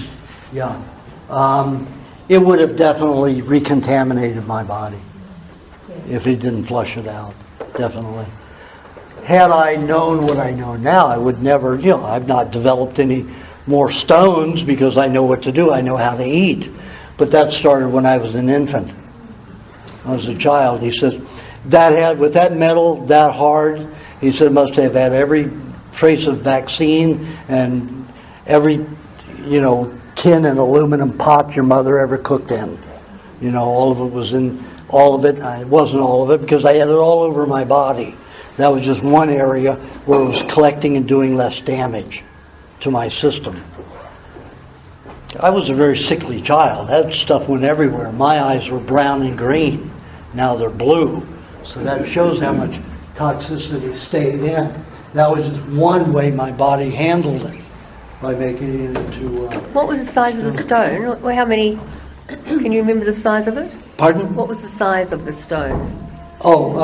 yeah. It would have definitely recontaminated my body if he didn't flush it out, definitely. Had I known what I know now, I would never, I've not developed any more stones because I know what to do. I know how to eat. But that started when I was an infant. I was a child. He said, with that metal that hard, he said, must have had every trace of vaccine and every, tin and aluminum pot your mother ever cooked in. All of it was in, all of it. It wasn't all of it because I had it all over my body. That was just one area where it was collecting and doing less damage to my system. I was a very sickly child. That stuff went everywhere. My eyes were brown and green. Now they're blue. So that shows how much toxicity stayed in. That was just one way my body handled it, by making it into... What was the size of the stone? Or how many... Can you remember the size of it? Pardon? What was the size of the stone? Oh,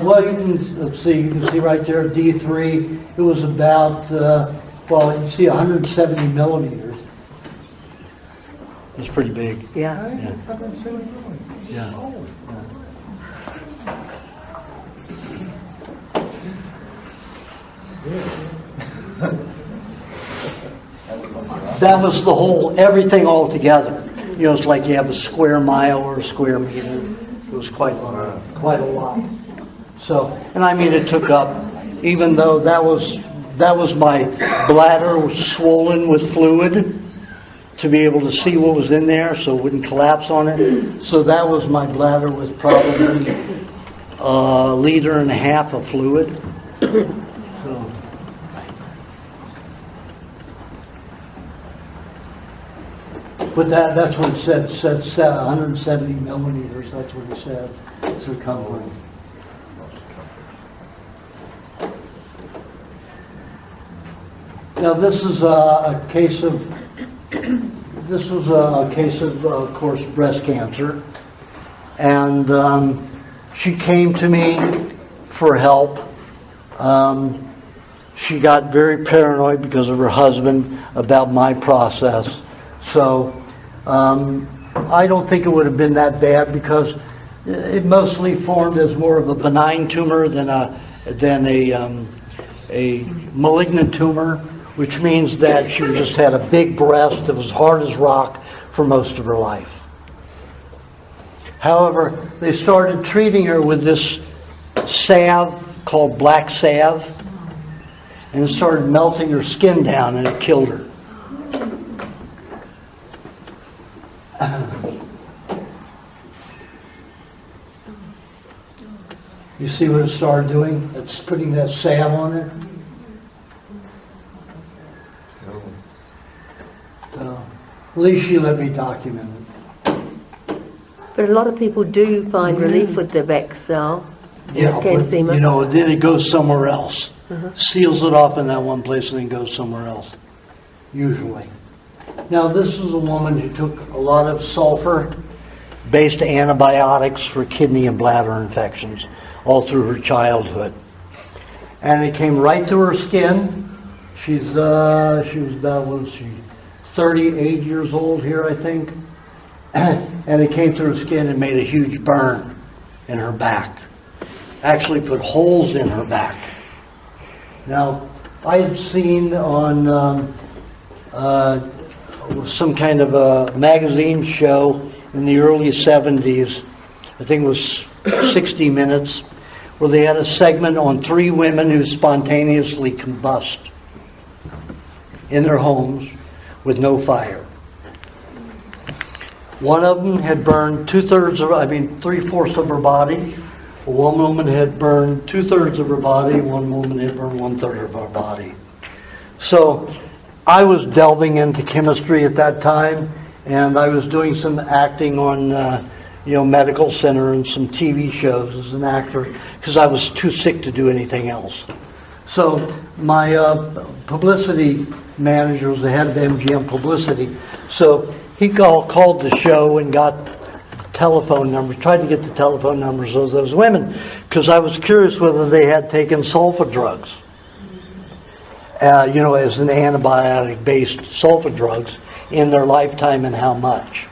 well, you can see right there, D3. It was about, you can see 170 millimeters. It's pretty big. Yeah. Yeah. That was the whole, everything all together. It's like you have a square mile or a square meter. It was quite a lot. So, and I mean, it took up, even though that was my bladder was swollen with fluid to be able to see what was in there so it wouldn't collapse on it. So that was my bladder with probably a liter and a half of fluid. But that's what it said. It said 170 millimeters. That's what it said. Circumference. Now this is a case of of course, breast cancer, and she came to me for help. She got very paranoid because of her husband about my process. So I don't think it would have been that bad because it mostly formed as more of a benign tumor than a malignant tumor, which means that she just had a big breast that was hard as rock for most of her life. However, they started treating her with this salve called black salve, and it started melting her skin down, and it killed her. You see what it started doing? It's putting that salve on it. So, at least she let me document it. But a lot of people do find relief with the back cell. Yeah, but, then it goes somewhere else. Seals it off in that one place and then goes somewhere else, usually. Now, this is a woman who took a lot of sulfur-based antibiotics for kidney and bladder infections all through her childhood. And it came right through her skin. She was about, 38 years old here, I think. And it came through her skin and made a huge burn in her back. Actually put holes in her back. Now, I had seen on some kind of a magazine show in the early 70s, I think it was 60 Minutes, where they had a segment on 3 women who spontaneously combust in their homes with no fire. One of them had burned 3/4 of her body. One woman had burned 2/3 of her body. One woman had burned 1/3 of her body. So I was delving into chemistry at that time, and I was doing some acting on, Medical Center and some TV shows as an actor because I was too sick to do anything else. So my publicity manager was the head of MGM Publicity. So he called the show and got telephone numbers, tried to get the telephone numbers of those women, because I was curious whether they had taken sulfa drugs, as an antibiotic-based sulfa drugs in their lifetime and how much.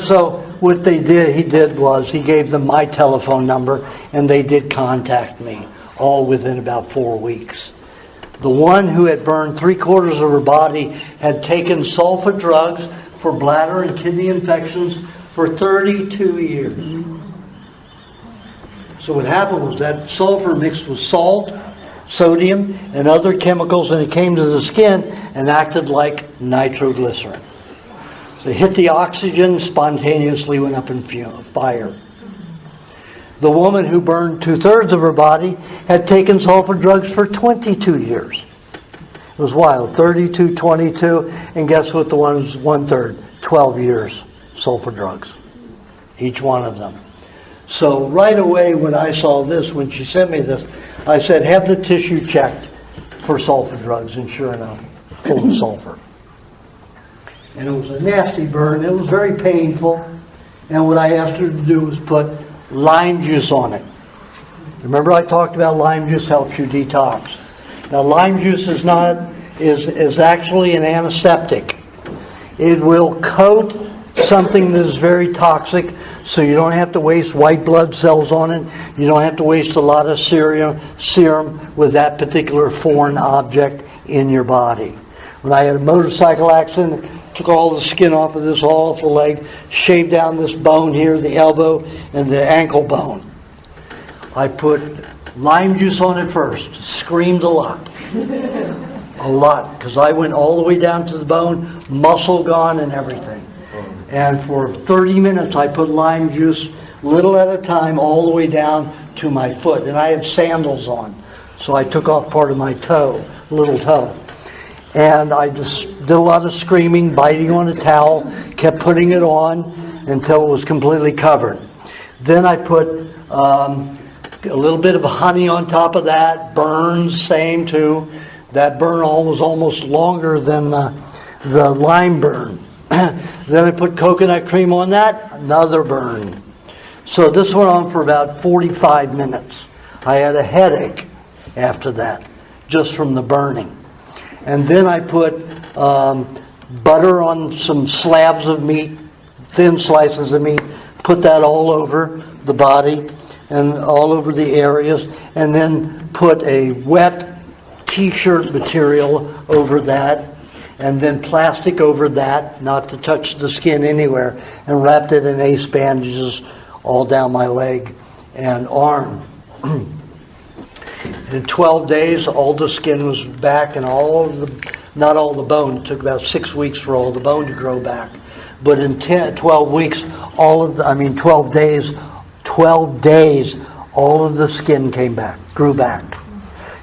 So what he did was he gave them my telephone number, and they did contact me, all within about 4 weeks. The one who had burned 3/4 of her body had taken sulfa drugs for bladder and kidney infections for 32 years. So what happened was that sulfur mixed with salt, sodium, and other chemicals, and it came to the skin and acted like nitroglycerin. So it hit the oxygen, spontaneously went up in fire. The woman who burned 2/3 of her body had taken sulfur drugs for 22 years. It was wild. 32, 22, and guess what the one was 1/3? 12 years sulfur drugs. Each one of them. So right away when I saw this, when she sent me this, I said, have the tissue checked for sulfur drugs, and sure enough, full of sulfur. And it was a nasty burn. It was very painful. And what I asked her to do was put lime juice on it. Remember I talked about lime juice helps you detox. Now lime juice is actually an antiseptic. It will coat something that is very toxic, so you don't have to waste white blood cells on it. You don't have to waste a lot of serum with that particular foreign object in your body. When I had a motorcycle accident, took all the skin off of this awful leg, shaved down this bone here, the elbow and the ankle bone. I put lime juice on it first. Screamed a lot. A lot. Because I went all the way down to the bone, muscle gone and everything. And for 30 minutes I put lime juice, little at a time, all the way down to my foot. And I had sandals on. So I took off part of my toe, little toe. And I just did a lot of screaming, biting on a towel, kept putting it on until it was completely covered. Then I put a little bit of honey on top of that, burns, same too. That burn was almost longer than the lime burn. Then I put coconut cream on that, another burn. So this went on for about 45 minutes. I had a headache after that, just from the burning. And then I put butter on some slabs of meat, thin slices of meat, put that all over the body and all over the areas, and then put a wet t-shirt material over that, and then plastic over that, not to touch the skin anywhere, and wrapped it in ace bandages all down my leg and arm. In 12 days, all the skin was back, and not all the bone. It took about 6 weeks for all the bone to grow back. But in 12 weeks, 12 days, all of the skin came back, grew back.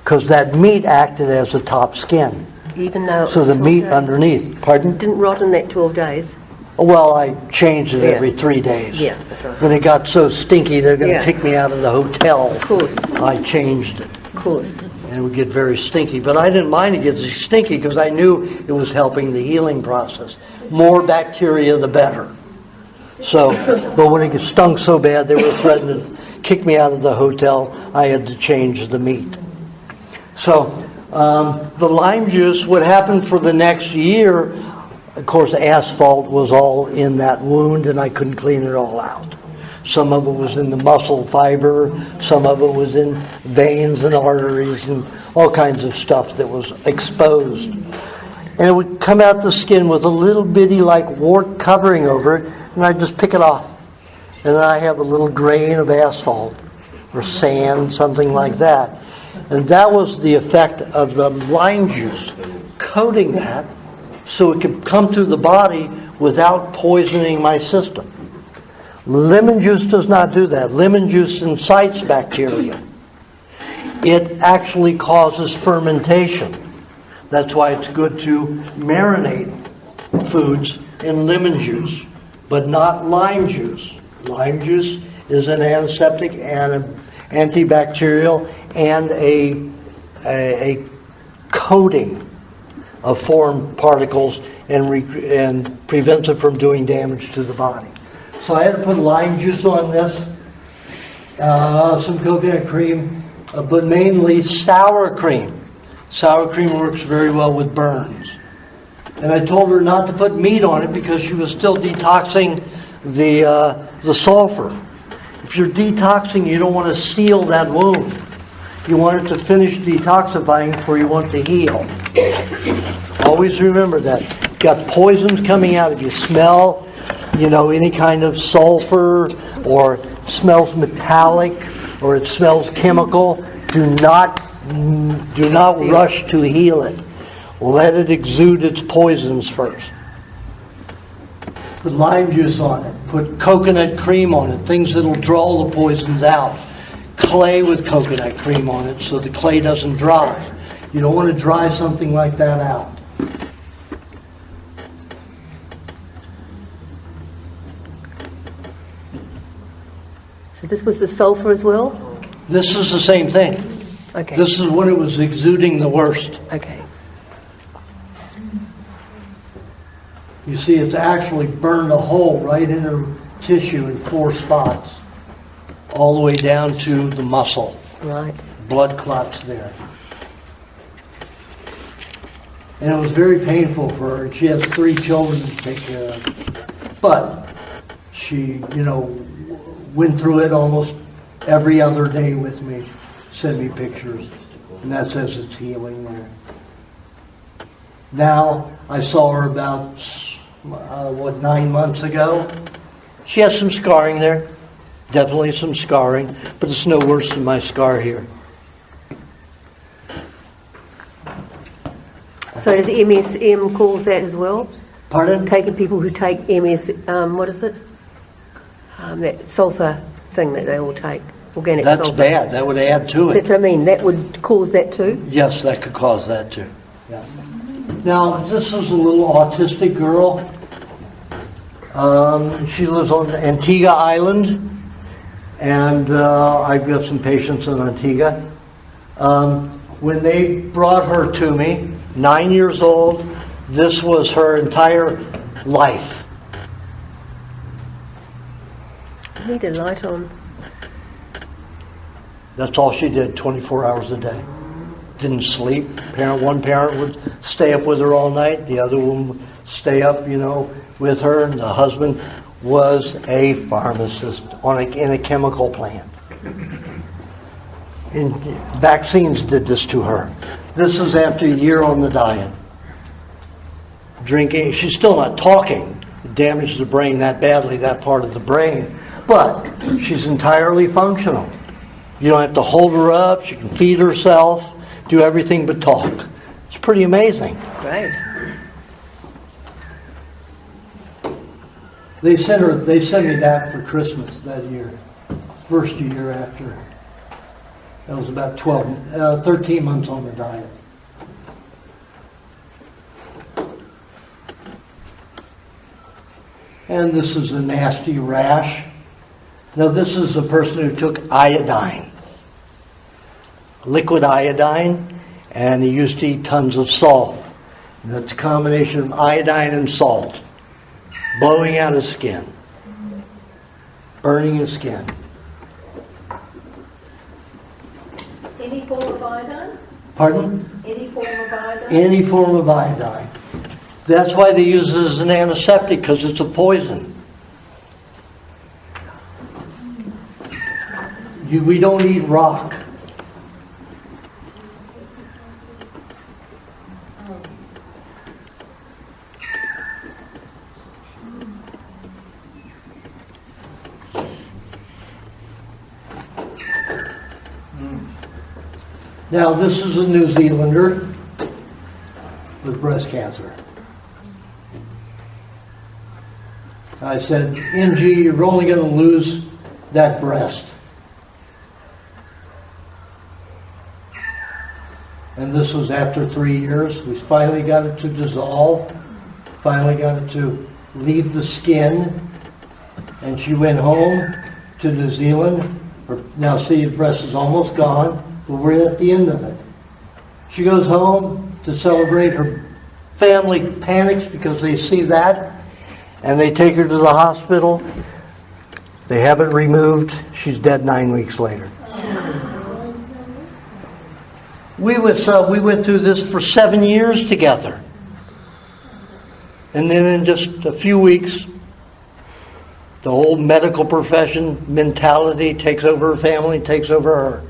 Because that meat acted as the top skin. Even though so the meat underneath, pardon? Didn't rot in that 12 days. Well, I changed it every 3 days. Yeah, that's right. When it got so stinky, they're going to kick me out of the hotel. Of course. I changed it. Of course. And it would get very stinky. But I didn't mind it getting stinky because I knew it was helping the healing process. More bacteria, the better. So, but when it stunk so bad, they were threatening to kick me out of the hotel. I had to change the meat. So, the lime juice, what happened for the next year, of course, asphalt was all in that wound, and I couldn't clean it all out. Some of it was in the muscle fiber, some of it was in veins and arteries and all kinds of stuff that was exposed. And it would come out the skin with a little bitty like wart covering over it, and I'd just pick it off. And then I have a little grain of asphalt or sand, something like that. And that was the effect of the lime juice, coating that so it could come through the body without poisoning my system. Lemon juice does not do that. Lemon juice incites bacteria. It actually causes fermentation. That's why it's good to marinate foods in lemon juice, but not lime juice. Lime juice is an antiseptic and antibacterial and a coating of foreign particles and prevents it from doing damage to the body. So I had to put lime juice on this, some coconut cream, but mainly sour cream. Sour cream works very well with burns. And I told her not to put meat on it because she was still detoxing the sulfur. If you're detoxing, you don't want to seal that wound. You want it to finish detoxifying before you want to heal. Always remember that. You've got poisons coming out. If you smell, any kind of sulfur, or smells metallic, or it smells chemical, do not rush to heal it. Let it exude its poisons first. Put lime juice on it. Put coconut cream on it. Things that'll draw the poisons out. Clay with coconut cream on it so the clay doesn't dry. You don't want to dry something like that out. So this was the sulfur as well? This is the same thing. Okay. This is when it was exuding the worst. Okay. You see, it's actually burned a hole right in her tissue in 4 spots, all the way down to the muscle. Right. Blood clots there. And it was very painful for her. She has 3 children to take care of. But she, went through it almost every other day with me, sent me pictures, and that says it's healing there. Now, I saw her about, 9 months ago. She has some scarring there, definitely some scarring, but it's no worse than my scar here. So does MSM cause that as well? Pardon? Taking people who take what is it? That sulfur thing that they all take, organic That's sulfur. bad. That would add to it. That's what I mean. That would cause that too? Yes, that could cause that too. Yeah. Now, this is a little autistic girl. She lives on Antigua Island, and I've got some patients in Antigua. When they brought her to me, 9 years old, this was her entire life. I need a light on. That's all she did, 24 hours a day. Didn't sleep. One parent would stay up with her all night. The other one would stay up, with her. And the husband was a pharmacist in a chemical plant. And vaccines did this to her. This is after a year on the diet. Drinking. She's still not talking. It damaged the brain that badly, that part of the brain. But she's entirely functional. You don't have to hold her up. She can feed herself, do everything but talk. It's pretty amazing. Right. They sent me that for Christmas that year. First year after. That was about 13 months on the diet. And this is a nasty rash. Now this is a person who took iodine, liquid iodine, and he used to eat tons of salt. And that's a combination of iodine and salt, blowing out his skin, burning his skin. Any form of iodine? Pardon? Any form of iodine? Any form of iodine. That's why they use it as an antiseptic, because it's a poison. We don't eat rock. Now this is a New Zealander with breast cancer. I said, NG, you're only going to lose that breast. And this was after 3 years. We finally got it to dissolve. Finally got it to leave the skin. And she went home to New Zealand. Now see, the breast is almost gone, but we're at the end of it. She goes home to celebrate her family panics because they see that, and they take her to the hospital. They have it removed. She's dead 9 weeks later. We went through this for 7 years together. And then in just a few weeks, the whole medical profession mentality takes over her family, takes over her.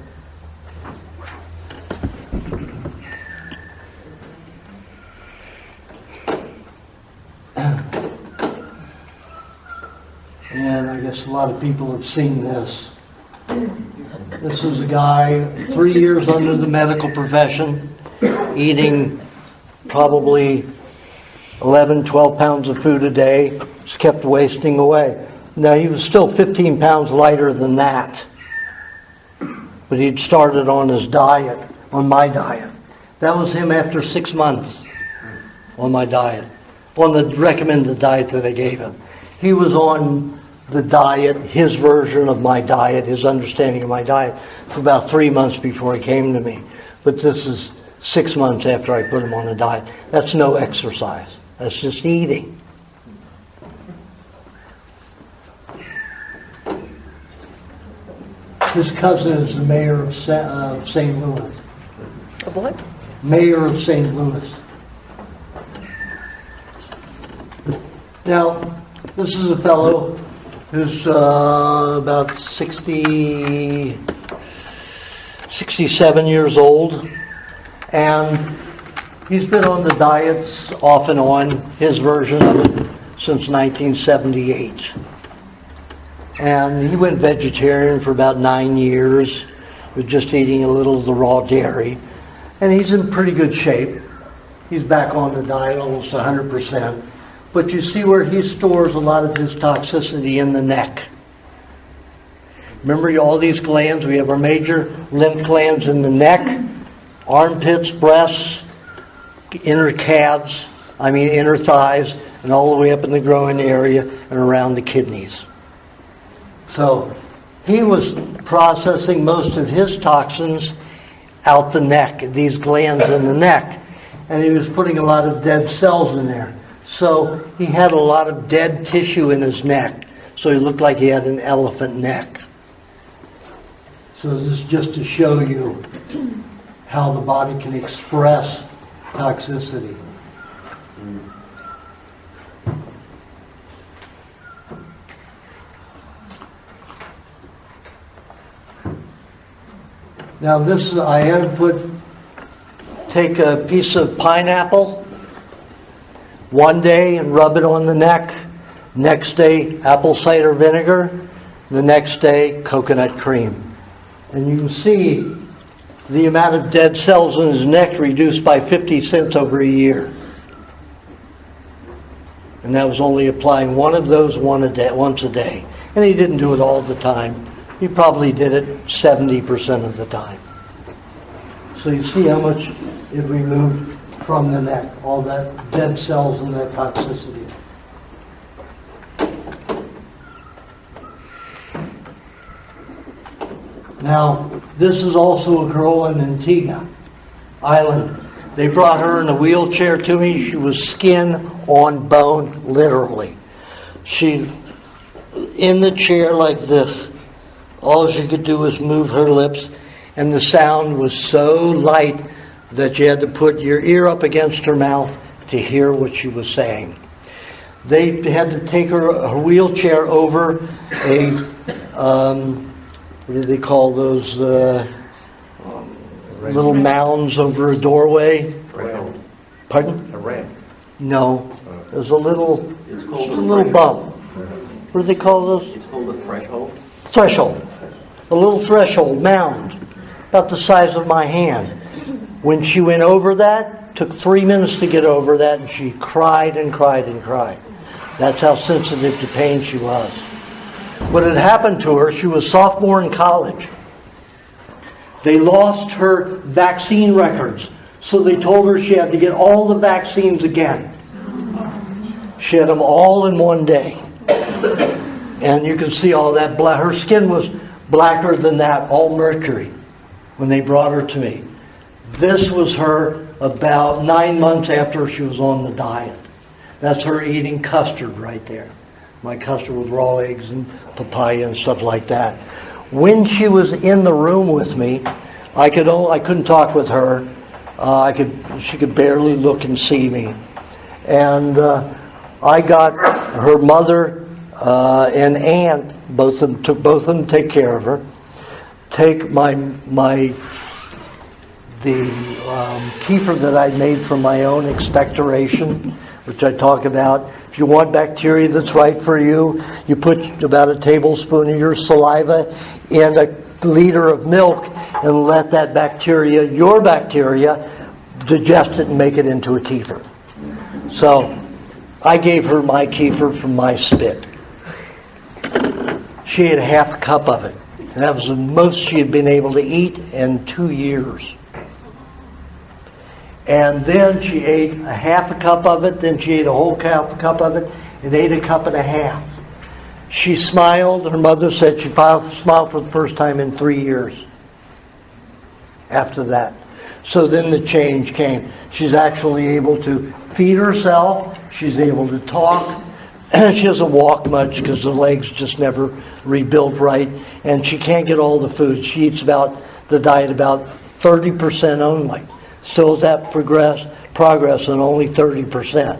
And I guess a lot of people have seen this. This is a guy 3 years under the medical profession, eating probably 11, 12 pounds of food a day, just kept wasting away. Now, he was still 15 pounds lighter than that, but he'd started on his diet, on my diet. That was him after 6 months on my diet, on the recommended diet that I gave him. He was on the diet, his version of my diet, his understanding of my diet, for about 3 months before he came to me. But this is 6 months after I put him on a diet. That's no exercise. That's just eating. His cousin is the mayor of St. Louis. Of what? Mayor of St. Louis. Now, this is a fellow who's about 67 years old, and he's been on the diets off and on, his version of it, since 1978. And he went vegetarian for about 9 years, with just eating a little of the raw dairy. And he's in pretty good shape. He's back on the diet almost 100%. But you see where he stores a lot of his toxicity in the neck. Remember all these glands? We have our major lymph glands in the neck, armpits, breasts, inner calves, inner thighs, and all the way up in the groin area and around the kidneys. So he was processing most of his toxins out the neck, these glands in the neck, and he was putting a lot of dead cells in there. So he had a lot of dead tissue in his neck, so he looked like he had an elephant neck. So this is just to show you how the body can express toxicity. Now this, I had take a piece of pineapple one day and rub it on the neck. Next day, apple cider vinegar. The next day, coconut cream. And you can see the amount of dead cells in his neck reduced by 50% over a year. And that was only applying one of those once a day. And he didn't do it all the time. He probably did it 70% of the time. So you see how much it removed from the neck, all that dead cells and that toxicity. Now, this is also a girl in Antigua Island. They brought her in a wheelchair to me. She was skin on bone, literally. She, in the chair like this, all she could do was move her lips, and the sound was so light that you had to put your ear up against her mouth to hear what she was saying. They had to take her wheelchair over a, what do they call those little mounds over a doorway? Ramp. Pardon? A ramp. No. There's a little bump. What do they call those? It's called a threshold. Threshold. A little threshold mound, about the size of my hand. When she went over that, it took 3 minutes to get over that, and she cried and cried and cried. That's how sensitive to pain she was. What had happened to her, she was a sophomore in college. They lost her vaccine records, so they told her she had to get all the vaccines again. She had them all in one day. And you can see all that black. Her skin was blacker than that, all mercury, when they brought her to me. This was her about 9 months after she was on the diet. That's her eating custard right there. My custard with raw eggs and papaya and stuff like that. When she was in the room with me, I couldn't talk with her. She could barely look and see me. And I got her mother and aunt, both of them take care of her. Take the kefir that I made from my own expectoration, which I talk about. If you want bacteria that's right for you, you put about a tablespoon of your saliva in a liter of milk and let that bacteria, your bacteria, digest it and make it into a kefir. So I gave her my kefir from my spit. She ate half a cup of it. And that was the most she had been able to eat in 2 years. And then she ate a half a cup of it, then she ate a whole cup of it, and ate a cup and a half. She smiled. Her mother said she smiled for the first time in 3 years after that. So then the change came. She's actually able to feed herself. She's able to talk. She doesn't walk much because her legs just never rebuilt right. And she can't get all the food. She eats the diet about 30% only. Still has that progress on only 30%.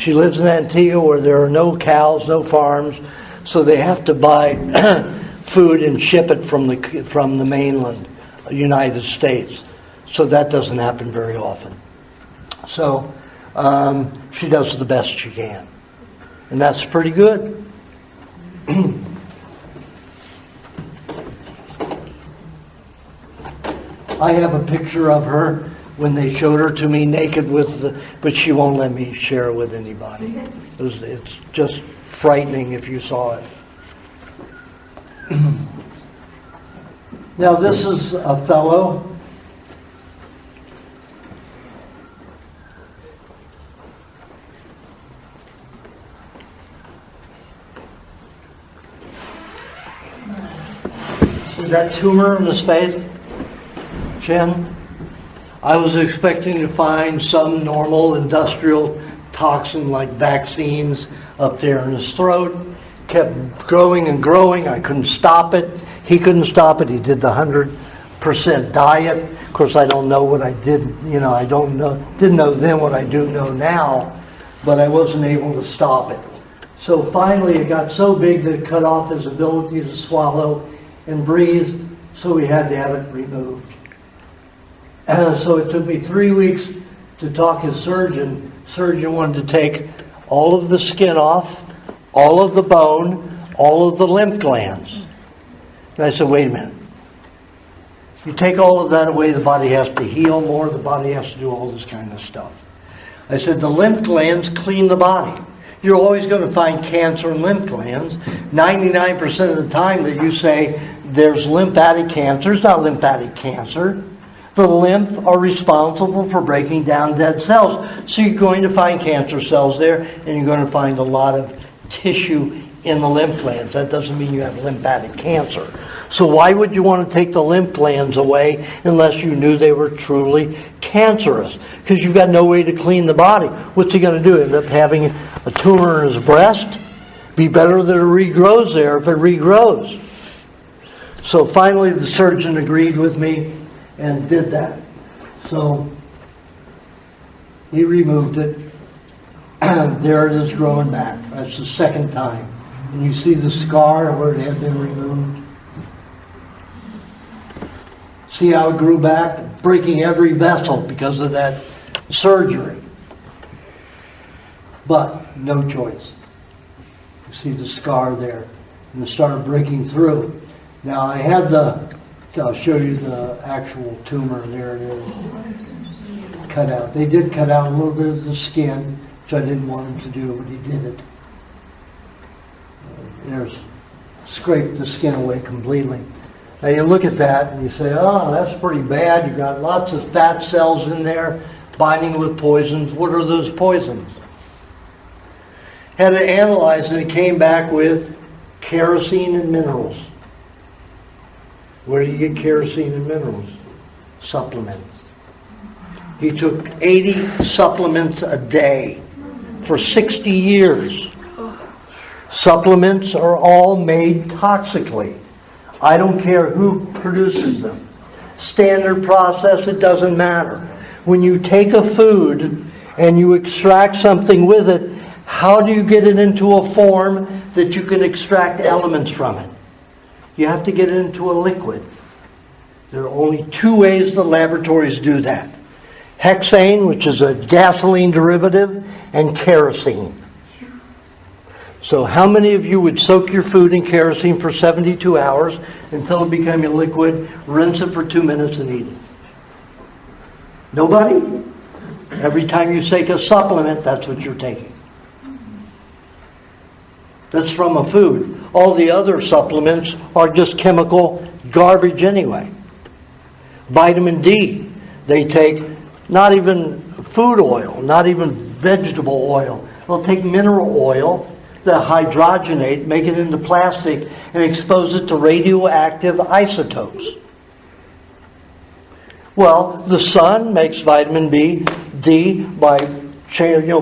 She lives in Antigua where there are no cows, no farms, so they have to buy food and ship it from the mainland, United States. So that doesn't happen very often. So she does the best she can. And that's pretty good. I have a picture of her when they showed her to me naked but she won't let me share it with anybody. It's just frightening if you saw it. Now this is a fellow. See that tumor in his face? Chin? I was expecting to find some normal industrial toxin like vaccines up there in his throat. Kept growing and growing. I couldn't stop it. He couldn't stop it. He did the 100% diet. Of course, I don't know what I did. I didn't know then what I do know now, but I wasn't able to stop it. So finally, it got so big that it cut off his ability to swallow and breathe. So we had to have it removed. So it took me 3 weeks to talk his surgeon. Surgeon wanted to take all of the skin off, all of the bone, all of the lymph glands. And I said, wait a minute. You take all of that away, the body has to heal more, the body has to do all this kind of stuff. I said, the lymph glands clean the body. You're always going to find cancer in lymph glands. 99% of the time that you say there's lymphatic cancer, it's not lymphatic cancer. The lymph are responsible for breaking down dead cells. So you're going to find cancer cells there, and you're going to find a lot of tissue in the lymph glands. That doesn't mean you have lymphatic cancer. So why would you want to take the lymph glands away unless you knew they were truly cancerous? Because you've got no way to clean the body. What's he going to do? End up having a tumor in his breast? Be better that it regrows there if it regrows. So finally the surgeon agreed with me and did that. So he removed it. And there it is growing back. That's the second time. And you see the scar where it had been removed. See how it grew back? Breaking every vessel because of that surgery. But no choice. You see the scar there. And it started breaking through. Now I had I'll show you the actual tumor. There it is. Cut out. They did cut out a little bit of the skin, which I didn't want him to do, but he did it. There's scraped the skin away completely. Now you look at that and you say, oh, that's pretty bad. You've got lots of fat cells in there binding with poisons. What are those poisons? Had it analyzed and it came back with kerosene and minerals. Where do you get kerosene and minerals? Supplements. He took 80 supplements a day for 60 years. Supplements are all made toxically. I don't care who produces them. Standard process, it doesn't matter. When you take a food and you extract something with it, how do you get it into a form that you can extract elements from it? You have to get it into a liquid. There are only two ways the laboratories do that. Hexane, which is a gasoline derivative, and kerosene. So how many of you would soak your food in kerosene for 72 hours until it became a liquid, rinse it for 2 minutes and eat it? Nobody? Every time you take a supplement, that's what you're taking. That's from a food. All the other supplements are just chemical garbage anyway. Vitamin D, they take not even food oil, not even vegetable oil. They'll take mineral oil, they'll hydrogenate, make it into plastic, and expose it to radioactive isotopes. Well, the sun makes vitamin D by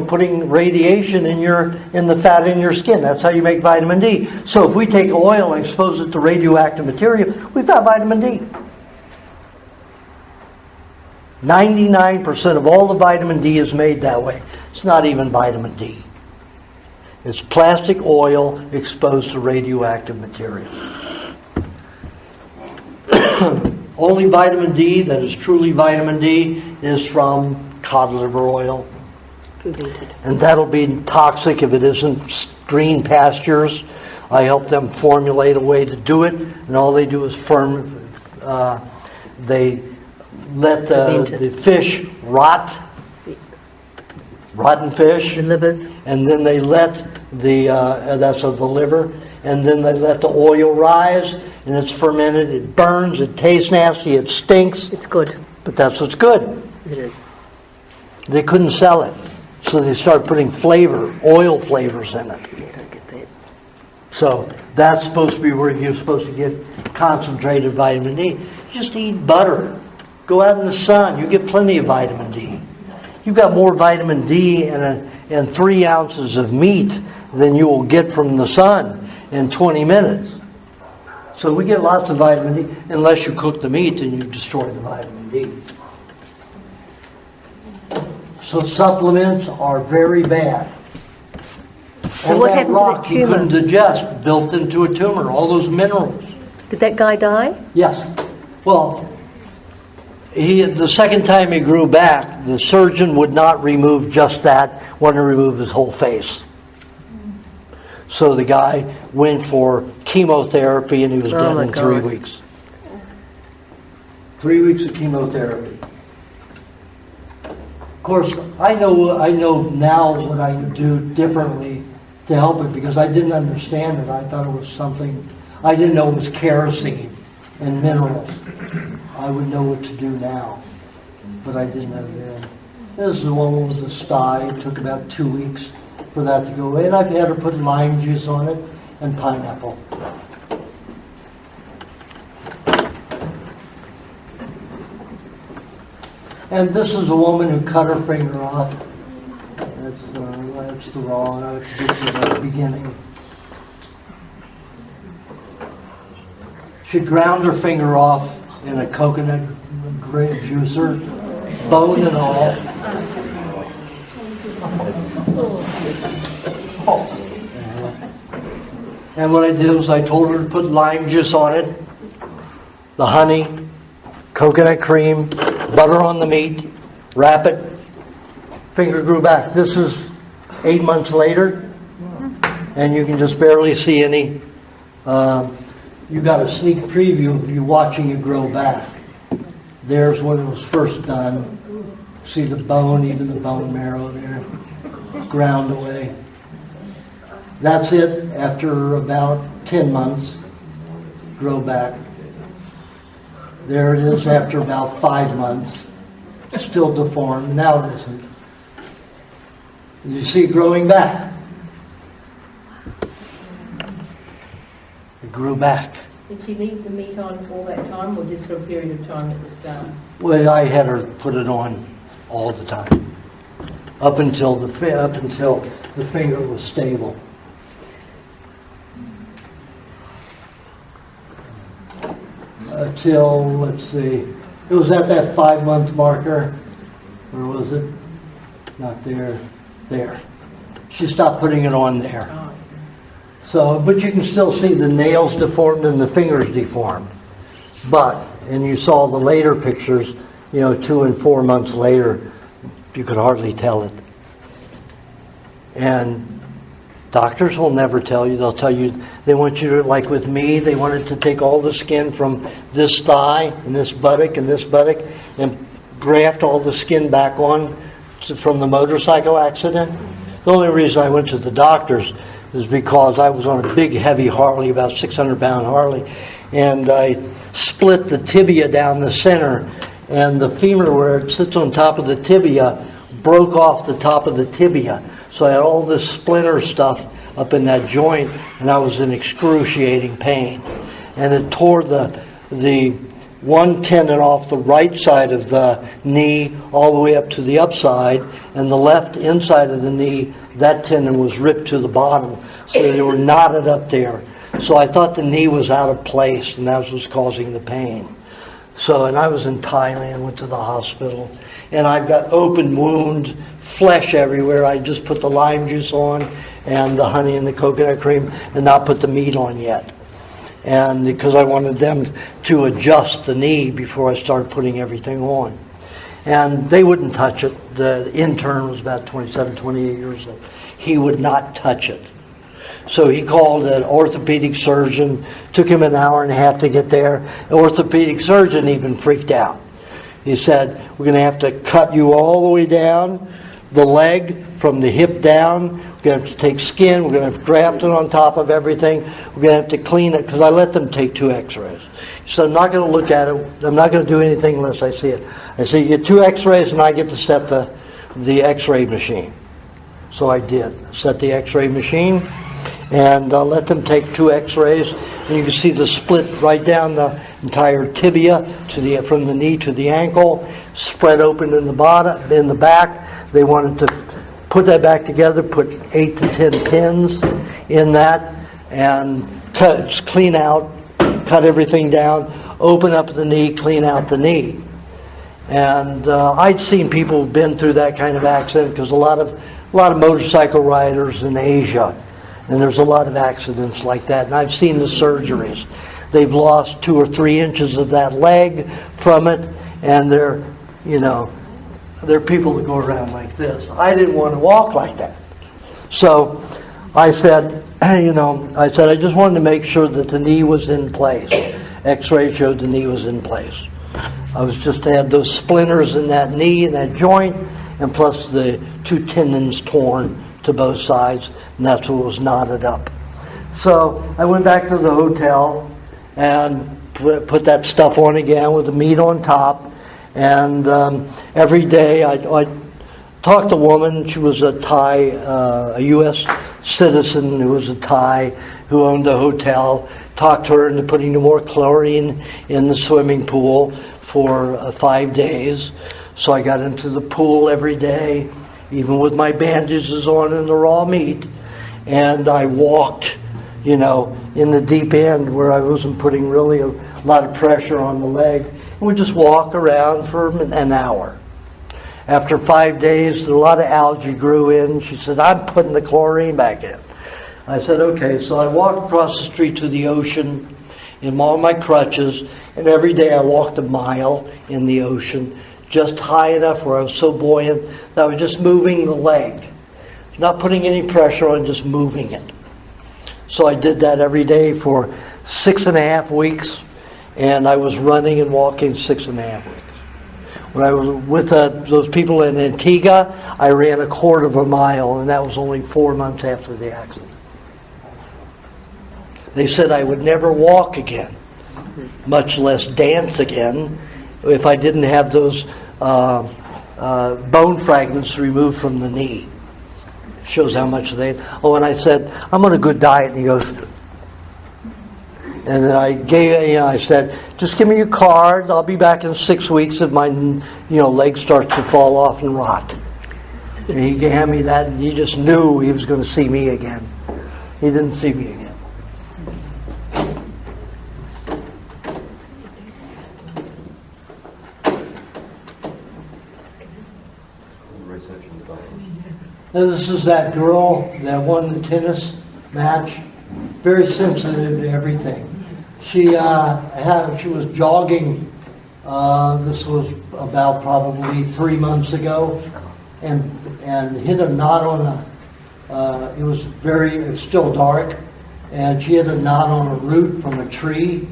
putting radiation in the fat in your skin. That's how you make vitamin D. So if we take oil and expose it to radioactive material, we've got vitamin D. 99% of all the vitamin D is made that way. It's not even vitamin D. It's plastic oil exposed to radioactive material. Only vitamin D that is truly vitamin D is from cod liver oil. And that'll be toxic if it isn't green pastures. I help them formulate a way to do it, and all they do is they let the fish rot, rotten fish, and then they let that's of the liver, and then they let the oil rise, and it's fermented, it burns, it tastes nasty, it stinks. It's good. But that's what's good. It is. They couldn't sell it, so they started putting oil flavors in it. Yeah, I don't get that. So that's supposed to be where you're supposed to get concentrated vitamin D. Just eat butter. Go out in the sun. You get plenty of vitamin D. You've got more vitamin D in 3 ounces of meat than you will get from the sun in 20 minutes. So we get lots of vitamin D, unless you cook the meat and you destroy the vitamin D. So supplements are very bad. So All what that happened to rock the you tumor? couldn't digest built into a tumor. All those minerals. Did that guy die? Yes. Well, the second time he grew back, the surgeon would not remove just that, wanted to remove his whole face. So the guy went for chemotherapy and he was dead in 3 weeks. 3 weeks of chemotherapy. Of course, I know now what I would do differently to help it, because I didn't understand it. I thought it was something, I didn't know it was kerosene and minerals. I would know what to do now, but I didn't know then. This is the one with the sty. It took about 2 weeks for that to go away. And I've had her put lime juice on it and pineapple. And this is a woman who cut her finger off. That's the wrong. This is at the beginning. She ground her finger off in a coconut grape juicer, bone and all. And what I did was I told her to put lime juice on it, the honey, coconut cream, butter on the meat, wrap it, finger grew back. This is 8 months later, and you can just barely see any. You got a sneak preview of you watching it grow back. There's when it was first done. See the bone, even the bone marrow there, ground away. That's it after about 10 months, grow back. There it is after about 5 months, still deformed. Now it isn't. You see it growing back. It grew back. Did she leave the meat on all that time, or just for a period of time at the start? Well, I had her put it on all the time, up until the finger was stable. Till, let's see, it was at that 5-month marker, or was it? Not there. There. She stopped putting it on there. So, but you can still see the nails deformed and the fingers deformed. But, and you saw the later pictures, 2 and 4 months later, you could hardly tell it. And doctors will never tell you. They'll tell you, they want you to, like with me, they wanted to take all the skin from this thigh and this buttock and graft all the skin back on from the motorcycle accident. The only reason I went to the doctors is because I was on a big, heavy Harley, about 600-pound Harley, and I split the tibia down the center, and the femur where it sits on top of the tibia broke off the top of the tibia. So I had all this splinter stuff up in that joint, and I was in excruciating pain. And it tore the one tendon off the right side of the knee all the way up to the upside, and the left inside of the knee, that tendon was ripped to the bottom, so they were knotted up there. So I thought the knee was out of place, and that was causing the pain. So, and I was in Thailand, went to the hospital, and I've got open wound, flesh everywhere. I just put the lime juice on and the honey and the coconut cream and not put the meat on yet. And because I wanted them to adjust the knee before I started putting everything on. And they wouldn't touch it. The intern was about 27, 28 years old. He would not touch it. So he called an orthopedic surgeon. Took him an hour and a half to get there. The orthopedic surgeon even freaked out. He said, we're going to have to cut you all the way down, the leg from the hip down. We're going to have to take skin. We're going to have to graft it on top of everything. We're going to have to clean it, because I let them take 2 x-rays. So I'm not going to look at it. I'm not going to do anything unless I see it. I say, you get 2 x-rays and I get to set the x-ray machine. So I did. Set the x-ray machine and let them take 2 x-rays. And you can see the split right down the entire tibia from the knee to the ankle, spread open in the bottom, in the back. They wanted to put that back together, put 8 to 10 pins in that, and clean out, cut everything down, open up the knee, clean out the knee. And I'd seen people who've been through that kind of accident, because a lot of motorcycle riders in Asia, and there's a lot of accidents like that. And I've seen the surgeries. They've lost 2 or 3 inches of that leg from it, and there are people that go around like this. I didn't want to walk like that. So I said, I just wanted to make sure that the knee was in place. X-ray showed the knee was in place. I was just to have those splinters in that knee and that joint, and plus the 2 tendons torn to both sides, and that's what was knotted up. So I went back to the hotel and put that stuff on again with the meat on top. And every day I talked to a woman. She was a Thai, a U.S. citizen who was a Thai who owned the hotel. Talked to her into putting more chlorine in the swimming pool for 5 days. So I got into the pool every day, even with my bandages on and the raw meat. And I walked, in the deep end where I wasn't putting really a lot of pressure on the leg. And we just walk around for an hour. After 5 days, a lot of algae grew in. She said, I'm putting the chlorine back in. I said, okay. So I walked across the street to the ocean in all my crutches, and every day I walked a mile in the ocean, just high enough where I was so buoyant that I was just moving the leg. Not putting any pressure on, just moving it. So I did that every day for 6.5 weeks. And I was running and walking 6.5 weeks. When I was with those people in Antigua, I ran 1/4 mile, and that was only 4 months after the accident. They said I would never walk again, much less dance again, if I didn't have those bone fragments removed from the knee. Shows how much they... Oh, and I said, I'm on a good diet. And he goes... And then I said, just give me your card. I'll be back in 6 weeks if my leg starts to fall off and rot. And he handed me that, and he just knew he was going to see me again. He didn't see me again. Now this is that girl that won the tennis match. Very sensitive to everything. She was jogging. This was about probably 3 months ago, and hit a knot on it was still dark, and she hit a knot on a root from a tree,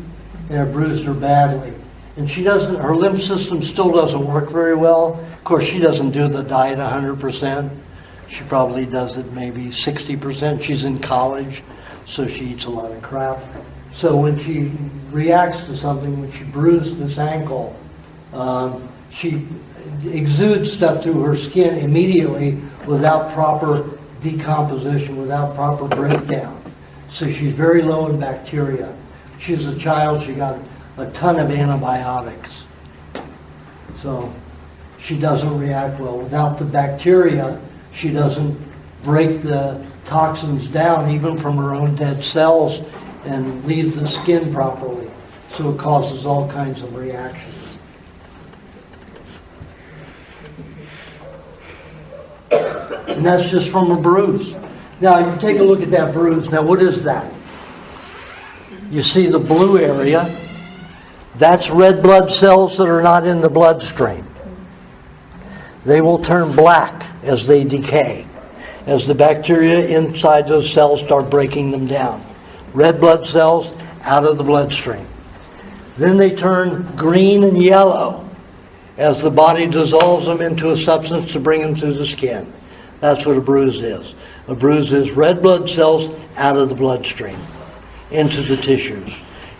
and it bruised her badly. And her lymph system still doesn't work very well. Of course, she doesn't do the diet 100%. She probably does it maybe 60%. She's in college, so she eats a lot of crap. So when she reacts to something, when she bruised this ankle, she exudes stuff through her skin immediately without proper decomposition, without proper breakdown. So she's very low in bacteria. She's a child, she got a ton of antibiotics. So she doesn't react well. Without the bacteria, she doesn't break the toxins down, even from her own dead cells, and leave the skin properly. So it causes all kinds of reactions. And that's just from a bruise. Now, you take a look at that bruise. Now, what is that? You see the blue area? That's red blood cells that are not in the bloodstream. They will turn black as they decay, as the bacteria inside those cells start breaking them down. Red blood cells out of the bloodstream. Then they turn green and yellow as the body dissolves them into a substance to bring them through the skin. That's what a bruise is. A bruise is red blood cells out of the bloodstream into the tissues.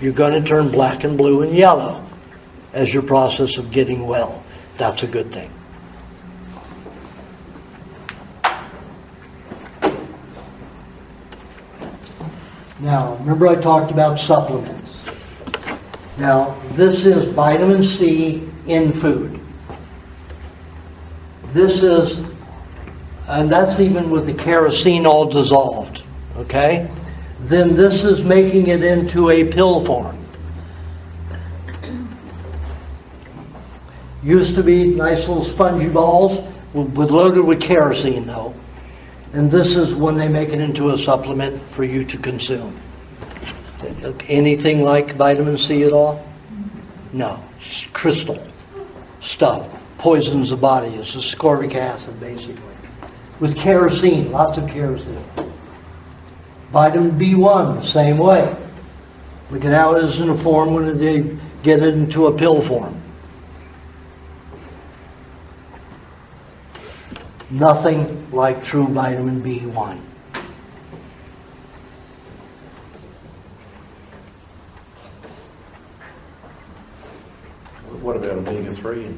You're going to turn black and blue and yellow as your process of getting well. That's a good thing. Now, remember I talked about supplements. Now, this is vitamin C in food. This is, and that's even with the kerosene all dissolved, okay? Then this is making it into a pill form. Used to be nice little spongy balls, loaded with kerosene though. And this is when they make it into a supplement for you to consume. Anything like vitamin C at all? No. It's crystal stuff. Poisons the body. It's ascorbic acid, basically. With kerosene. Lots of kerosene. Vitamin B1, the same way. Look at how it is in a form when they get it into a pill form. Nothing like true vitamin B1. What about omega-3?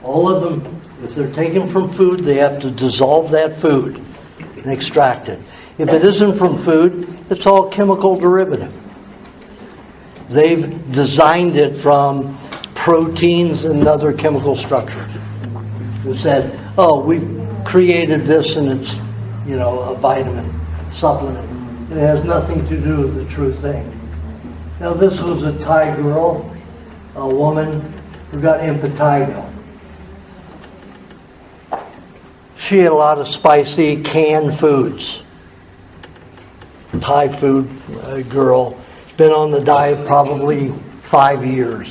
All of them, if they're taken from food, they have to dissolve that food and extract it. If it isn't from food, it's all chemical derivative. They've designed it from proteins and other chemical structures. Who said, oh, we've created this and it's, a vitamin supplement. It has nothing to do with the true thing. Now this was a Thai girl, a woman who got impetigo. She had a lot of spicy canned foods. Thai food girl. Been on the diet probably 5 years.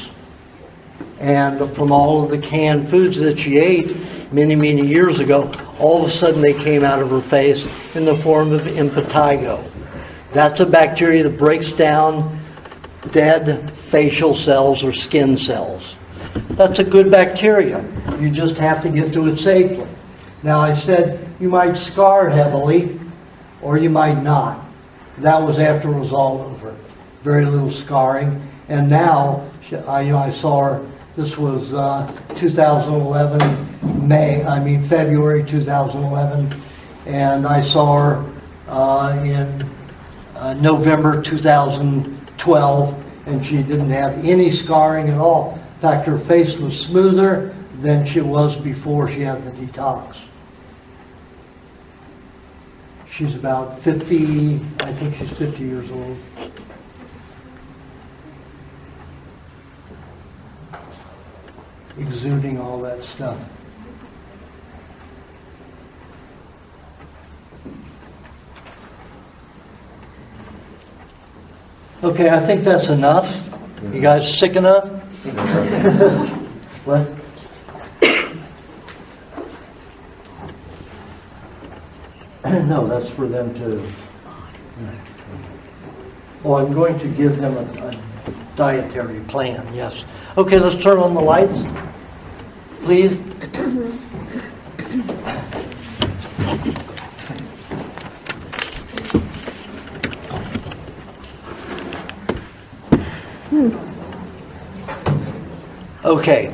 And from all of the canned foods that she ate many, many years ago, all of a sudden they came out of her face in the form of impetigo. That's a bacteria that breaks down dead facial cells or skin cells. That's a good bacteria. You just have to get to it safely. Now I said you might scar heavily or you might not. That was after it was all over. Very little scarring. And now, I saw her. This was 2011, February 2011, and I saw her in November 2012, and she didn't have any scarring at all. In fact, her face was smoother than she was before she had the detox. She's about 50, I think she's 50 years old. Exuding all that stuff. Okay, I think that's enough. You guys sick enough? What? No, that's for them to... Oh, I'm going to give them a dietary plan, yes. Okay, let's turn on the lights, please. Okay,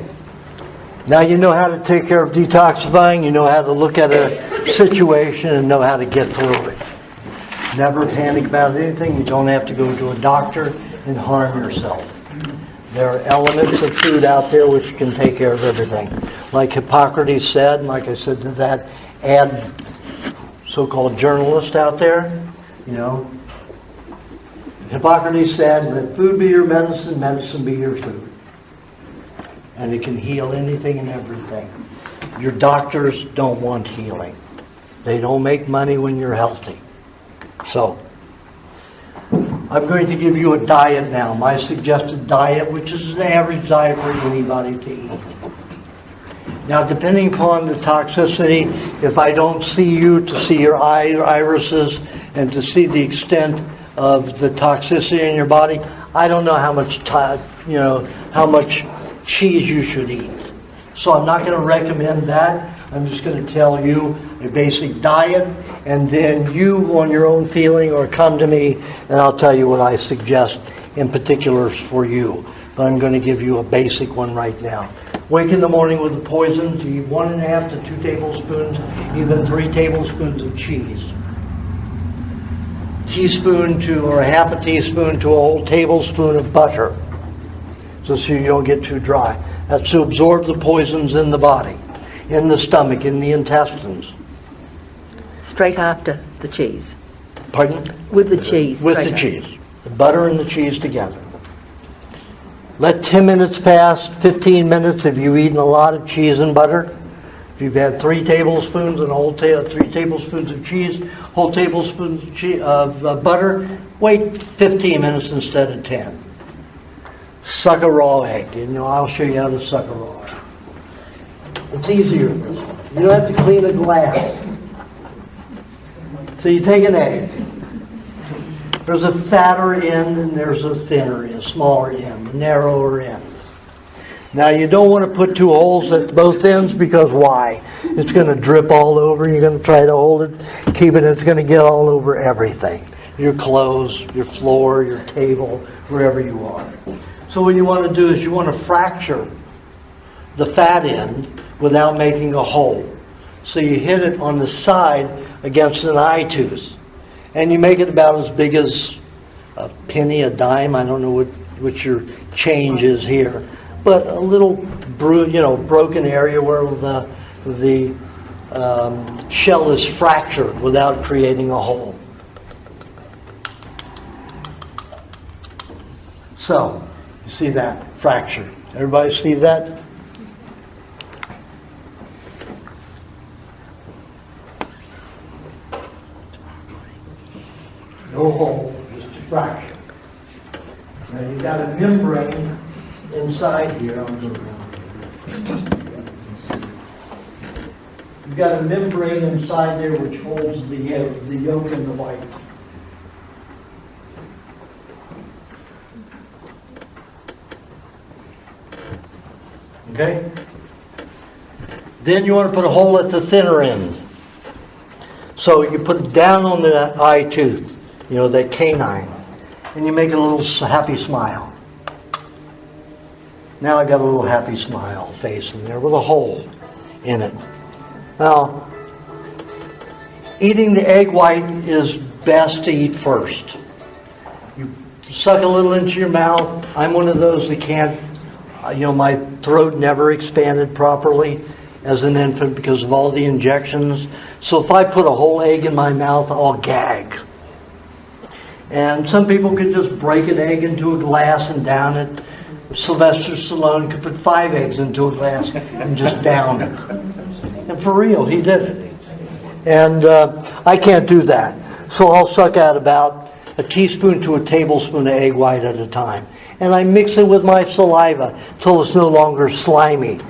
now you know how to take care of detoxifying, you know how to look at a situation and know how to get through it. Never panic about anything. You don't have to go to a doctor and harm yourself. There are elements of food out there which can take care of everything. Like Hippocrates said, and like I said to that so-called journalist out there, you know, Hippocrates said, let food be your medicine, medicine be your food. And it can heal anything and everything. Your doctors don't want healing. They don't make money when you're healthy. So, I'm going to give you a diet now. My suggested diet, which is an average diet for anybody to eat. Now, depending upon the toxicity, if I don't see you to see your irises and to see the extent of the toxicity in your body, I don't know how much how much cheese you should eat. So I'm not going to recommend that. I'm just going to tell you a basic diet, and then you, on your own feeling, or come to me, and I'll tell you what I suggest in particulars for you. But I'm going to give you a basic one right now. Wake in the morning with the poison to eat 1.5 to 2 tablespoons, even 3 tablespoons of cheese. Teaspoon to, or a half a teaspoon to a whole tablespoon of butter, so you don't get too dry. That's to absorb the poisons in the body, in the stomach, in the intestines. Straight after the cheese. Pardon? With the cheese. With the cheese. The butter and the cheese together. Let 10 minutes pass, 15 minutes if you've eaten a lot of cheese and butter. If you've had 3 tablespoons and a whole 3 tablespoons of cheese, whole tablespoons of butter, wait 15 minutes instead of 10. Suck a raw egg. You know, I'll show you how to suck a raw egg. It's easier. You don't have to clean a glass. So you take an egg. There's a fatter end and there's a thinner end, smaller end, narrower end. Now you don't want to put 2 holes at both ends, because why? It's going to drip all over. You're going to try to hold it, keep it. It's going to get all over everything. Your clothes, your floor, your table, wherever you are. So what you want to do is you want to fracture the fat end without making a hole. So you hit it on the side against an eye tooth. And you make it about as big as a penny, a dime. I don't know what your change is here. But a little broken area where the shell is fractured without creating a hole. So, you see that fracture? Everybody see that? No hole, just a fracture. Now you've got a membrane inside here. You've got a membrane inside there which holds the yolk and the white. Okay? Then you want to put a hole at the thinner end. So you put it down on the eye tooth, that canine, and you make a little happy smile. Now I got a little happy smile face in there with a hole in it. Now, eating the egg white is best to eat first. You suck a little into your mouth. I'm one of those that can't, my throat never expanded properly as an infant because of all the injections. So if I put a whole egg in my mouth, I'll gag. And some people could just break an egg into a glass and down it. Sylvester Stallone could put 5 eggs into a glass and just down it. And for real, he did it. And I can't do that. So I'll suck out about a teaspoon to a tablespoon of egg white at a time. And I mix it with my saliva till it's no longer slimy.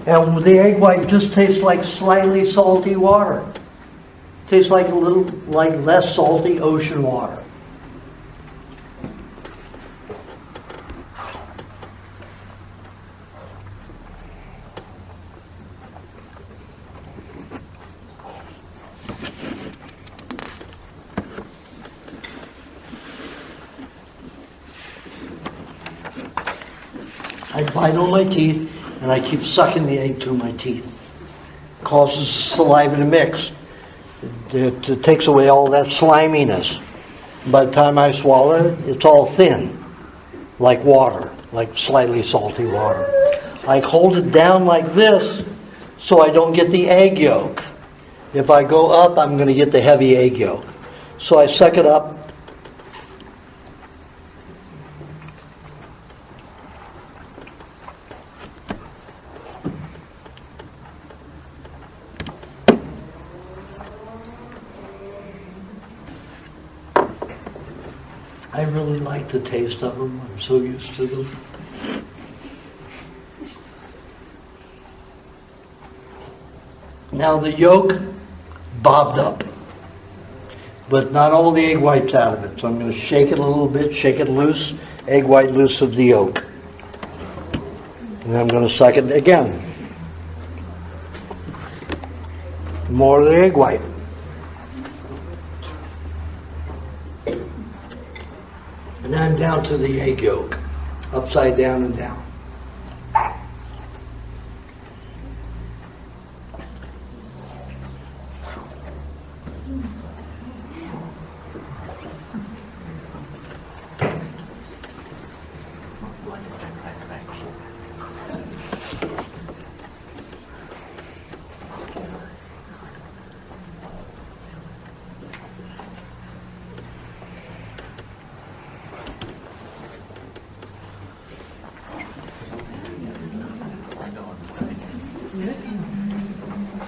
And the egg white just tastes like slightly salty water. Tastes like a little, like less salty ocean water. I bite on my teeth, and I keep sucking the egg through my teeth. It causes saliva to mix. It takes away all that sliminess. By the time I swallow it, it's all thin, like water, like slightly salty water. I hold it down like this so I don't get the egg yolk. If I go up, I'm going to get the heavy egg yolk. So I suck it up. I really like the taste of them. I'm so used to them. Now the yolk bobbed up, but not all the egg white's out of it. So I'm going to shake it a little bit, shake it loose, egg white loose of the yolk. And I'm going to suck it again. More of the egg white. And I'm down to the egg yolk, upside down and down.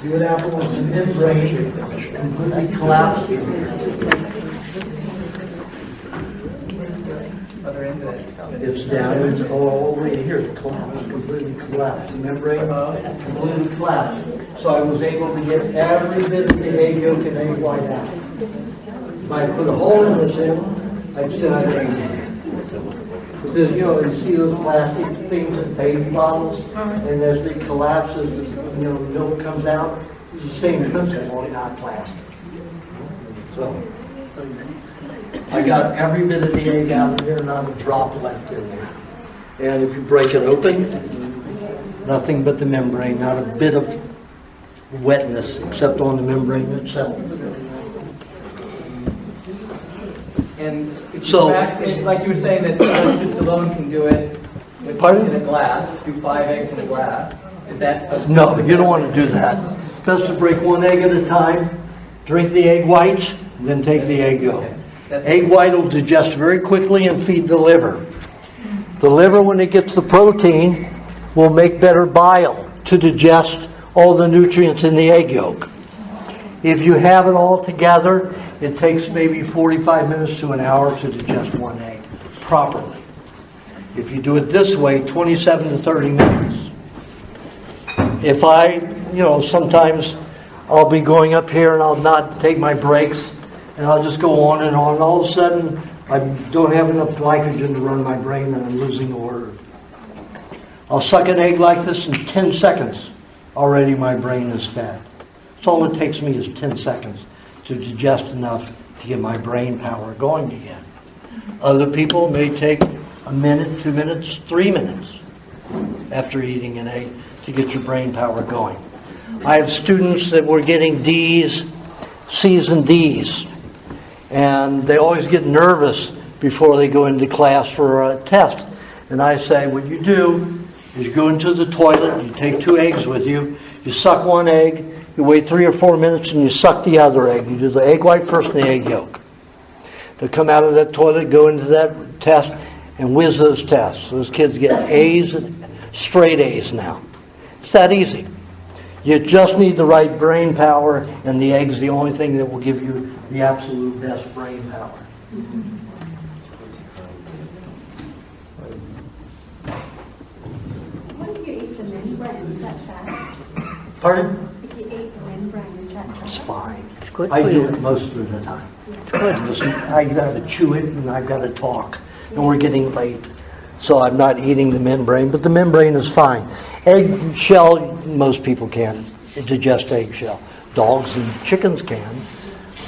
See what happened was the membrane completely collapsed. It's down, it's all the way here, it's collapsed, completely collapsed. The membrane completely collapsed. So I was able to get every bit of the egg yolk and egg white out. If I put a hole in this in, I'd still have egg in it. Because, you see those plastic things in baby bottles, and as they collapse, as the milk comes out, it's the same principle, only not plastic. So, I got every bit of the egg out of there, not a drop left in there. And if you break it open, nothing but the membrane, not a bit of wetness except on the membrane itself. And like you were saying that just alone can do it with in a glass, do 5 eggs in a glass. Is that no, you don't want to do that. Best to break 1 egg at a time, drink the egg whites, and then take the egg yolk. Egg white will digest very quickly and feed the liver. The liver, when it gets the protein, will make better bile to digest all the nutrients in the egg yolk. If you have it all together, it takes maybe 45 minutes to an hour to digest 1 egg properly. If you do it this way, 27 to 30 minutes. If I, sometimes I'll be going up here and I'll not take my breaks and I'll just go on and on. All of a sudden, I don't have enough glycogen to run my brain and I'm losing a word. I'll suck an egg like this in 10 seconds. Already my brain is fed. So all it takes me is 10 seconds to digest enough to get my brain power going again. Other people may take a minute, 2 minutes, 3 minutes after eating an egg to get your brain power going. I have students that were getting D's, C's and D's, and they always get nervous before they go into class for a test. And I say, what you do is you go into the toilet, you take 2 eggs with you, you suck 1 egg, you wait 3 or 4 minutes, and you suck the other egg. You do the egg white first and the egg yolk. They'll come out of that toilet, go into that test, and whiz those tests. Those kids get A's, straight A's now. It's that easy. You just need the right brain power, and the egg's the only thing that will give you the absolute best brain power. What if you eat the membrane? Is that bad? Pardon? If you eat the membrane, is that bad? It's fine. It's good I for do you. it most of the time. It's good. Listen, I got to chew it and I've got to talk. And we're getting late. So I'm not eating the membrane, but the membrane is fine. Eggshell, most people can digest eggshell. Dogs and chickens can,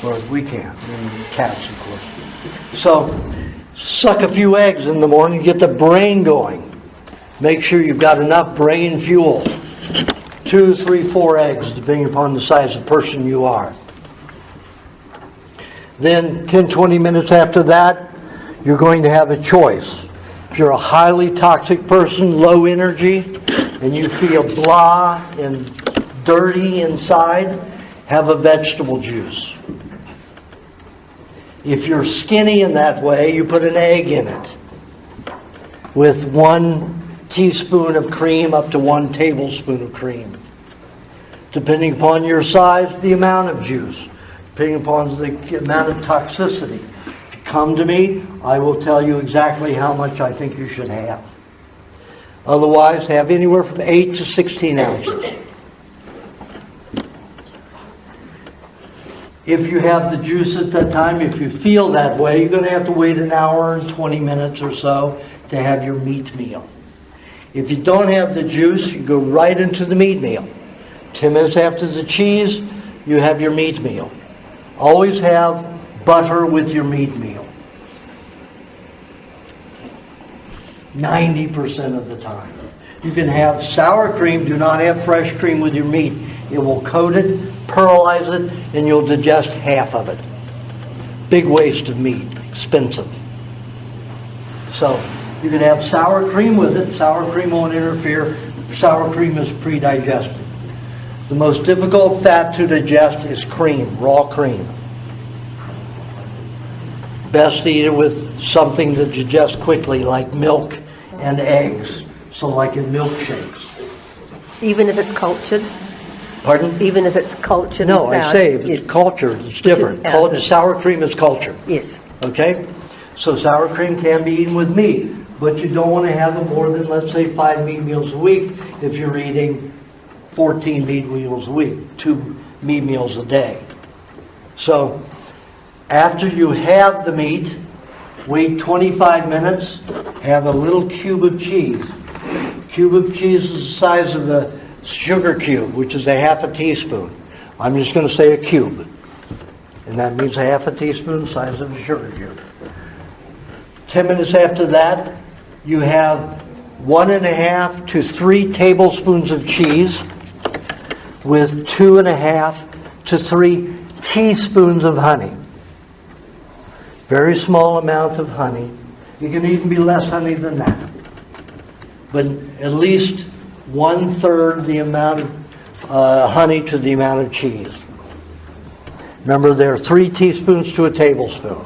or we can, and cats, of course. So suck a few eggs in the morning, get the brain going. Make sure you've got enough brain fuel. 2, 3, 4 eggs, depending upon the size of person you are. Then 10, 20 minutes after that, you're going to have a choice. If you're a highly toxic person, low energy, and you feel blah and dirty inside, have a vegetable juice. If you're skinny in that way, you put an egg in it with 1 teaspoon of cream up to 1 tablespoon of cream. Depending upon your size, the amount of juice. Depending upon the amount of toxicity. If you come to me, I will tell you exactly how much I think you should have. Otherwise, have anywhere from 8 to 16 ounces. If you have the juice at that time, if you feel that way, you're going to have to wait an hour and 20 minutes or so to have your meat meal. If you don't have the juice, you go right into the meat meal. 10 minutes after the cheese, you have your meat meal. Always have butter with your meat meal. 90% of the time. You can have sour cream, do not have fresh cream with your meat. It will coat it, pearlize it, and you'll digest half of it. Big waste of meat, expensive. So, you can have sour cream with it. Sour cream won't interfere. Sour cream is pre-digested. The most difficult fat to digest is cream, raw cream. Best to eat it with something that digests quickly, like milk and eggs. So like in milkshakes. Even if it's cultured? Pardon? Even if it's cultured? No, and I soured? say if it's cultured, it's different. Sour cream is cultured. Yes. Okay? So sour cream can be eaten with meat, but you don't want to have it more than, let's say, 5 meat meals a week if you're eating 14 meat meals a week, 2 meat meals a day. So after you have the meat, wait 25 minutes, have a little cube of cheese. Cube of cheese is the size of a sugar cube, which is a half a teaspoon. I'm just going to say a cube. And that means a half a teaspoon the size of a sugar cube. 10 minutes after that, you have 1.5 to 3 tablespoons of cheese with 2.5 to 3 teaspoons of honey. Very small amount of honey. You can even be less honey than that. But at least 1/3 the amount of honey to the amount of cheese. Remember, there are 3 teaspoons to a tablespoon.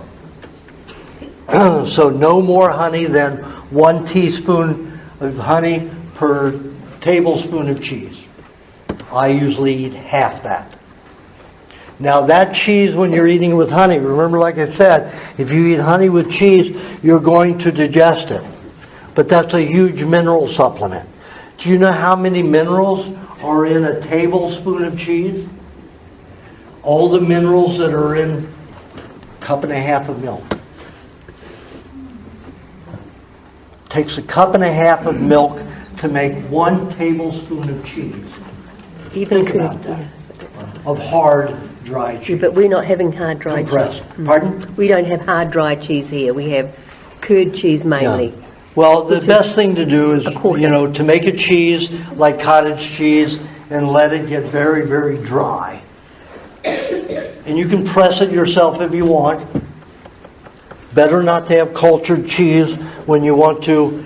So no more honey than 1 teaspoon of honey per tablespoon of cheese. I usually eat half that. Now that cheese, when you're eating with honey, remember, like I said, if you eat honey with cheese, you're going to digest it. But that's a huge mineral supplement. Do you know how many minerals are in a tablespoon of cheese? All the minerals that are in a 1.5 cups of milk. It takes a 1.5 cups of milk to make 1 tablespoon of cheese. Even Think about that. Of hard, dry cheese. But we're not having hard, dry Compressed. cheese. Pardon? We don't have hard, dry cheese here. We have curd cheese mainly. Yeah. Well, the best thing to do is, to make a cheese like cottage cheese and let it get very, very dry. And you can press it yourself if you want. Better not to have cultured cheese when you want to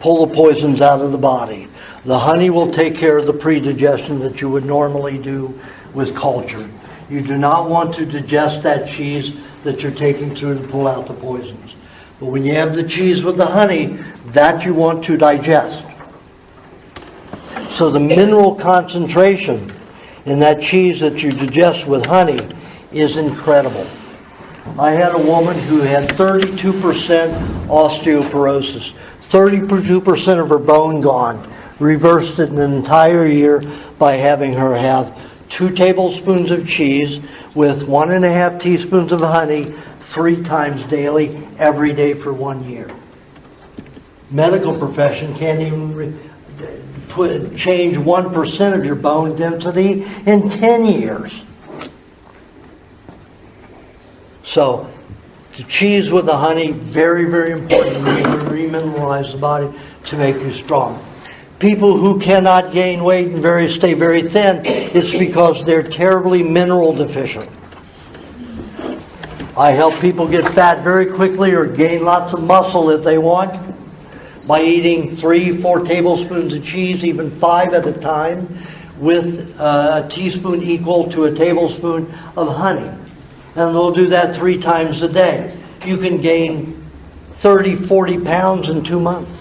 pull the poisons out of the body. The honey will take care of the predigestion that you would normally do with culture. You do not want to digest that cheese that you're taking through to pull out the poisons. But when you have the cheese with the honey, that you want to digest. So the mineral concentration in that cheese that you digest with honey is incredible. I had a woman who had 32% osteoporosis, 32% of her bone gone. Reversed it in an entire year by having her have 2 tablespoons of cheese with 1.5 teaspoons of honey 3 times daily, every day for 1 year. Medical profession can't even change 1% of your bone density in 10 years. So, the cheese with the honey, very, very important to remineralize the body to make you strong. People who cannot gain weight and stay very thin, it's because they're terribly mineral deficient. I help people get fat very quickly or gain lots of muscle if they want by eating 3-4 tablespoons of cheese, even 5 at a time, with a teaspoon equal to a tablespoon of honey. And they'll do that 3 times a day. You can gain 30, 40 pounds in 2 months.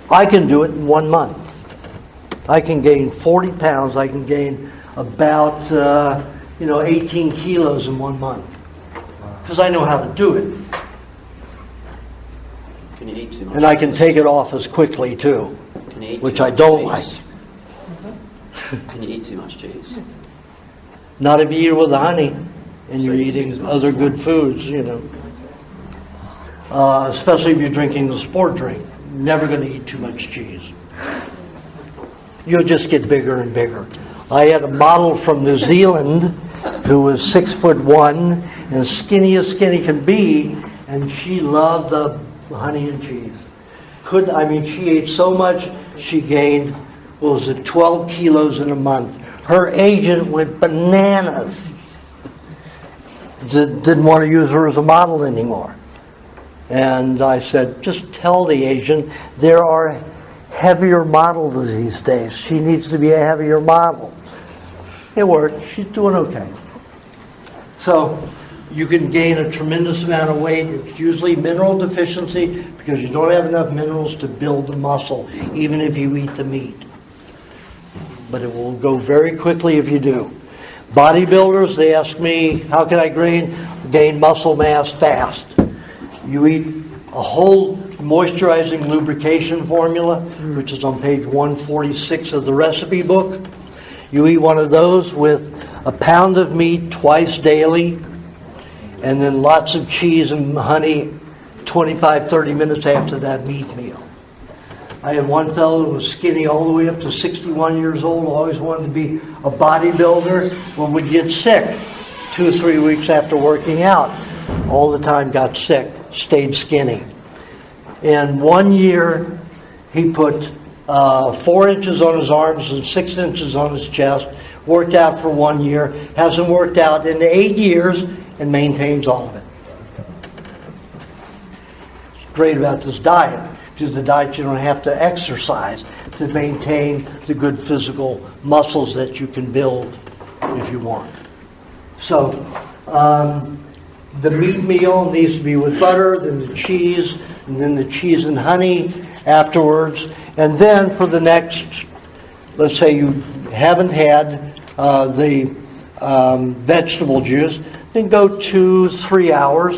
I can do it in 1 month. I can gain 40 pounds. I can gain about 18 kilos in 1 month. Because I know how to do it. Can you eat too much? And I can take it off as quickly too, Can you eat which too I much don't cheese? like. Can you eat too much cheese? Not if you eat it with the honey and you're So you eating use much other more. good foods, especially if you're drinking the sport drink. Never going to eat too much cheese. You'll just get bigger and bigger. I had a model from New Zealand who was 6'1" and skinny as skinny can be, and she loved the honey and cheese. She ate so much, she gained, 12 kilos in a month. Her agent went bananas. Didn't want to use her as a model anymore. And I said, just tell the agent there are heavier models these days. She needs to be a heavier model. It worked. She's doing okay. So you can gain a tremendous amount of weight. It's usually mineral deficiency because you don't have enough minerals to build the muscle, even if you eat the meat. But it will go very quickly if you do. Bodybuilders, they ask me, how can I gain muscle mass fast? You eat a whole moisturizing lubrication formula, which is on page 146 of the recipe book. You eat one of those with a pound of meat twice daily, and then lots of cheese and honey 25-30 minutes after that meat meal. I had one fellow who was skinny all the way up to 61 years old, always wanted to be a bodybuilder, but would get sick 2 or 3 weeks after working out. All the time got sick, stayed skinny. In 1 year, he put 4 inches on his arms and 6 inches on his chest, worked out for 1 year, hasn't worked out in 8 years, and maintains all of it. What's great about this diet, because the diet you don't have to exercise to maintain the good physical muscles that you can build if you want. So, the meat meal needs to be with butter, then the cheese, and then the cheese and honey afterwards. And then for the next, let's say you haven't had the vegetable juice, then go 2-3 hours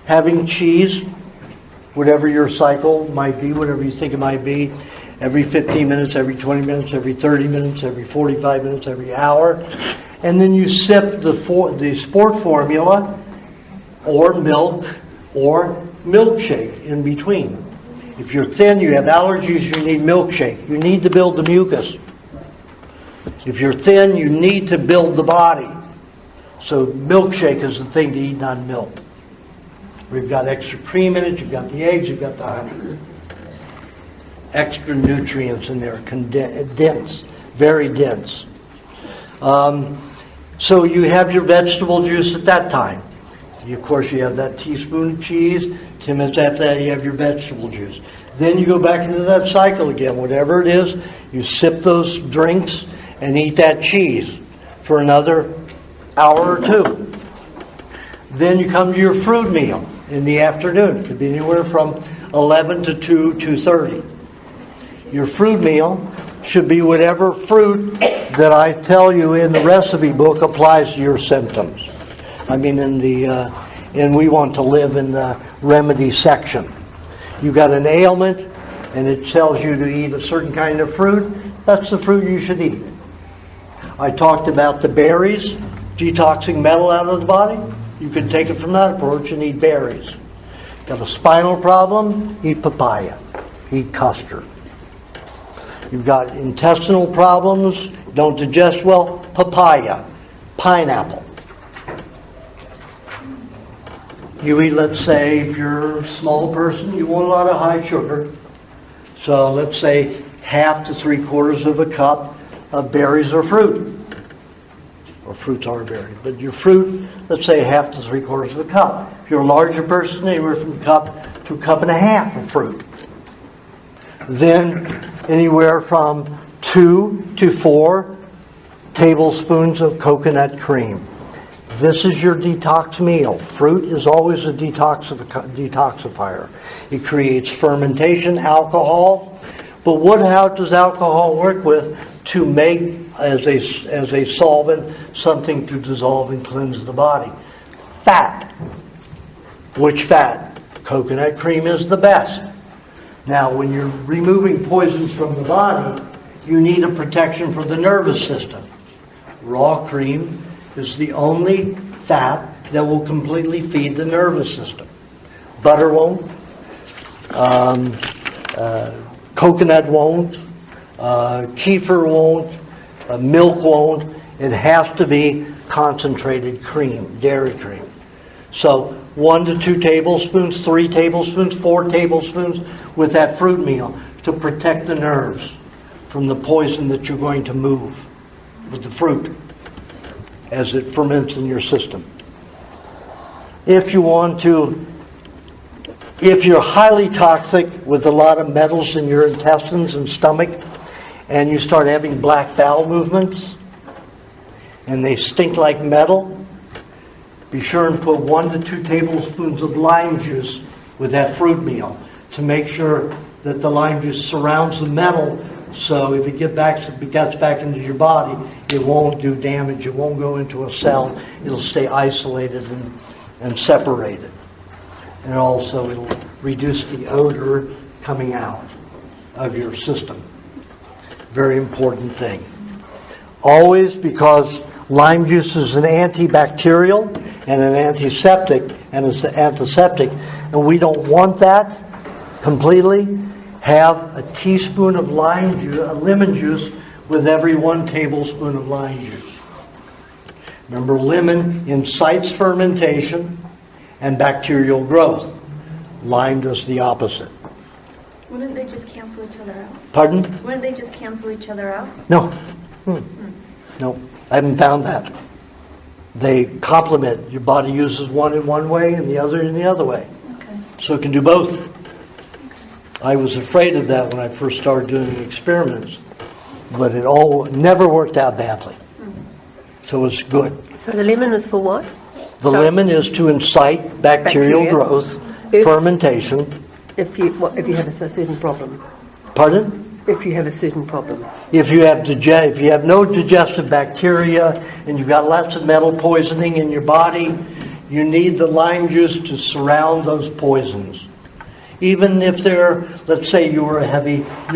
having cheese, whatever your cycle might be, whatever you think it might be, every 15 minutes, every 20 minutes, every 30 minutes, every 45 minutes, every hour. And then you sip the sport formula or milk or milkshake in between. If you're thin, you have allergies, you need milkshake. You need to build the mucus. If you're thin, you need to build the body. So milkshake is the thing to eat, not milk. We've got extra cream in it, you've got the eggs, you've got the honey. Extra nutrients in there, dense, very dense. So you have your vegetable juice at that time. Of course, you have that teaspoon of cheese. 10 minutes after that, you have your vegetable juice. Then you go back into that cycle again. Whatever it is, you sip those drinks and eat that cheese for another hour or two. Then you come to your fruit meal in the afternoon. It could be anywhere from 11 to 2:30. Your fruit meal should be whatever fruit that I tell you in the recipe book applies to your symptoms. I mean, and we want to live in the remedy section. You've got an ailment, and it tells you to eat a certain kind of fruit. That's the fruit you should eat. I talked about the berries, detoxing metal out of the body. You could take it from that approach and eat berries. Got a spinal problem? Eat papaya. Eat custard. You've got intestinal problems, don't digest well? Papaya. Pineapple. You eat, let's say, if you're a small person, you want a lot of high sugar. So let's say 1/2 to 3/4 of a cup of berries or fruit. Or fruits are berries. But your fruit, let's say 1/2 to 3/4 of a cup. If you're a larger person, anywhere from a cup to a cup and a half of fruit. Then anywhere from 2 to 4 tablespoons of coconut cream. This is your detox meal. Fruit is always a detoxifier. It creates fermentation, alcohol. But how does alcohol work with to make as a solvent something to dissolve and cleanse the body? Fat. Which fat? Coconut cream is the best. Now, when you're removing poisons from the body, you need a protection for the nervous system. Raw cream is the only fat that will completely feed the nervous system. Butter won't. Coconut won't. Kefir won't. Milk won't. It has to be concentrated cream, dairy cream. So 1 to 2 tablespoons, 3 tablespoons, 4 tablespoons with that fruit meal to protect the nerves from the poison that you're going to move with the fruit as it ferments in your system. If you're highly toxic with a lot of metals in your intestines and stomach, and you start having black bowel movements, and they stink like metal, be sure and put 1 to 2 tablespoons of lime juice with that fruit meal to make sure that the lime juice surrounds the metal, so if it gets back into your body, it won't do damage. It won't go into a cell. It'll stay isolated and separated. And also it'll reduce the odor coming out of your system. Very important thing. Always, because lime juice is an antibacterial and an antiseptic, and it's an antiseptic, and we don't want that completely, have a teaspoon of lemon juice with every 1 tablespoon of lime juice. Remember, lemon incites fermentation and bacterial growth. Lime does the opposite. Wouldn't they just cancel each other out? Pardon? Wouldn't they just cancel each other out? No. No, I haven't found that. They complement. Your body uses one in one way and the other in the other way. Okay. So it can do both. I was afraid of that when I first started doing the experiments, but it all never worked out badly. So it's good. So the lemon is for what? The lemon is to incite bacterial growth, fermentation. If you have a certain problem. Pardon? If you have a certain problem. If you have no digestive bacteria and you've got lots of metal poisoning in your body, you need the lime juice to surround those poisons. Even if let's say your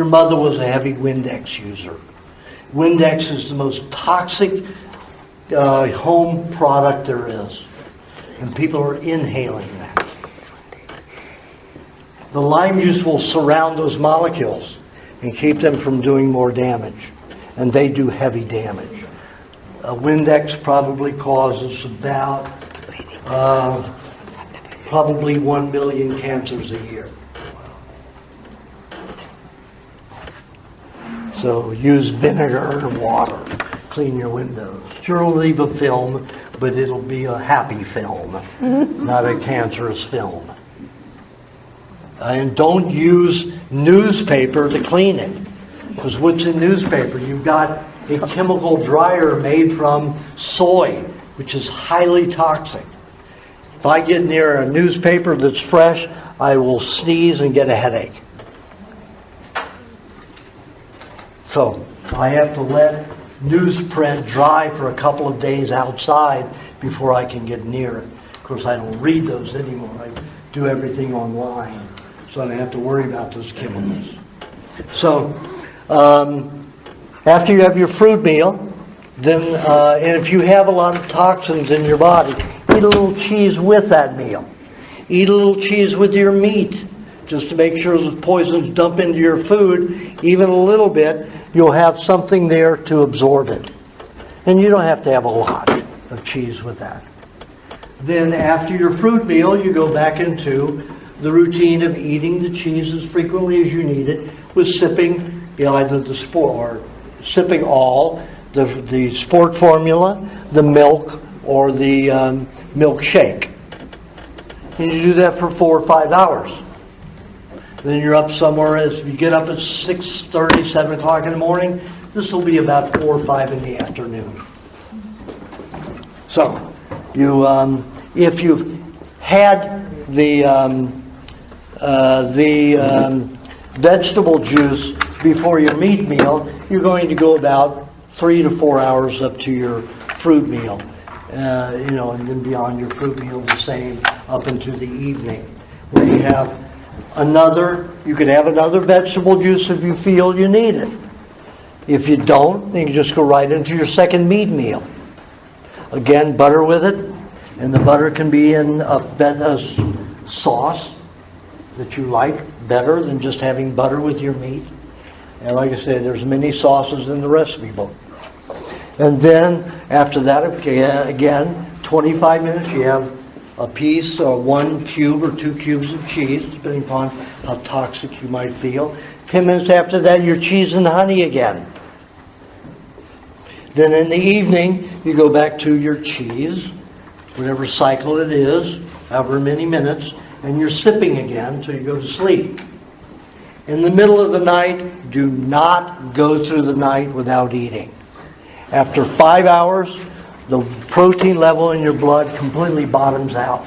mother was a heavy Windex user. Windex is the most toxic home product there is. And people are inhaling that. The lime juice will surround those molecules and keep them from doing more damage. And they do heavy damage. Windex probably causes about probably 1 million cancers a year. So use vinegar and water clean your windows. Sure, will leave a film, but it'll be a happy film, not a cancerous film. And don't use newspaper to clean it. Because what's in newspaper? You've got a chemical dryer made from soy, which is highly toxic. If I get near a newspaper that's fresh, I will sneeze and get a headache. So I have to let newsprint dry for a couple of days outside before I can get near it. Of course, I don't read those anymore. I do everything online, so I don't have to worry about those chemicals. So after you have your fruit meal, then and if you have a lot of toxins in your body, eat a little cheese with that meal. Eat a little cheese with your meat, just to make sure the poisons dump into your food, even a little bit. You'll have something there to absorb it. And you don't have to have a lot of cheese with that. Then after your fruit meal, you go back into the routine of eating the cheese as frequently as you need it, with sipping either the sport or sipping all, the sport formula, the milk, or the milkshake. And you do that for 4 or 5 hours. Then you're up somewhere, as you get up at 6:30, 7 o'clock in the morning, this will be about 4 or 5 in the afternoon. So, if you've had the vegetable juice before your meat meal, you're going to go about 3 to 4 hours up to your fruit meal. And then beyond your fruit meal, the same up into the evening. When you have you could have another vegetable juice if you feel you need it. If you don't, then you just go right into your second meat meal. Again, butter with it, and the butter can be in a sauce that you like better than just having butter with your meat. And like I said, there's many sauces in the recipe book. And then after that, again, 25 minutes, you have a piece or 1 cube or 2 cubes of cheese, depending upon how toxic you might feel. 10 minutes after that, your cheese and honey again. Then in the evening, you go back to your cheese, whatever cycle it is, however many minutes, and you're sipping again until you go to sleep. In the middle of the night, do not go through the night without eating. After 5 hours, the protein level in your blood completely bottoms out.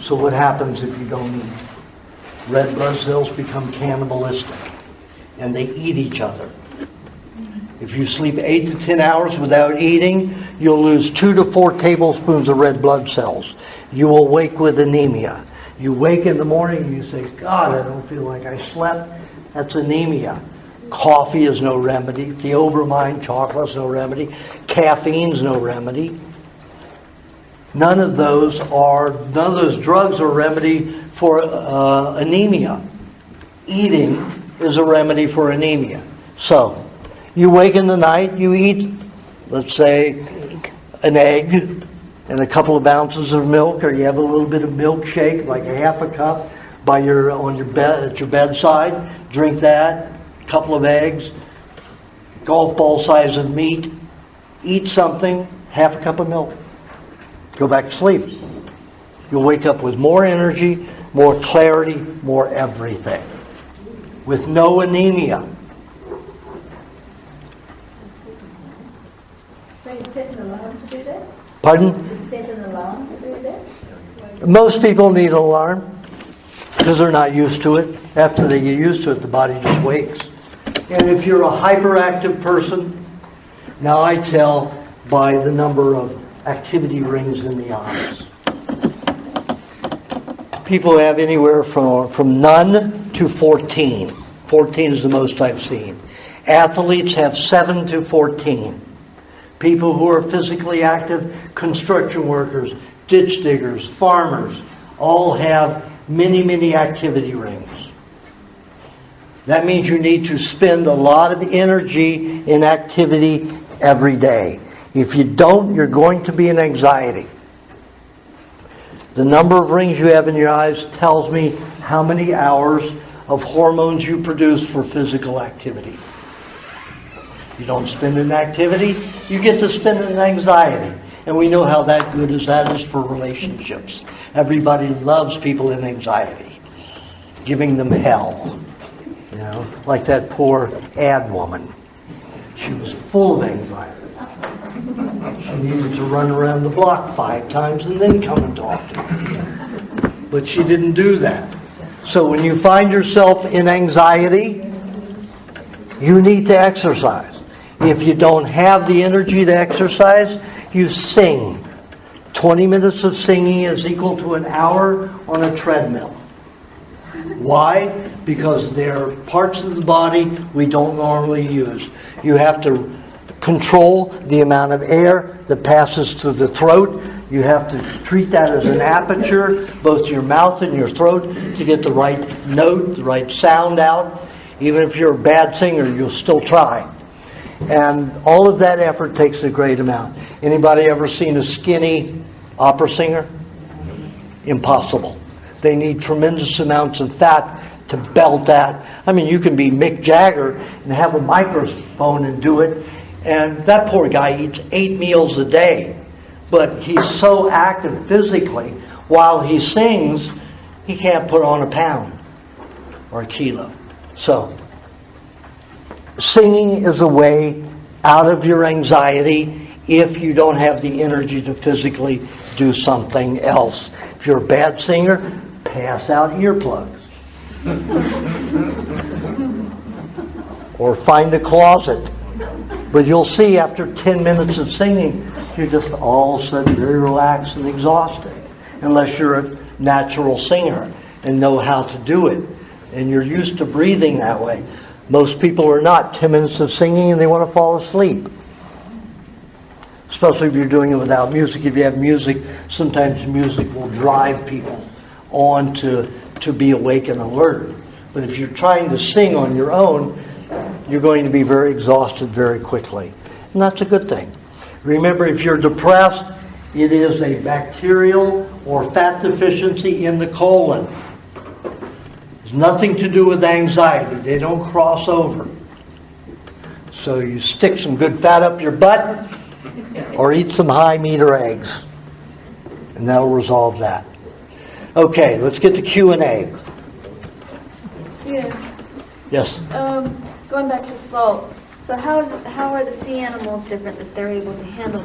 So what happens if you don't eat? Red blood cells become cannibalistic, and they eat each other. If you sleep 8 to 10 hours without eating, you'll lose 2 to 4 tablespoons of red blood cells. You will wake with anemia. You wake in the morning and you say, God, I don't feel like I slept. That's anemia. Coffee is no remedy. Theobromine, chocolate is no remedy. Caffeine is no remedy. None of those drugs are a remedy for anemia. Eating is a remedy for anemia. So, you wake in the night, you eat, let's say, an egg and a couple of ounces of milk, or you have a little bit of milkshake, like a half a cup, at your bedside. Drink that. Couple of eggs, golf ball size of meat, eat something, half a cup of milk. Go back to sleep. You'll wake up with more energy, more clarity, more everything. With no anemia. So you set an alarm to do that? Pardon? You set an alarm to do that? Most people need an alarm because they're not used to it. After they get used to it, the body just wakes. And if you're a hyperactive person, now I tell by the number of activity rings in the eyes. People have anywhere from none to 14. 14 is the most I've seen. Athletes have 7 to 14. People who are physically active, construction workers, ditch diggers, farmers, all have many, many activity rings. That means you need to spend a lot of energy in activity every day. If you don't, you're going to be in anxiety. The number of rings you have in your eyes tells me how many hours of hormones you produce for physical activity. You don't spend in activity, you get to spend in anxiety. And we know how that is for relationships. Everybody loves people in anxiety, giving them hell. You know, like that poor ad woman. She was full of anxiety. She needed to run around the block 5 times and then come and talk to me. But she didn't do that. So when you find yourself in anxiety, you need to exercise. If you don't have the energy to exercise, you sing. 20 minutes of singing is equal to an hour on a treadmill. Why? Because there are parts of the body we don't normally use. You have to control the amount of air that passes through the throat. You have to treat that as an aperture, both your mouth and your throat, to get the right note, the right sound out. Even if you're a bad singer, you'll still try. And all of that effort takes a great amount. Anybody ever seen a skinny opera singer? Impossible. They need tremendous amounts of fat to belt that. I mean, you can be Mick Jagger and have a microphone and do it. And that poor guy eats 8 meals a day. But he's so active physically, while he sings, he can't put on a pound or a kilo. So, singing is a way out of your anxiety if you don't have the energy to physically do something else. If you're a bad singer, pass out earplugs. Or find a closet. But you'll see after 10 minutes of singing, you're just all of a sudden very relaxed and exhausted. Unless you're a natural singer and know how to do it. And you're used to breathing that way. Most people are not. 10 minutes of singing and they want to fall asleep. Especially if you're doing it without music. If you have music, sometimes music will drive people on to be awake and alert. But if you're trying to sing on your own, you're going to be very exhausted very quickly. And that's a good thing. Remember, if you're depressed, it is a bacterial or fat deficiency in the colon. It's nothing to do with anxiety. They don't cross over. So you stick some good fat up your butt or eat some high meter eggs. And that'll resolve that. Okay, let's get to Q&A. Yeah. Yes? Going back to salt, so how are the sea animals different that they're able to handle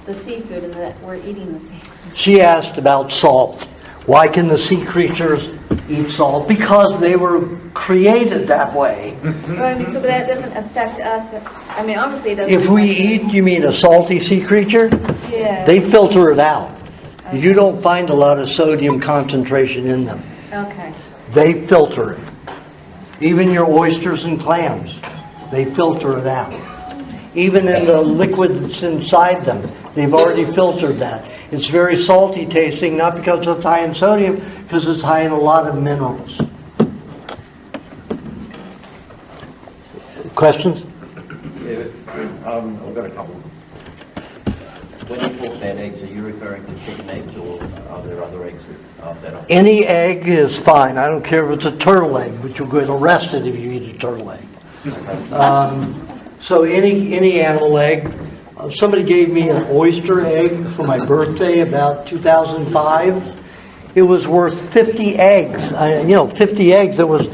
the seafood and that we're eating the seafood? She asked about salt. Why can the sea creatures eat salt? Because they were created that way. So that doesn't affect us. I mean, obviously it doesn't. If we eat, you mean a salty sea creature? Yeah. They filter it out. Okay. You don't find a lot of sodium concentration in them. Okay. They filter it. Even your oysters and clams, they filter it out. Even in the liquid that's inside them, they've already filtered that. It's very salty tasting, not because it's high in sodium, because it's high in a lot of minerals. Questions? Yeah, I've got a couple. When you talk about eggs, are you referring to chicken eggs or are there other eggs that are... Any egg is fine. I don't care if it's a turtle egg, but you'll get arrested if you eat a turtle egg. So any animal egg. Somebody gave me an oyster egg for my birthday about 2005. It was worth 50 eggs. 50 eggs. It was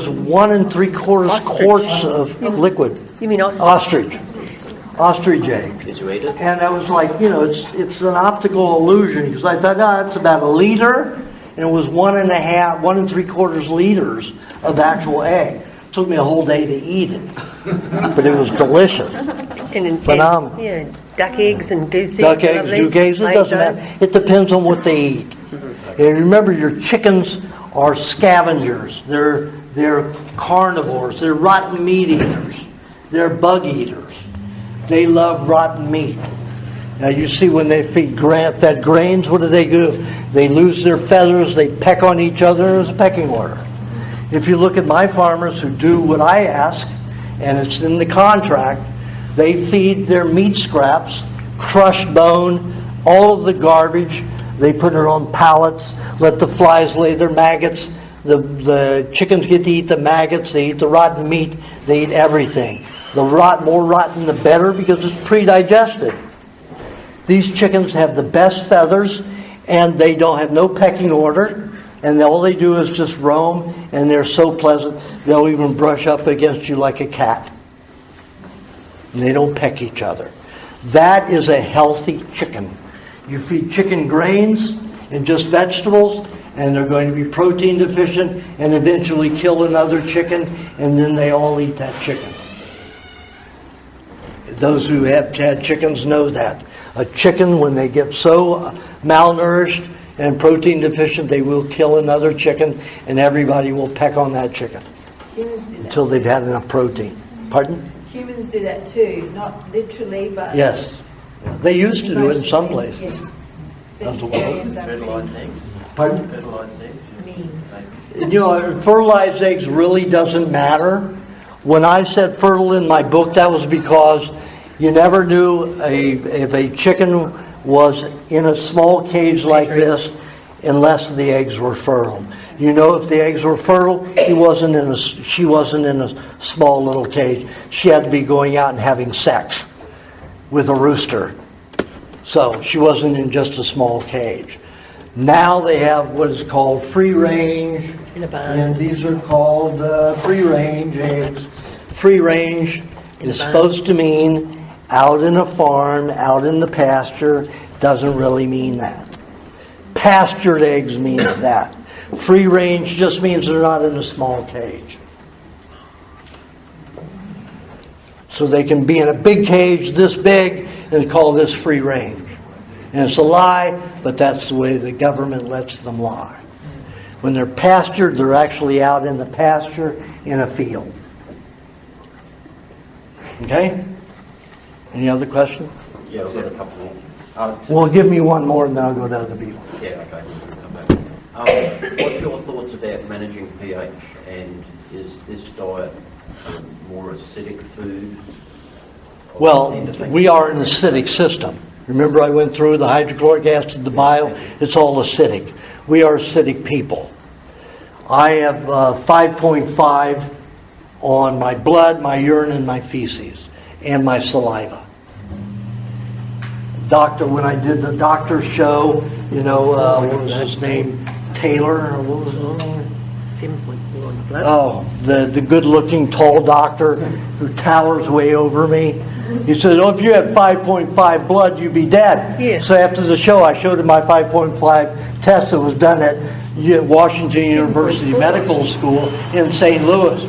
1 3/4 quarts of liquid. You mean ostrich? Ostrich egg. Did you eat it? And I was like, it's an optical illusion because I thought, it's about a liter, and it was 1 3/4 liters of actual egg. It took me a whole day to eat it, but it was delicious. Phenomenal. Yeah, duck eggs and goose eggs. Duck eggs, goose eggs, it doesn't matter. It depends on what they eat. And remember, your chickens are scavengers. They're carnivores. They're rotten meat eaters. They're bug eaters. They love rotten meat. Now you see when they feed fed grains, what do? They lose their feathers, they peck on each other as a pecking order. If you look at my farmers who do what I ask, and it's in the contract, they feed their meat scraps, crushed bone, all of the garbage, they put it on pallets, let the flies lay their maggots, the chickens get to eat the maggots, they eat the rotten meat, they eat everything. more rotten the better because it's pre-digested. These chickens have the best feathers, and they don't have no pecking order, and all they do is just roam, and they're so pleasant, they'll even brush up against you like a cat. And they don't peck each other. That is a healthy chicken. You feed chicken grains and just vegetables, and they're going to be protein deficient and eventually kill another chicken, and then they all eat that chicken. Those who have had chickens know that. A chicken, when they get so malnourished and protein deficient, they will kill another chicken, and everybody will peck on that chicken until they've had enough protein. Pardon? Humans do that too, not literally, but... Yes. They used to do it in some places. Yes. Of the world. Fertilised eggs? Pardon? Fertilised eggs? You know, fertilized eggs really doesn't matter. When I said fertile in my book, that was because you never knew if a chicken was in a small cage like this unless the eggs were fertile. You know, if the eggs were fertile, she wasn't in a small little cage. She had to be going out and having sex with a rooster. So she wasn't in just a small cage. Now they have what is called free range, and these are called free range eggs. Free range is supposed to mean out in a farm, out in the pasture. Doesn't really mean that. Pastured eggs means that. Free range just means they're not in a small cage. So they can be in a big cage this big and call this free range. And it's a lie, but that's the way the government lets them lie. When they're pastured, they're actually out in the pasture in a field. Okay? Any other questions? Yeah, I've got a couple more. Well, give me one more and then I'll go to other people. Yeah, okay. What's your thoughts about managing pH, and is this diet more acidic food? Well, we are an acidic system. Remember I went through the hydrochloric acid, the bile, it's all acidic. We are acidic people. I have 5.5 on my blood, my urine, and my feces, and my saliva. Doctor, when I did the doctor show, you know, what was his name? Taylor? Or what was his name? Oh, the good-looking tall doctor who towers way over me. He said, "Oh, if you had 5.5 blood, you'd be dead." Yes. So after the show, I showed him my 5.5 test that was done at Washington University Medical School in St. Louis.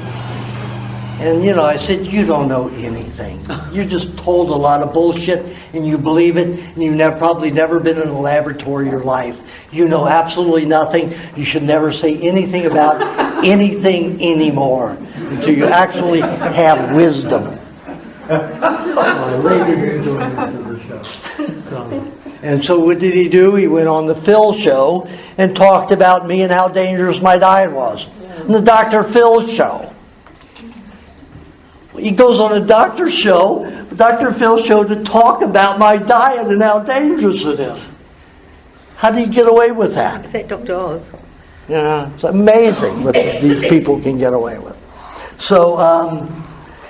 And, you know, I said, "You don't know anything. You're just told a lot of bullshit, and you believe it, and you've probably never been in a laboratory in your life. You know absolutely nothing. You should never say anything about anything anymore until you actually have wisdom." And so what did he do? He went on the Phil show and talked about me and how dangerous my diet was. And the Dr. Phil show. He goes on a doctor show, Dr. Phil show, to talk about my diet and how dangerous it is. How do you get away with that? Is that Dr. Oz? Yeah, it's amazing what these people can get away with. So,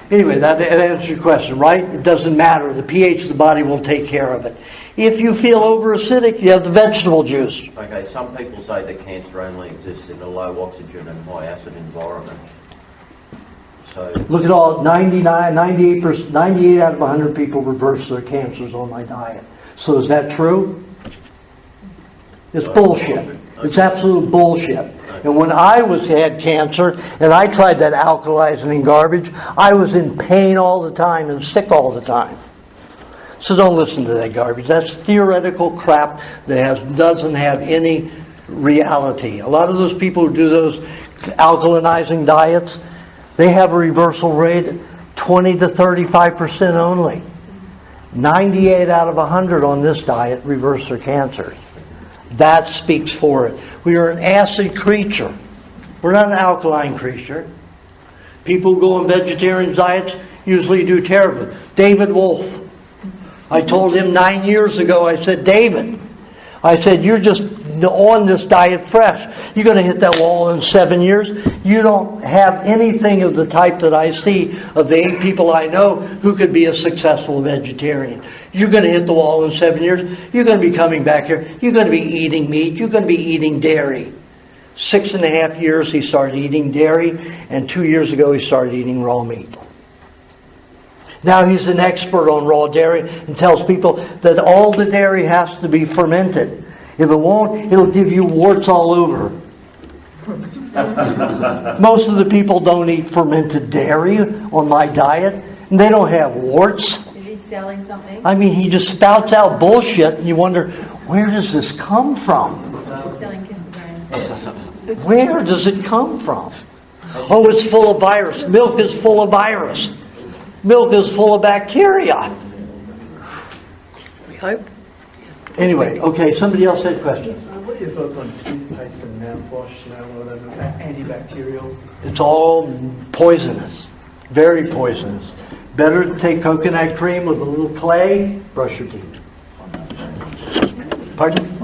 anyway, that answers your question, right? It doesn't matter. The pH of the body will take care of it. If you feel over-acidic, you have the vegetable juice. Okay, some people say that cancer only exists in a low oxygen and high acid environment. So look at all, 98 out of 100 people reverse their cancers on my diet. So is that true? It's bullshit. It's absolute bullshit. And when I had cancer and I tried that alkalizing garbage, I was in pain all the time and sick all the time. So don't listen to that garbage. That's theoretical crap that doesn't have any reality. A lot of those people who do those alkalinizing diets, they have a reversal rate 20 to 35% only. 98 out of 100 on this diet reverse their cancers. That speaks for it. We are an acid creature. We're not an alkaline creature. People who go on vegetarian diets usually do terribly. David Wolf. I told him 9 years ago, I said, "David," I said, "you're just on this diet fresh. You're going to hit that wall in 7 years. You don't have anything of the type that I see of the 8 people I know who could be a successful vegetarian. You're going to hit the wall in 7 years. You're going to be coming back here. You're going to be eating meat. You're going to be eating dairy. 6.5 years he started eating dairy, and 2 years ago he started eating raw meat. Now he's an expert on raw dairy and tells people that all the dairy has to be fermented. If it won't, it'll give you warts all over. Most of the people don't eat fermented dairy on my diet, and they don't have warts. Is he selling something? I mean, he just spouts out bullshit, and you wonder, where does this come from? He's selling Kinder. Where does it come from? Oh, it's full of virus. Milk is full of virus. Milk is full of bacteria. We hope. Anyway, okay, somebody else had questions. What are your thoughts on toothpaste and mouthwash now, all of them antibacterial? It's all poisonous. Very poisonous. Better to take coconut cream with a little clay, brush your teeth. Pardon?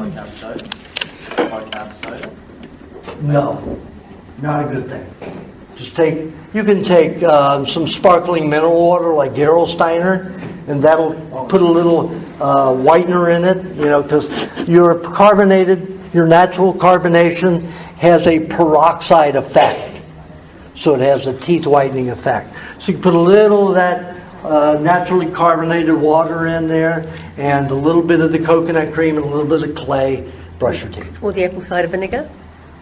No. Not a good thing. You can take some sparkling mineral water like Gerolsteiner, and that'll put a little whitener in it, because your natural carbonation has a peroxide effect. So it has a teeth whitening effect. So you put a little of that naturally carbonated water in there, and a little bit of the coconut cream and a little bit of clay, brush your teeth. Or the apple cider vinegar,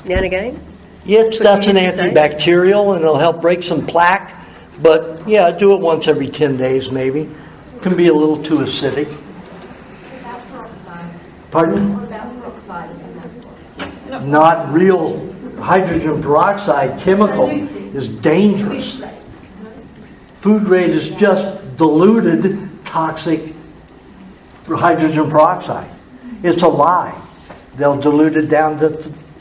now and again. That's an antibacterial, and it'll help break some plaque. But, yeah, do it once every 10 days, maybe. It can be a little too acidic. Pardon? What about peroxide? Not real hydrogen peroxide. Chemical is dangerous. Food grade is just diluted toxic hydrogen peroxide. It's a lie. They'll dilute it down to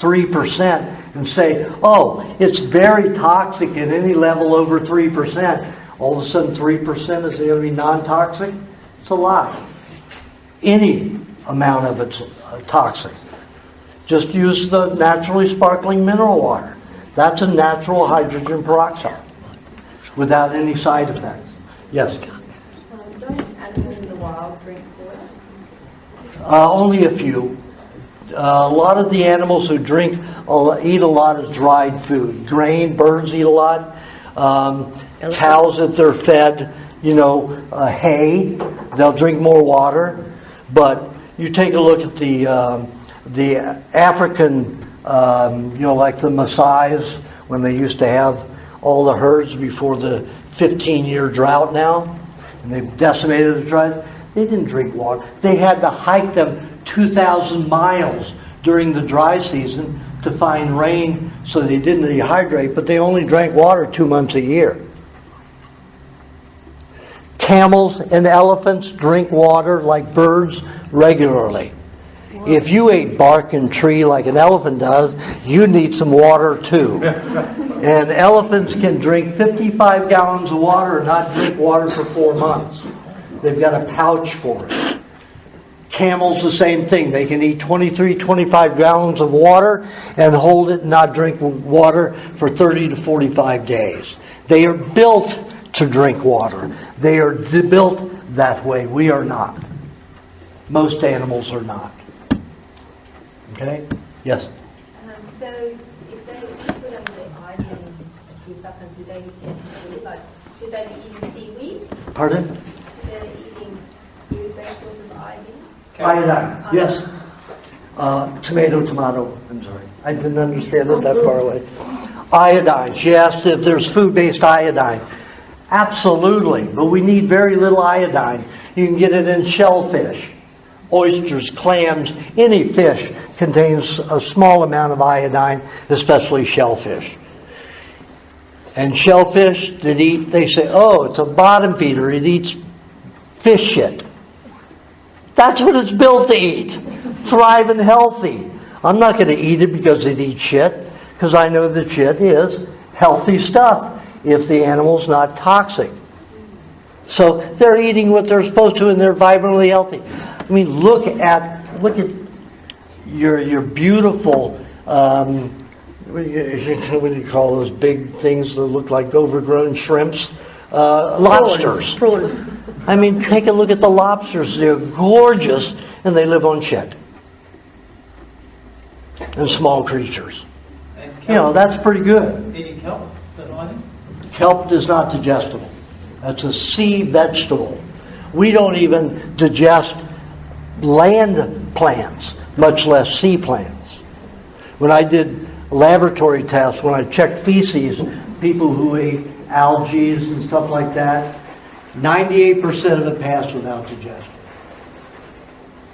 3%. And say, oh, it's very toxic at any level over 3%. All of a sudden 3% is going to be non-toxic? It's a lie. Any amount of it's toxic. Just use the naturally sparkling mineral water. That's a natural hydrogen peroxide without any side effects. Yes? Don't animals in the wild drink water? Only a few. A lot of the animals who drink eat a lot of dried food. Grain, birds eat a lot. Cows, if they're fed, hay, they'll drink more water. But you take a look at the African, like the Maasais, when they used to have all the herds before the 15-year drought now, and they've decimated the drought. They didn't drink water. They had to hike them 2,000 miles during the dry season to find rain, so they didn't dehydrate, but they only drank water 2 months a year. Camels and elephants drink water like birds regularly. If you ate bark and tree like an elephant does, you need some water too. And elephants can drink 55 gallons of water and not drink water for 4 months. They've got a pouch for it. Camels, the same thing. They can eat 23, 25 gallons of water and hold it and not drink water for 30 to 45 days. They are built to drink water. They are built that way. We are not. Most animals are not. Okay? Yes? So if they put on the iodine supplements, do they should they be eating seaweed? Pardon? Should they be eating food vegetables with iodine? Iodine, yes. Tomato. I'm sorry. I didn't understand it that far away. Iodine. She asked if there's food-based iodine. Absolutely. But we need very little iodine. You can get it in shellfish. Oysters, clams, any fish contains a small amount of iodine, especially shellfish. And shellfish that eat, they say, oh, it's a bottom feeder. It eats fish shit. That's what it's built to eat. Thrive and healthy. I'm not going to eat it because it eats shit, because I know that shit is healthy stuff if the animal's not toxic. So they're eating what they're supposed to and they're vibrantly healthy. I mean, look at your beautiful, what do you call those big things that look like overgrown shrimps? Lobsters. Prawns. I mean, take a look at the lobsters. They're gorgeous, and they live on shit. And small creatures. You know, that's pretty good. Eating kelp, is that one? Kelp is not digestible. That's a sea vegetable. We don't even digest land plants, much less sea plants. When I did laboratory tests, when I checked feces, people who ate algae and stuff like that, 98% of it passed without digestion.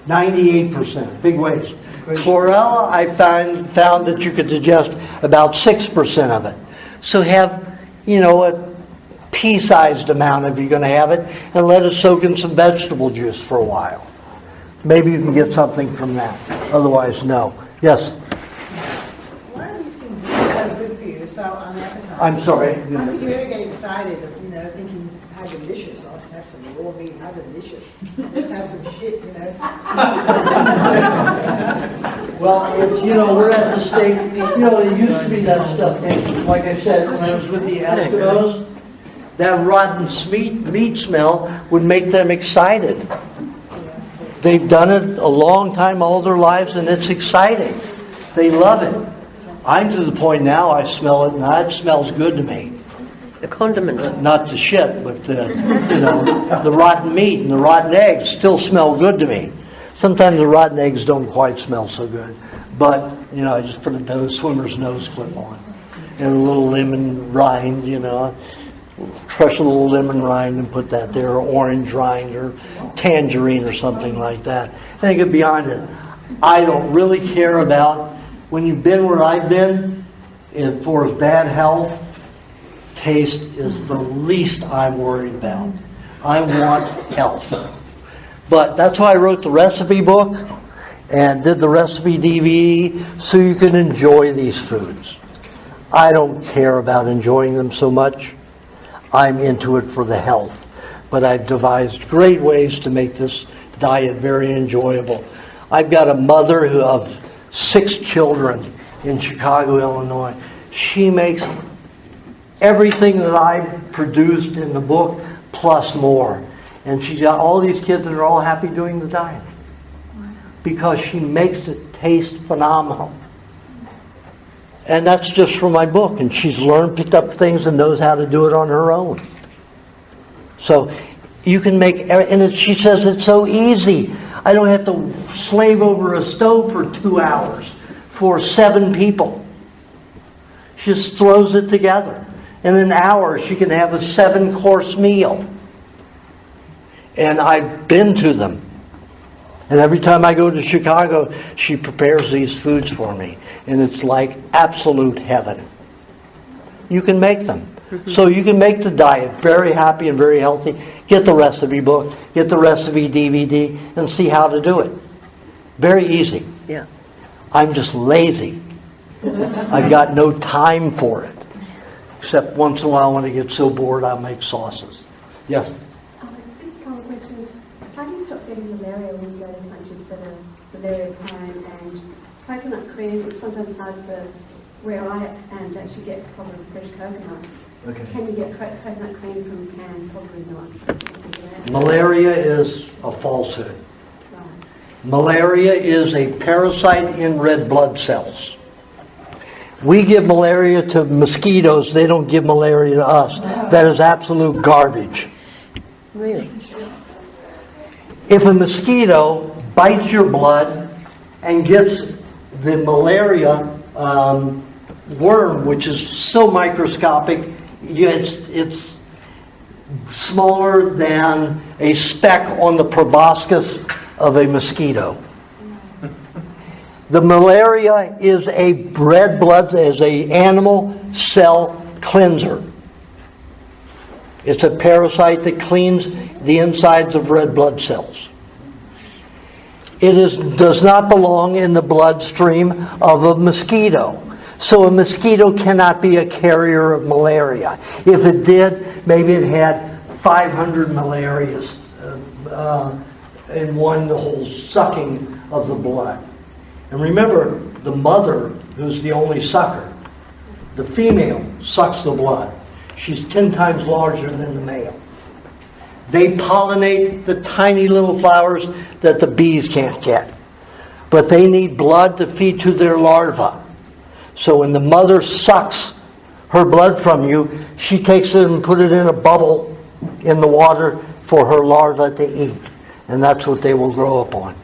98%, big waste. Chlorella, I found that you could digest about 6% of it. So have, you know, a pea-sized amount if you're going to have it, and let it soak in some vegetable juice for a while. Maybe you can get something from that. Otherwise, no. Yes? Why are these things so good for you, so unappetizing? I'm sorry. How could you ever get excited of, thinking, how delicious, let's have some raw meat, how delicious. Let's have some shit, Well, we're at the stage, it used to be that stuff. And like I said, when I was with the Eskimos, that rotten meat smell would make them excited. They've done it a long time, all their lives, and it's exciting. They love it. I'm to the point now I smell it, and that smells good to me. The condiment. Not the shit, but the rotten meat and the rotten eggs still smell good to me. Sometimes the rotten eggs don't quite smell so good, but I just put a swimmer's nose clip on and a little lemon rind, crush a little lemon rind and put that there, or orange rind, or tangerine, or something like that. I think it beyond it. I don't really care about when you've been where I've been. For bad health, taste is the least I'm worried about. I want health. But that's why I wrote the recipe book and did the recipe DVD, so you can enjoy these foods. I don't care about enjoying them so much. I'm into it for the health. But I've devised great ways to make this diet very enjoyable. I've got a mother of 6 children in Chicago, Illinois. She makes everything that I've produced in the book, plus more. And she's got all these kids that are all happy doing the diet. Because she makes it taste phenomenal. And that's just from my book. And she's picked up things and knows how to do it on her own. So you can make, and she says it's so easy. I don't have to slave over a stove for 2 hours for 7 people. She just throws it together. In an hour, she can have a 7-course meal. And I've been to them. And every time I go to Chicago, she prepares these foods for me. And it's like absolute heaven. You can make them. So you can make the diet very happy and very healthy. Get the recipe book, get the recipe DVD, and see how to do it. Very easy. Yeah. I'm just lazy. I've got no time for it. Except once in a while when I get so bored, I'll make sauces. Yes? Just a couple of questions. How do you stop getting malaria when you go to countries that are malaria prone? And coconut cream, it's sometimes hard for where I am to actually get probably fresh coconut. Okay. Can you get coconut cream from cans? Probably not. Malaria is a falsehood. Right. Malaria is a parasite in red blood cells. We give malaria to mosquitoes. They don't give malaria to us. That is absolute garbage. Really? If a mosquito bites your blood and gets the malaria worm, which is so microscopic, it's smaller than a speck on the proboscis of a mosquito. The malaria is a red blood, is a animal cell cleanser. It's a parasite that cleans the insides of red blood cells. It does not belong in the bloodstream of a mosquito. So a mosquito cannot be a carrier of malaria. If it did, maybe it had 500 malarias in one whole sucking of the blood. And remember, the mother, who's the only sucker, the female sucks the blood. She's 10 times larger than the male. They pollinate the tiny little flowers that the bees can't get. But they need blood to feed to their larvae. So when the mother sucks her blood from you, she takes it and puts it in a bubble in the water for her larvae to eat. And that's what they will grow up on.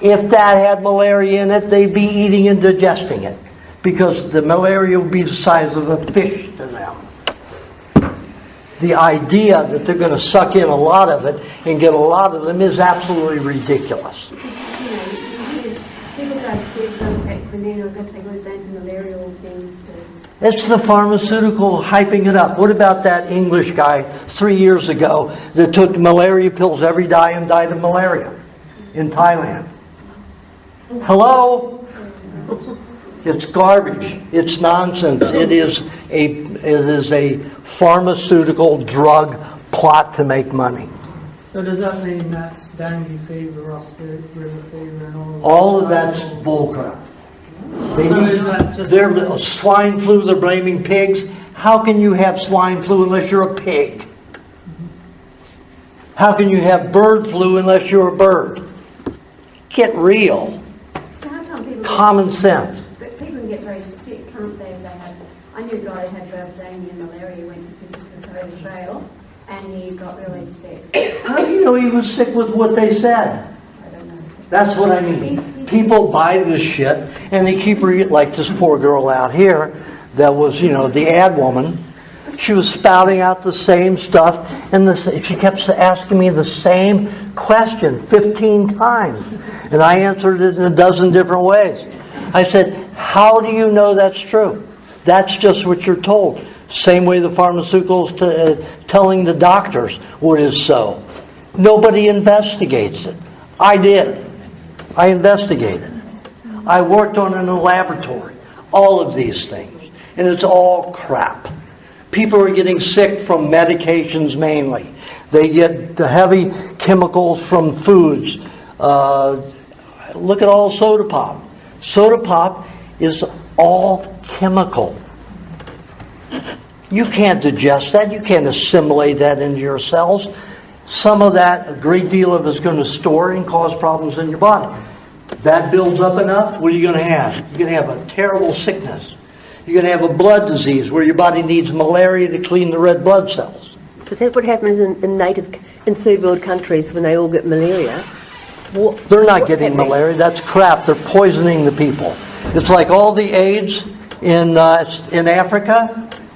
If that had malaria in it, they'd be eating and digesting it. Because the malaria would be the size of a fish to them. The idea that they're going to suck in a lot of it and get a lot of them is absolutely ridiculous. People go to contact and then go take those anti-malarial things to... It's the pharmaceutical hyping it up. What about that English guy 3 years ago that took malaria pills every day and died of malaria in Thailand? Hello? It's garbage. It's nonsense. It is a pharmaceutical drug plot to make money. So does that mean that's dengue fever, river fever and all of that? All of that's bullcrap. They're swine flu, they're blaming pigs. How can you have swine flu unless you're a pig? How can you have bird flu unless you're a bird? Get real. Common sense. But people can get very sick, can't they? I knew a guy who had dengue and malaria, went to the Trail, and he got really sick. How do you know he was sick with what they said? I don't know. That's what I mean. People buy this shit, and they keep like this poor girl out here that was, the ad woman. She was spouting out the same stuff, and she kept asking me the same question 15 times. And I answered it in a dozen different ways. I said, how do you know that's true? That's just what you're told. Same way the pharmaceuticals telling the doctors what is so. Nobody investigates it. I did. I investigated. I worked on it in a laboratory. All of these things. And it's all crap. People are getting sick from medications mainly. They get the heavy chemicals from foods. Look at all soda pop. Soda pop is all chemical. You can't digest that. You can't assimilate that into your cells. Some of that, a great deal of it is going to store and cause problems in your body. That builds up enough, what are you going to have? You're going to have a terrible sickness. You're going to have a blood disease where your body needs malaria to clean the red blood cells. Is that what happens in third world countries when they all get malaria? They're not getting malaria. That's crap. They're poisoning the people. It's like all the AIDS in Africa.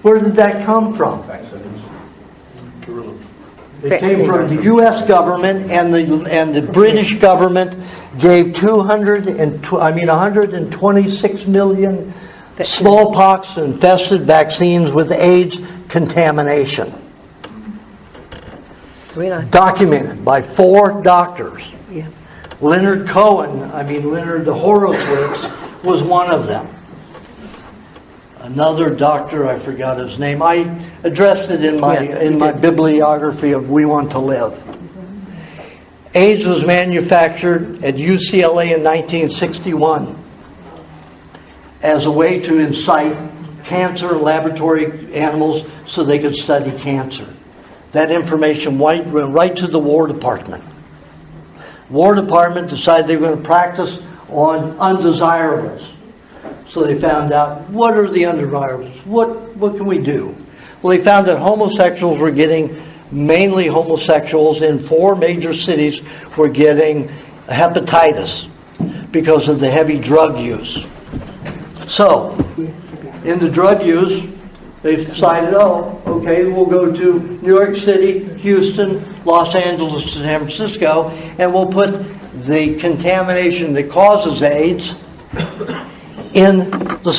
Where did that come from? It came from the U.S. government, and the British government gave 126 million smallpox-infested vaccines with AIDS contamination. Really? Documented by 4 doctors. Yeah. Leonard Horowitz was one of them. Another doctor, I forgot his name. I addressed it in my bibliography of We Want to Live. AIDS was manufactured at UCLA in 1961 as a way to incite cancer laboratory animals so they could study cancer. That information went right to the War Department. War Department decided they were going to practice on undesirables. So they found out, what are the undesirables? What can we do? Well, they found that mainly homosexuals in 4 major cities were getting hepatitis because of the heavy drug use. So, in the drug use, they decided, okay, we'll go to New York City, Houston, Los Angeles, San Francisco, and we'll put the contamination that causes AIDS in the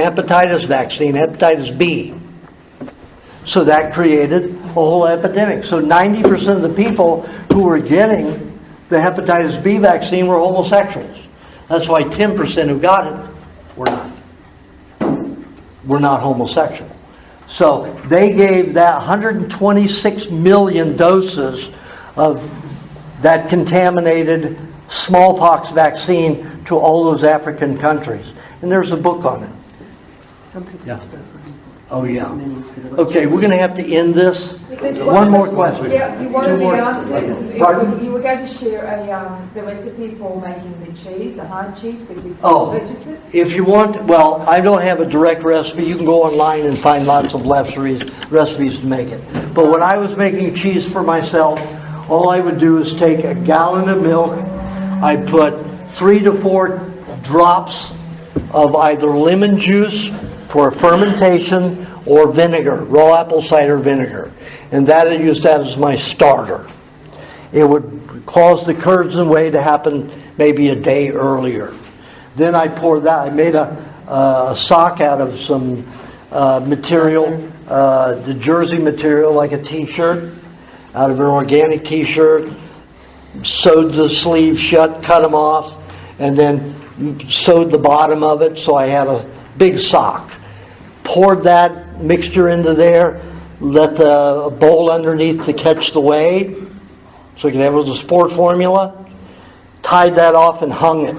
hepatitis vaccine, hepatitis B. So that created a whole epidemic. So 90% of the people who were getting the hepatitis B vaccine were homosexuals. That's why 10% who got it were not homosexual. So they gave that 126 million doses of that contaminated smallpox vaccine to all those African countries. And there's a book on it. Yeah. Oh, yeah. Okay, we're going to have to end this. One more question. Yeah, you wanted Two more. to ask Pardon? you were going to share the recipe for making the cheese, the hard cheese, that you Oh, purchase it? if you want, well, I don't have a direct recipe. You can go online and find lots of recipes to make it. But when I was making cheese for myself, all I would do is take a gallon of milk. I'd put 3 to 4 drops of either lemon juice for fermentation or vinegar, raw apple cider vinegar. And that I used that as my starter. It would cause the curds and whey to happen maybe a day earlier. Then I poured that. I made a sock out of some material, the jersey material, like a t-shirt, out of an organic t-shirt, sewed the sleeves shut, cut them off, and then sewed the bottom of it so I had a big sock. Poured that mixture into there, let the bowl underneath to catch the whey, so you can have it as a sport formula. Tied that off and hung it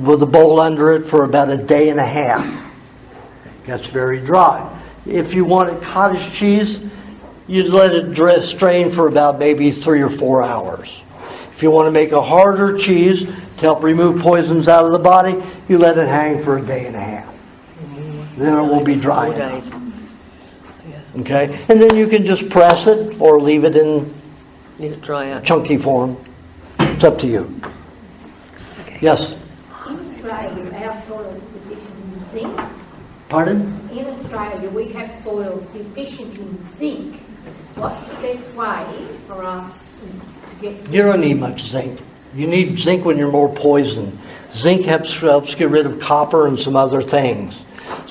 with the bowl under it for about a day and a half. Gets very dry. If you wanted cottage cheese, you'd let it strain for about maybe 3 or 4 hours. If you want to make a harder cheese to help remove poisons out of the body, you let it hang for a day and a half. Then it will be dry enough. Okay? And then you can just press it or leave it in chunky form. It's up to you. Okay. Yes? In Australia, our soil is deficient in zinc. Pardon? In Australia, we have soils deficient in zinc. What's the best way for us to get... You don't need much zinc. You need zinc when you're more poisoned. Zinc helps get rid of copper and some other things.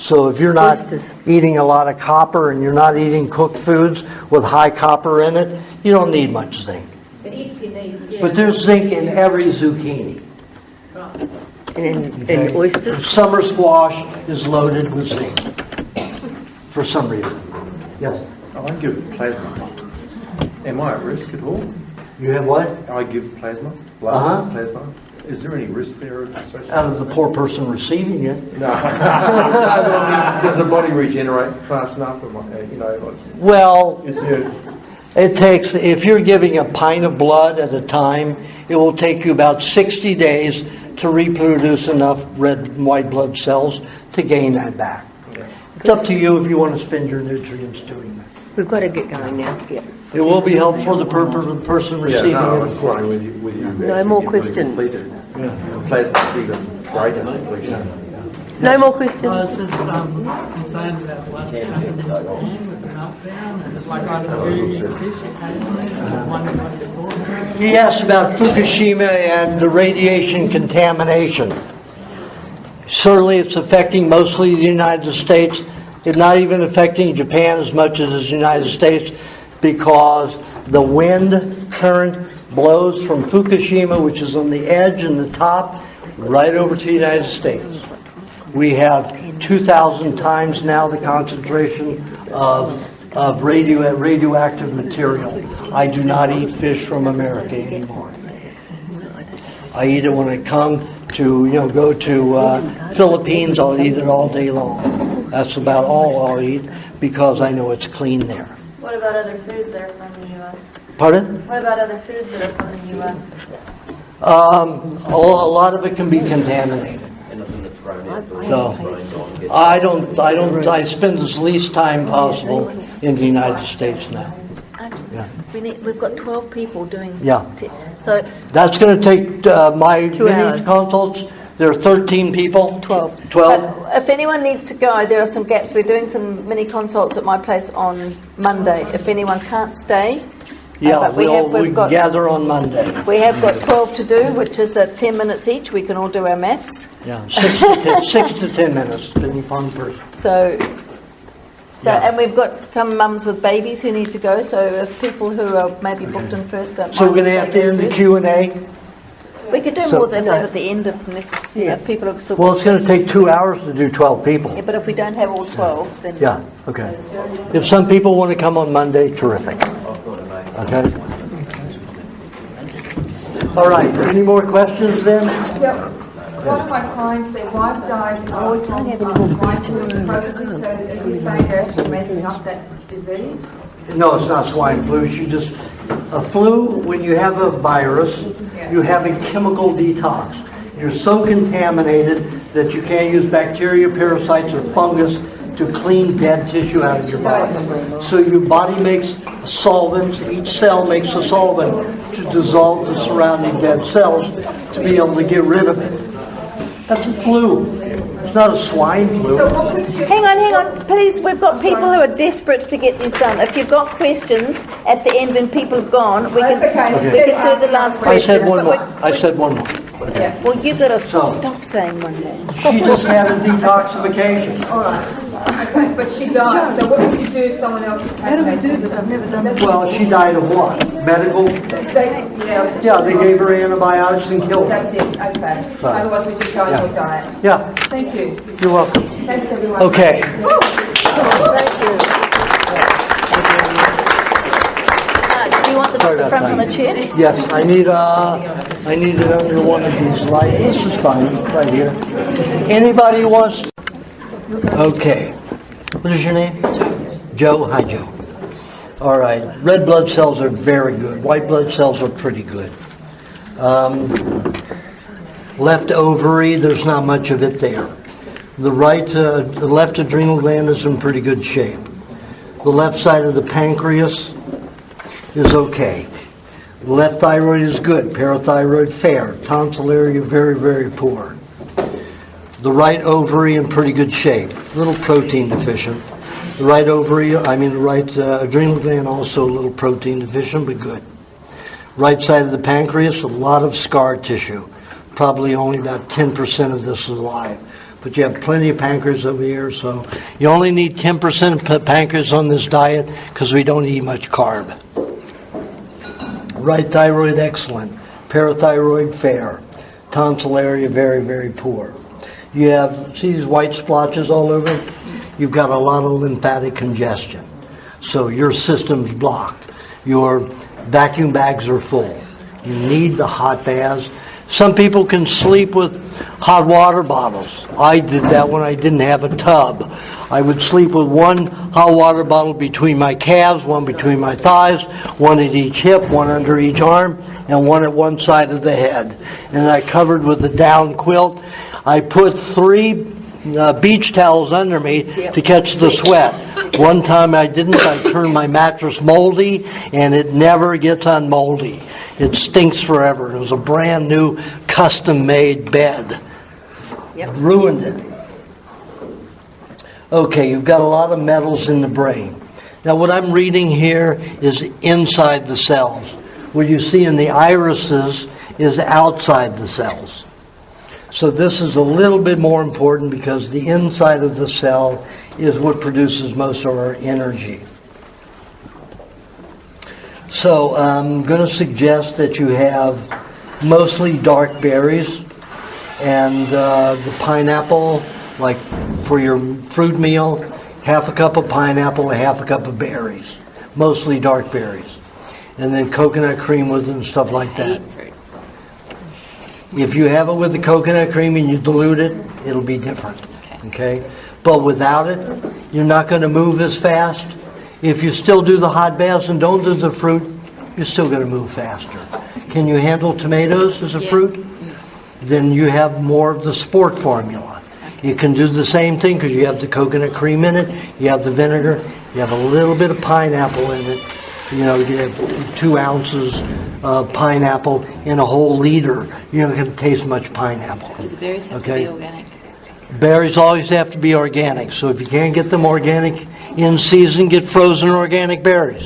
So if you're not eating a lot of copper and you're not eating cooked foods with high copper in it, you don't need much zinc. But if you need... But there's zinc in every zucchini. Right. And oysters? Summer squash is loaded with zinc. For some reason. Yes? I give plasma. Am I at risk at all? You have what? I give plasma. Blood plasma. Is there any risk there associated? Out of the poor person receiving it. No. Does the body regenerate fast enough? Well, is there... it takes, if you're giving a pint of blood at a time, it will take you about 60 days to reproduce enough red and white blood cells to gain that back. It's up to you if you want to spend your nutrients doing that. We've got to get going now. Yeah. It will be helpful for the person receiving I it. was flying with you. No more questions. Plasma is even greater completion. No more questions. I was just concerned about blood coming with the meltdown, and it's like I was doing He asked about Fukushima and the radiation contamination. Certainly it's affecting mostly the United States. It's not even affecting Japan as much as the United States because the wind current blows from Fukushima, which is on the edge and the top, right over to the United States. We have 2,000 times now the concentration of radioactive material. I do not eat fish from America anymore. I eat it when I come to, go to Philippines. I'll eat it all day long. That's about all I'll eat because I know it's clean there. What about other foods that are from the U.S.? Pardon? What about other foods that are from the U.S.? A lot of it can be contaminated. So I spend as least time possible in the United States now. Yeah. We've got 12 people doing So that's going to take my mini consults. There are 13 people. 12. If anyone needs to go, there are some gaps. We're doing some mini consults at my place on Monday. If anyone can't stay, we gather on Monday. We have got 12 to do, which is 10 minutes each. We can all do our maths. Yeah, 6 to 10 minutes, depending upon the person. And we've got some mums with babies who need to go. So if people who are maybe booked in first, so we're going to have to end the Q&A. We could do more than that at the end of this. People are still. Well, it's going to take 2 hours to do 12 people. Yeah, but if we don't have all 12, then. Yeah. Okay. If some people want to come on Monday, terrific. Okay. All right, any more questions then? Yep. One of my clients, their wife died of swine flu, so are you saying they're actually making up that disease? No, it's not swine flu. A flu, when you have a virus, you have a chemical detox. You're so contaminated that you can't use bacteria, parasites, or fungus to clean dead tissue out of your body. So your body makes solvents, each cell makes a solvent to dissolve the surrounding dead cells to be able to get rid of it. That's a flu. It's not a swine flu. Hang on, please. We've got people who are desperate to get this done. If you've got questions at the end when people have gone, we can do the last question. I said one more. Yeah. Well, you've got to stop saying one more. She just had a detoxification. All right. Okay, but she died. So what would you do if someone else had this? I've never done that. Well, she died of what? Medical? Yeah, they gave her antibiotics and killed her. That's it. Okay. So, otherwise, we just go on your diet. Yeah. Thank you. You're welcome. Thanks, everyone. Okay. Thank you. Do you want them at the front on the chair? Yes, I need it under one of these lights. This is fine, right here. Anybody who wants? Okay. What is your name? Joe. Hi, Joe. All right. Red blood cells are very good. White blood cells are pretty good. Left ovary, there's not much of it there. The left adrenal gland is in pretty good shape. The left side of the pancreas is okay. The left thyroid is good. Parathyroid fair. Tonsil area very, very poor. The right ovary in pretty good shape. A little protein deficient. The right adrenal gland also a little protein deficient, but good. Right side of the pancreas, a lot of scar tissue. Probably only about 10% of this is alive. But you have plenty of pancreas over here, so you only need 10% of pancreas on this diet because we don't eat much carb. Right thyroid, excellent. Parathyroid, fair. Tonsil area, very, very poor. You have, see these white splotches all over? You've got a lot of lymphatic congestion. So your system's blocked. Your vacuum bags are full. You need the hot baths. Some people can sleep with hot water bottles. I did that when I didn't have a tub. I would sleep with one hot water bottle between my calves, one between my thighs, one at each hip, one under each arm, and one at one side of the head. And I covered with a down quilt. I put 3 beach towels under me to catch the sweat. One time I didn't. I turned my mattress moldy, and it never gets unmoldy. It stinks forever. It was a brand new, custom-made bed. Ruined it. Okay, you've got a lot of metals in the brain. Now what I'm reading here is inside the cells. What you see in the irises is outside the cells. So this is a little bit more important because the inside of the cell is what produces most of our energy. So I'm going to suggest that you have mostly dark berries and the pineapple, like for your fruit meal, half a cup of pineapple, a half a cup of berries, mostly dark berries. And then coconut cream with it and stuff like that. If you have it with the coconut cream and you dilute it, it'll be different. Okay? But without it, you're not going to move as fast. If you still do the hot baths and don't do the fruit, you're still going to move faster. Can you handle tomatoes as a fruit? Then you have more of the sport formula. You can do the same thing because you have the coconut cream in it, you have the vinegar, you have a little bit of pineapple in it. You know, you have 2 ounces of pineapple in a whole liter. You're not going to taste much pineapple. Do the berries have to be organic? Berries always have to be organic. So if you can't get them organic in season, get frozen organic berries.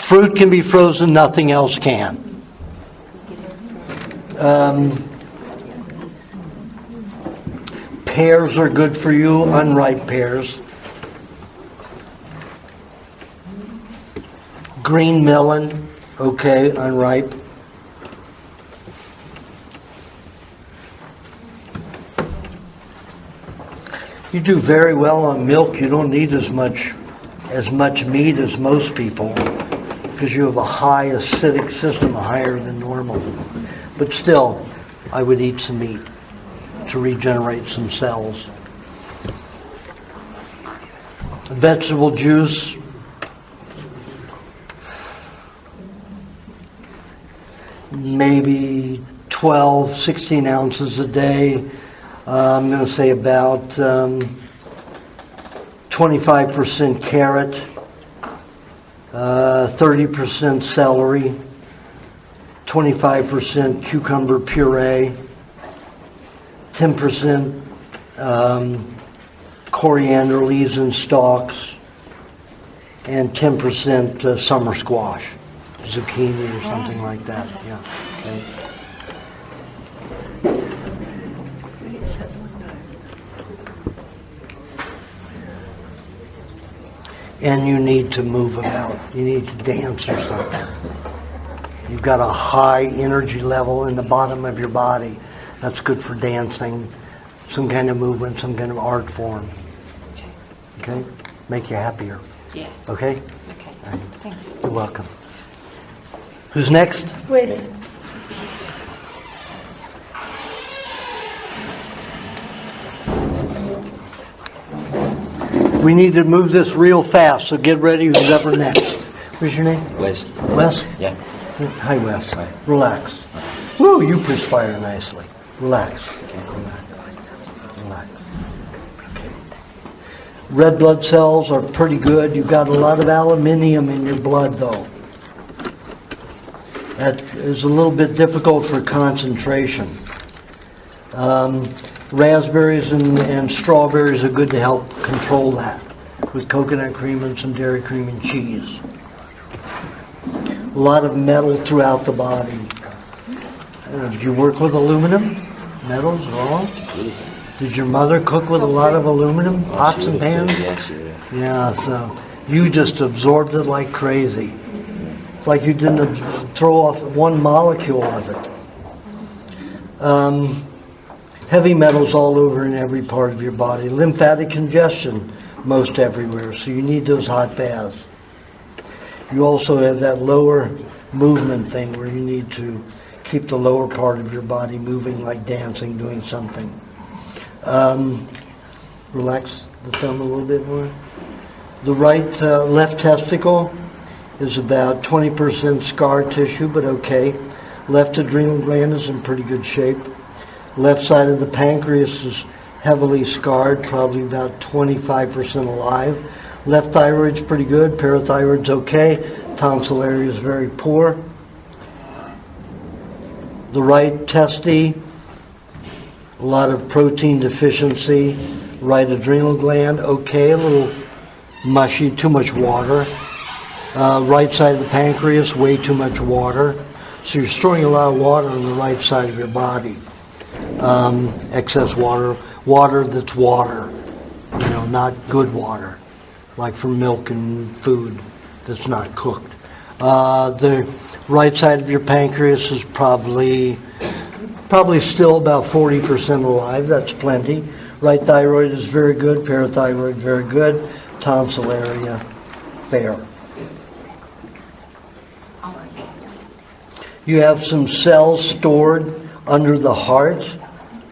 Fruit can be frozen, nothing else can. Pears are good for you, unripe pears. Green melon, okay, unripe. You do very well on milk. You don't need as much meat as most people because you have a high acidic system, higher than normal. But still, I would eat some meat to regenerate some cells. Vegetable juice, maybe 12, 16 ounces a day. I'm going to say about 25% carrot, 30% celery, 25% cucumber puree, 10% coriander leaves and stalks, and 10% summer squash, zucchini or something like that. Yeah. Okay. And you need to move about. You need to dance or something. You've got a high energy level in the bottom of your body. That's good for dancing, some kind of movement, some kind of art form. Okay? Make you happier. Yeah. Okay? Okay. Right. Thanks. You're welcome. Who's next? Wes. We need to move this real fast, so get ready. Who's ever next? What's your name? Wes. Wes? Yeah. Hi, Wes. Hi. Relax. Woo, you perspire nicely. Relax. Relax. Okay. Red blood cells are pretty good. You've got a lot of aluminium in your blood, though. That is a little bit difficult for concentration. Raspberries and strawberries are good to help control that, with coconut cream and some dairy cream and cheese. A lot of metal throughout the body. Did you work with aluminum? Metals at all? Did your mother cook with a lot of aluminum? Pots and pans? Yeah, so you just absorbed it like crazy. It's like you didn't throw off one molecule of it. Heavy metals all over in every part of your body. Lymphatic congestion most everywhere, so you need those hot baths. You also have that lower movement thing where you need to keep the lower part of your body moving, like dancing, doing something. Relax the thumb a little bit more. The left testicle is about 20% scar tissue, but okay. Left adrenal gland is in pretty good shape. Left side of the pancreas is heavily scarred, probably about 25% alive. Left thyroid's pretty good. Parathyroid's okay. Tonsil area is very poor. The right testy, a lot of protein deficiency. Right adrenal gland, okay, a little mushy, too much water. Right side of the pancreas, way too much water. So you're storing a lot of water on the right side of your body. Excess water that's water, not good water, like from milk and food that's not cooked. The right side of your pancreas is probably still about 40% alive. That's plenty. Right thyroid is very good. Parathyroid very good. Tonsil area fair. You have some cells stored under the heart,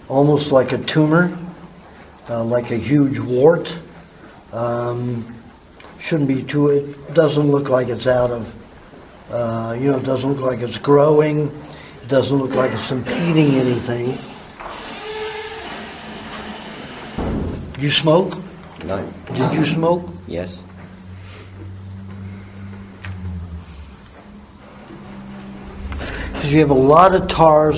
almost like a tumor, like a huge wart. Shouldn't be too. It doesn't look like it's out of. It doesn't look like it's growing. It doesn't look like it's impeding anything. You smoke? No. Did you smoke? Yes. Because you have a lot of TARS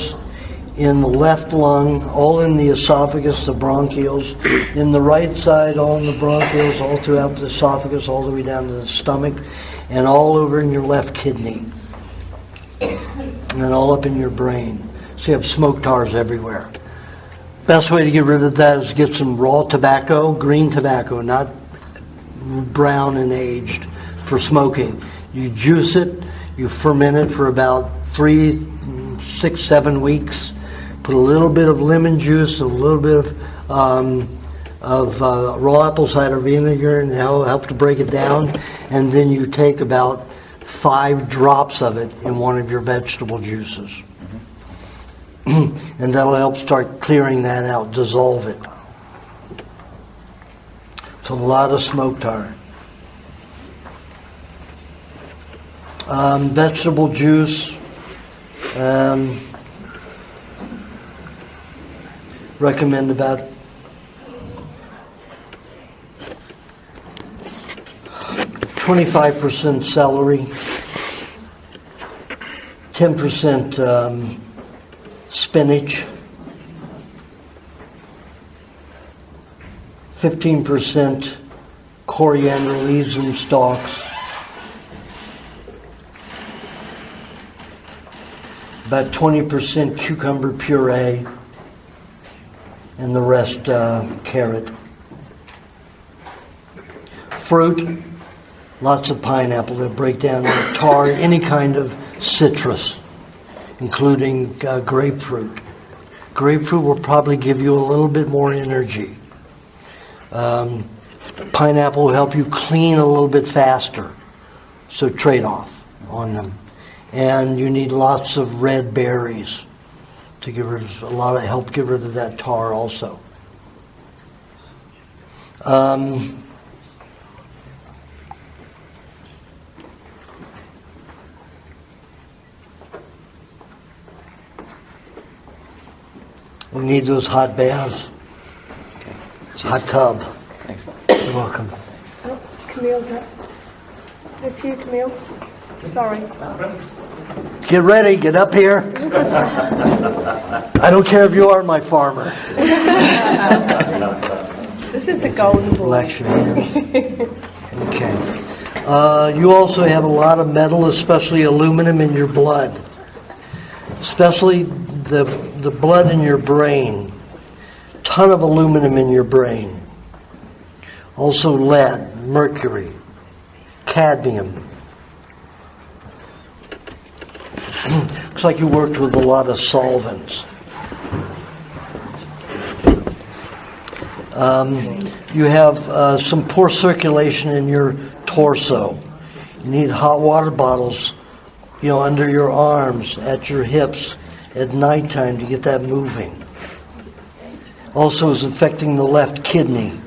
in the left lung, all in the esophagus, the bronchioles. In the right side, all in the bronchioles, all throughout the esophagus, all the way down to the stomach, and all over in your left kidney. And then all up in your brain. So you have smoke TARS everywhere. Best way to get rid of that is get some raw tobacco, green tobacco, not brown and aged, for smoking. You juice it, you ferment it for about 3, 6, 7 weeks. Put a little bit of lemon juice, a little bit of raw apple cider vinegar, and help to break it down. And then you take about 5 drops of it in one of your vegetable juices. And that'll help start clearing that out, dissolve it. So a lot of smoke tar. Vegetable juice. Recommend about 25% celery, 10% spinach, 15% coriander leaves and stalks, about 20% cucumber puree, and the rest carrot. Fruit, lots of pineapple that break down the tar, any kind of citrus, including grapefruit. Grapefruit will probably give you a little bit more energy. Pineapple will help you clean a little bit faster, so trade off on them. And you need lots of red berries to give rid of help get rid of that tar also. We need those hot baths. Hot tub. Thanks. You're welcome. Oh, Camille's up. That's you, Camille. Sorry. Get ready, get up here. I don't care if you are my farmer. This is the golden boy. Lecture. Okay. You also have a lot of metal, especially aluminum, in your blood. Especially the blood in your brain. Ton of aluminum in your brain. Also lead, mercury, cadmium. Looks like you worked with a lot of solvents. You have some poor circulation in your torso. You need hot water bottles, under your arms, at your hips, at nighttime to get that moving. Also is affecting the left kidney.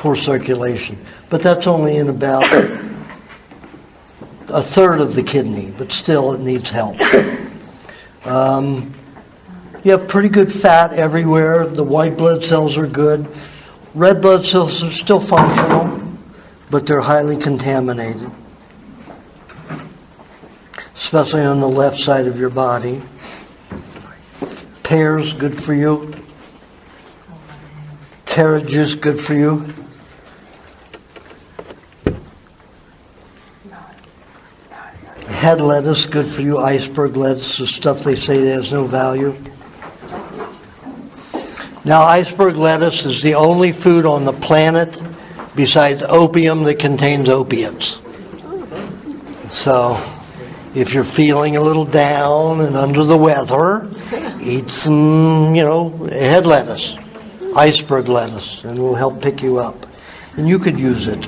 Poor circulation. But that's only in about a third of the kidney, but still it needs help. You have pretty good fat everywhere. The white blood cells are good. Red blood cells are still functional, but they're highly contaminated, especially on the left side of your body. Pears, good for you. Carrot juice, good for you. Head lettuce, good for you. Iceberg lettuce is stuff they say that has no value. Now, iceberg lettuce is the only food on the planet besides opium that contains opiates. So, if you're feeling a little down and under the weather, eat some, head lettuce, iceberg lettuce, and it will help pick you up. And you could use it.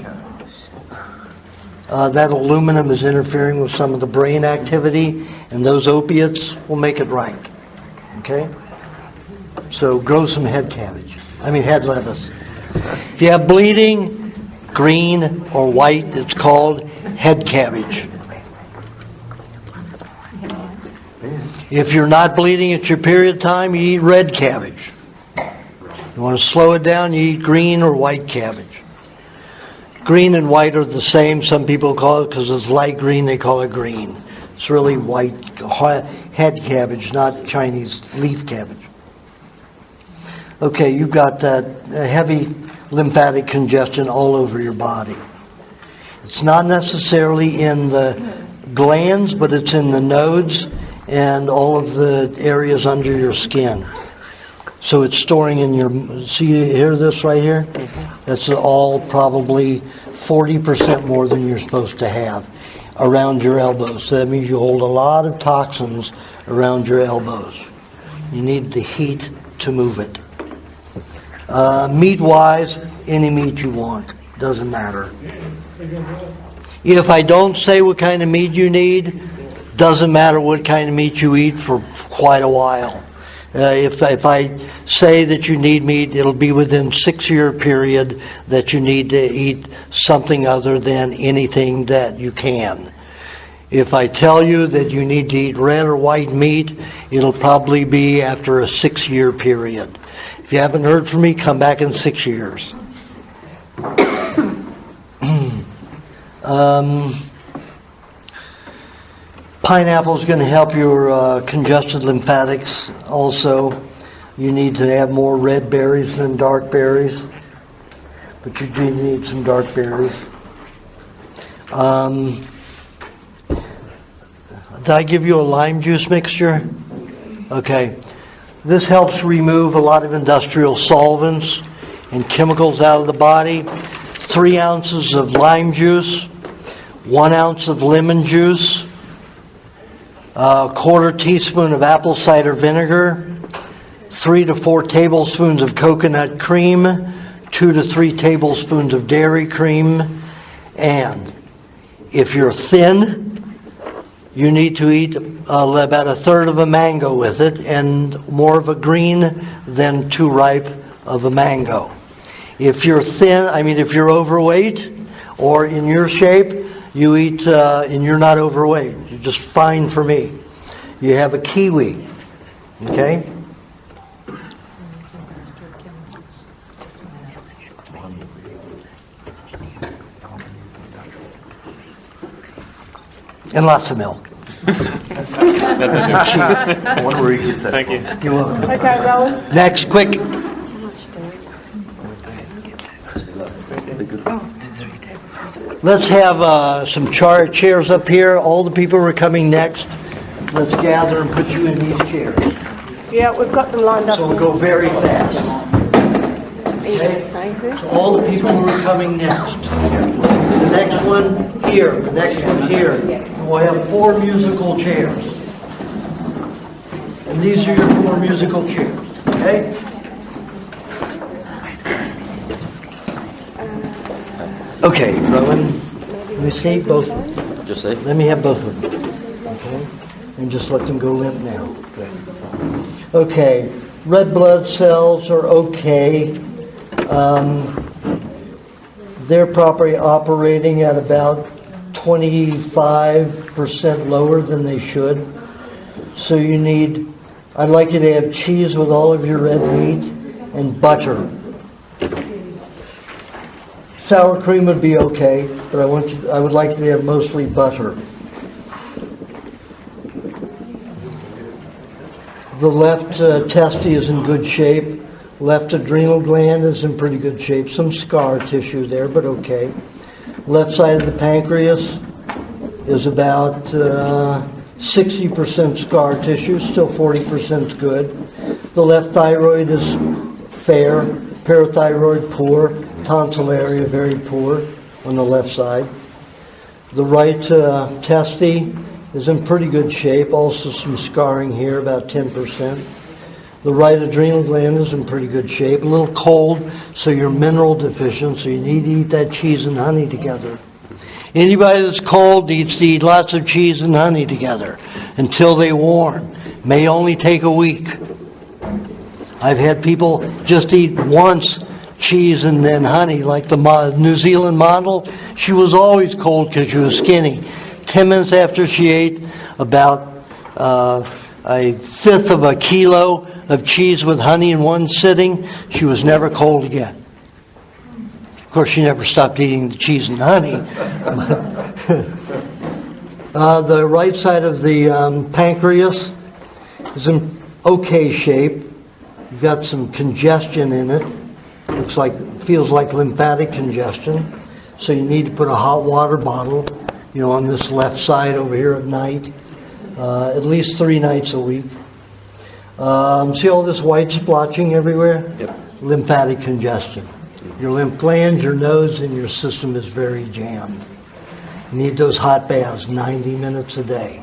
That aluminum is interfering with some of the brain activity, and those opiates will make it right. Okay? So grow some head lettuce. If you have bleeding, green or white, it's called head cabbage. If you're not bleeding at your period time, you eat red cabbage. You want to slow it down, you eat green or white cabbage. Green and white are the same. Some people call it, because it's light green, they call it green. It's really white head cabbage, not Chinese leaf cabbage. Okay, you've got that heavy lymphatic congestion all over your body. It's not necessarily in the glands, but it's in the nodes and all of the areas under your skin. So it's storing in your, see, you hear this right here? That's all probably 40% more than you're supposed to have around your elbows. So that means you hold a lot of toxins around your elbows. You need the heat to move it. Meat-wise, any meat you want. Doesn't matter. If I don't say what kind of meat you need, Doesn't matter what kind of meat you eat for quite a while. If I say that you need meat, it'll be within 6-year period that you need to eat something other than anything that you can. If I tell you that you need to eat red or white meat, it'll probably be after a 6-year period. If you haven't heard from me, come back in 6 years. Pineapple is going to help your congested lymphatics also. You need to have more red berries than dark berries, but you do need some dark berries. Did I give you a lime juice mixture? Okay. This helps remove a lot of industrial solvents and chemicals out of the body. 3 ounces of lime juice, 1 ounce of lemon juice, a 1/4 teaspoon of apple cider vinegar, 3 to 4 tablespoons of coconut cream, 2 to 3 tablespoons of dairy cream, and if you're thin, you need to eat about 1/3 of a mango with it, and more of a green than too ripe of a mango. If you're thin, if you're overweight or in your shape, you eat, and you're not overweight, you're just fine for me. You have a kiwi, okay? And lots of milk. I wonder where you get that. Thank you. You're welcome. Okay, Rowan. Next, quick. Let's have some chairs up here. All the people who are coming next, let's gather and put you in these chairs. Yeah, we've got them lined up. So we'll go very fast. Okay? So all the people who are coming next. The next one here. The next one here. We'll have 4 musical chairs. And these are your 4 musical chairs. Okay? Okay, Rowan. Let me see both. Just say. Let me have both of them. Okay? And just let them go limp now. Okay. Red blood cells are okay. They're probably operating at about 25% lower than they should. So I'd like you to have cheese with all of your red meat and butter. Sour cream would be okay, but I would like you to have mostly butter. The left testy is in good shape. Left adrenal gland is in pretty good shape. Some scar tissue there, but okay. Left side of the pancreas is about 60% scar tissue, still 40% is good. The left thyroid is fair, parathyroid poor, tonsil area very poor on the left side. The right testy is in pretty good shape, also some scarring here, about 10%. The right adrenal gland is in pretty good shape, a little cold, so you're mineral deficient, so you need to eat that cheese and honey together. Anybody that's cold needs to eat lots of cheese and honey together until they warm. May only take a week. I've had people just eat once cheese and then honey, like the New Zealand model. She was always cold because she was skinny. 10 minutes after she ate about a 1/5 of a kilo of cheese with honey in one sitting, she was never cold again. Of course, she never stopped eating the cheese and honey. The right side of the pancreas is in okay shape. You've got some congestion in it. Feels like lymphatic congestion. So you need to put a hot water bottle, on this left side over here at night, at least 3 nights a week. See all this white splotching everywhere? Yep. Lymphatic congestion. Your lymph glands, your nose, and your system is very jammed. You need those hot baths 90 minutes a day.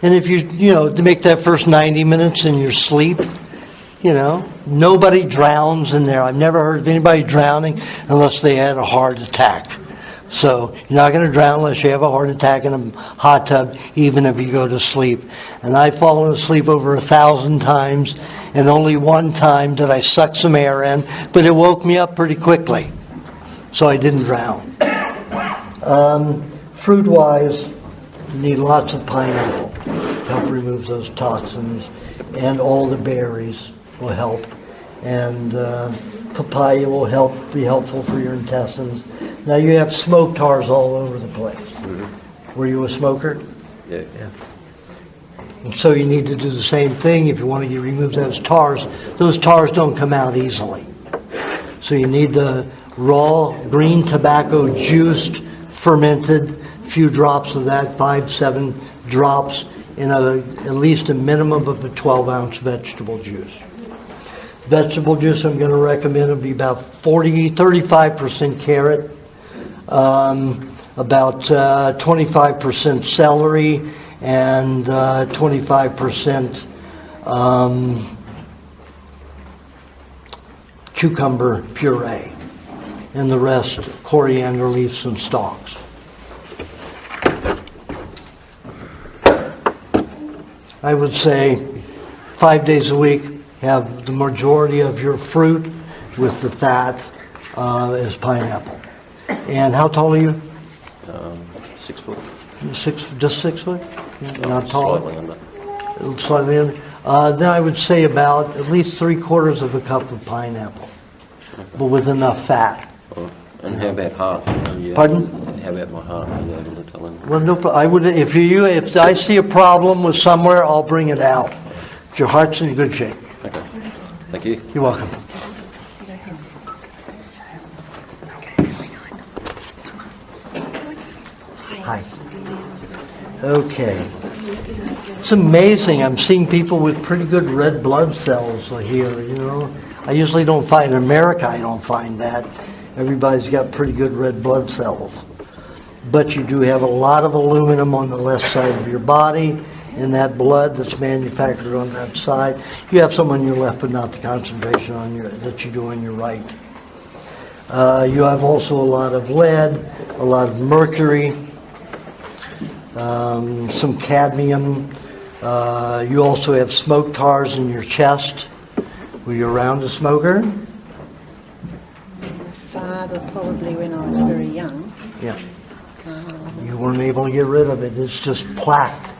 And if to make that first 90 minutes in your sleep, nobody drowns in there. I've never heard of anybody drowning unless they had a heart attack. So you're not going to drown unless you have a heart attack in a hot tub, even if you go to sleep. And I've fallen asleep over 1,000 times, and only one time did I suck some air in, but it woke me up pretty quickly. So I didn't drown. Fruit-wise, you need lots of pineapple to help remove those toxins, and all the berries will help. And papaya will be helpful for your intestines. Now you have smoke tars all over the place. Mm-hmm. Were you a smoker? Yeah. And so you need to do the same thing if you want to remove those tars. Those tars don't come out easily. So you need the raw green tobacco juiced, fermented, few drops of that, 5-7 drops in at least a minimum of a 12-ounce vegetable juice. Vegetable juice I'm going to recommend would be about 35% carrot, about 25% celery, and 25% cucumber puree, and the rest coriander leaves and stalks. I would say 5 days a week, have the majority of your fruit with the fat is pineapple. And how tall are you? 6 foot. Just 6 foot? Yeah, not tall. Slightly under. Slightly under. Then I would say about at least 3/4 of a cup of pineapple, but with enough fat. Oh. And how about heart? Pardon? How about my heart? Are you able to tell him? Well, no. I would if I see a problem with somewhere, I'll bring it out. Your heart's in good shape. Okay. Thank you. You're welcome. Hi. Okay. It's amazing. I'm seeing people with pretty good red blood cells here, you know. I usually don't find, in America I don't find that. Everybody's got pretty good red blood cells. But you do have a lot of aluminum on the left side of your body, in that blood that's manufactured on that side. You have some on your left, but not the concentration on that you do on your right. You have also a lot of lead, a lot of mercury, some cadmium. You also have smoke tars in your chest. Were you around a smoker? My father, probably when I was very young. Yeah. You weren't able to get rid of it. It's just plaque,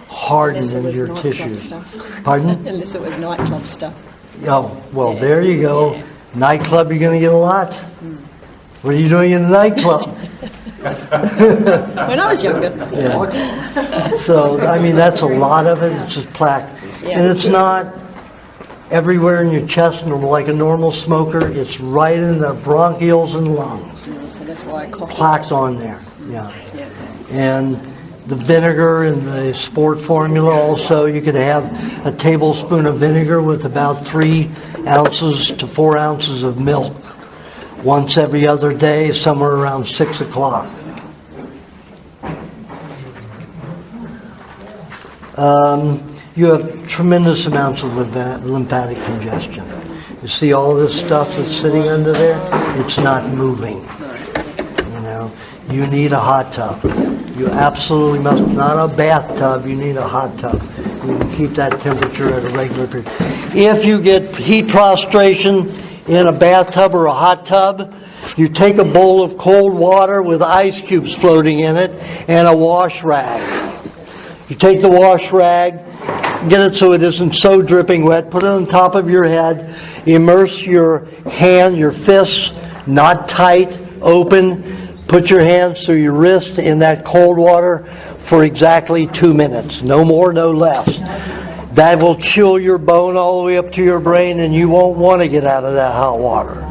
hardened into your tissues. Pardon? Unless it was nightclub stuff. Oh, well, there you go. Yeah. Nightclub, you're going to get a lot. What are you doing in the nightclub? When I was younger. Yeah. So, I mean, that's a lot of it. It's just plaque. Yeah. And it's not everywhere in your chest like a normal smoker. It's right in the bronchioles and lungs. Yeah, so that's why I cough. Plaque's on there. Yeah. And the vinegar in the sport formula also, you could have a tablespoon of vinegar with about 3 ounces to 4 ounces of milk once every other day, somewhere around 6 o'clock. You have tremendous amounts of lymphatic congestion. You see all this stuff that's sitting under there? It's not moving. You need a hot tub. You absolutely must, not a bathtub, you need a hot tub. You can keep that temperature at a regular period. If you get heat prostration in a bathtub or a hot tub, you take a bowl of cold water with ice cubes floating in it and a wash rag. You take the wash rag, get it so it isn't so dripping wet, put it on top of your head, immerse your hand, your fists, not tight, open. Put your hands through your wrist in that cold water for exactly 2 minutes. No more, no less. That will chill your bone all the way up to your brain, and you won't want to get out of that hot water.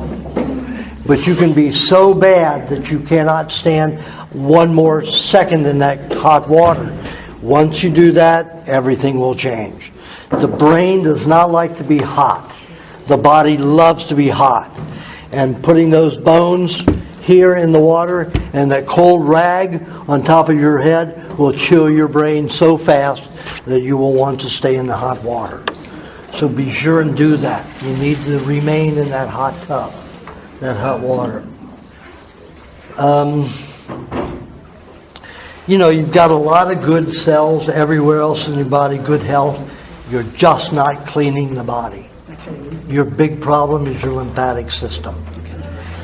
But you can be so bad that you cannot stand one more second in that hot water. Once you do that, everything will change. The brain does not like to be hot. The body loves to be hot. And putting those bones here in the water and that cold rag on top of your head will chill your brain so fast that you will want to stay in the hot water. So be sure and do that. You need to remain in that hot tub, that hot water. You've got a lot of good cells everywhere else in your body, good health. You're just not cleaning the body. Your big problem is your lymphatic system.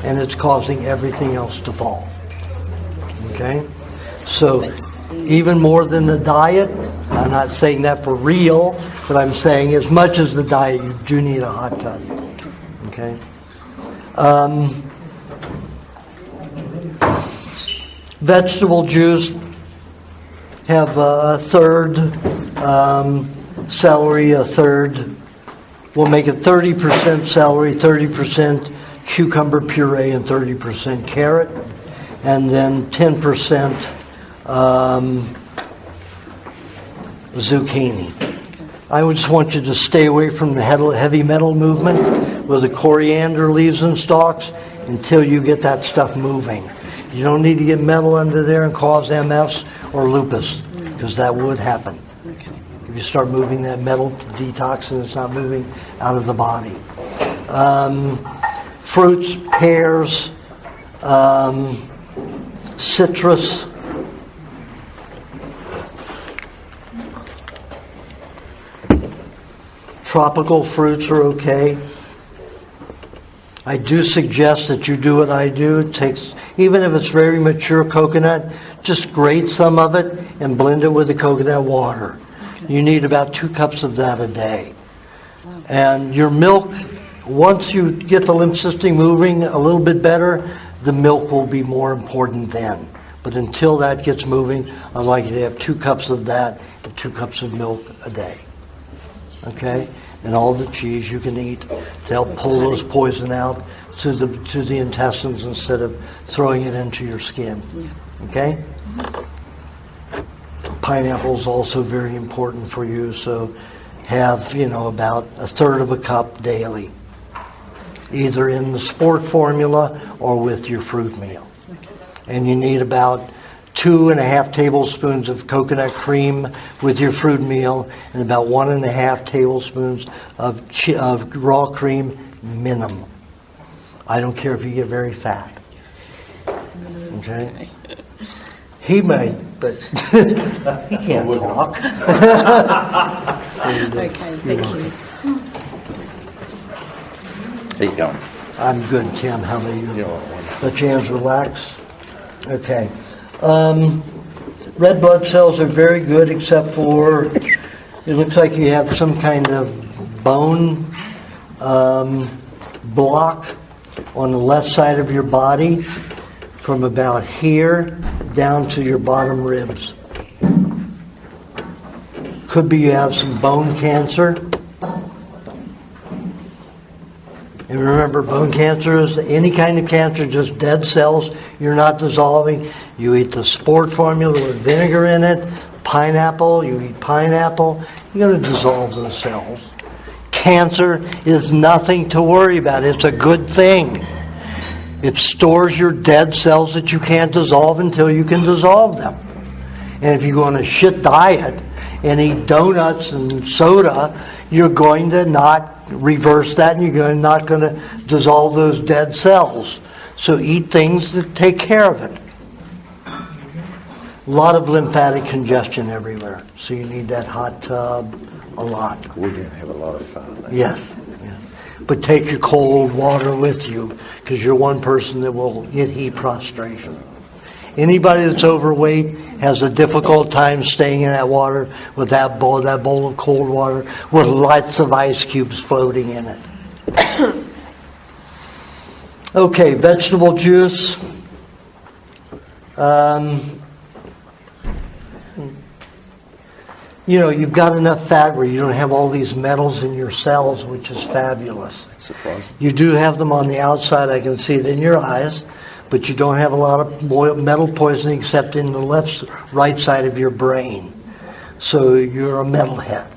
And it's causing everything else to fall. Okay? So, even more than the diet, I'm not saying that for real, but I'm saying as much as the diet, you do need a hot tub. Okay? Vegetable juice, have a third celery, a third. We'll make it 30% celery, 30% cucumber puree, and 30% carrot, and then 10% zucchini. I would just want you to stay away from the heavy metal movement with the coriander leaves and stalks until you get that stuff moving. You don't need to get metal under there and cause MS or lupus, because that would happen. If you start moving that metal to detox and it's not moving out of the body. Fruits, pears, citrus. Tropical fruits are okay. I do suggest that you do what I do. It takes, even if it's very mature coconut, just grate some of it and blend it with the coconut water. You need about 2 cups of that a day. And your milk, once you get the lymph system moving a little bit better, the milk will be more important then. But until that gets moving, I'd like you to have 2 cups of that and 2 cups of milk a day. Okay? And all the cheese you can eat to help pull those poison out to the intestines instead of throwing it into your skin. Okay? Pineapple is also very important for you, so have, about a third of a cup daily, either in the sport formula or with your fruit meal. And you need about 2.5 tablespoons of coconut cream with your fruit meal and about 1.5 tablespoons of raw cream minimum. I don't care if you get very fat. Okay? He might, but he can't talk. Okay, thank you. How you going? I'm good, Tim. How about you? Let your hands relax. Okay. Red blood cells are very good, except for it looks like you have some kind of bone block on the left side of your body from about here down to your bottom ribs. Could be you have some bone cancer. And remember, bone cancer is any kind of cancer, just dead cells you're not dissolving. You eat the sport formula with vinegar in it, pineapple, you eat pineapple, you're going to dissolve those cells. Cancer is nothing to worry about. It's a good thing. It stores your dead cells that you can't dissolve until you can dissolve them. And if you go on a shit diet and eat donuts and soda, you're going to not reverse that, and you're not going to dissolve those dead cells. So eat things that take care of it. A lot of lymphatic congestion everywhere, so you need that hot tub a lot. We're going to have a lot of fun. Yes. Yeah. But take your cold water with you, because you're one person that will get heat prostration. Anybody that's overweight has a difficult time staying in that water with that bowl of cold water with lots of ice cubes floating in it. Okay, vegetable juice. You've got enough fat where you don't have all these metals in your cells, which is fabulous. You do have them on the outside. I can see it in your eyes. But you don't have a lot of metal poisoning except in the right side of your brain. So you're a metalhead.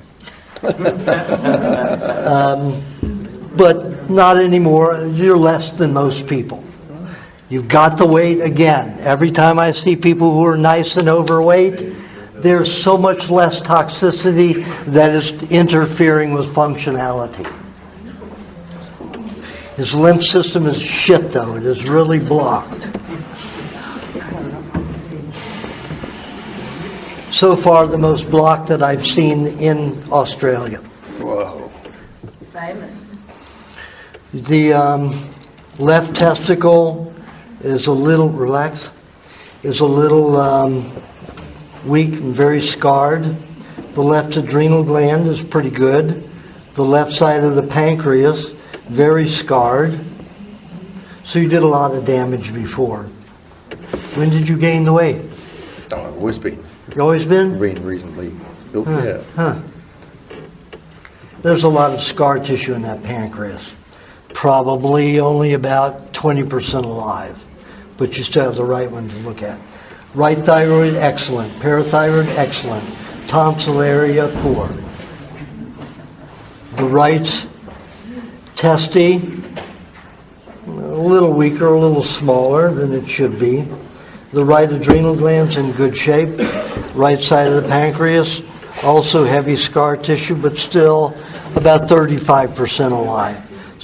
But not anymore. You're less than most people. You've got the weight again. Every time I see people who are nice and overweight, there's so much less toxicity that is interfering with functionality. His lymph system is shit, though. It is really blocked. so far the most blocked that I've seen in Australia. Whoa. Famous. The left testicle is a little, is a little weak and very scarred. The left adrenal gland is pretty good. The left side of the pancreas, very scarred. So you did a lot of damage before. When did you gain the weight? Oh, I've always been. You always been? Reasonably built, yeah. Huh. There's a lot of scar tissue in that pancreas. Probably only about 20% alive. But you still have the right one to look at. Right thyroid, excellent. Parathyroid, excellent. Tonsil area, poor. The right testy, a little weaker, a little smaller than it should be. The right adrenal gland's in good shape. Right side of the pancreas, also heavy scar tissue, but still about 35% alive.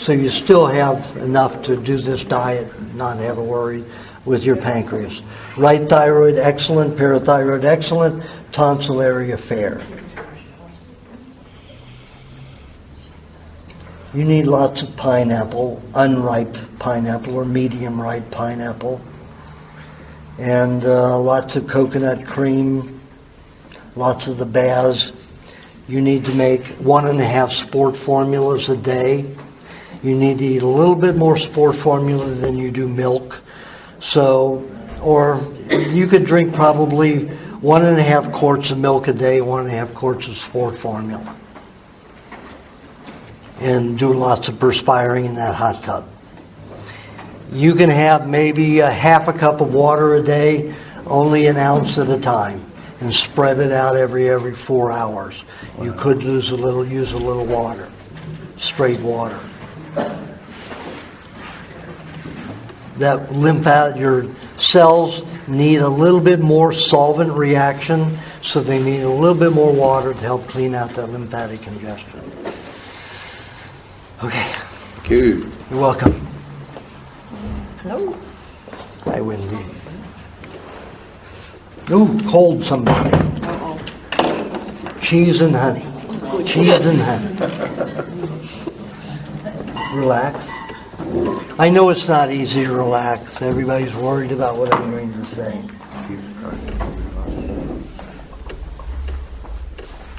So you still have enough to do this diet and not have a worry with your pancreas. Right thyroid, excellent. Parathyroid, excellent. Tonsil area, fair. You need lots of pineapple, unripe pineapple or medium ripe pineapple. And lots of coconut cream, lots of the baths. You need to make 1.5 sport formulas a day. You need to eat a little bit more sport formula than you do milk. So, or you could drink probably 1.5 quarts of milk a day, 1.5 quarts of sport formula. And do lots of perspiring in that hot tub. You can have maybe a half a cup of water a day, only an ounce at a time, and spread it out every 4 hours. Wow. You could use a little water, straight water. That your cells need a little bit more solvent reaction, so they need a little bit more water to help clean out that lymphatic congestion. Okay. Thank you. You're welcome. Hello. Hi, Wendy. Ooh, cold somebody. Uh-oh. Cheese and honey. Cheese and honey. Relax. I know it's not easy to relax. Everybody's worried about what I'm going to say.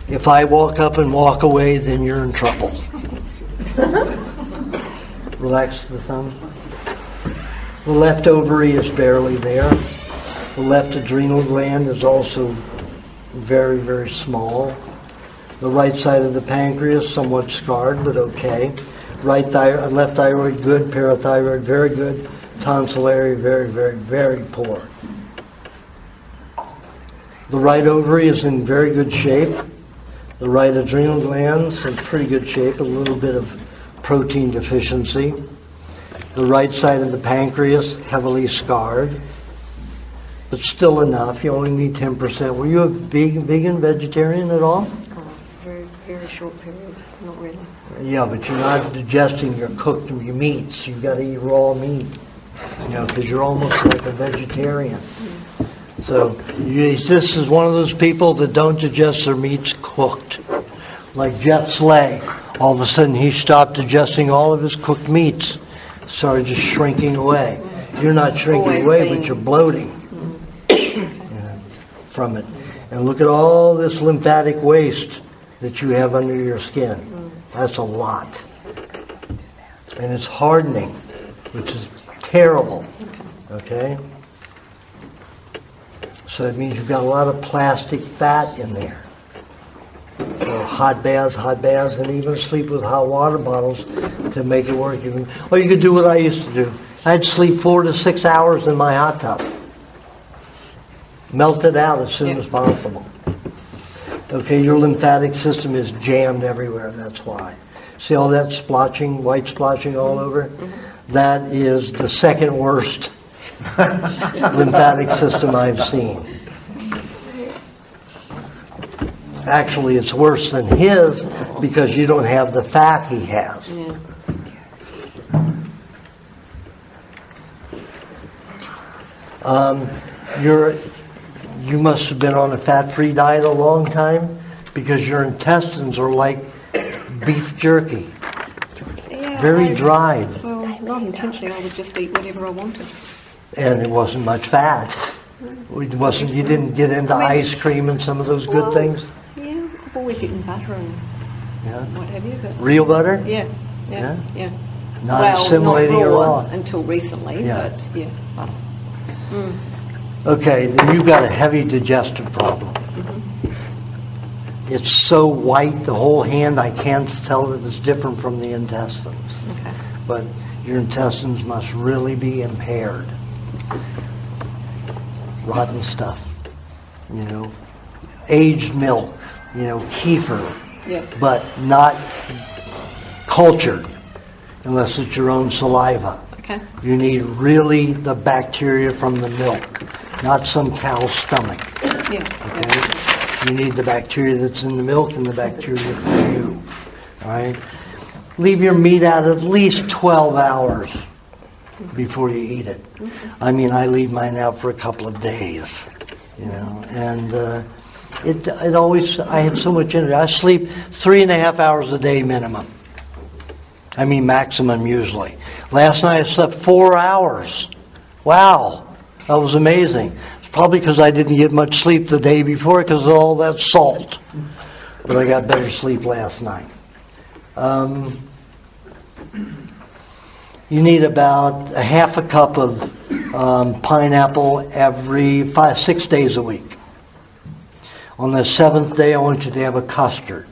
If I walk up and walk away, then you're in trouble. Relax the thumb. The left ovary is barely there. The left adrenal gland is also very, very small. The right side of the pancreas somewhat scarred, but okay. Left thyroid good, parathyroid very good, tonsil area very, very, very poor. The right ovary is in very good shape. The right adrenal glands in pretty good shape, a little bit of protein deficiency. The right side of the pancreas heavily scarred, but still enough. You only need 10%. Were you a vegan, vegetarian at all? Very, very short period. Not really. Yeah, but you're not digesting your cooked meats. You've got to eat raw meat, because you're almost like a vegetarian. So this is one of those people that don't digest their meats cooked. Like Jeff Slay, all of a sudden he stopped digesting all of his cooked meats, started just shrinking away. You're not shrinking away, but you're bloating from it. And look at all this lymphatic waste that you have under your skin. That's a lot. And it's hardening, which is terrible. Okay? So it means you've got a lot of plastic fat in there. So hot baths, and even sleep with hot water bottles to make it work. Or you could do what I used to do. I'd sleep 4 to 6 hours in my hot tub. Melt it out as soon as possible. Okay, your lymphatic system is jammed everywhere, that's why. See all that splotching, white splotching all over? That is the second worst lymphatic system I've seen. Actually, it's worse than his because you don't have the fat he has. You must have been on a fat-free diet a long time, because your intestines are like beef jerky. Yeah, Very dry. Well, not intentionally. I would just eat whatever I wanted. And it wasn't much fat. It wasn't. You didn't get into ice cream and some of those good things? Yeah, I've always eaten butter and what have you. But Real butter? Yeah. Not well, assimilating not at raw all. until recently, but butter. Okay, then you've got a heavy digestive problem. It's so white, the whole hand, I can't tell that it's different from the intestines. Okay. But your intestines must really be impaired. Rotten stuff, aged milk, kefir, but not cultured unless it's your own saliva. Okay. You need really the bacteria from the milk, not some cow's stomach. Yeah. Okay? You need the bacteria that's in the milk and the bacteria from you. All right? Leave your meat out at least 12 hours before you eat it. I mean, I leave mine out for a couple of days, and it always, I have so much energy. I sleep 3.5 hours a day minimum. I mean maximum usually. Last night I slept 4 hours. Wow, that was amazing. It's probably because I didn't get much sleep the day before because of all that salt. But I got better sleep last night. You need about a half a cup of pineapple every 6 days a week. On the 7th day, I want you to have a custard.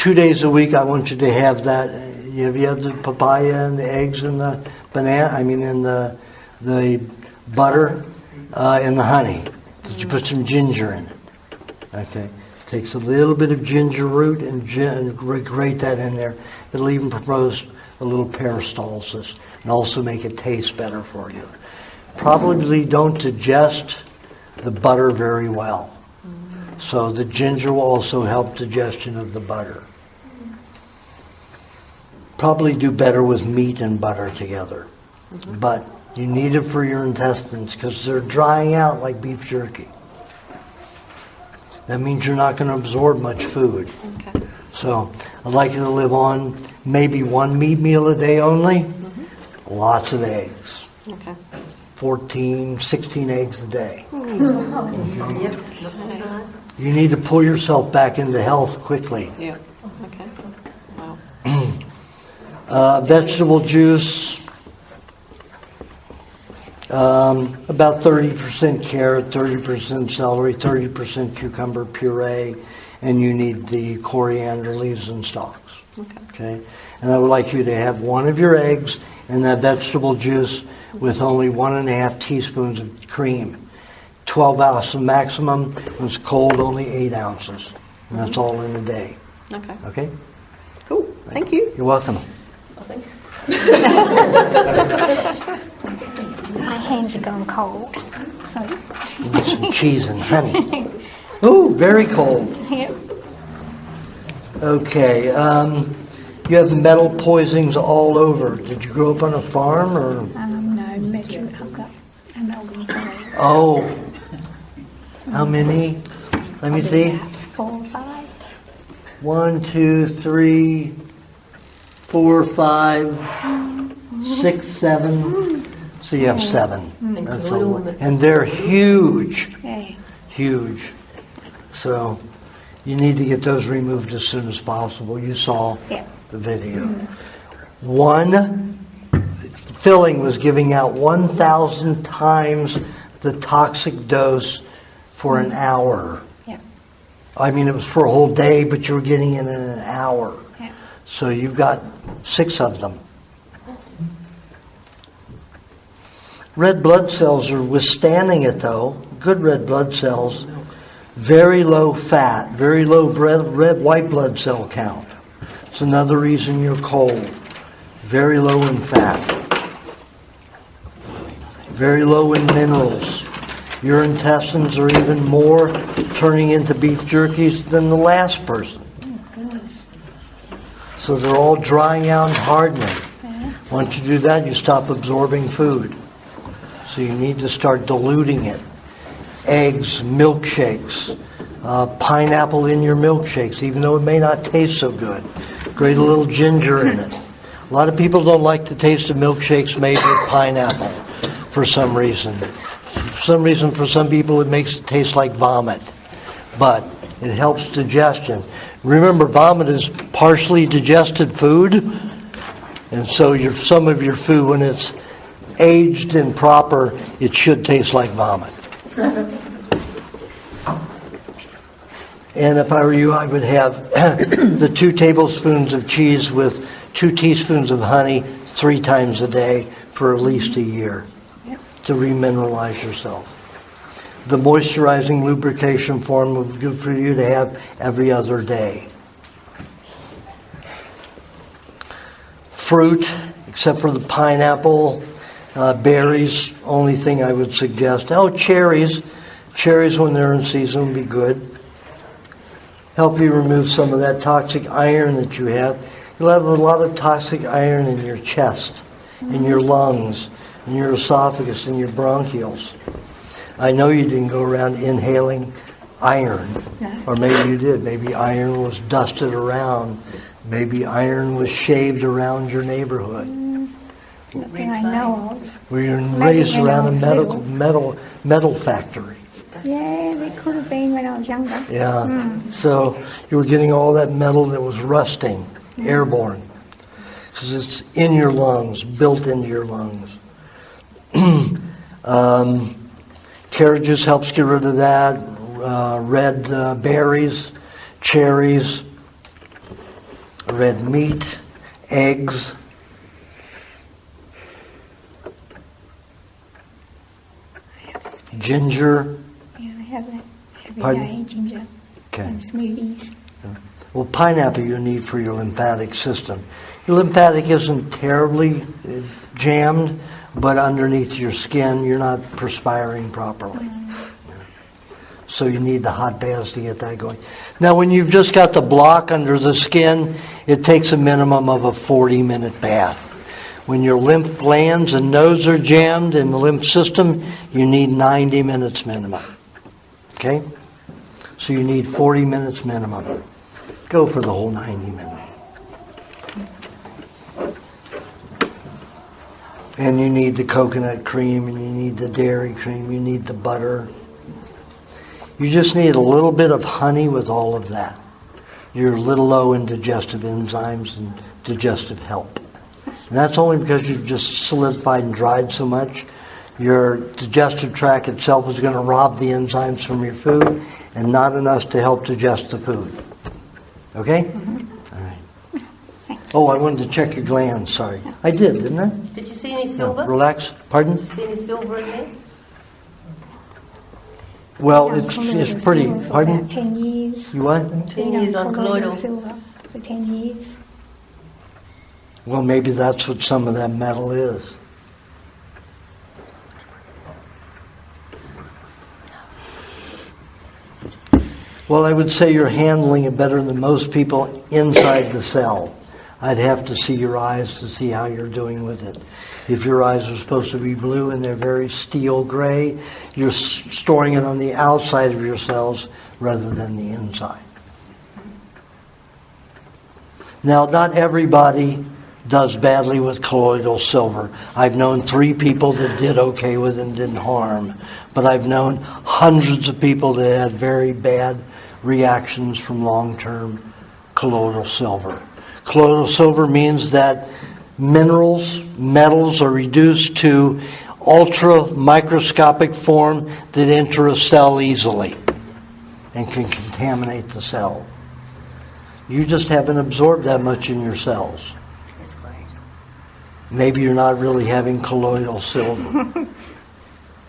2 days a week, I want you to have that. Have you had the papaya and the eggs and the banana? I mean, and the butter and the honey. Did you put some ginger in it? Okay. Takes a little bit of ginger root and grate that in there. It'll even propose a little peristalsis and also make it taste better for you. Probably don't digest the butter very well. So the ginger will also help digestion of the butter. Probably do better with meat and butter together. But you need it for your intestines because they're drying out like beef jerky. That means you're not going to absorb much food. Okay. So I'd like you to live on maybe one meat meal a day only. Lots of eggs. Okay. 14, 16 eggs a day. Yep. You need to pull yourself back into health quickly. Yeah. Okay. Wow. Vegetable juice, about 30% carrot, 30% celery, 30% cucumber puree, and you need the coriander leaves and stalks. Okay. And I would like you to have one of your eggs and that vegetable juice with only 1.5 teaspoons of cream. 12 ounces maximum. When it's cold, only 8 ounces. And that's all in a day. Okay. Okay? Cool. Thank you. You're welcome. My hands are gone cold. You need some cheese and honey. Ooh, very cold. Yep. Okay. You have metal poisonings all over. Did you grow up on a farm or? No, measured. I've got amalgam. Oh. How many? Let me see. 4 or 5. 1, 2, 3, 4, 5, 6, 7. So you have 7. That's all. And they're huge. Huge. So you need to get those removed as soon as possible. You saw the video. One filling was giving out 1,000 times the toxic dose for an hour. I mean, it was for a whole day, but you were getting it in an hour. So you've got 6 of them. Red blood cells are withstanding it, though. Good red blood cells. Very low fat, very low red white blood cell count. It's another reason you're cold. Very low in fat. Very low in minerals. Your intestines are even more turning into beef jerkies than the last person. So they're all drying out and hardening. Once you do that, you stop absorbing food. So you need to start diluting it. eggs, milkshakes, pineapple in your milkshakes, even though it may not taste so good. Grate a little ginger in it. A lot of people don't like the taste of milkshakes made with pineapple for some reason. For some people, it makes it taste like vomit. But it helps digestion. Remember, vomit is partially digested food. And so some of your food, when it's aged and proper, it should taste like vomit. And if I were you, I would have the 2 tablespoons of cheese with 2 teaspoons of honey 3 times a day for at least a year to remineralize yourself. The moisturizing lubrication form would be good for you to have every other day. Fruit, except for the pineapple, berries, only thing I would suggest. Oh, cherries. Cherries when they're in season would be good. Help you remove some of that toxic iron that you have. You'll have a lot of toxic iron in your chest, in your lungs, in your esophagus, in your bronchioles. I know you didn't go around inhaling iron. No. Or maybe you did. Maybe iron was dusted around. Maybe iron was shaved around your neighborhood. Nothing I know of. Were you raised around a metal factory? Yeah, they could have been when I was younger. Yeah. So you were getting all that metal that was rusting, airborne. Because it's in your lungs, built into your lungs. Carrot juice helps get rid of that. Red berries, cherries, red meat, eggs. Ginger. Yeah, I have that every Pardon? day, ginger. Okay. And smoothies. Well, pineapple you need for your lymphatic system. Your lymphatic isn't terribly jammed, but underneath your skin you're not perspiring properly. So you need the hot baths to get that going. Now when you've just got the block under the skin, it takes a minimum of a 40-minute bath. When your lymph glands and nodes are jammed in the lymph system, you need 90 minutes minimum. Okay? So you need 40 minutes minimum. Go for the whole 90 minutes. And you need the coconut cream, and you need the dairy cream, you need the butter. You just need a little bit of honey with all of that. You're a little low in digestive enzymes and digestive help. And that's only because you've just solidified and dried so much. Your digestive tract itself is going to rob the enzymes from your food and not enough to help digest the food. Okay? Mm-hmm. All right. Oh, I wanted to check your glands. Sorry. I did, didn't I? Did you see any silver? No, relax. Pardon? Did you see any silver in there? Well, it's pretty. Pardon? About 10 years. You what? 10 years on colloidal silver for 10 years. Well, maybe that's what some of that metal is. Well, I would say you're handling it better than most people inside the cell. I'd have to see your eyes to see how you're doing with it. If your eyes are supposed to be blue and they're very steel gray, you're storing it on the outside of your cells rather than the inside. Now, not everybody does badly with colloidal silver. I've known 3 people that did okay with it and didn't harm. But I've known hundreds of people that had very bad reactions from long-term colloidal silver. Colloidal silver means that minerals, metals are reduced to ultra microscopic form that enter a cell easily and can contaminate the cell. You just haven't absorbed that much in your cells. Maybe you're not really having colloidal silver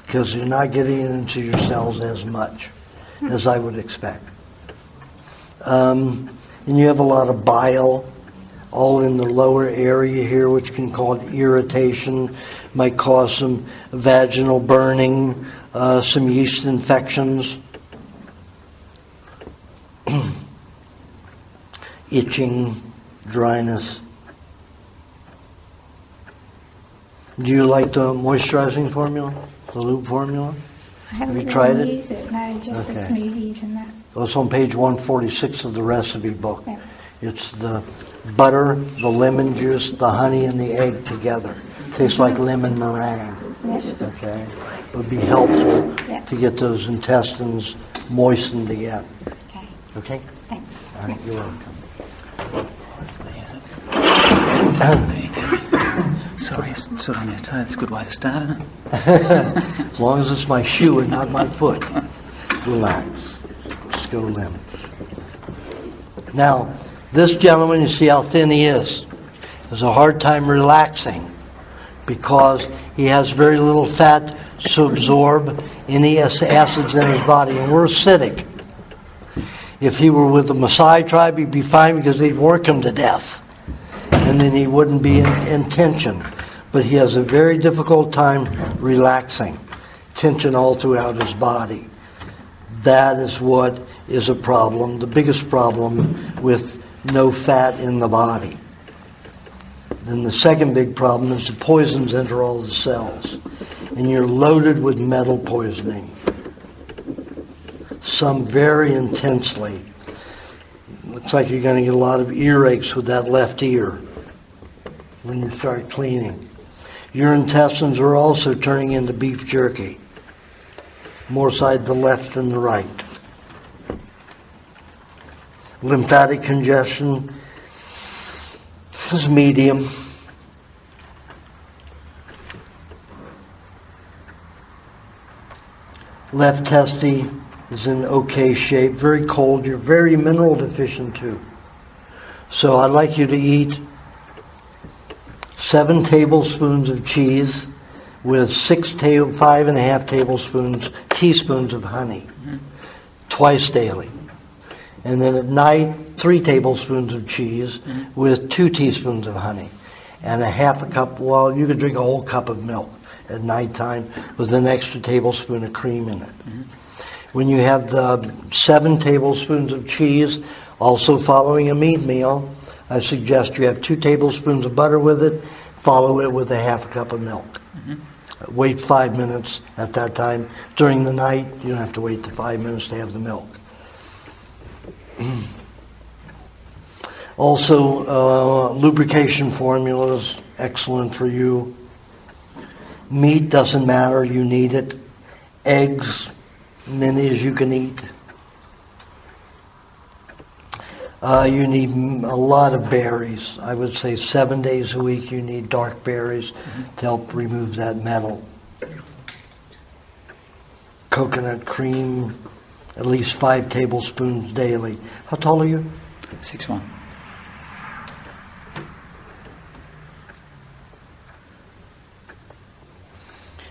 because you're not getting it into your cells as much as I would expect. And you have a lot of bile all in the lower area here, which can cause irritation, might cause some vaginal burning, some yeast infections, itching, dryness. Do you like the moisturizing formula, the lube formula? I haven't Have you tried it? used it, no, just the Okay. smoothies and that. Well, it's on page 146 of the recipe book. Yeah. It's the butter, the lemon juice, the honey, and the egg together. Tastes like lemon meringue. Yeah. Okay? It would be helpful Yeah. to get those intestines moistened again. Okay. Okay? Thanks. All right, you're welcome. Sorry, stood on your toe. It's a good way to start, isn't it? As long as it's my shoe and not my foot. Relax. Just go limp. Now, this gentleman, you see how thin he is, has a hard time relaxing because he has very little fat to absorb any acids in his body, and we're acidic. If he were with the Maasai tribe, he'd be fine because they'd work him to death, and then he wouldn't be in tension. But he has a very difficult time relaxing, tension all throughout his body. That is what is a problem, the biggest problem with no fat in the body. Then the second big problem is the poisons enter all the cells, and you're loaded with metal poisoning. Some very intensely. Looks like you're going to get a lot of earaches with that left ear when you start cleaning. Your intestines are also turning into beef jerky. More side the left than the right. Lymphatic congestion is medium. Left testy is in okay shape, very cold. You're very mineral deficient too. So I'd like you to eat 7 tablespoons of cheese with 5.5 teaspoons of honey, twice daily. And then at night, 3 tablespoons of cheese with 2 teaspoons of honey. And a half a cup, well, you could drink a whole cup of milk at nighttime with an extra tablespoon of cream in it. When you have the 7 tablespoons of cheese, also following a meat meal, I suggest you have 2 tablespoons of butter with it, follow it with a half a cup of milk. Wait 5 minutes at that time. During the night, you don't have to wait the 5 minutes to have the milk. Also, lubrication formulas, excellent for you. Meat doesn't matter, you need it. Eggs, many as you can eat. You need a lot of berries. I would say 7 days a week you need dark berries to help remove that metal. Coconut cream, at least 5 tablespoons daily. How tall are you? 6'1".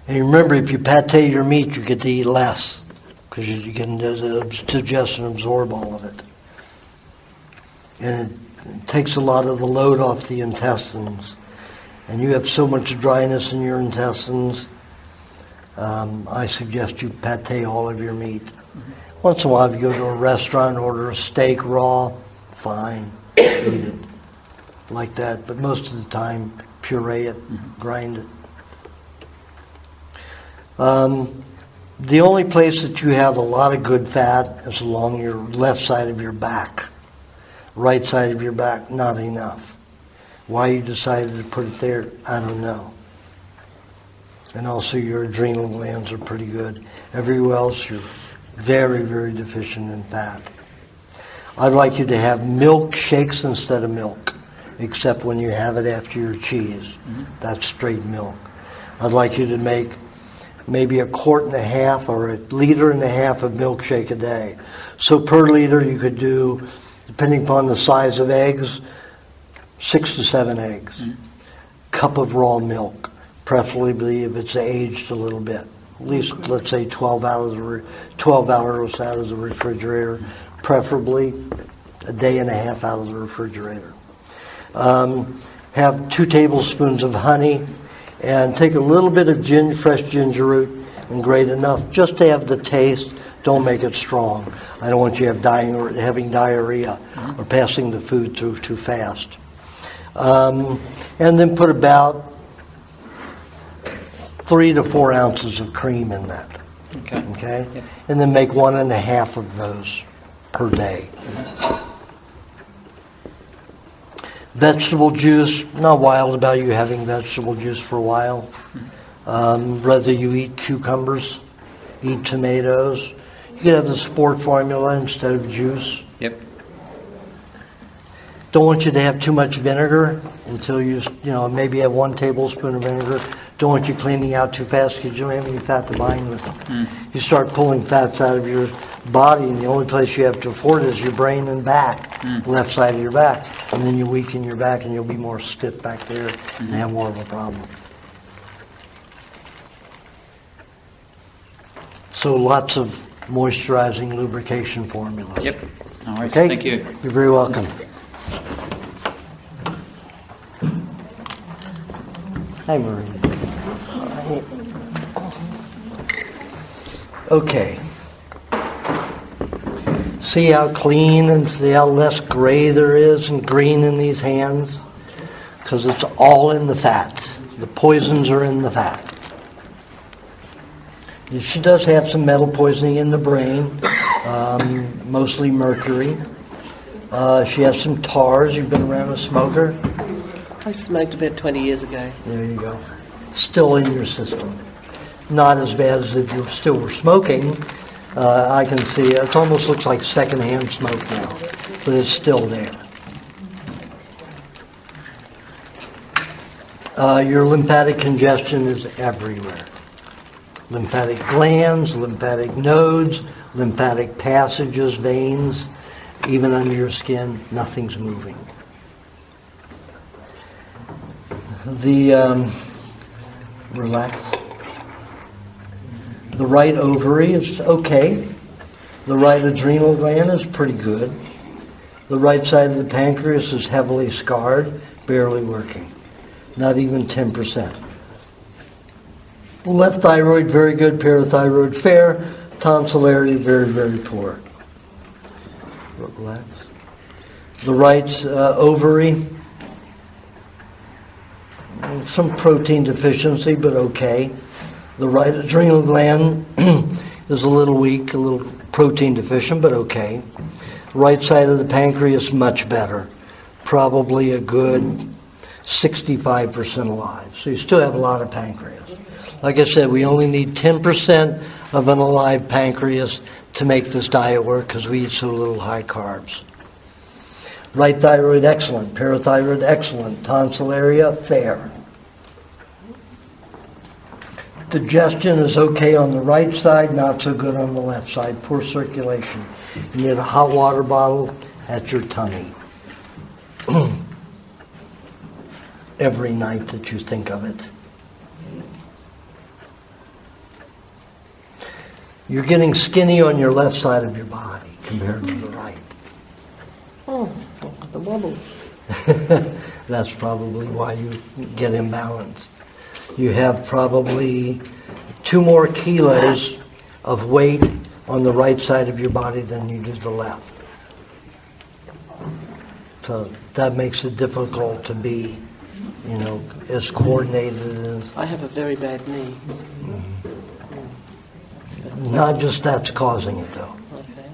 And remember, if you pate your meat, you get to eat less because you can digest and absorb all of it. And it takes a lot of the load off the intestines. And you have so much dryness in your intestines, I suggest you pate all of your meat. Once in a while, if you go to a restaurant, order a steak raw, fine, eat it like that. But most of the time, puree it, grind it. The only place that you have a lot of good fat is along your left side of your back. Right side of your back, not enough. Why you decided to put it there, I don't know. And also your adrenal glands are pretty good. Everywhere else you're very, very deficient in fat. I'd like you to have milkshakes instead of milk, except when you have it after your cheese. That's straight milk. I'd like you to make maybe 1.5 quarts or 1.5 liters of milkshake a day. So per liter you could do, depending upon the size of eggs, 6 to 7 eggs. Cup of raw milk, preferably if it's aged a little bit. At least, let's say, 12 hours out of the refrigerator, preferably a day and a half out of the refrigerator. Have 2 tablespoons of honey, and take a little bit of fresh ginger root and grate enough just to have the taste. Don't make it strong. I don't want you having diarrhea or passing the food through too fast. And then put about 3 to 4 ounces of cream in that. Okay? And then make 1.5 of those per day. Vegetable juice, not wild about you having vegetable juice for a while. Whether you eat cucumbers, eat tomatoes. You could have the sport formula instead of juice. Yep. Don't want you to have too much vinegar until you maybe have 1 tablespoon of vinegar. Don't want you cleaning out too fast because you don't have any fat to bind with. You start pulling fats out of your body, and the only place you have to afford it is your brain and back, left side of your back. And then you weaken your back and you'll be more stiff back there and have more of a problem. So lots of moisturizing lubrication formulas. Yep. All right. Okay? Thank you. You're very welcome. Hi, Marie. Okay. See how clean and see how less gray there is and green in these hands? Because it's all in the fat. The poisons are in the fat. She does have some metal poisoning in the brain, mostly mercury. She has some TARS. You've been around a smoker? I smoked about 20 years ago. There you go. Still in your system. Not as bad as if you still were smoking. I can see it almost looks like secondhand smoke now, but it's still there. Your lymphatic congestion is everywhere. Lymphatic glands, lymphatic nodes, lymphatic passages, veins, even under your skin, nothing's moving. Relax. The right ovary is okay. The right adrenal gland is pretty good. The right side of the pancreas is heavily scarred, barely working. Not even 10%. Left thyroid, very good. Parathyroid, fair. Tonsillarity, very, very poor. Relax. The right ovary, some protein deficiency, but okay. The right adrenal gland is a little weak, a little protein deficient, but okay. Right side of the pancreas, much better. Probably a good 65% alive. So you still have a lot of pancreas. Like I said, we only need 10% of an alive pancreas to make this diet work because we eat so little high carbs. Right thyroid, excellent. Parathyroid, excellent. Tonsil area, fair. Digestion is okay on the right side, not so good on the left side. Poor circulation. You need a hot water bottle at your tummy. Every night that you think of it. You're getting skinny on your left side of your body compared to the right. Oh, the wobbles. That's probably why you get imbalanced. You have probably 2 more kilos of weight on the right side of your body than you do the left. So that makes it difficult to be, as coordinated as... I have a very bad knee. Not just that's causing it, though. Okay.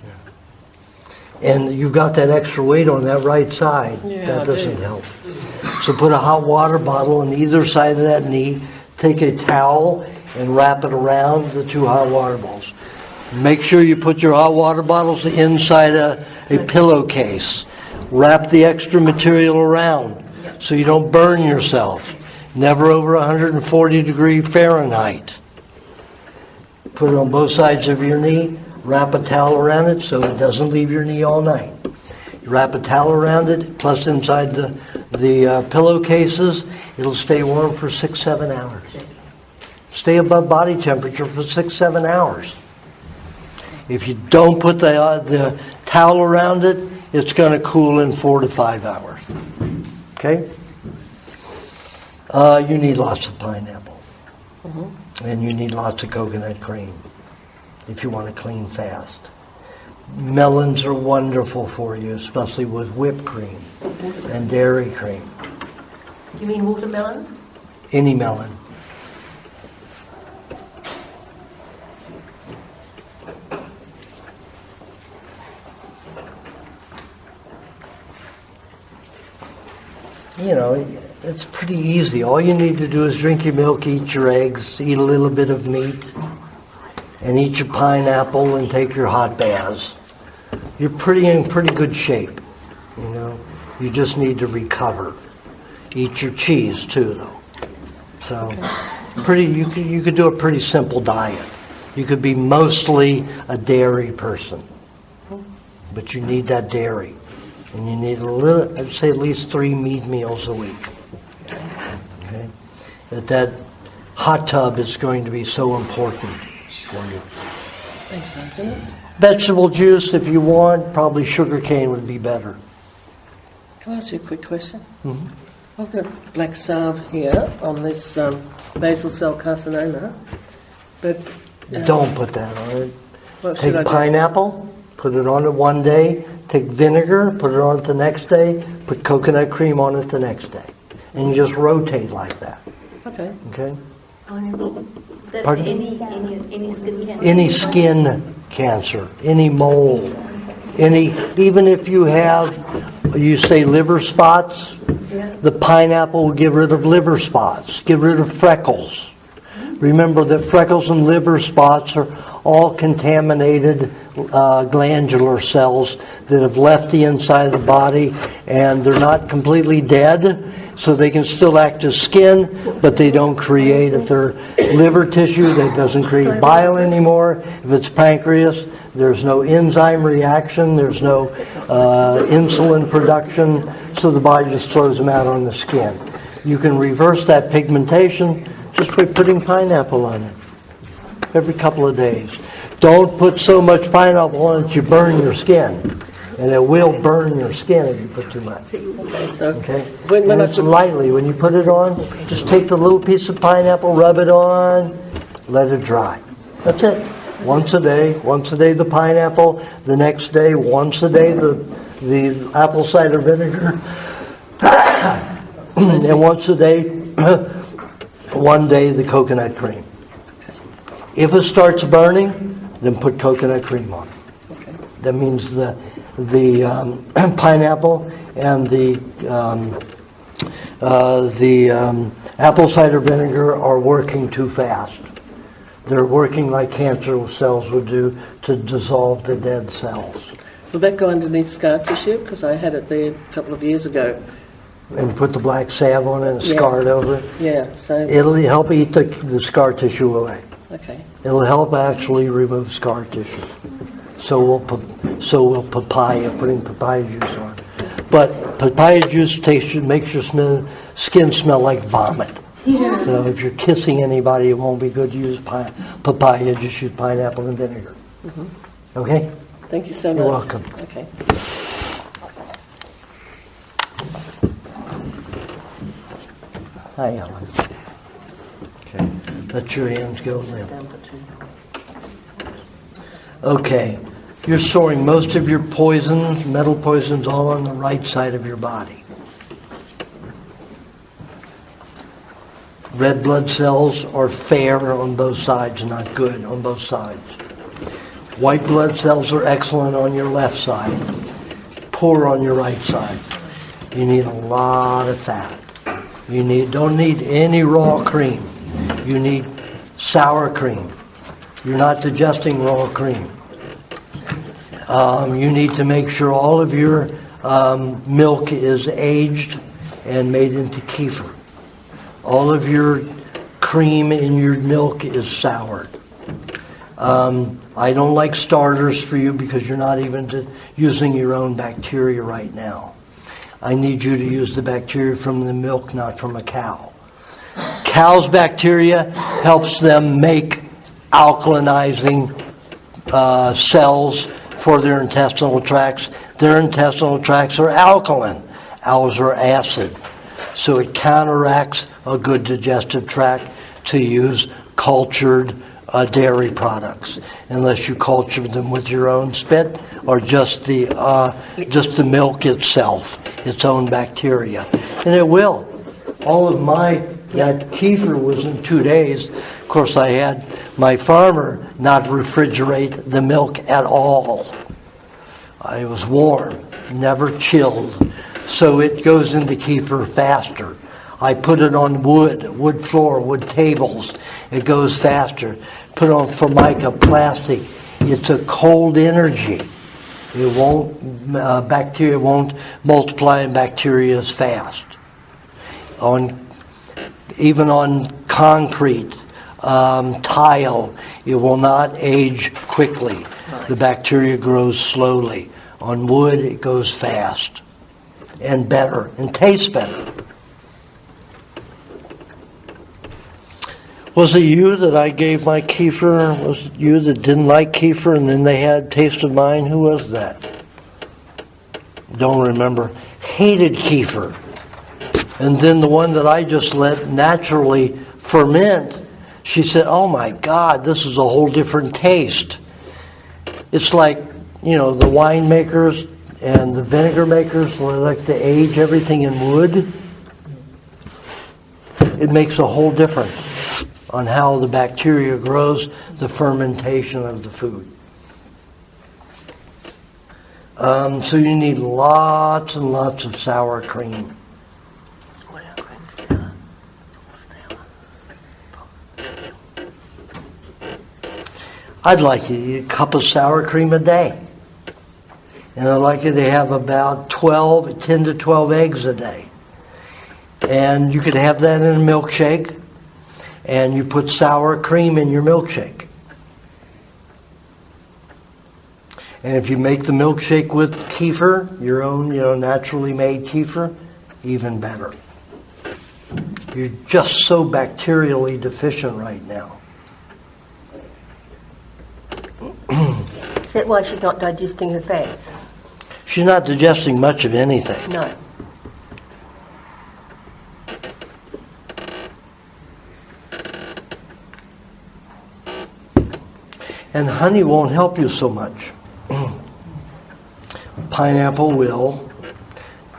And you've got that extra weight on that right side. Yeah, that doesn't help. So put a hot water bottle on either side of that knee. Take a towel and wrap it around the 2 hot water bottles. Make sure you put your hot water bottles inside a pillowcase. Wrap the extra material around so you don't burn yourself. Never over 140 degrees Fahrenheit. Put it on both sides of your knee. Wrap a towel around it so it doesn't leave your knee all night. You wrap a towel around it, plus inside the pillowcases, it'll stay warm for 6-7 hours. Stay above body temperature for 6-7 hours. If you don't put the towel around it, it's going to cool in 4 to 5 hours. Okay? You need lots of pineapple. And you need lots of coconut cream if you want to clean fast. Melons are wonderful for you, especially with whipped cream and dairy cream. You mean watermelon? Any melon. you know, it's pretty easy. All you need to do is drink your milk, eat your eggs, eat a little bit of meat, and eat your pineapple and take your hot baths. You're in pretty good shape, you know. You just need to recover. Eat your cheese too, though. So, you could do a pretty simple diet. You could be mostly a dairy person, but you need that dairy, and you need I'd say at least 3 meat meals a week. Okay, that hot tub is going to be so important for you. Thanks, Sergeant. Vegetable juice, if you want, probably sugar cane would be better. Can I ask you a quick question? Mm-hmm. I've got black salve here on this basal cell carcinoma, but... Don't put that on it. What Take should I do? pineapple, put it on it one day, take vinegar, put it on it the next day, put coconut cream on it the next day. And you just rotate like that. Okay. Okay? Pardon? Any skin cancer? Any skin cancer, any mole, even if you have, you say liver spots, the pineapple will get rid of liver spots, get rid of freckles. Remember that freckles and liver spots are all contaminated glandular cells that have left the inside of the body, and they're not completely dead, so they can still act as skin, but they don't create, if they're liver tissue, that doesn't create bile anymore. If it's pancreas, there's no enzyme reaction, there's no insulin production, so the body just throws them out on the skin. You can reverse that pigmentation just by putting pineapple on it every couple of days. Don't put so much pineapple on it you burn your skin. And it will burn your skin if you put too much. Okay? And it's lightly. When you put it on, just take the little piece of pineapple, rub it on, let it dry. That's it. Once a day the pineapple, the next day, once a day the apple cider vinegar, and once a day, one day the coconut cream. If it starts burning, then put coconut cream on it. That means the pineapple and the apple cider vinegar are working too fast. They're working like cancer cells would do to dissolve the dead cells. Will that go underneath scar tissue? Because I had it there a couple of years ago. And put the black salve on it and scar it over it? Yeah. So it'll help eat the scar tissue away. Okay. It'll help actually remove scar tissue. So will papaya, putting papaya juice on. But papaya juice makes your skin smell like vomit. Yeah. So if you're kissing anybody, it won't be good to use papaya. Just use pineapple and vinegar. Mm-hmm. Okay? Thank you so much. You're welcome. Okay. Hi, Ellen. Okay. Let your hands go limp. Okay. You're storing most of your poisons, metal poisons, all on the right side of your body. Red blood cells are fair on both sides, not good on both sides. White blood cells are excellent on your left side, poor on your right side. You need a lot of fat. You don't need any raw cream. You need sour cream. You're not digesting raw cream. You need to make sure all of your milk is aged and made into kefir. All of your cream in your milk is soured. I don't like starters for you because you're not even using your own bacteria right now. I need you to use the bacteria from the milk, not from a cow. Cow's bacteria helps them make alkalinizing cells for their intestinal tracts. Their intestinal tracts are alkaline. Ours are acid. So it counteracts a good digestive tract to use cultured dairy products, unless you culture them with your own spit or just the milk itself, its own bacteria. And it will. All of that kefir was in 2 days. Of course, I had my farmer not refrigerate the milk at all. It was warm, never chilled. So it goes into kefir faster. I put it on wood floor, wood tables. It goes faster. Put it on formica, plastic. It's a cold energy. It won't, bacteria won't multiply and bacteria is fast. Even on concrete, tile, it will not age quickly. The bacteria grows slowly. On wood, it goes fast and better and tastes better. Was it you that I gave my kefir? Was it you that didn't like kefir and then they had taste of mine? Who was that? Don't remember. Hated kefir. And then the one that I just let naturally ferment, she said, oh my God, this is a whole different taste. It's like, the wine makers and the vinegar makers, they like to age everything in wood. It makes a whole difference on how the bacteria grows, the fermentation of the food. So you need lots and lots of sour cream. I'd like you to eat a cup of sour cream a day. And I'd like you to have about 10 to 12 eggs a day. And you could have that in a milkshake. And you put sour cream in your milkshake. And if you make the milkshake with kefir, your own, naturally made kefir, even better. You're just so bacterially deficient right now. Is that why she's not digesting her fats? She's not digesting much of anything. No. And honey won't help you so much. Pineapple will.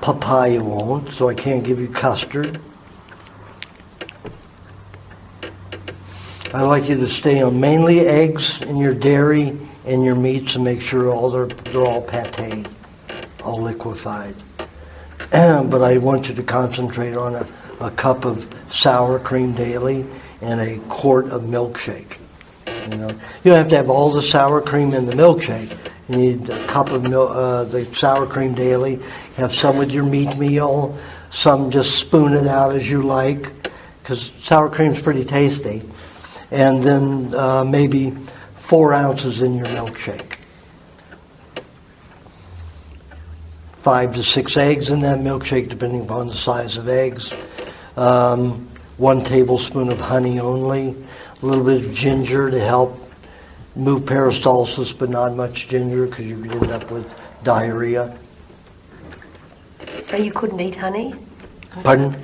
Papaya won't, so I can't give you custard. I like you to stay on mainly eggs and your dairy and your meats and make sure they're all patéed, all liquefied. But I want you to concentrate on a cup of sour cream daily and a quart of milkshake. You don't have to have all the sour cream in the milkshake. You need a cup of the sour cream daily. Have some with your meat meal. Some just spoon it out as you like, because sour cream's pretty tasty. And then maybe 4 ounces in your milkshake. 5 to 6 eggs in that milkshake, depending upon the size of eggs. 1 tablespoon of honey only. A little bit of ginger to help move peristalsis, but not much ginger because you could end up with diarrhea. So you couldn't eat honey? Pardon?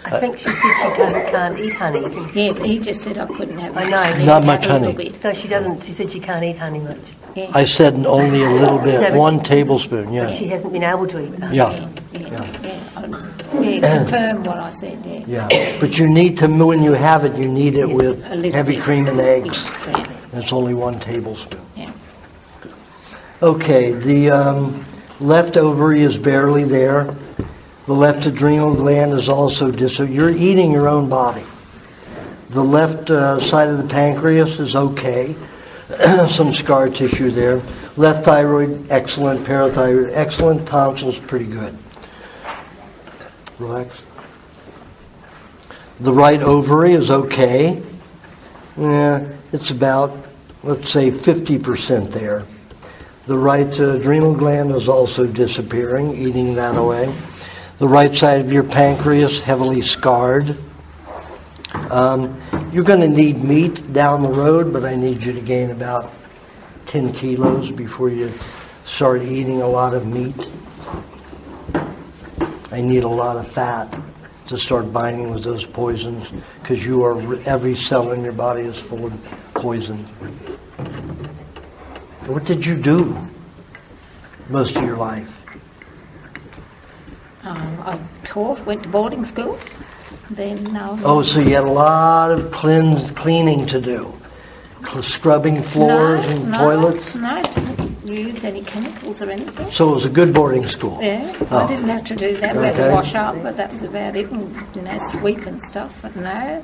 I think she said she can't eat honey. Yeah, but he just said I couldn't have I know. Not much honey. So she doesn't. She said she can't eat honey much. Yeah. I said only a little bit, 1 tablespoon, yeah. But she hasn't been able to eat honey. Yeah. Confirm what I said there. Yeah, but you need to, when you have it, you need it with heavy cream and eggs. And it's only 1 tablespoon. Yeah. Okay, the left ovary is barely there. The left adrenal gland is also so you're eating your own body. The left side of the pancreas is okay. Some scar tissue there. Left thyroid, excellent. Parathyroid, excellent. Tonsils, pretty good. Relax. The right ovary is okay. Yeah, it's about, let's say, 50% there. The right adrenal gland is also disappearing, eating that away. The right side of your pancreas, heavily scarred. You're going to need meat down the road, but I need you to gain about 10 kilos before you start eating a lot of meat. I need a lot of fat to start binding with those poisons, because every cell in your body is full of poison. What did you do most of your life? I taught, went to boarding school. Then. So you had a lot of cleaning to do, scrubbing floors and toilets. No, use any chemicals or anything. So it was a good boarding school? Yeah, Oh. I didn't have to do that. We had Okay. to wash up, but that was about it, and, sweep and stuff, but no.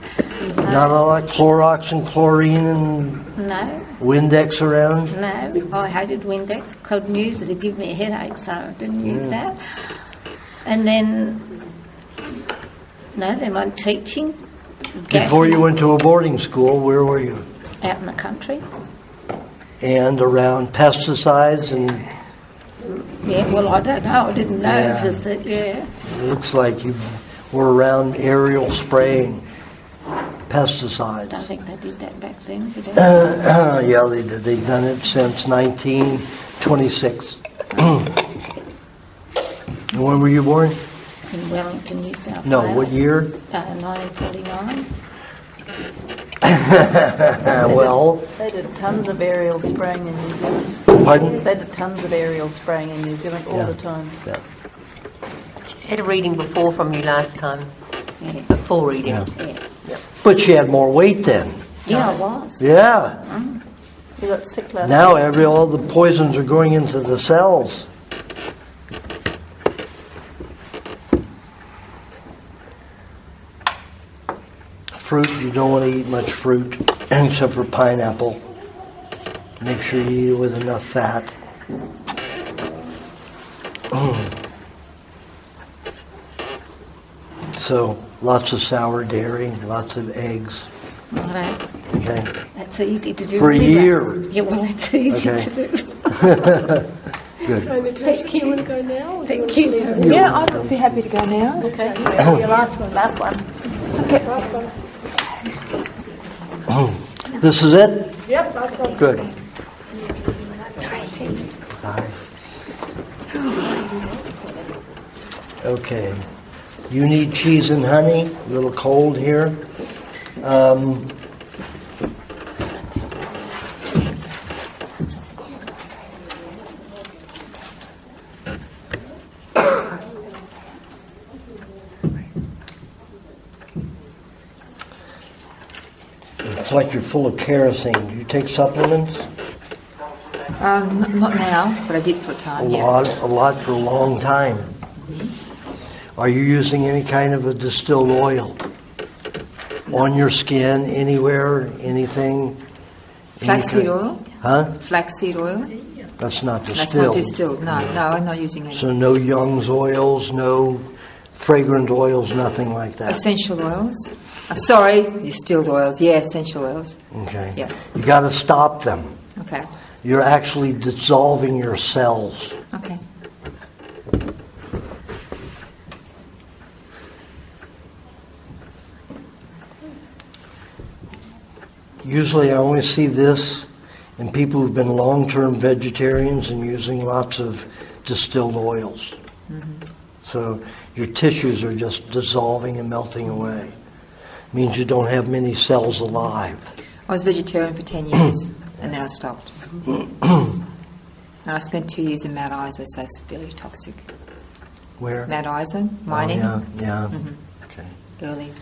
Not all like Clorox and chlorine and No, Windex around? no. I hated Windex. Couldn't use it. It gave me a headache, so I didn't use that. And then, no, they weren't teaching. Before you went to a boarding school, where were you? Out in the country. And around pesticides and... Yeah, well, I don't know. I didn't know. Yeah. It's just that, yeah. It looks like you were around aerial spraying pesticides. I don't think they did that back then, did they? Yeah, they did. They've done it since 1926. And when were you born? In Wellington, New South No, Wales. what year? 1949. Well... They did tons of aerial spraying in New Zealand. Pardon? They did tons of aerial spraying in New Zealand all the time. Yeah. Had a reading before from you last time. Yeah. A full reading. Yeah. But she had more weight then. Yeah, I was. Yeah. You got sick last Now all the poisons are going into the cells. Fruit, you don't want to eat much fruit except for pineapple. Make sure you eat it with enough fat. So, lots of sour dairy, lots of eggs. Right. Okay. That's easy to do. For a anyway. year. Yeah, well, that's easy Okay. to do. Good. Thank you. Want to go now? Thank you. Yeah, I'd be happy to go now. Okay. Your last one. Last one. Okay, last one. This is it? Yep, last one. Good. Okay. You need cheese and honey. A little cold here. It's like you're full of kerosene. Do you take supplements? Not now, but I did for a time. A lot for a long time. Are you using any kind of a distilled oil on your skin, anywhere, anything? Flaxseed oil? Huh? Flaxseed oil? That's not distilled. That's not distilled. No, I'm not using any. So no Young's oils, no fragrant oils, nothing like that. Essential oils? Sorry, distilled oils. Yeah, essential oils. Okay. Yeah. You got to stop them. Okay. You're actually dissolving your cells. Okay. Usually I only see this in people who've been long-term vegetarians and using lots of distilled oils. Mm-hmm. So your tissues are just dissolving and melting away. Means you don't have many cells alive. I was vegetarian for 10 years, and then I stopped. And I spent 2 years in Mount Isa, so it's very toxic. Where? Mount Isa, mining. Oh, yeah. Mm-hmm. Okay. Early.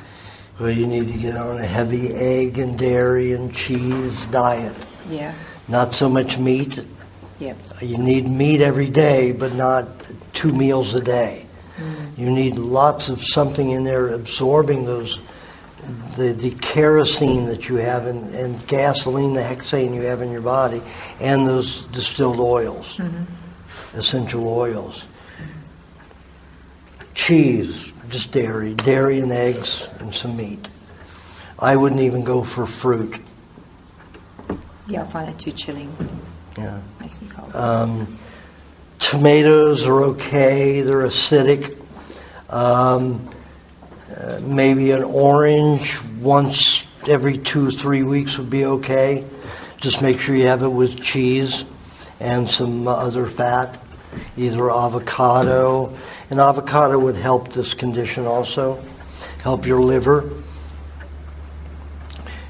Well, you need to get on a heavy egg and dairy and cheese diet. Yeah. Not so much meat. Yep. You need meat every day, but not 2 meals a day. Mm. You need lots of something in there absorbing those, the kerosene that you have and gasoline, the hexane you have in your body, and those distilled oils, essential oils. Cheese, just dairy and eggs and some meat. I wouldn't even go for fruit. Yeah, I find that too chilling. Yeah. Makes me cold. Tomatoes are okay. They're acidic. Maybe an orange once every 2-3 weeks would be okay. Just make sure you have it with cheese and some other fat, either avocado. And avocado would help this condition also, help your liver.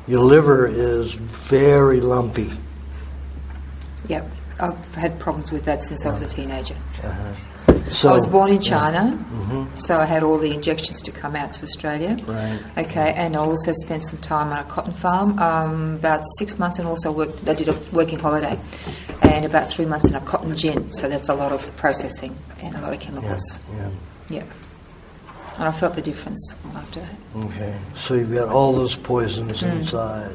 Your liver is very lumpy. Yep. I've had problems with that since I was a teenager. So, I was born in China, Mhm. so I had all the injections to come out to Australia. Right. Okay, and I also spent some time on a cotton farm, about 6 months, and also I did a working holiday, and about 3 months in a cotton gin. So that's a lot of processing and a lot of chemicals. Yeah. And I felt the difference after that. Okay, so you've got all those poisons inside.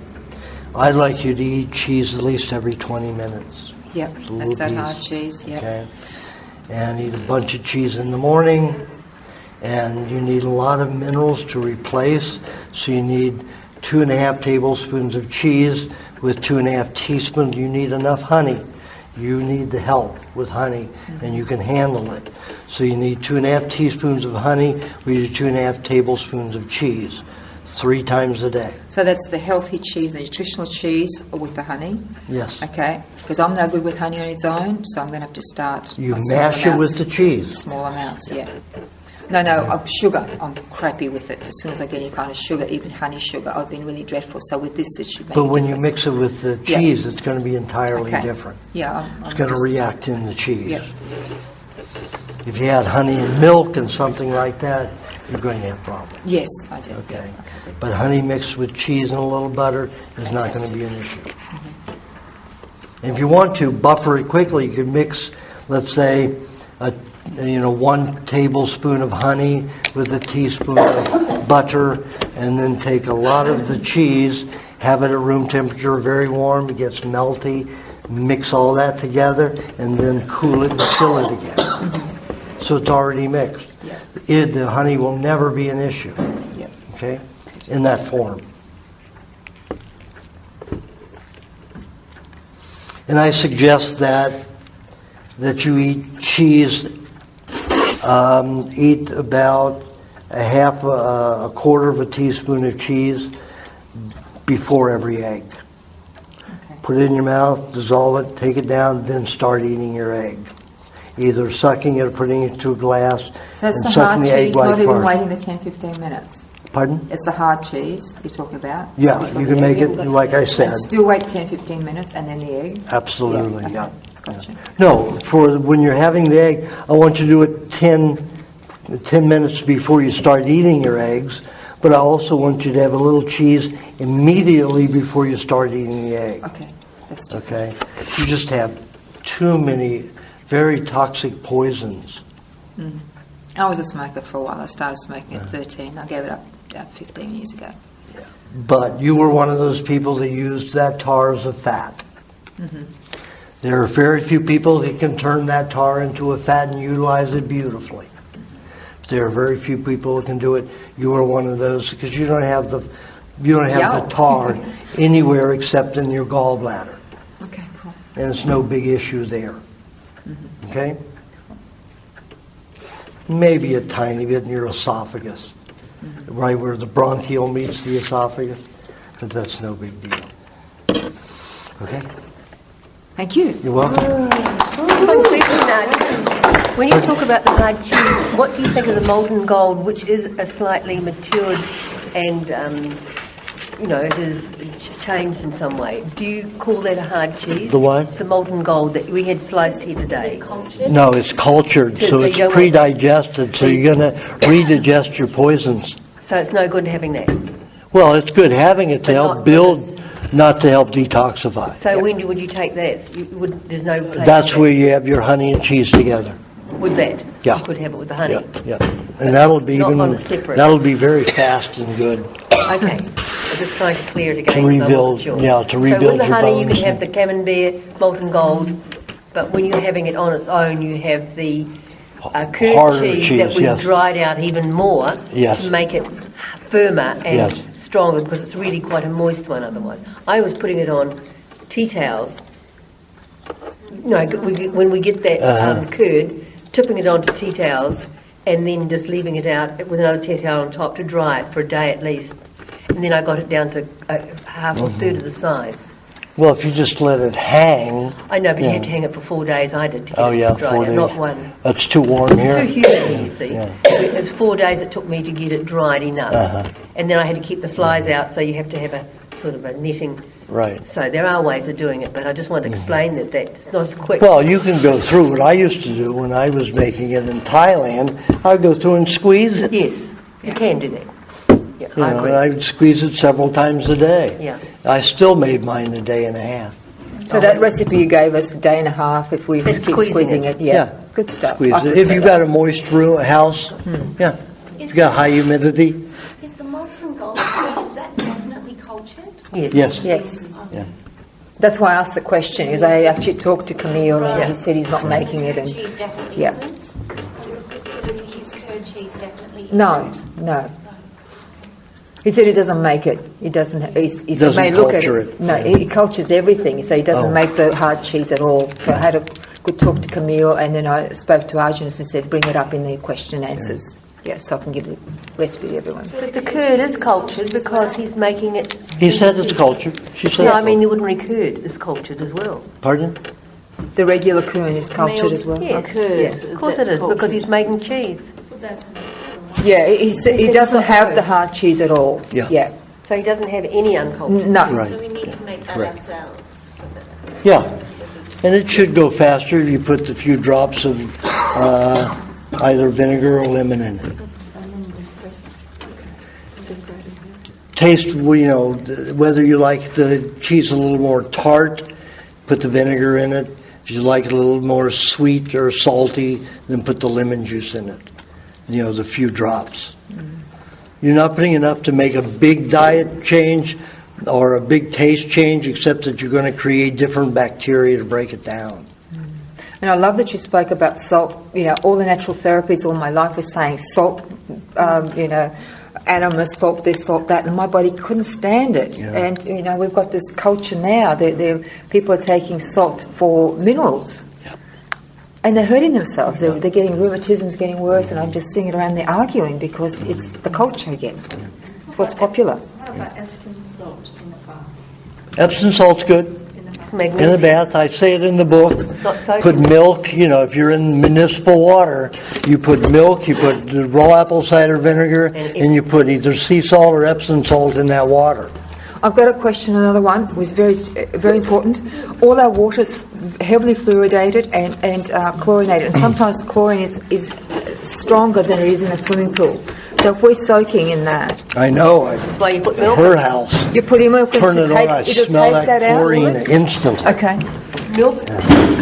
I'd like you to eat cheese at least every 20 minutes. Yep, It's a little that's that piece. hard cheese. Yep. Okay, and eat a bunch of cheese in the morning, and you need a lot of minerals to replace, so you need 2.5 tablespoons of cheese with 2.5 teaspoons. You need enough honey. You need the help with honey, and you can handle it. So you need 2.5 teaspoons of honey with 2.5 tablespoons of cheese, 3 times a day. So that's the healthy cheese, the nutritional cheese with the honey? Yes. Okay, because I'm no good with honey on its own, so I'm going to have to start. You on mash small it with amounts. the cheese. Small amounts, yeah. No, sugar. I'm crappy with it. As soon as I get any kind of sugar, even honey sugar, I've been really dreadful. So with this, it should make But a when you difference. mix it with the Yeah. cheese, it's going to be entirely Okay. different. Yeah. It's going to react in the cheese. Yeah. If you add honey and milk and something like that, you're going to have problems. Yes, I do. Okay. But honey mixed with cheese and a little butter is not going to be an issue. And if you want to buffer it quickly, you could mix, let's say, 1 tablespoon of honey with a teaspoon of butter, and then take a lot of the cheese, have it at room temperature, very warm, it gets melty, mix all that together, and then cool it and chill it again. So it's already mixed. The honey will never be an issue. Okay? In that form. And I suggest that you eat cheese, eat about a quarter of a teaspoon of cheese before every egg. Put it in your mouth, dissolve it, take it down, then start eating your egg. Either sucking it or putting it into a glass So it's and the sucking hard the cheese, egg not white even first. waiting the 10-15 minutes. Pardon? It's the hard cheese you're talking about? Yeah, you can make it like I said. And still wait 10-15 minutes and then the egg? Absolutely, Yeah. yeah. Gotcha. No, for when you're having the egg, I want you to do it 10 minutes before you start eating your eggs, but I also want you to have a little cheese immediately before you start eating the egg. Okay. Okay? You just have too many very toxic poisons. Mm. I was a smoker for a while. I started smoking at 13. I gave it up about 15 years ago. But you were one of those people that used that tar as a fat. Mm-hmm. There are very few people that can turn that tar into a fat and utilize it beautifully. There are very few people that can do it. You are one of those because you don't have the tar anywhere except in your gallbladder. Okay, cool. And it's no big issue there. Mm-hmm. Okay? Maybe a tiny bit in your esophagus, right where the bronchial meets the esophagus, but that's no big deal. Okay? Thank you. You're welcome. When you talk about the hard cheese, what do you think of the molten gold, which is a slightly matured and, it has changed in some way? Do you call that a hard cheese? The what? The molten gold that we had sliced here today. No, it's cultured, so it's pre-digested, so you're going to redigest your poisons. So it's no good having that. Well, it's good having it to help build, not to help detoxify. So when would you take that? There's no place That's for where you have your honey and cheese together. that. With that? Yeah. You could have it with the honey? Yeah, and that'll be Not on a separate. that'll be very fast and good. Okay. I'm just trying to clear it again. To rebuild, sure. to rebuild So with the your honey, bones. you can have the camembert, molten gold, but when you're having it on its own, you have the curd harder cheese that we've yes. dried out even more Yes. to make it firmer and Yes. stronger, because it's really quite a moist one otherwise. I was putting it on tea towels. When we get that curd, tipping it onto tea towels and then just leaving it out with another tea towel on top to dry it for a day at least. And then I got it down to half or third of the size. Well, if you just let it hang. I know, but you have to hang it for 4 days. I did to get it dry, 4 days. not one. That's too warm here. Too humid, you see. Yeah. It was 4 days it took me to get it dried enough. And then I had to keep the flies out, so you have to have a sort of a netting Right. So there are ways of doing it, but I just want to explain that that's not as quick. Well, you can go through what I used to do when I was making it in Thailand. I'd go through and squeeze it. Yes, you can do that. Yeah, You I know, agree. and I would squeeze it several times a day. Yeah. I still made mine in a day and a half. So that recipe you gave us, a day and a half, if we It's keep squeezing it, yeah. Good stuff. Squeeze I it. could If say you've that. got a moist house, yeah. If you've got high humidity, Is the molten gold, is that definitely cultured? yes. Yes. Yeah. That's why I asked the question, is I actually talked to Camille and he said he's not making it. And Cheese definitely yeah. isn't. His curd cheese definitely No, no. He said he doesn't make it. He doesn't. He Doesn't may look at culture it. it. No, he cultures everything. So he doesn't Oh. make the hard cheese at all. So I had a good talk to Camille, and then I spoke to Aajonus and said, bring it up in the question and answers. Yeah, so I can give the recipe to everyone. But the curd is cultured because he's making it... He said it's cultured. She said No, I mean the ordinary curd is cultured as well. Pardon? The regular curd is cultured as well. Yes, Yes. of course it is, because he's making cheese. Yeah, he doesn't have the hard cheese at all. Yeah. So he doesn't have any uncultured. No. Right. So we need to make that Correct. ourselves. Yeah. And it should go faster if you put a few drops of either vinegar or lemon in it. Taste, you know, whether you like the cheese a little more tart, put the vinegar in it. If you like it a little more sweet or salty, then put the lemon juice in it. You know, the few drops. You're not putting enough to make a big diet change or a big taste change, except that you're going to create different bacteria to break it down. And I love that you spoke about salt. You know, all the natural therapies all my life was saying salt, you know, animus, salt this, salt that, and my body couldn't stand it. Yeah. And, you know, we've got this culture now that people are taking salt for minerals. And they're hurting themselves. They're getting rheumatism's getting worse, and I'm just seeing it around there arguing because it's the culture again. It's what's popular. How about Epsom salt in the bath? Epsom salt's good. In the bath, I say it in the book. Put milk, you know, if you're in municipal water, you put milk, you put the raw apple cider vinegar, and you put either sea salt or Epsom salt in that water. I've got a question, another one, was very very important. All our water is heavily fluoridated and chlorinated, and sometimes chlorine is stronger than it is in a swimming pool. So if we're soaking in that... I know. Well, you put milk? Her house. You put in milk Turn it on, I smell that chlorine out, instantly. Okay. Milk,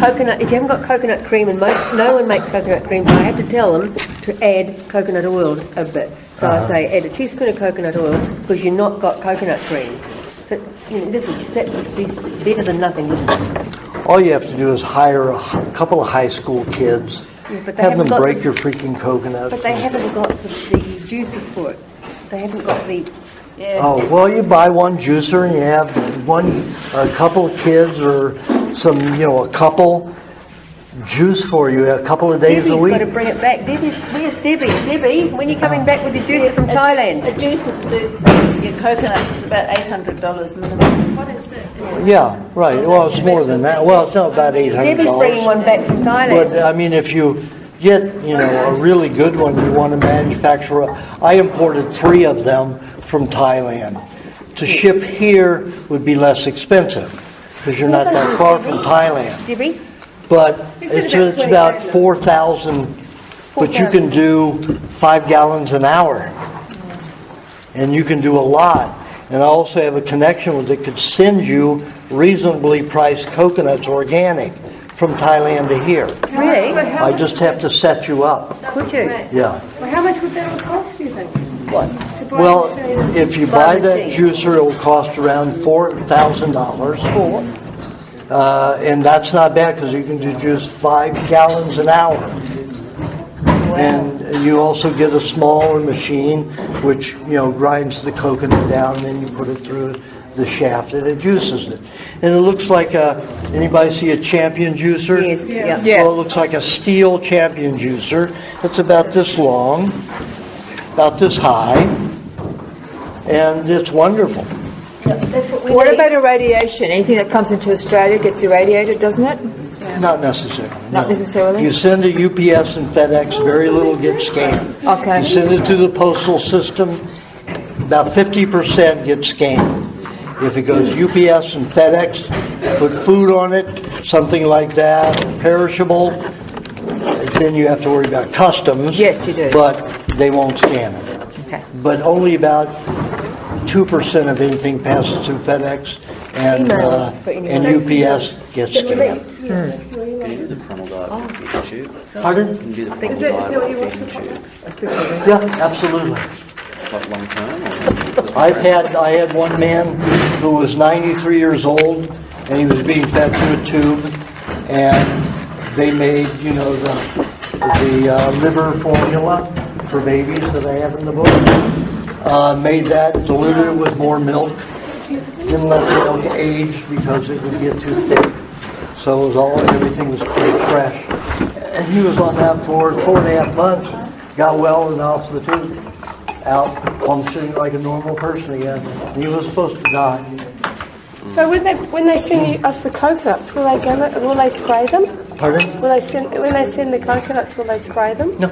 coconut, if you haven't got coconut cream, and no one makes coconut cream, so I have to tell them to add coconut oil a bit. So I say add a teaspoon of coconut oil because you've not got coconut cream. So, you know, this is better than nothing, isn't it? All you have to do is hire a couple of high school kids, Yeah, but they have them haven't got break the- your freaking coconuts. But they haven't got the juices for it. They haven't got the... Oh, well, you buy one juicer and you have a couple of kids or some, you know, a couple juice for you a couple of days a Debbie's week. got to bring it back. Where's Debbie? Debbie, when are you coming back with your juice from Thailand? A juice your coconut is about $800 minimum. What is it? Yeah, right. Well, it's more than that. Well, it's not about $800. Debbie's bringing one back from Thailand. But, I mean, if you get, you know, a really good one, you want to manufacture. I imported 3 of them from Thailand. To ship here would be less expensive because you're not that far from Thailand. Debbie? But it's about 4,000, but you can do 5 gallons an hour. And you can do a lot. And I also have a connection with that could send you reasonably priced coconuts organic from Thailand to here. Really? I just have to set you up. Could you? Yeah. Well, how much would that all cost, do you think? What? Well, if you buy that juicer, it will cost around $4,000. And that's not bad because you can do just 5 gallons an hour. And you also get a smaller machine which, you know, grinds the coconut down and then you put it through the shaft and it juices it. And it looks like anybody see a Champion juicer? Yes. Yeah. Well, it looks like a steel Champion juicer. It's about this long, about this high, and it's wonderful. What about irradiation? Anything that comes into Australia gets irradiated, doesn't it? Not necessarily. Not necessarily? You send it UPS and FedEx, very little gets scanned. Okay. You send it to the postal system, about 50% gets scanned. If it goes UPS and FedEx, put food on it, something like that, perishable, then you have to worry about customs. Yes, you do. But they won't scan it. Okay. But only about 2% of anything passes through FedEx and UPS gets scanned. Can you do the frontal dive feeding tube? Pardon? Can you do the frontal dive feeding tube? Yeah, absolutely. Like long term? I had one man who was 93 years old, and he was being fed through a tube, and they made, the liver formula for babies that I have in the book. Made that, diluted it with more milk. Didn't let the milk age because it would get too thick. So it was everything was pretty fresh. And he was on that for 4.5 months. Got well and off the tube. Out functioning like a normal person again. He was supposed to die. So when they send us the coconuts, will they spray them? Pardon? When they send the coconuts, will they spray them? No.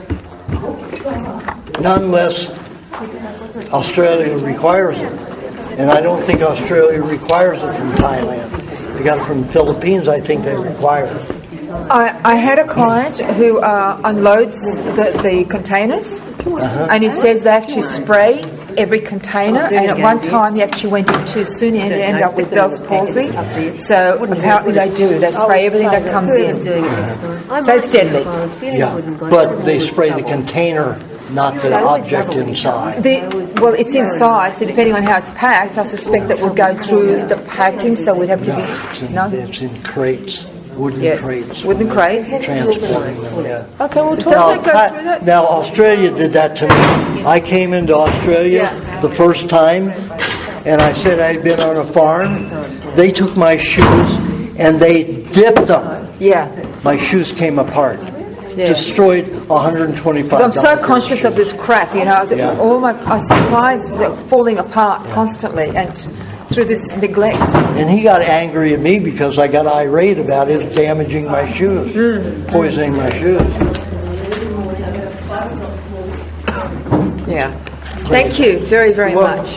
Not unless Australia requires it. And I don't think Australia requires it from Thailand. They got it from the Philippines, I think they require it. I had a client who unloads the containers, and he says they actually spray every container, and at one time he actually went in too soon and ended up with Bell's palsy. So apparently they do. They spray everything that comes in. So it's deadly. Yeah, but they spray the container, not the object inside. Well, it's inside, so depending on how it's packed, I suspect that will go through the packing, so we'd have to be... It's in crates. Wooden crates. Wooden crates. Transporting them, yeah. Okay, we'll talk Now, Australia did that to me. I came into Australia the first time, and I said I'd been on a farm. They took my shoes, and they dipped them. Yeah. My shoes came apart. Destroyed $125. I'm so conscious of this crap, all my supplies are falling apart constantly, and through this neglect. And he got angry at me because I got irate about it damaging my shoes, poisoning my shoes. Yeah. Thank you very, very much.